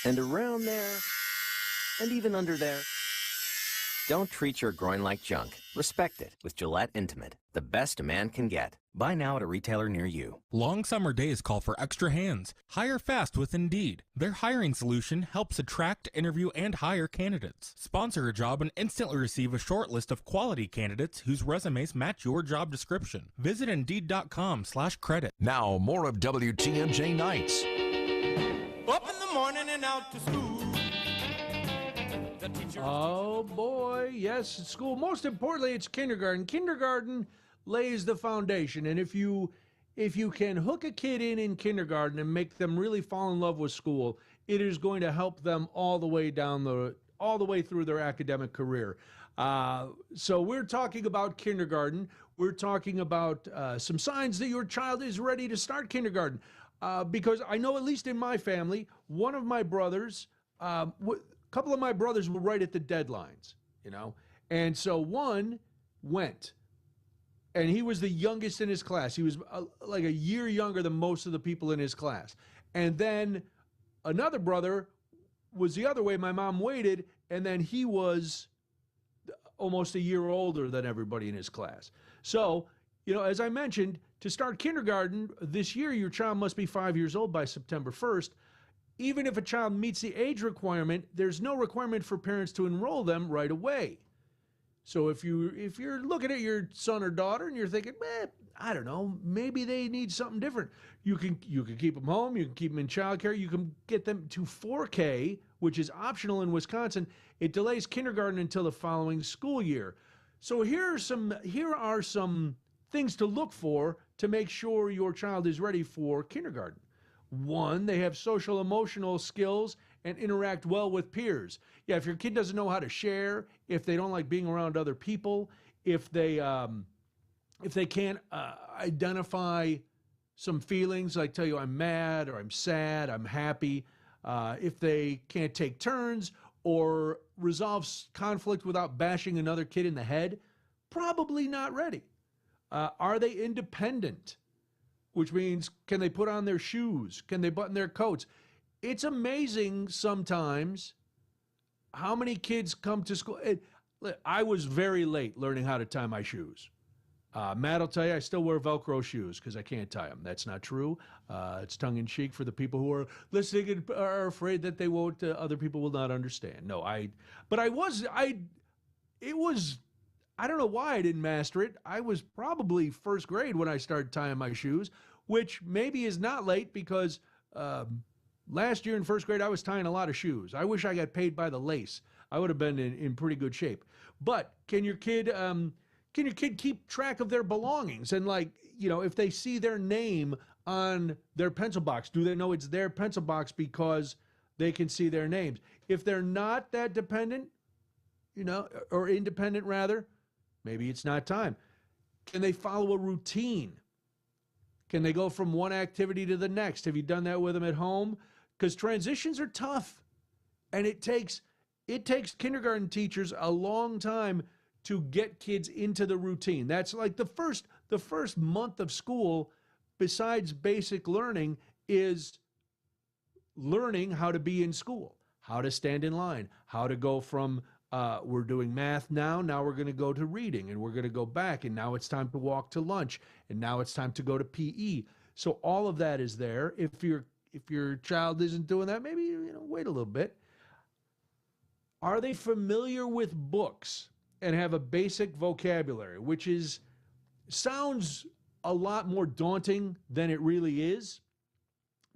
and around there, and even under there. Don't treat your groin like junk. Respect it with Gillette Intimate, the best a man can get. Buy now at a retailer near you. Long summer days call for extra hands. Hire fast with Indeed. Their hiring solution helps attract, interview, and hire candidates. Sponsor a job and instantly receive a short list of quality candidates whose resumes match your job description. Visit Indeed.com/credit. Now, more of WTMJ Nights. Up in the morning and out to school. Oh boy, yes, it's school. Most importantly, it's kindergarten. Kindergarten lays the foundation, and if you can hook a kid in kindergarten and make them really fall in love with school, it is going to help them all the way through their academic career. So we're talking about kindergarten. We're talking about some signs that your child is ready to start kindergarten. Because I know, at least in my family, one of my brothers, a couple of my brothers were right at the deadlines, and so one went, and he was the youngest in his class. He was like a year younger than most of the people in his class. And then another brother was the other way. My mom waited, and then he was almost a year older than everybody in his class. So, as I mentioned, to start kindergarten this year, your child must be 5 years old by September 1st. Even if a child meets the age requirement, there's no requirement for parents to enroll them right away. So if you're looking at your son or daughter and you're thinking, I don't know, maybe they need something different, you can keep them home, you can keep them in childcare, you can get them to 4K, which is optional in Wisconsin. It delays kindergarten until the following school year. So here are some things to look for to make sure your child is ready for kindergarten. One, they have social emotional skills and interact well with peers. Yeah, if your kid doesn't know how to share, if they don't like being around other people, if they can't identify some feelings, like tell you I'm mad or I'm sad, I'm happy, if they can't take turns or resolve conflict without bashing another kid in the head, probably not ready. Are they independent? which means can they put on their shoes? Can they button their coats? It's amazing sometimes how many kids come to school. I was very late learning how to tie my shoes. Matt will tell you I still wear Velcro shoes because I can't tie them. That's not true. It's tongue-in-cheek for the people who are listening and are afraid that they won't, other people will not understand. No, I don't know why I didn't master it. I was probably first grade when I started tying my shoes, which maybe is not late because last year in first grade I was tying a lot of shoes. I wish I got paid by the lace. I would have been in pretty good shape. But can your kid keep track of their belongings? And if they see their name on their pencil box, do they know it's their pencil box because they can see their names? If they're not that dependent, or independent rather, maybe it's not time. Can they follow a routine? Can they go from one activity to the next? Have you done that with them at home? Because transitions are tough. And it takes kindergarten teachers a long time to get kids into the routine. That's like the first month of school, besides basic learning, is learning how to be in school, how to stand in line, how to go from we're doing math now we're going to go to reading, and we're going to go back, and now it's time to walk to lunch, and now it's time to go to PE. So all of that is there. If your child isn't doing that, maybe wait a little bit. Are they familiar with books and have a basic vocabulary, which sounds a lot more daunting than it really is?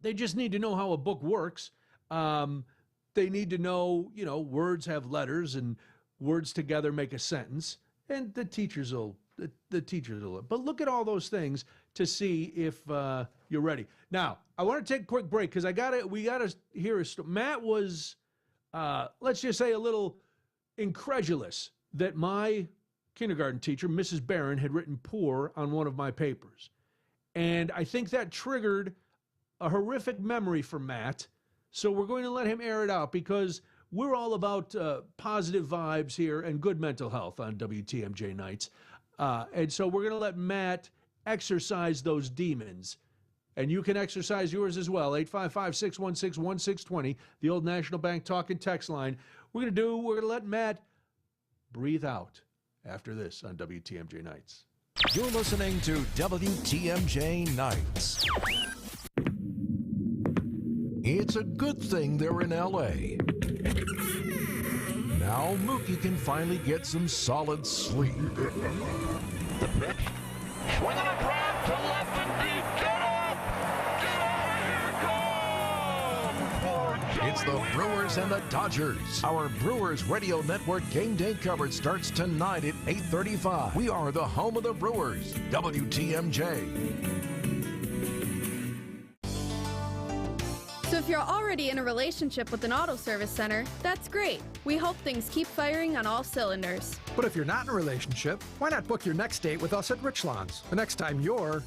They just need to know how a book works. They need to know, words have letters and words together make a sentence, and the teachers will. But look at all those things to see if you're ready. Now, I want to take a quick break because we gotta hear a story. Matt was, let's just say, a little incredulous that my kindergarten teacher, Mrs. Barron, had written poor on one of my papers. And I think that triggered a horrific memory for Matt. So we're going to let him air it out because we're all about positive vibes here and good mental health on WTMJ nights. And so we're going to let Matt exercise those demons. And you can exercise yours as well. 855-616-1620, the Old National Bank talk and text line. We're going to let Matt breathe out after this on WTMJ Nights. You're listening to WTMJ Nights. It's a good thing they're in L.A. Now Mookie can finally get some solid sleep. The pitch. Swinging a drive to left and deep. Get up! Get up! Here it comes! It's the Brewers and the Dodgers. Our Brewers Radio Network game day coverage starts tonight at 8:35. We are the home of the Brewers, WTMJ. So if you're already in a relationship with an auto service center, that's great. We hope things keep firing on all cylinders. But if you're not in a relationship, why not book your next date with us at Richlands the next time you're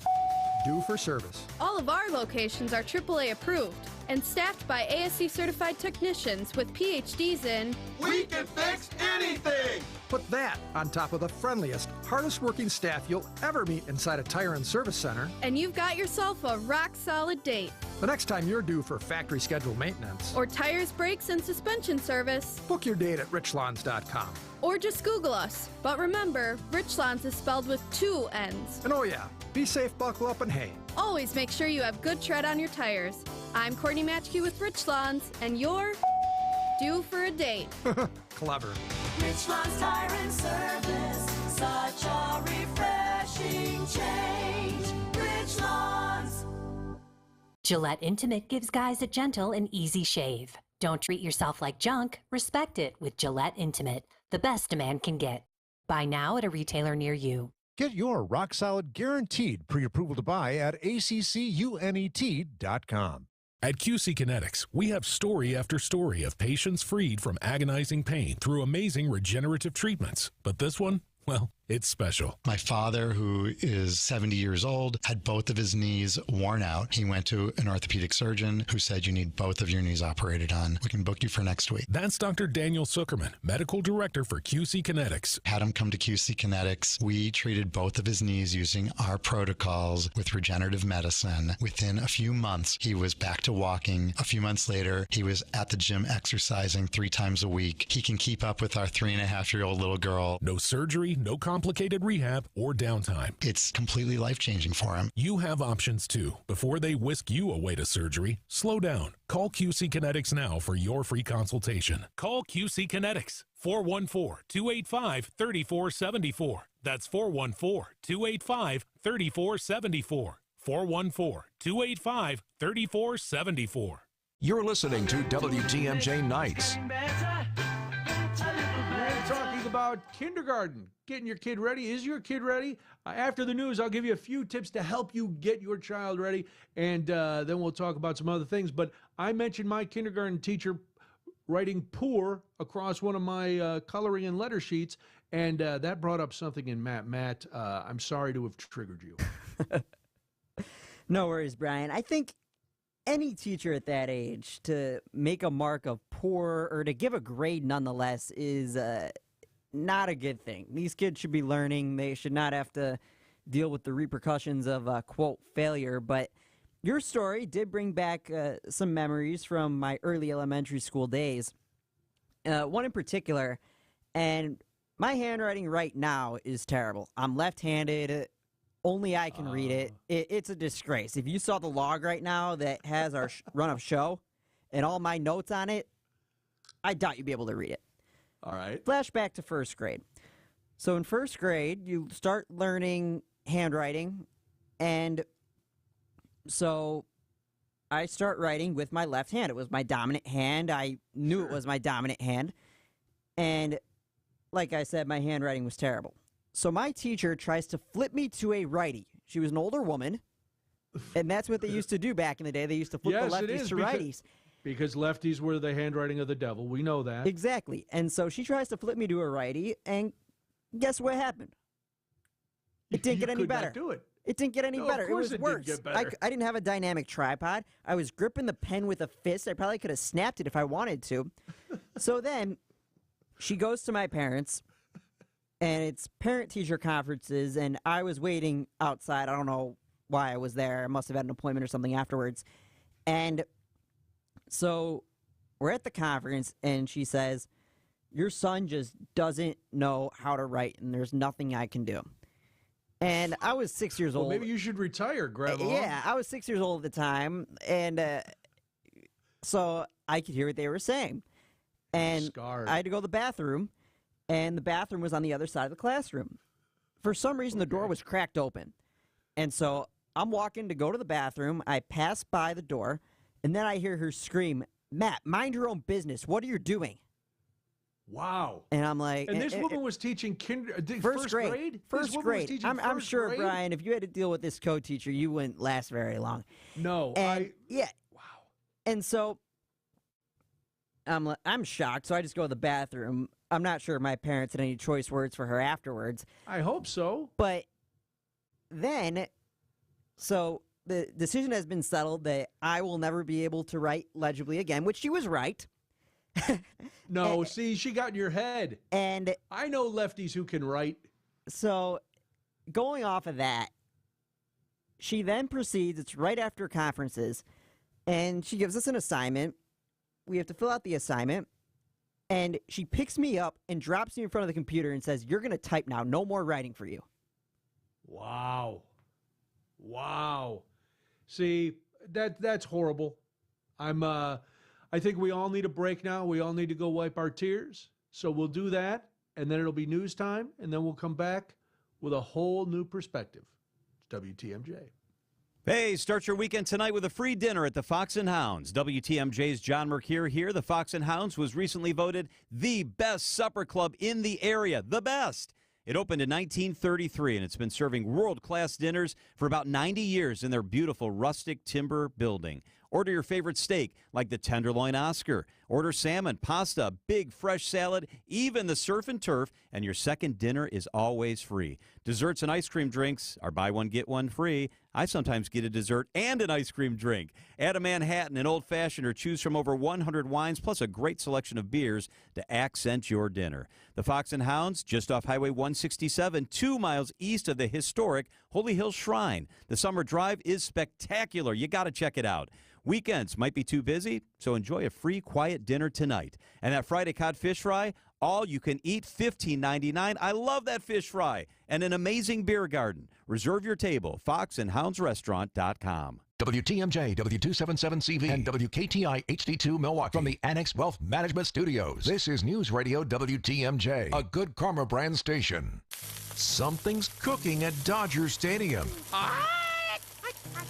due for service? All of our locations are AAA approved and staffed by ASC certified technicians with PhDs in We can fix anything! Put that on top of the friendliest, hardest working staff you'll ever meet inside a tire and service center, and you've got yourself a rock-solid date. The next time you're due for factory scheduled maintenance, or tires, brakes, and suspension service, book your date at richlawns.com. Or just Google us. But remember, Richlands is spelled with 2 N's. And oh yeah, be safe, buckle up, and hey, always make sure you have good tread on your tires. I'm Courtney Matchkey with Richlands, and you're due for a date. Clever. Richlands Tire and Service, such a refreshing change. Richlands. Gillette Intimate gives guys a gentle and easy shave. Don't treat yourself like junk. Respect it with Gillette Intimate, the best a man can get. Buy now at a retailer near you. Get your rock-solid guaranteed pre-approval to buy at accunet.com. At QC Kinetics, we have story after story of patients freed from agonizing pain through amazing regenerative treatments. But this one, well, it's special. My father, who is 70 years old, had both of his knees worn out. He went to an orthopedic surgeon who said, you need both of your knees operated on. We can book you for next week. That's Dr. Daniel Zuckerman, medical director for QC Kinetics. Had him come to QC Kinetics. We treated both of his knees using our protocols with regenerative medicine. Within a few months, he was back to walking. A few months later, he was at the gym exercising 3 times a week. He can keep up with our 3.5-year-old little girl. No surgery, no complicated rehab or downtime. It's completely life-changing for him. You have options too. Before they whisk you away to surgery, slow down. Call QC Kinetics now for your free consultation. Call QC Kinetics, 414-285-3474. That's 414-285-3474. 414-285-3474. You're listening to WTMJ Nights. We're talking about kindergarten, getting your kid ready. Is your kid ready? After the news, I'll give you a few tips to help you get your child ready, and then we'll talk about some other things. But I mentioned my kindergarten teacher writing poor across one of my coloring and letter sheets, and that brought up something in Matt. Matt, I'm sorry to have triggered you. No worries, Brian. I think any teacher at that age to make a mark of poor or to give a grade nonetheless is not a good thing. These kids should be learning. They should not have to deal with the repercussions of, quote, failure. But your story did bring back some memories from my early elementary school days. One in particular, and my handwriting right now is terrible. I'm left-handed. Only I can read it. It's a disgrace. If you saw the log right now that has our run of show and all my notes on it, I doubt you'd be able to read it. All right. Flashback to first grade. So in first grade, you start learning handwriting, and so I start writing with my left hand. It was my dominant hand. I knew it was my dominant hand, and like I said, my handwriting was terrible. So my teacher tries to flip me to a righty. She was an older woman, and that's what they used to do back in the day. They used to flip the lefties to righties. Because lefties were the handwriting of the devil. We know that. Exactly. And so she tries to flip me to a righty, and guess what happened? It didn't get any better. Not do it. It didn't get any better. Of course it was worse. Didn't get better. I didn't have a dynamic tripod. I was gripping the pen with a fist. I probably could have snapped it if I wanted to. So then she goes to my parents, and it's parent-teacher conferences, and I was waiting outside. I don't know why I was there. I must have had an appointment or something afterwards. And so we're at the conference, and she says, your son just doesn't know how to write, and there's nothing I can do. And I was 6 years old. Maybe you should retire, Grandma. Yeah, I was 6 years old at the time, and so I could hear what they were saying. And Scarred. I had to go to the bathroom, and the bathroom was on the other side of the classroom. For some reason, the door was cracked open. And so I'm walking to go to the bathroom. I pass by the door, and then I hear her scream, Matt, mind your own business. What are you doing? Wow. And I'm like... And this woman was teaching first grade? First grade. I'm sure, grade? Brian, if you had to deal with this co-teacher, you wouldn't last very long. No. Yeah. Wow. And so I'm shocked, so I just go to the bathroom. I'm not sure my parents had any choice words for her afterwards. I hope so. But then, so the decision has been settled that I will never be able to write legibly again, which she was right. No, see, she got in your head. And I know lefties who can write. So going off of that, she then proceeds, it's right after conferences, and she gives us an assignment. We have to fill out the assignment, and she picks me up and drops me in front of the computer and says, you're going to type now. No more writing for you. Wow. Wow. See, that's horrible. I think we all need a break now. We all need to go wipe our tears. So we'll do that, and then it'll be news time, and then we'll come back with a whole new perspective. It's WTMJ. Hey, start your weekend tonight with a free dinner at the Fox and Hounds. WTMJ's John Mercure here. The Fox and Hounds was recently voted the best supper club in the area. The best. It opened in 1933, and it's been serving world-class dinners for about 90 years in their beautiful rustic timber building. Order your favorite steak, like the tenderloin Oscar. Order salmon, pasta, big fresh salad, even the surf and turf, and your second dinner is always free. Desserts and ice cream drinks are buy one, get one free. I sometimes get a dessert and an ice cream drink. Add a Manhattan, an old-fashioned, or choose from over 100 wines, plus a great selection of beers to accent your dinner. The Fox and Hounds, just off Highway 167, 2 miles east of the historic Holy Hill Shrine. The summer drive is spectacular. You got to check it out. Weekends might be too busy, so enjoy a free, quiet dinner tonight. And that Friday cod fish fry, all you can eat, $15.99. I love that fish fry. And an amazing beer garden. Reserve your table, foxandhoundsrestaurant.com. WTMJ, W277CV, and WKTI HD2 Milwaukee. From the Annex Wealth Management Studios, this is News Radio WTMJ, a Good Karma brand station. Something's cooking at Dodger Stadium.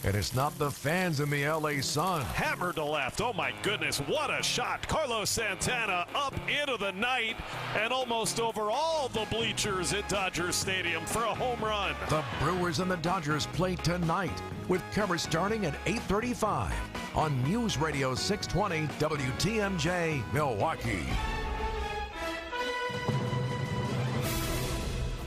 And it's not the fans in the LA Sun. Hammered to left. Oh my goodness, what a shot. Carlos Santana up into the night and almost over all the bleachers at Dodger Stadium for a home run. The Brewers and the Dodgers play tonight with coverage starting at 8:35 on News Radio 620 WTMJ Milwaukee.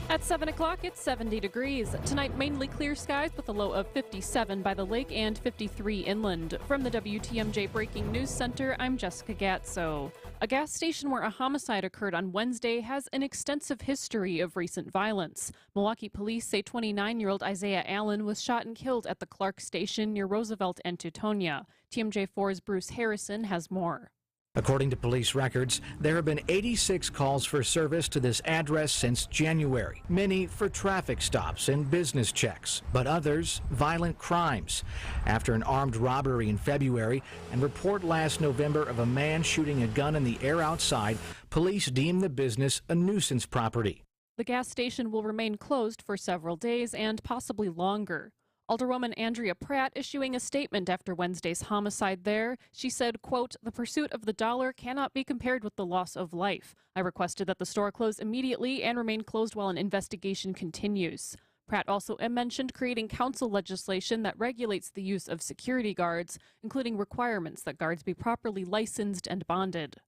At 7 o'clock, it's 70 degrees. Tonight, mainly clear skies with a low of 57 by the lake and 53 inland. From the WTMJ Breaking News Center, I'm Jessica Gatso. A gas station where a homicide occurred on Wednesday has an extensive history of recent violence. Milwaukee police say 29-year-old Isaiah Allen was shot and killed at the Clark Station near Roosevelt and Teutonia. TMJ4's Bruce Harrison has more. According to police records, there have been 86 calls for service to this address since January, many for traffic stops and business checks, but others violent crimes. After an armed robbery in February and report last November of a man shooting a gun in the air outside, police deemed the business a nuisance property. The gas station will remain closed for several days and possibly longer. Alderwoman Andrea Pratt issuing a statement after Wednesday's homicide there. She said, quote, "The pursuit of the dollar cannot be compared with the loss of life. I requested that the store close immediately and remain closed while an investigation continues." Pratt also mentioned creating council legislation that regulates the use of security guards, including requirements that guards be properly licensed and bonded.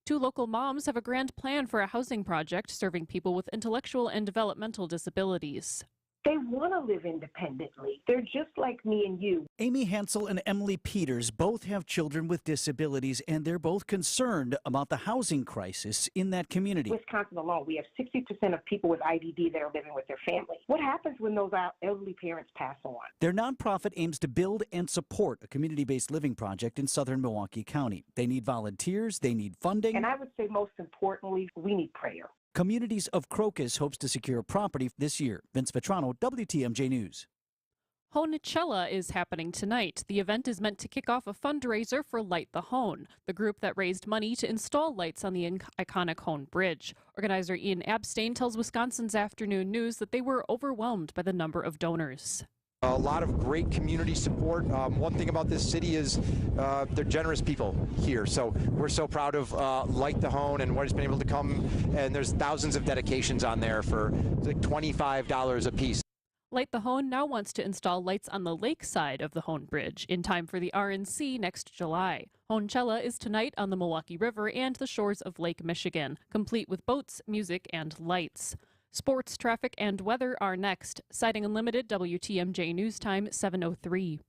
2 local moms have a grand plan for a housing project serving people with intellectual and developmental disabilities. They want to live independently. They're just like me and you. Amy Hansel and Emily Peters both have children with disabilities, and they're both concerned about the housing crisis in that community. Wisconsin alone, we have 60% of people with IDD that are living with their family. What happens when those elderly parents pass on? Their nonprofit aims to build and support a community-based living project in southern Milwaukee County. They need volunteers, they need funding. And I would say most importantly, we need prayer. Communities of Crocus hopes to secure property this year. Vince Vetrano, WTMJ News. Honechella is happening tonight. The event is meant to kick off a fundraiser for Light the Hone, the group that raised money to install lights on the iconic Hone Bridge. Organizer Ian Abstain tells Wisconsin's Afternoon News that they were overwhelmed by the number of donors. A lot of great community support. One thing about this city is they're generous people here. So we're so proud of Light the Hone and what has been able to come. And there's thousands of dedications on there for like $25 a piece. Light the Hone now wants to install lights on the lake side of the Hone Bridge in time for the RNC next July. Honechella is tonight on the Milwaukee River and the shores of Lake Michigan, complete with boats, music, and lights. Sports, traffic, and weather are next. Sighting Unlimited, WTMJ News Time, 7:03.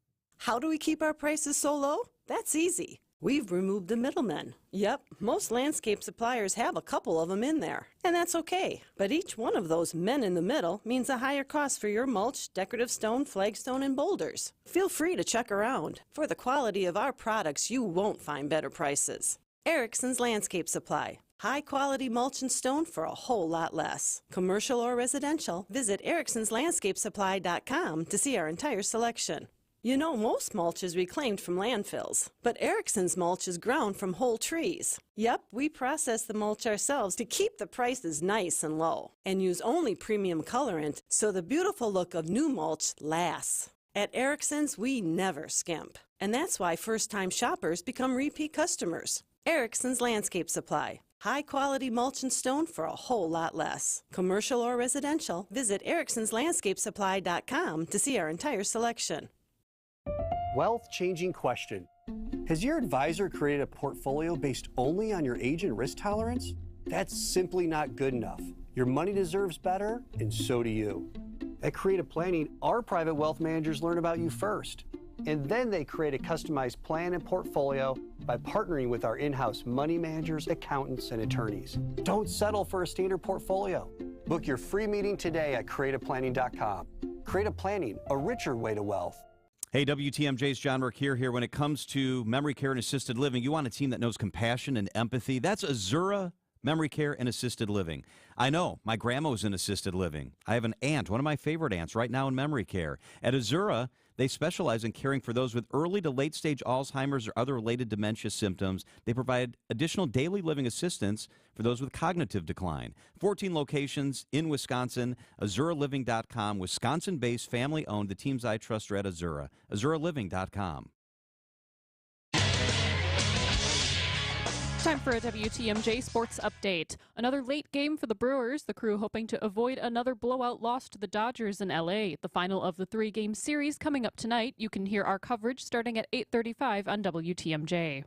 How do we keep our prices so low? That's easy. We've removed the middlemen. Yep, most landscape suppliers have a couple of them in there, and that's okay. But each one of those men in the middle means a higher cost for your mulch, decorative stone, flagstone, and boulders. Feel free to check around. For the quality of our products, you won't find better prices. Erickson's Landscape Supply. High-quality mulch and stone for a whole lot less. Commercial or residential, visit ericksonslandscapesupply.com to see our entire selection. You know, most mulch is reclaimed from landfills, but Erickson's mulch is ground from whole trees. Yep, we process the mulch ourselves to keep the prices nice and low, and use only premium colorant so the beautiful look of new mulch lasts. At Erickson's, we never skimp, and that's why first-time shoppers become repeat customers. Erickson's Landscape Supply. High-quality mulch and stone for a whole lot less. Commercial or residential, visit ericksonslandscapesupply.com to see our entire selection. Wealth-changing question. Has your advisor created a portfolio based only on your age and risk tolerance? That's simply not good enough. Your money deserves better, and so do you. At Creative Planning, our private wealth managers learn about you first, and then they create a customized plan and portfolio by partnering with our in-house money managers, accountants, and attorneys. Don't settle for a standard portfolio. Book your free meeting today at creativeplanning.com. Creative Planning, a richer way to wealth. Hey, WTMJ's John Mercure here. When it comes to memory care and assisted living, you want a team that knows compassion and empathy. That's Azura Memory Care and Assisted Living. I know, my grandma was in assisted living. I have an aunt, one of my favorite aunts, right now in memory care. At Azura, they specialize in caring for those with early to late stage Alzheimer's or other related dementia symptoms. They provide additional daily living assistance for those with cognitive decline. 14 locations in Wisconsin. AzuraLiving.com. Wisconsin-based, family-owned. The teams I trust are at Azura. AzuraLiving.com. Time for a WTMJ sports update. Another late game for the Brewers, the Crew hoping to avoid another blowout loss to the Dodgers in L.A. The final of the 3-game series coming up tonight. You can hear our coverage starting at 8:35 on WTMJ.